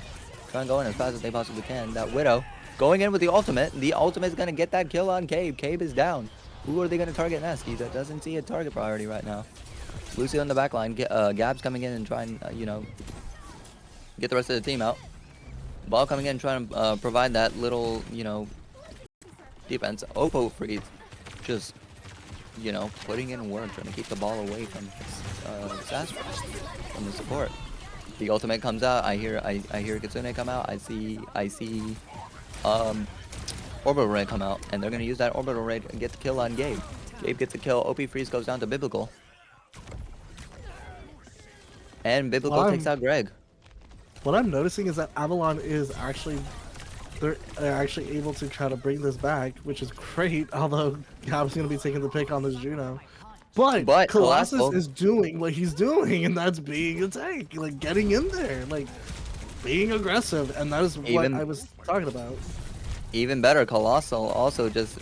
Try and go in as fast as they possibly can. That Widow going in with the ultimate. The ultimate is going to get that kill on Cabe. Cabe is down. Who are they going to target next? He doesn't see a target priority right now. Lucy on the back line. Gab's coming in and trying, you know, get the rest of the team out. Ball coming in trying to provide that little, you know, defense. Oppo Freeze just, you know, putting in work, trying to keep the ball away from Zasper, from the support. The ultimate comes out. I hear Kitsune come out. I see Orbital Ray come out, and they're gonna use that Orbital Ray to get the kill on Gabe. Gabe gets the kill. OP Freeze goes down to Biblical, and Biblical takes out Greg. What I'm noticing is that Avalon is actually they're actually able to try to bring this back, which is great. Although Gab's gonna be taking the pick on this Juno. But Colossus Colossal- is doing what he's doing, and that's being a tank, like getting in there, like being aggressive, and that is what Even- I was talking about. Even better, Colossal also just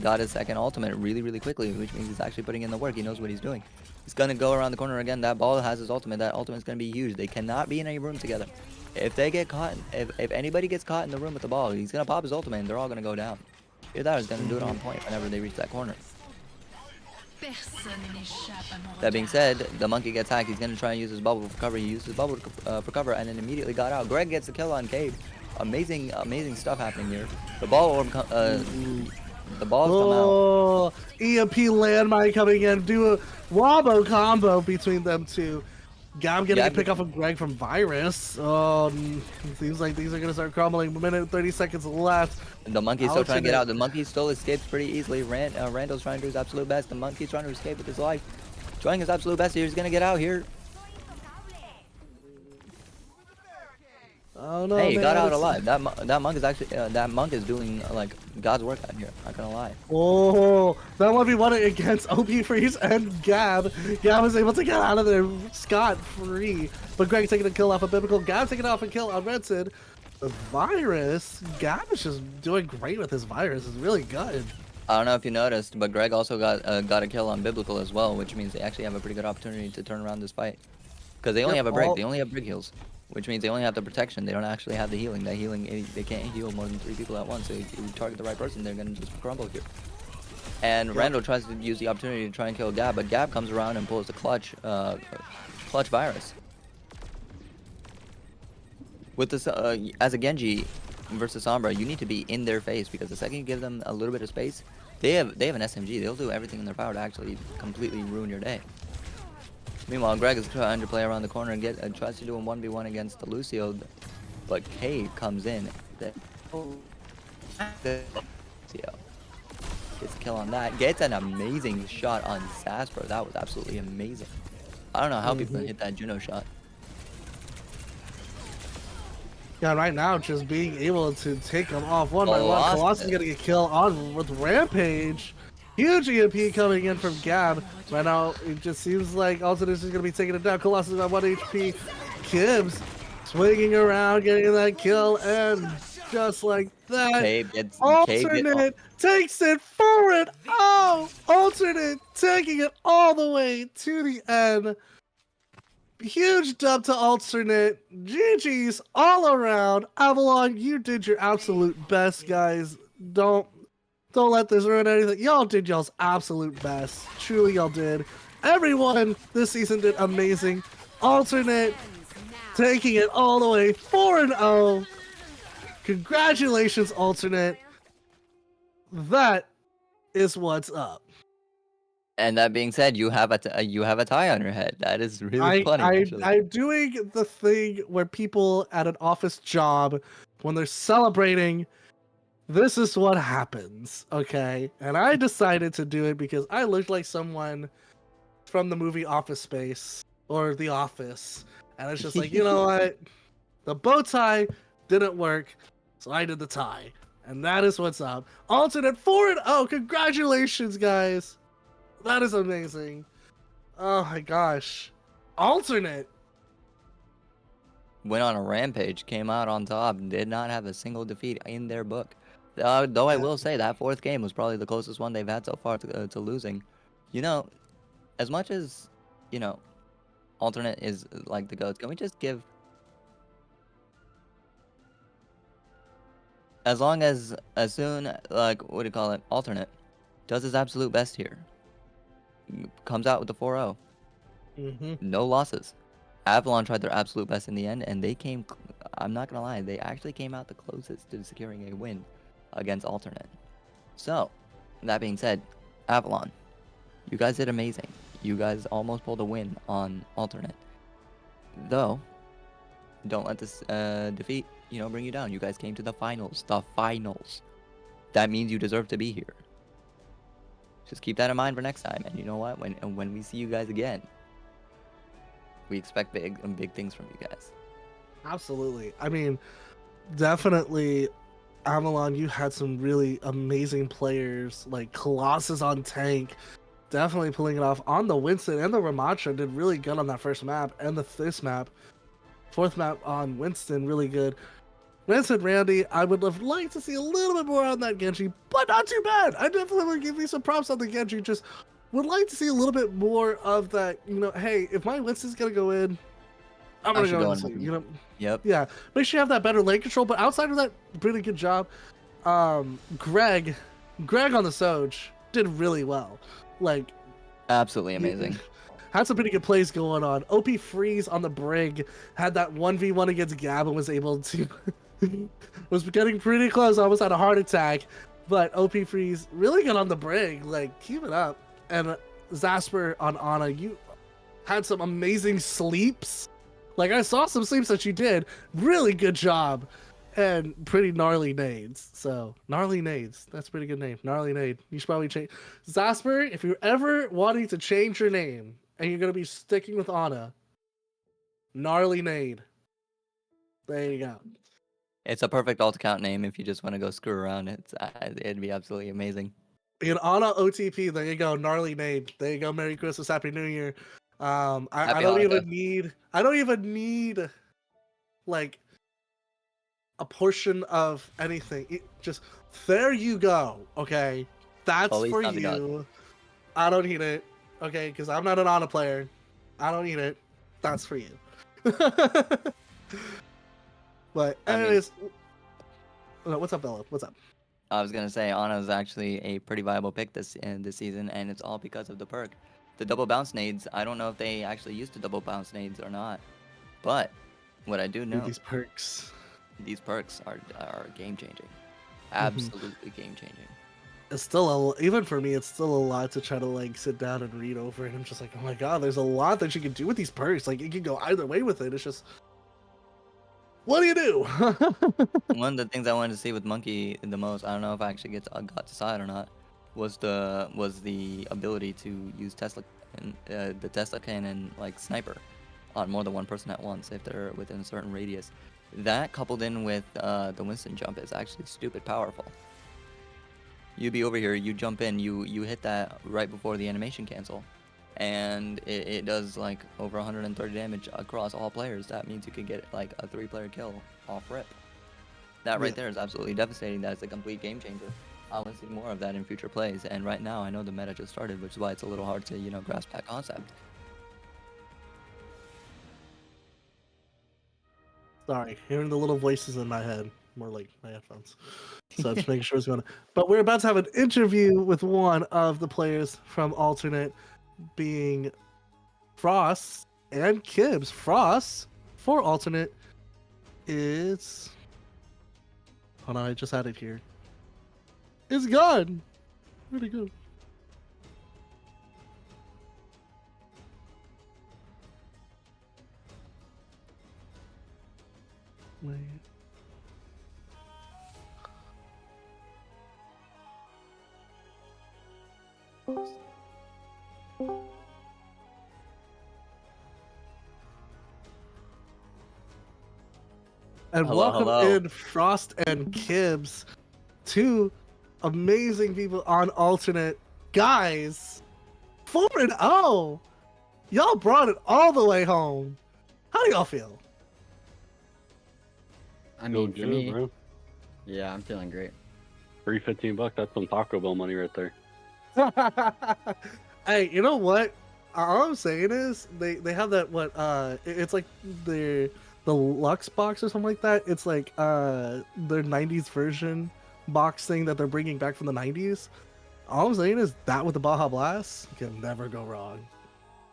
got his second ultimate really quickly, which means he's actually putting in the work. He knows what he's doing. He's gonna go around the corner again. That ball has his ultimate. That ultimate's gonna be huge. They cannot be in any room together. If they get caught, if anybody gets caught in the room with the ball, he's gonna pop his ultimate and they're all gonna go down. Either that or he's gonna do it on point whenever they reach that corner. That being said, the monkey gets hacked. He's gonna try and use his bubble for cover. He used his bubble for cover and then immediately got out. Greg gets the kill on Cade. Amazing stuff happening here. The ball orb, the balls come out. Oh, EMP landmine coming in. Do a wombo combo between them two. Gab getting a pick off of Greg from Virus. Oh, it seems like these are gonna start crumbling. A minute and 30 seconds left. The monkey's still trying to get out. The monkey still escapes pretty easily. Randall's trying to do his absolute best. The monkey's trying to escape with his life. Trying his absolute best here. He's gonna get out here. Oh no! Hey, he man, got out it's- alive. That monk is actually that monk is doing like God's work out here. Not gonna lie. Oh, that 1v1 against OP Freeze and Gab. Gab was able to get out of there scot-free. But Greg taking a kill off of Biblical. Gab taking off a kill on Redsid. The Virus. Gab is just doing great with his Virus. It's really good. I don't know if you noticed, but Greg also got a kill on Biblical as well, which means they actually have a pretty good opportunity to turn around this fight. Because they only Yep, have a break. all- They only have break heals, which means they only have the protection. They don't actually have the healing. That healing, they can't heal more than 3 people at once. So if you target the right person, they're gonna just crumble here. And Yep. Randall tries to use the opportunity to try and kill Gab, but Gab comes around and pulls the clutch Virus. With this, as a Genji versus Sombra, you need to be in their face because the second you give them a little bit of space, they have an SMG. They'll do everything in their power to actually completely ruin your day. Meanwhile, Greg is trying to play around the corner and tries to do a 1v1 against the Lucio, but Cade comes in. Lucio gets a kill on that. Gets an amazing shot on Sasper. That was absolutely amazing. I don't know how people hit that Juno shot. Yeah, right now, just being able to take them off one by one. Colossus is gonna get killed on with Rampage. Huge EMP coming in from Gab. Right now, it just seems like Alternus is gonna be taking it down. Colossus is at 1 HP. Kibbs swinging around, getting that kill, and just like that, Cade gets Alternate takes it forward. Oh, Alternate taking it all the way to the end. Huge dub to Alternate. GG's all around. Avalon, you did your absolute best, guys. Don't let this ruin anything. Y'all did y'all's absolute best. Truly, y'all did. Everyone this season did amazing. Alternate taking it all the way 4-0. Congratulations, Alternate. That is what's up. And that being said, you have a tie on your head. That is really funny. Actually. I'm doing the thing where people at an office job, when they're celebrating, this is what happens, okay? And I decided to do it because I looked like someone from the movie Office Space or The Office. And it's just like, you know what? The bow tie didn't work, so I did the tie. And that is what's up. Alternate 4-0. Congratulations, guys. That is amazing. Oh my gosh. Alternate. Went on a rampage, came out on top, did not have a single defeat in their book. Though I will say that 4th game was probably the closest one they've had so far to losing. You know, as much as, you know, Alternate is like the GOAT, can we just give... As soon, like, what do you call it, Alternate does his absolute best here. Comes out with the 4-0. No losses. Avalon tried their absolute best in the end, and they came, I'm not gonna lie, they actually came out the closest to securing a win against Alternate. So, that being said, Avalon, you guys did amazing. You guys almost pulled a win on Alternate. Though, don't let this defeat, you know, bring you down. You guys came to the finals. The finals. That means you deserve to be here. Just keep that in mind for next time. And you know what? When we see you guys again, we expect big things from you guys. Absolutely. I mean, definitely Avalon, you had some really amazing players like Colossus on tank, definitely pulling it off on the Winston, and the Ramattra did really good on that first map, and this map, fourth map on Winston, really good. Winston Randy, I would have liked to see a little bit more on that Genji, but not too bad. I definitely would give you some props on the Genji. Just would like to see a little bit more of that. You know, hey, if my Winston's gonna go in, I'm gonna should go go in. in with You know, Yep. yeah. Make sure you have that better lane control. But outside of that, pretty good job. Greg on the Soj did really well. Like, Absolutely amazing. had some pretty good plays going on. OP Freeze on the Brig had that 1v1 against Gab and was able to was getting pretty close. Almost had a heart attack. But OP Freeze really good on the Brig. Like, keep it up. And Zasper on Ana, you had some amazing sleeps. Like, I saw some sleeps that you did. Really good job. And pretty gnarly nades. So, gnarly nades. That's a pretty good name. Gnarly nade. You should probably change. Zasper, if you're ever wanting to change your name and you're going to be sticking with Ana, gnarly nade. There you go. It's a perfect alt account name if you just want to go screw around. It'd be absolutely amazing. In Ana OTP, there you go. Gnarly nade. There you go. Merry Christmas. Happy New Year. I Happy don't Hanukkah. I don't even need like a portion of anything. Just there you go. Okay, that's Feliz for Navidad. you. I don't need it. Okay, because I'm not an Ana player. I don't need it. That's for you. But I mean- anyways, what's up, Bella? What's up? I was gonna say Ana is actually a pretty viable pick this season, and it's all because of the perk. The double bounce nades. I don't know if they actually used the double bounce nades or not, but what I do Dude, know, these perks. these perks are game changing, absolutely game changing. It's still even for me, it's still a lot to try to like sit down and read over, and I'm just like, oh my god, there's a lot that you can do with these perks. Like, you can go either way with it. It's just, what do you do? One of the things I wanted to see with Monkey the most, I don't know if I actually got to side or not, was the ability to use the Tesla cannon like sniper on more than one person at once if they're within a certain radius. That coupled in with the Winston jump is actually stupid powerful. You be over here, you jump in, you hit that right before the animation cancel, and it does like over 130 damage across all players. That means you could get like a 3-player kill off rip. That right there is absolutely devastating. That is a complete game changer. I want to see more of that in future plays, and right now I know the meta just started, which is why it's a little hard to grasp that concept. Sorry, hearing the little voices in my head, more like my headphones. So just making sure it's going. But we're about to have an interview with one of the players from Alternate, being Frost and Kibbs. Frost for Alternate is. Hold on, I just had it here. It's gone. Where'd it go? Wait. And Hello, welcome hello. in Frost and Kibbs, two amazing people on Alternate. Guys, 4-0. Y'all brought it all the way home. How do y'all feel? I mean, Feel for good, me, bro. yeah, I'm feeling great. Free $15. That's some Taco Bell money right there. Hey, you know what? All I'm saying is they have that it's like the Lux box or something like that. It's like their 90s version box thing that they're bringing back from the 90s. All I'm saying is that with the Baja Blast, you can never go wrong.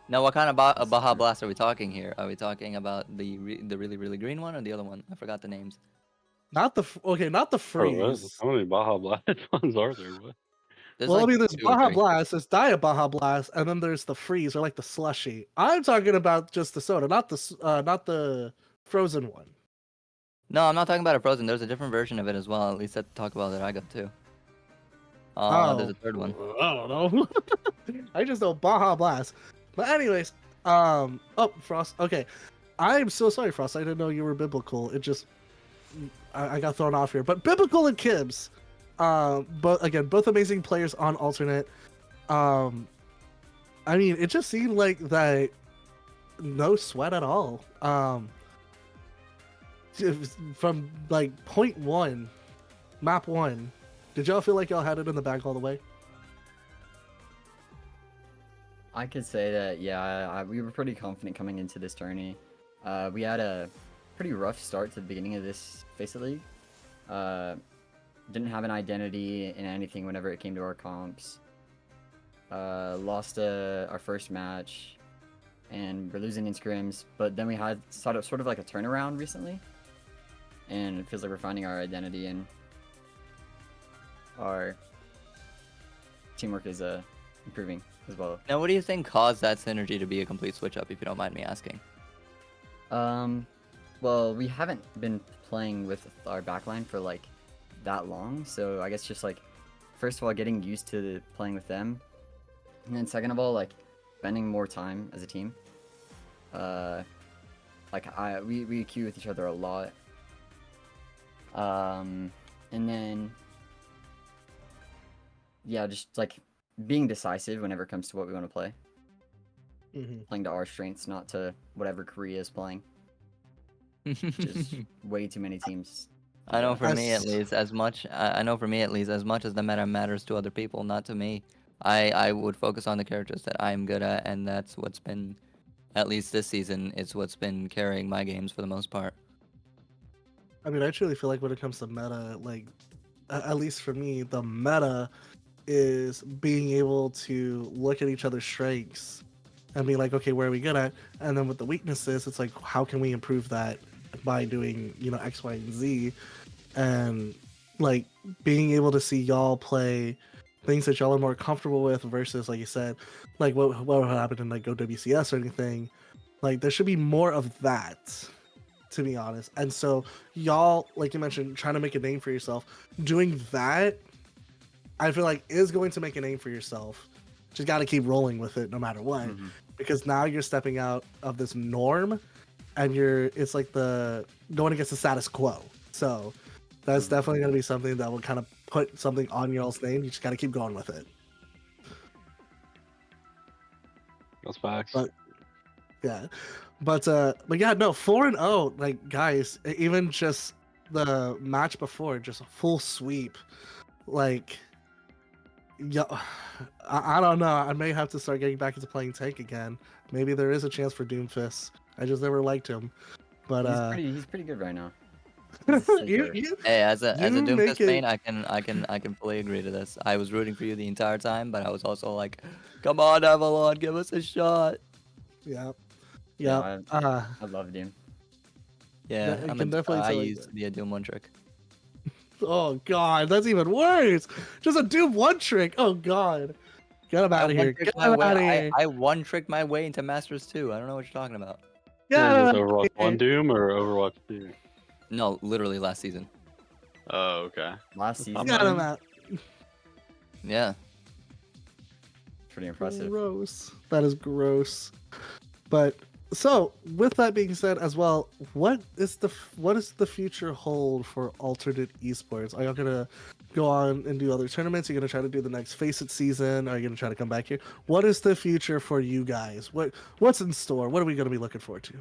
Now, what kind of Baja Blast are we talking here? Are we talking about the really really green one or the other one? I forgot the names. Not the not the Bro, what? freeze. How many Baja Blast ones are there? What? There's Well, like I mean, there's 2 or Baja 3. Blast, there's Diet Baja Blast, and then there's the freeze or like the slushy. I'm talking about just the soda, not the frozen one. No, I'm not talking about a frozen. There's a different version of it as well. At least at Taco Bell that I got too. There's a third one. I don't know. I just know Baja Blast. But anyways, oh, Frost. Okay, I am so sorry, Frost. I didn't know you were biblical. It just I got thrown off here. But Biblical and Kibbs, both amazing players on alternate. I mean, it just seemed like that no sweat at all. From like point one, map one, did y'all feel like y'all had it in the bag all the way? I could say that, yeah, we were pretty confident coming into this tourney. We had a pretty rough start to the beginning of this Faceit League. Didn't have an identity in anything whenever it came to our comps. Lost our first match, and we're losing in scrims, but then we had sort of like a turnaround recently, and it feels like we're finding our identity, and our teamwork is improving as well. Now, what do you think caused that synergy to be a complete switch up, if you don't mind me asking? Well, we haven't been playing with our backline for like that long, so I guess just like, first of all, getting used to playing with them, and then second of all, like spending more time as a team. We queue with each other a lot. And then yeah, just like being decisive whenever it comes to what we want to play. Playing to our strengths, not to whatever Korea is playing. Just way too many teams. I know for me at That's- least, I know for me at least, as much as the meta matters to other people, not to me. I would focus on the characters that I'm good at, and that's what's been, at least this season, it's what's been carrying my games for the most part. I mean, I truly feel like when it comes to meta, like at least for me, the meta is being able to look at each other's strengths and be like, okay, where are we good at? And then with the weaknesses, it's like, how can we improve that by doing, X, Y, and Z? And like being able to see y'all play things that y'all are more comfortable with versus, like you said, like what would happen in like Go WCS or anything. Like there should be more of that, to be honest. And so y'all, like you mentioned, trying to make a name for yourself, doing that, I feel like is going to make a name for yourself. Just got to keep rolling with it no matter what, because now you're stepping out of this norm, and it's like the going against the status quo. So that's definitely going to be something that will kind of put something on y'all's name. You just got to keep going with it. That's facts. But yeah, but yeah, no, 4-0, like guys, even just the match before, just a full sweep, like, yeah, I don't know. I may have to start getting back into playing tank again. Maybe there is a chance for Doomfist. I just never liked him, but he's pretty good right now. you Hey, as a you make Doomfist it- main, I can fully agree to this. I was rooting for you the entire time, but I was also like, come on, Avalon, give us a shot. yeah, Yeah, yeah. I loved him. Yeah, I I'm can definitely I tell you used that. to be a Doom one trick. Oh god, that's even worse. Just a Doom one trick. Oh god, get him out of here. Get him out of here. I one tricked my way into Masters 2. I don't know what you're talking about. Get Is him this out of Overwatch here. 1 Doom or Overwatch 2? No, literally last season. Oh, okay. Last season, Get him out. Yeah. pretty impressive. Gross. That is gross. But so, with that being said, as well, what does the future hold for alternate esports? Are y'all gonna go on and do other tournaments? Are you gonna try to do the next Faceit season? Are you gonna try to come back here? What is the future for you guys? What's in store? What are we gonna be looking forward to?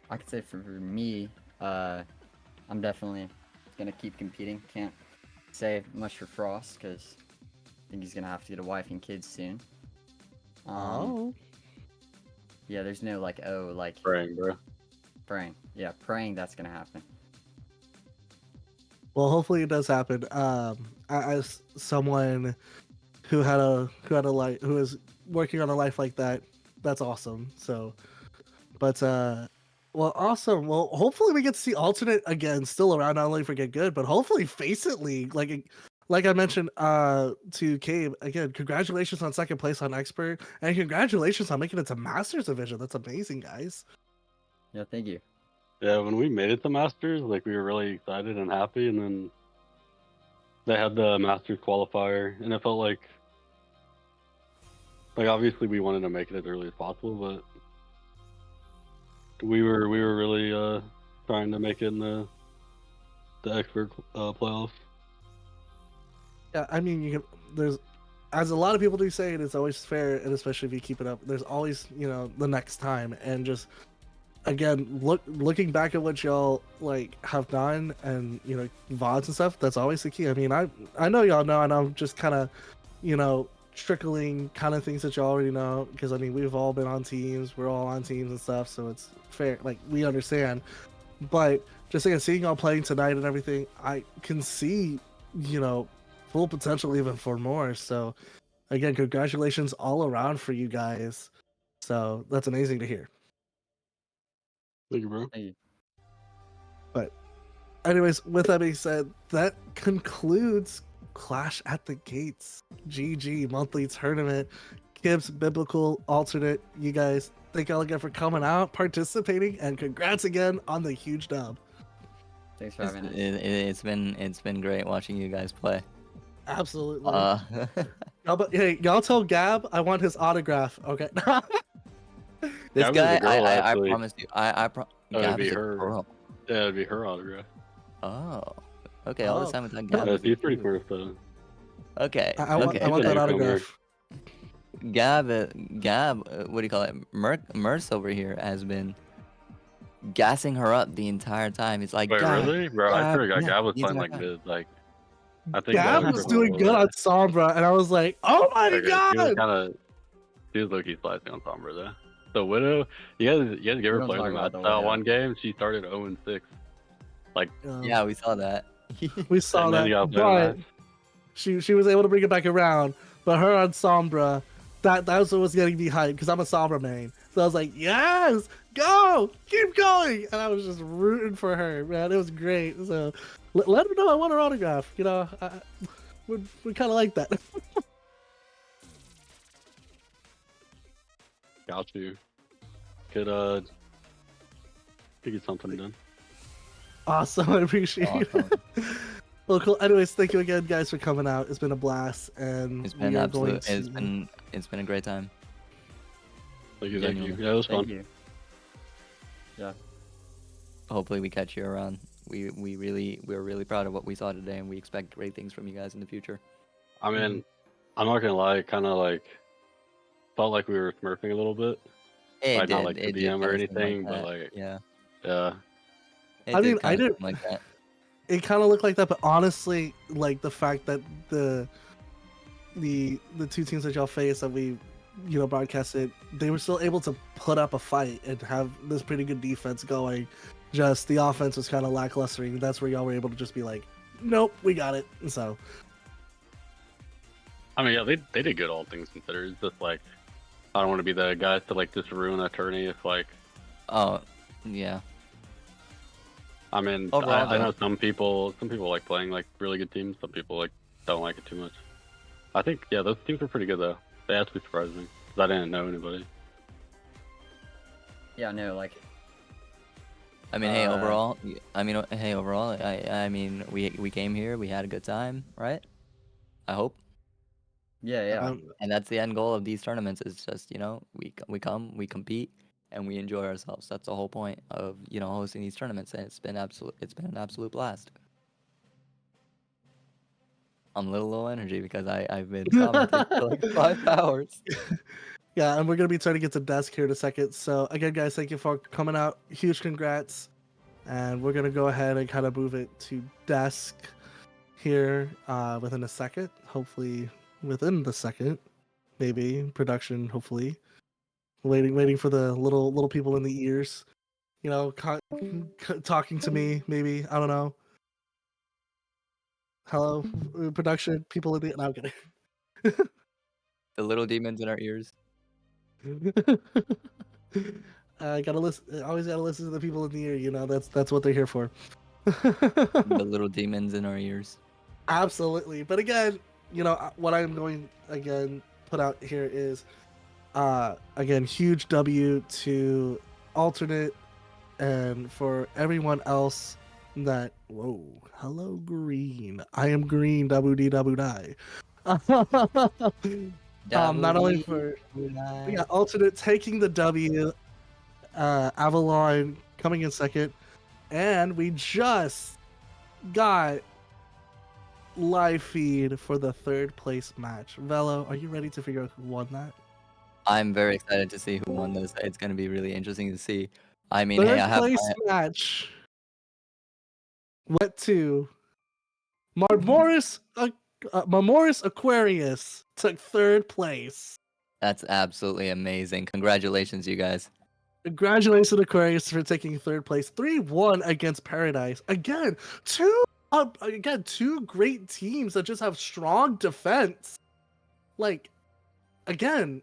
I could say for me, I'm definitely gonna keep competing. Can't say much for Frost because I think he's gonna have to get a wife and kids soon. Yeah, there's no like Praying, bro. praying. Yeah, praying that's gonna happen. Well, hopefully it does happen. As someone who had a life, who is working on a life like that, that's awesome. So, but well, awesome. Well, hopefully we get to see alternate again, still around, not only for GitGud, but hopefully Faceit League. Like I mentioned to Cabe again, congratulations on second place on Expert, and congratulations on making it to Masters Division. That's amazing, guys. Yeah, thank you. Yeah, when we made it to Masters, like we were really excited and happy, and then they had the Masters qualifier, and it felt like obviously we wanted to make it as early as possible, but we were really trying to make it in the expert playoffs. Yeah, I mean, there's, as a lot of people do say it, it's always fair, and especially if you keep it up, there's always, the next time. And just, again, looking back at what y'all like have done, and VODs and stuff, that's always the key. I mean, I know y'all know, and I'm just kind of, trickling kind of things that y'all already know, because I mean, we've all been on teams, we're all on teams and stuff, so it's fair, like, we understand. But just again, seeing y'all playing tonight and everything, I can see, full potential even for more. So again, congratulations all around for you guys. So that's amazing to hear. Thank you, bro. Thank you. But anyways, with that being said, that concludes Clash at the Gates GG monthly tournament. Gibbs, Biblical, Alternate, you guys, thank y'all again for coming out, participating, and congrats again on the huge dub. Thanks for It's, having us. it's been great watching you guys play. Absolutely. This y'all tell Gab I want his autograph. Okay. Gab is guy, a girl, I actually. promise you, That'd Gab be is a her. girl. Yeah, it'd be her autograph. Oh, okay. All this Oh. time I thought No, Gab Yeah, was a she's pretty dude. cool though. Okay, I want, okay. I want He's a that newcomer. autograph. Gab, what do you call it? Merce over here has been gassing her up the entire time. He's like, Wait, Gab, really, bro? I Gab, forgot yeah, Gab was the playing entire like time. mid. Like, I think Gab only was for doing good on Sombra, and I was like, oh my Okay, god! she was low-key slicing on Sombra though. The Widow, you guys give her don't players talk a about match the Widow. one game. She started 0-6. Like, Yeah, we saw that. We saw and then that, you got player but match. she was able to bring it back around. But her on Sombra, that was what was getting me hyped, because I'm a Sombra main. So I was like, yes, go, keep going, and I was just rooting for her, man. It was great. So let her know I want her autograph. We kind of like that. Got you. Could get something done. Awesome, I appreciate Awesome. it. Well, cool. Anyways, thank you again, guys, for coming out. It's been a blast, and It's been we are absolute. going to... It's been a great time. Thank you. Genuinely. Yeah, it was Thank fun. you. Yeah. Hopefully we catch you around. We're really proud of what we saw today, and we expect great things from you guys in the future. I mean, I'm not gonna lie, kind of like felt like we were smurfing a little bit. It Like, did. not like the It did DM or kinda seem like anything, but that. like, Yeah. yeah. It I did mean, I kinda didn't... seem like that. It kind of looked like that, but honestly, like the fact that the two teams that y'all faced that we broadcasted, they were still able to put up a fight and have this pretty good defense going. Just the offense was kind of lackluster, and that's where y'all were able to just be like, nope, we got it. And so I mean, yeah, they did good, all things considered. It's just like, I don't want to be the guys to like just ruin a tourney if like, Oh, yeah. I mean, Overall, I know though- some people like playing like really good teams. Some people like don't like it too much. I think, yeah, those teams were pretty good though. They actually surprised me because I didn't know anybody. Yeah, no, like, I mean, hey, overall, I mean, we came here, we had a good time, right? I hope. yeah. And that's the end goal of these tournaments. Is just we come, we compete, and we enjoy ourselves. That's the whole point of hosting these tournaments, and it's been an absolute blast. I'm a little low energy because I've been commenting for like 5 hours. yeah, and we're gonna be trying to get to desk here in a second. So again, guys, thank you for coming out. Huge congrats, and we're gonna go ahead and kind of move it to desk here within a second. Hopefully within the second, maybe production. Hopefully, waiting for the little people in the ears, talking to me. Maybe, I don't know. Hello, production people in the... No, I'm kidding. The little demons in our ears. I gotta listen. Always gotta listen to the people in the ear. That's what they're here for. The little demons in our ears. Absolutely. But again, what I'm going again put out here is again, huge W to alternate, and for everyone else that... Whoa, hello green. I am green. WD. Not only for alternate taking the W, Avalon coming in second, and we just got live feed for the third place match. Velo, are you ready to figure out who won that? I'm very excited to see who won this. It's going to be really interesting to see. I mean, hey, Third I have place match went to Marmoris. Marmoris Aquarius took third place. that's absolutely amazing. Congratulations, you guys. Congratulations, Aquarius, for taking third place. 3-1 against Paradise. Again, two great teams that just have strong defense. Like, again,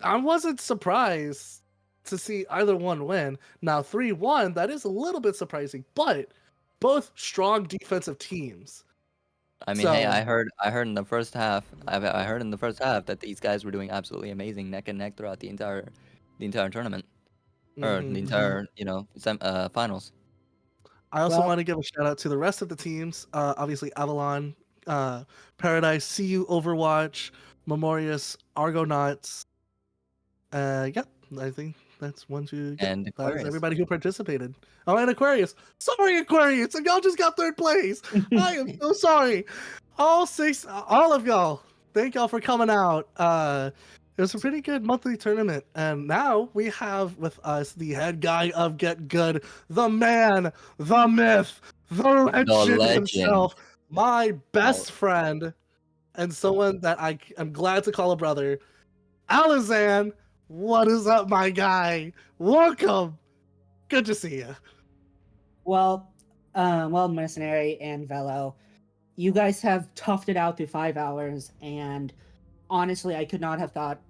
I wasn't surprised to see either one win. Now, 3-1, that is a little bit surprising, but both strong defensive teams. I mean, hey, So- I heard in the first half, I heard in the first half that these guys were doing absolutely amazing, neck and neck throughout the entire tournament, or the entire, finals. I also Well- want to give a shout out to the rest of the teams. Obviously, Avalon, Paradise, CU, Overwatch, Memorius, Argonauts. Yep, I think that's one, two. Yep, And that is Aquarius. everybody who participated. Oh, and Aquarius. Sorry, Aquarius, and y'all just got third place. I am so sorry. All of y'all. Thank y'all for coming out. It was a pretty good monthly tournament, and now we have with us the head guy of GitGud, the man, the myth, the legend legend. himself, my best friend, and someone that I am glad to call a brother, Alizan. What is up, my guy? Welcome. Good to see you. Well, Mercenary and Velo, you guys have toughed it out through 5 hours, and honestly, I could not have thought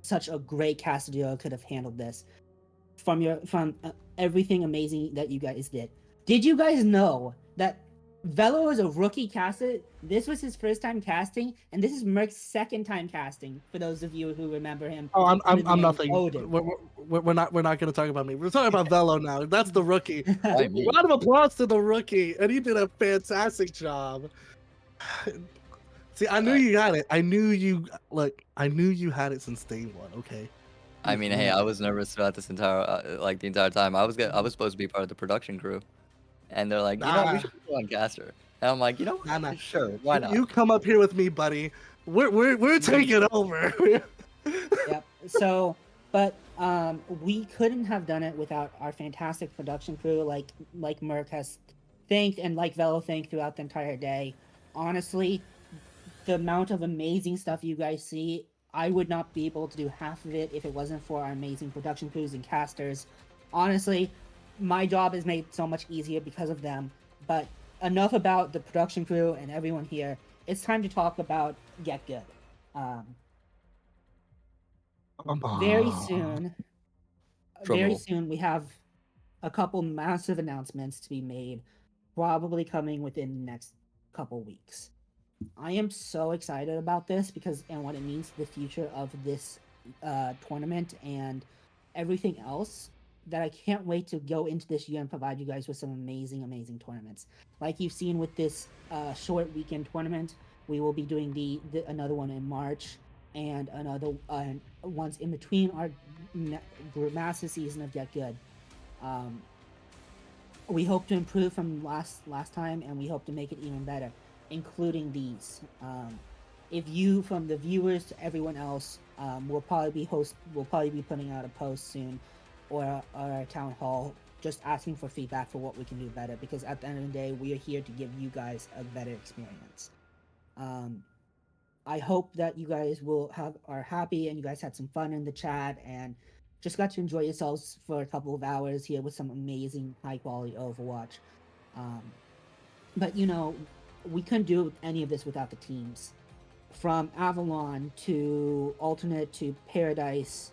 such a great cast duo could have handled this. From everything amazing that you guys did. Did you guys know that Velo is a rookie caster? This was his first time casting, and this is Merc's second time casting. For those of you who remember him. Oh, under the I'm name nothing. Odin. We're not going to talk about me. We're talking about Velo now. That's the rookie. Why me? Round of applause to the rookie, and he did a fantastic job. See, I knew you had it. I knew you had it since day one. Okay. I mean, hey, I was nervous throughout this entire, the entire time. I was supposed to be part of the production crew, and they're like, Nah. we should go on caster. And I'm like, Nah. sure, why not? You come up here with me, buddy. We're taking over. Yep. So, but we couldn't have done it without our fantastic production crew, like Merc has thanked and like Velo thanked throughout the entire day. Honestly, the amount of amazing stuff you guys see, I would not be able to do half of it if it wasn't for our amazing production crews and casters. Honestly, my job is made so much easier because of them. But enough about the production crew and everyone here. It's time to talk about GitGud. Very soon, we have a couple massive announcements to be made, probably coming within the next couple weeks. I am so excited about this and what it means to the future of this tournament and everything else, that I can't wait to go into this year and provide you guys with some amazing, amazing tournaments. Like you've seen with this short weekend tournament, we will be doing another one in March, and another ones in between our massive season of GitGud. We hope to improve from last time, and we hope to make it even better, including these. If you, from the viewers to everyone else, we'll probably be putting out a post soon, or a town hall, just asking for feedback for what we can do better. Because at the end of the day, we are here to give you guys a better experience. I hope that you guys are happy and you guys had some fun in the chat and just got to enjoy yourselves for a couple of hours here with some amazing high quality Overwatch. But we couldn't do any of this without the teams. From Avalon to Alternate to Paradise,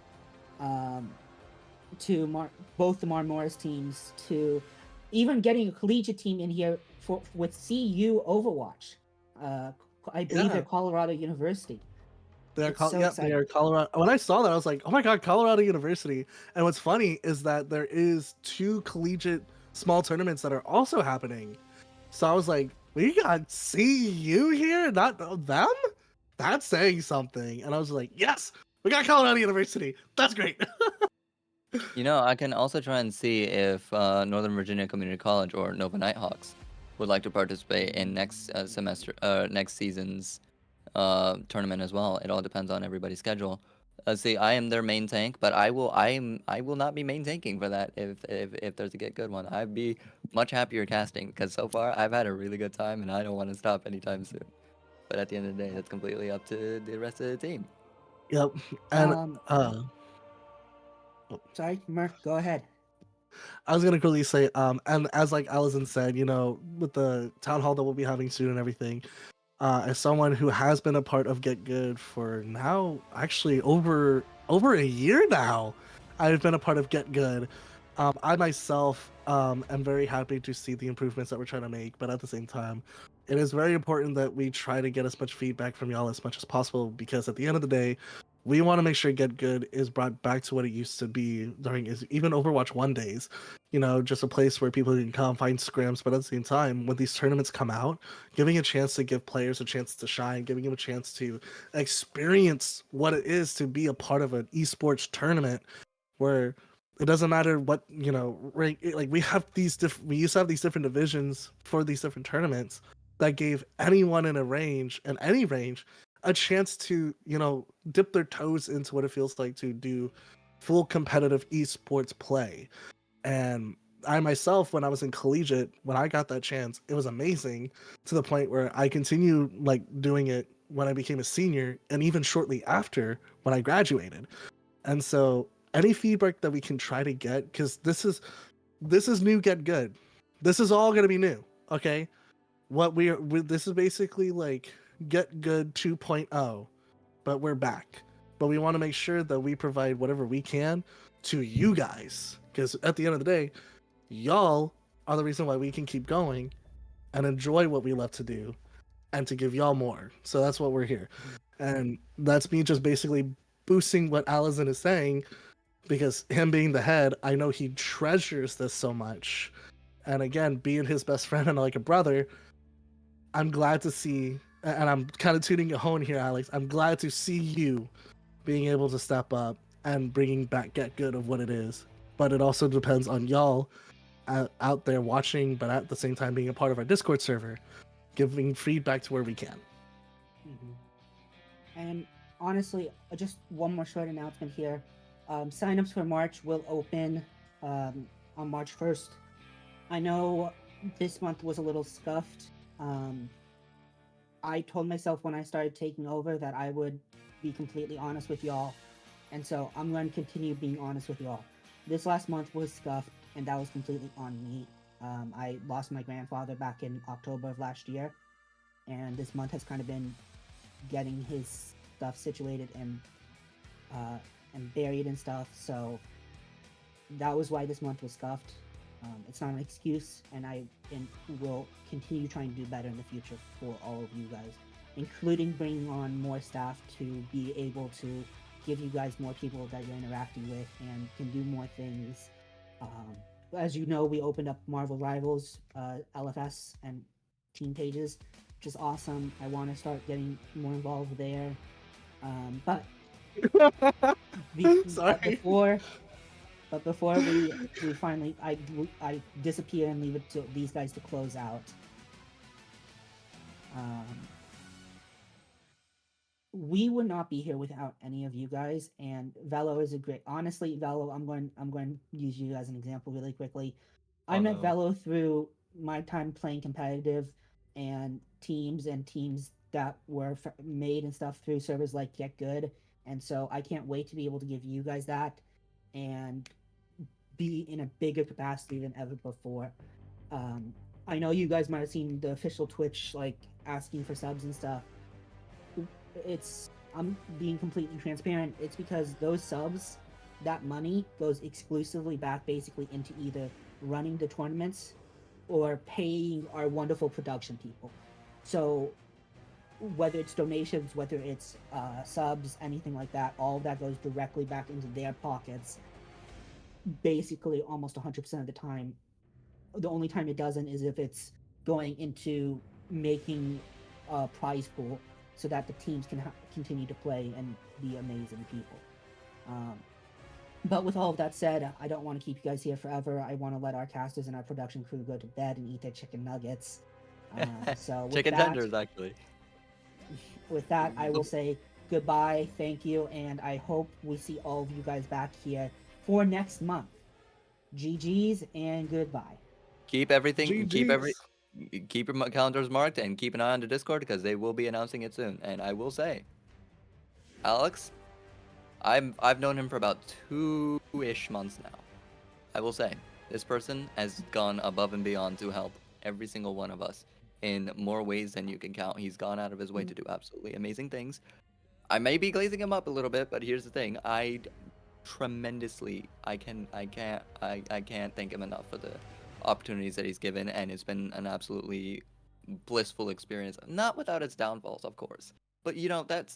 to both the Marmoris teams, to even getting a collegiate team in here with CU Overwatch. I believe they're Colorado University. They are Colorado. When I saw that, I was like, "Oh my god, Colorado University!" And what's funny is that there is 2 collegiate small tournaments that are also happening. So I was like, "We got CU here, not them." That's saying something. And I was like, "Yes, we got Colorado University. That's great." You know, I can also try and see if Northern Virginia Community College or Nova Nighthawks would like to participate in next season's tournament as well. It all depends on everybody's schedule. See, I am their main tank, but I will not be main tanking for that if there's a get good one. I'd be much happier casting because so far I've had a really good time and I don't want to stop anytime soon. But at the end of the day, that's completely up to the rest of the team. Yep. And Um, sorry, Murph, go ahead. I was gonna quickly say, and as like Allison said, you know, with the town hall that we'll be having soon and everything, as someone who has been a part of Get Good for now actually over a year now, I've been a part of Get Good. I myself am very happy to see the improvements that we're trying to make, but at the same time, it is very important that we try to get as much feedback from y'all as much as possible because at the end of the day, we want to make sure Get Good is brought back to what it used to be during even Overwatch 1 days. You know, just a place where people can come find scrims, but at the same time, when these tournaments come out, giving a chance to give players a chance to shine, giving them a chance to experience what it is to be a part of an esports tournament where it doesn't matter what, you know, rank. Like we used to have these different divisions for these different tournaments that gave anyone in a range and any range a chance to, you know, dip their toes into what it feels like to do full competitive esports play. And I myself, when I was in collegiate, when I got that chance, it was amazing to the point where I continued like doing it when I became a senior and even shortly after when I graduated. And so any feedback that we can try to get, because this is new Get Good. This is all gonna be new. Okay. This is basically like Get Good 2.0, but we're back. But we want to make sure that we provide whatever we can to you guys. Because at the end of the day, y'all are the reason why we can keep going and enjoy what we love to do and to give y'all more. So that's what we're here. And that's me just basically boosting what Allison is saying because him being the head, I know he treasures this so much. And again, being his best friend and like a brother, I'm glad to see, and I'm kind of tuning your horn here, Alex. I'm glad to see you being able to step up and bringing back Get Good of what it is. But it also depends on y'all out there watching, but at the same time being a part of our Discord server, giving feedback to where we can. And honestly, just one more short announcement here. Signups for March will open on March 1st. I know this month was a little scuffed. I told myself when I started taking over that I would be completely honest with y'all. And so I'm going to continue being honest with y'all. This last month was scuffed, and that was completely on me. I lost my grandfather back in October of last year, and this month has kind of been getting his stuff situated and buried and stuff. So that was why this month was scuffed. It's not an excuse, and I will continue trying to do better in the future for all of you guys, including bringing on more staff to be able to give you guys more people that you're interacting with and can do more things. As you know, we opened up Marvel Rivals, LFS, and team pages, which is awesome. I want to start getting more involved there. But Sorry. But before we finally I disappear and leave it to these guys to close out. We would not be here without any of you guys, and Velo is a great. Honestly, Velo, I'm going to use you as an example really quickly. I met Velo through my time playing competitive, and teams that were made and stuff through servers like Get Good, and so I can't wait to be able to give you guys that, and be in a bigger capacity than ever before. I know you guys might have seen the official Twitch like asking for subs and stuff. I'm being completely transparent. It's because those subs, that money goes exclusively back basically into either running the tournaments or paying our wonderful production people. So whether it's donations, whether it's subs, anything like that, all of that goes directly back into their pockets. Basically, almost 100% of the time. The only time it doesn't is if it's going into making a prize pool so that the teams can continue to play and be amazing people. But with all of that said, I don't want to keep you guys here forever. I want to let our casters and our production crew go to bed and eat their chicken nuggets. So with Chicken that, tenders, actually. with that, I will say goodbye, thank you, and I hope we see all of you guys back here for next month. GG's and goodbye. Keep everything. GG's. Keep your calendars marked and keep an eye on the Discord because they will be announcing it soon. And I will say, Alex, I've known him for about 2-ish months now. I will say, this person has gone above and beyond to help every single one of us in more ways than you can count. He's gone out of his way to do absolutely amazing things. I may be glazing him up a little bit, but here's the thing: I can't thank him enough for the opportunities that he's given, and it's been an absolutely blissful experience. Not without its downfalls, of course, but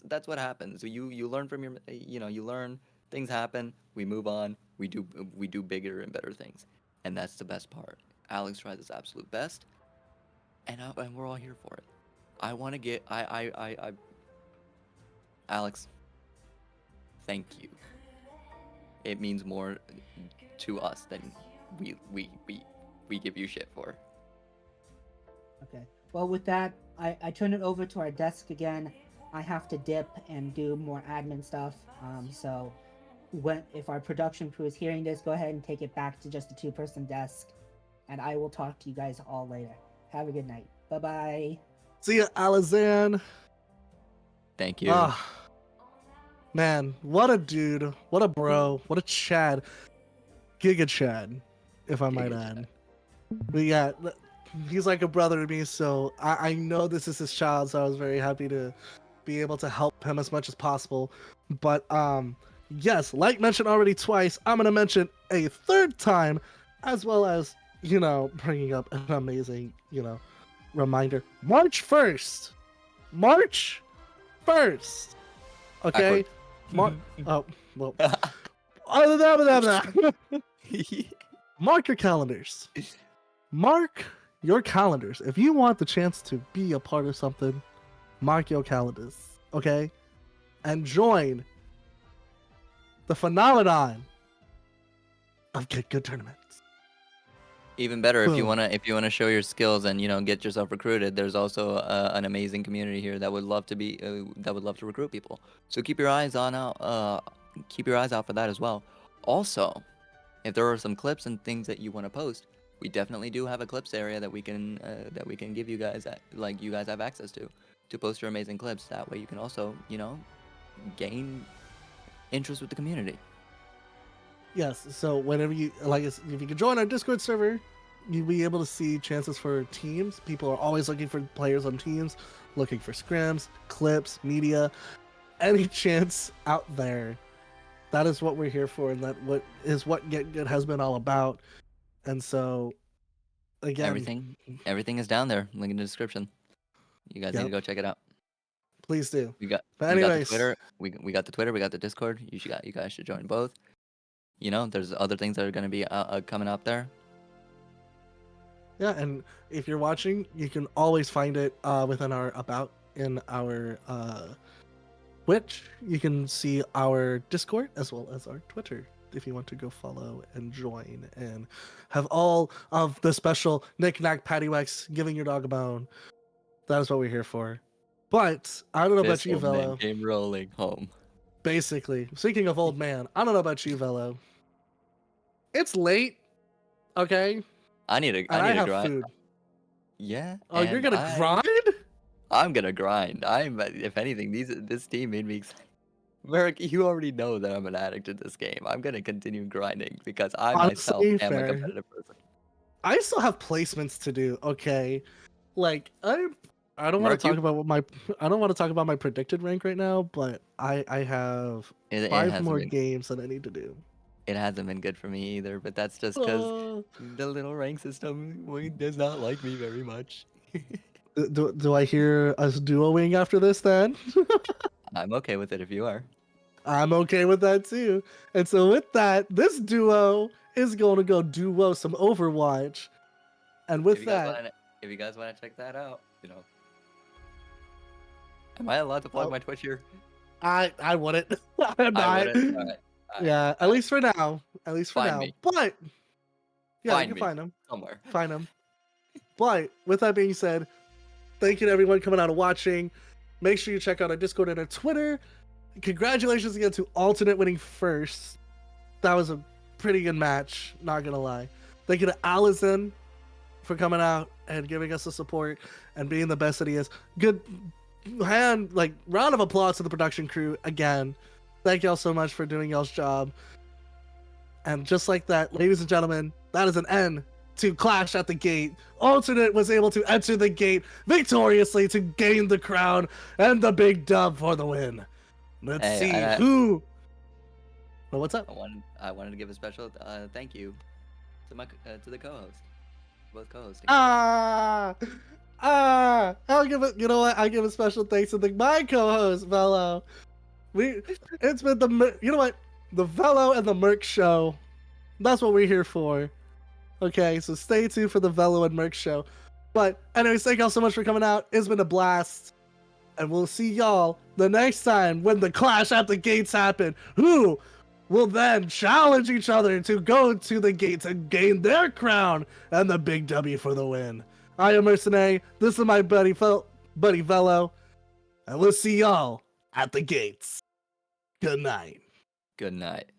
that's what happens. You learn from you learn, things happen, we move on, we do bigger and better things, and that's the best part. Alex tries his absolute best, and we're all here for it. I want to get Alex, thank you. It means more to us than we give you shit for. Okay. Well, with that, I turn it over to our desk again. I have to dip and do more admin stuff. So if our production crew is hearing this, go ahead and take it back to just a 2-person desk, and I will talk to you guys all later. Have a good night. Bye bye. See ya, Alizan. Thank you. Ah, man, what a dude, what a bro, what a Chad, Giga Chad, if I might Giga add. He's like a brother to me, so I know this is his child, so I was very happy to be able to help him as much as possible. But yes, like mentioned already twice, I'm gonna mention a third time, as well as bringing up an amazing reminder. March 1st. Okay. Oh well. Other than that, mark your calendars. Mark your calendars. If you want the chance to be a part of something, mark your calendars, okay? And join the phenomenon of GitGud tournaments. Even better, if you Boom. wanna show your skills and get yourself recruited, there's also an amazing community here that would love to recruit people. So keep your eyes out for that as well. Also, if there are some clips and things that you want to post, we definitely do have a clips area that we can give you guys you guys have access to post your amazing clips. That way you can also gain interest with the community. Yes, so whenever if you can join our Discord server, you'll be able to see chances for teams. People are always looking for players on teams, looking for scrims, clips, media, any chance out there. That is what we're here for, and that what GitGud has been all about. And so, again, Everything is down there. Link in the description. You guys need to go check it out. Please do. But anyways, we got the Twitter. We got the Twitter. We got the Discord. You guys should join both. There's other things that are going to be coming up there. Yeah, and if you're watching, you can always find it within our about in our Twitch. You can see our Discord as well as our Twitter if you want to go follow and join and have all of the special knick-knack paddywhacks giving your dog a bone. That is what we're here for. But I don't know about you, Velo. Came rolling home. Basically, speaking of old man, I don't know about you, Velo. It's late, okay? I need to have grind. Food. Yeah. Oh, you're gonna grind? I'm gonna grind. If anything, this team made me excited. Merrick, you already know that I'm an addict to this game. I'm gonna continue grinding because I myself am a competitive person. I still have placements to do. Okay, like I don't want to talk about my predicted rank right now, but I have 5 more games that I need to do. It hasn't been good for me either, but that's just because the little rank system does not like me very much. Do I hear us duoing after this then? I'm okay with it if you are. I'm okay with that too. And so with that, this duo is going to go duo some Overwatch. And with that, if you guys want to check that out, am I allowed to plug my Twitch here? I wouldn't. I'm not. All right. Yeah, at least for now. At least for Find now. me. But yeah, Find you can me. find him. somewhere. Find him. But with that being said, thank you to everyone coming out and watching. Make sure you check out our Discord and our Twitter. Congratulations again to Alternate winning first. That was a pretty good match, not gonna lie. Thank you to Allison for coming out and giving us the support and being the best that he is. Good round of applause to the production crew again. Thank y'all so much for doing y'all's job. And just like that, ladies and gentlemen, that is an end to Clash at the Gate. Alternate was able to enter the gate victoriously to gain the crown and the big dub for the win. Let's Hey, see I- who. Well, what's up? I wanted to give a special thank you to to the co-host, both co-hosting. I'll give it. You know what? I give a special thanks to my co-host Velo. It's been the Velo and the Merc show. That's what we're here for. Okay, so stay tuned for the Velo and Merc show. But anyways, thank y'all so much for coming out. It's been a blast. And we'll see y'all the next time when the Clash at the Gates happen. Who will then challenge each other to go to the gates and gain their crown and the big W for the win. I am Mercenary. This is my buddy Velo. And we'll see y'all at the gates. Good night. Good night.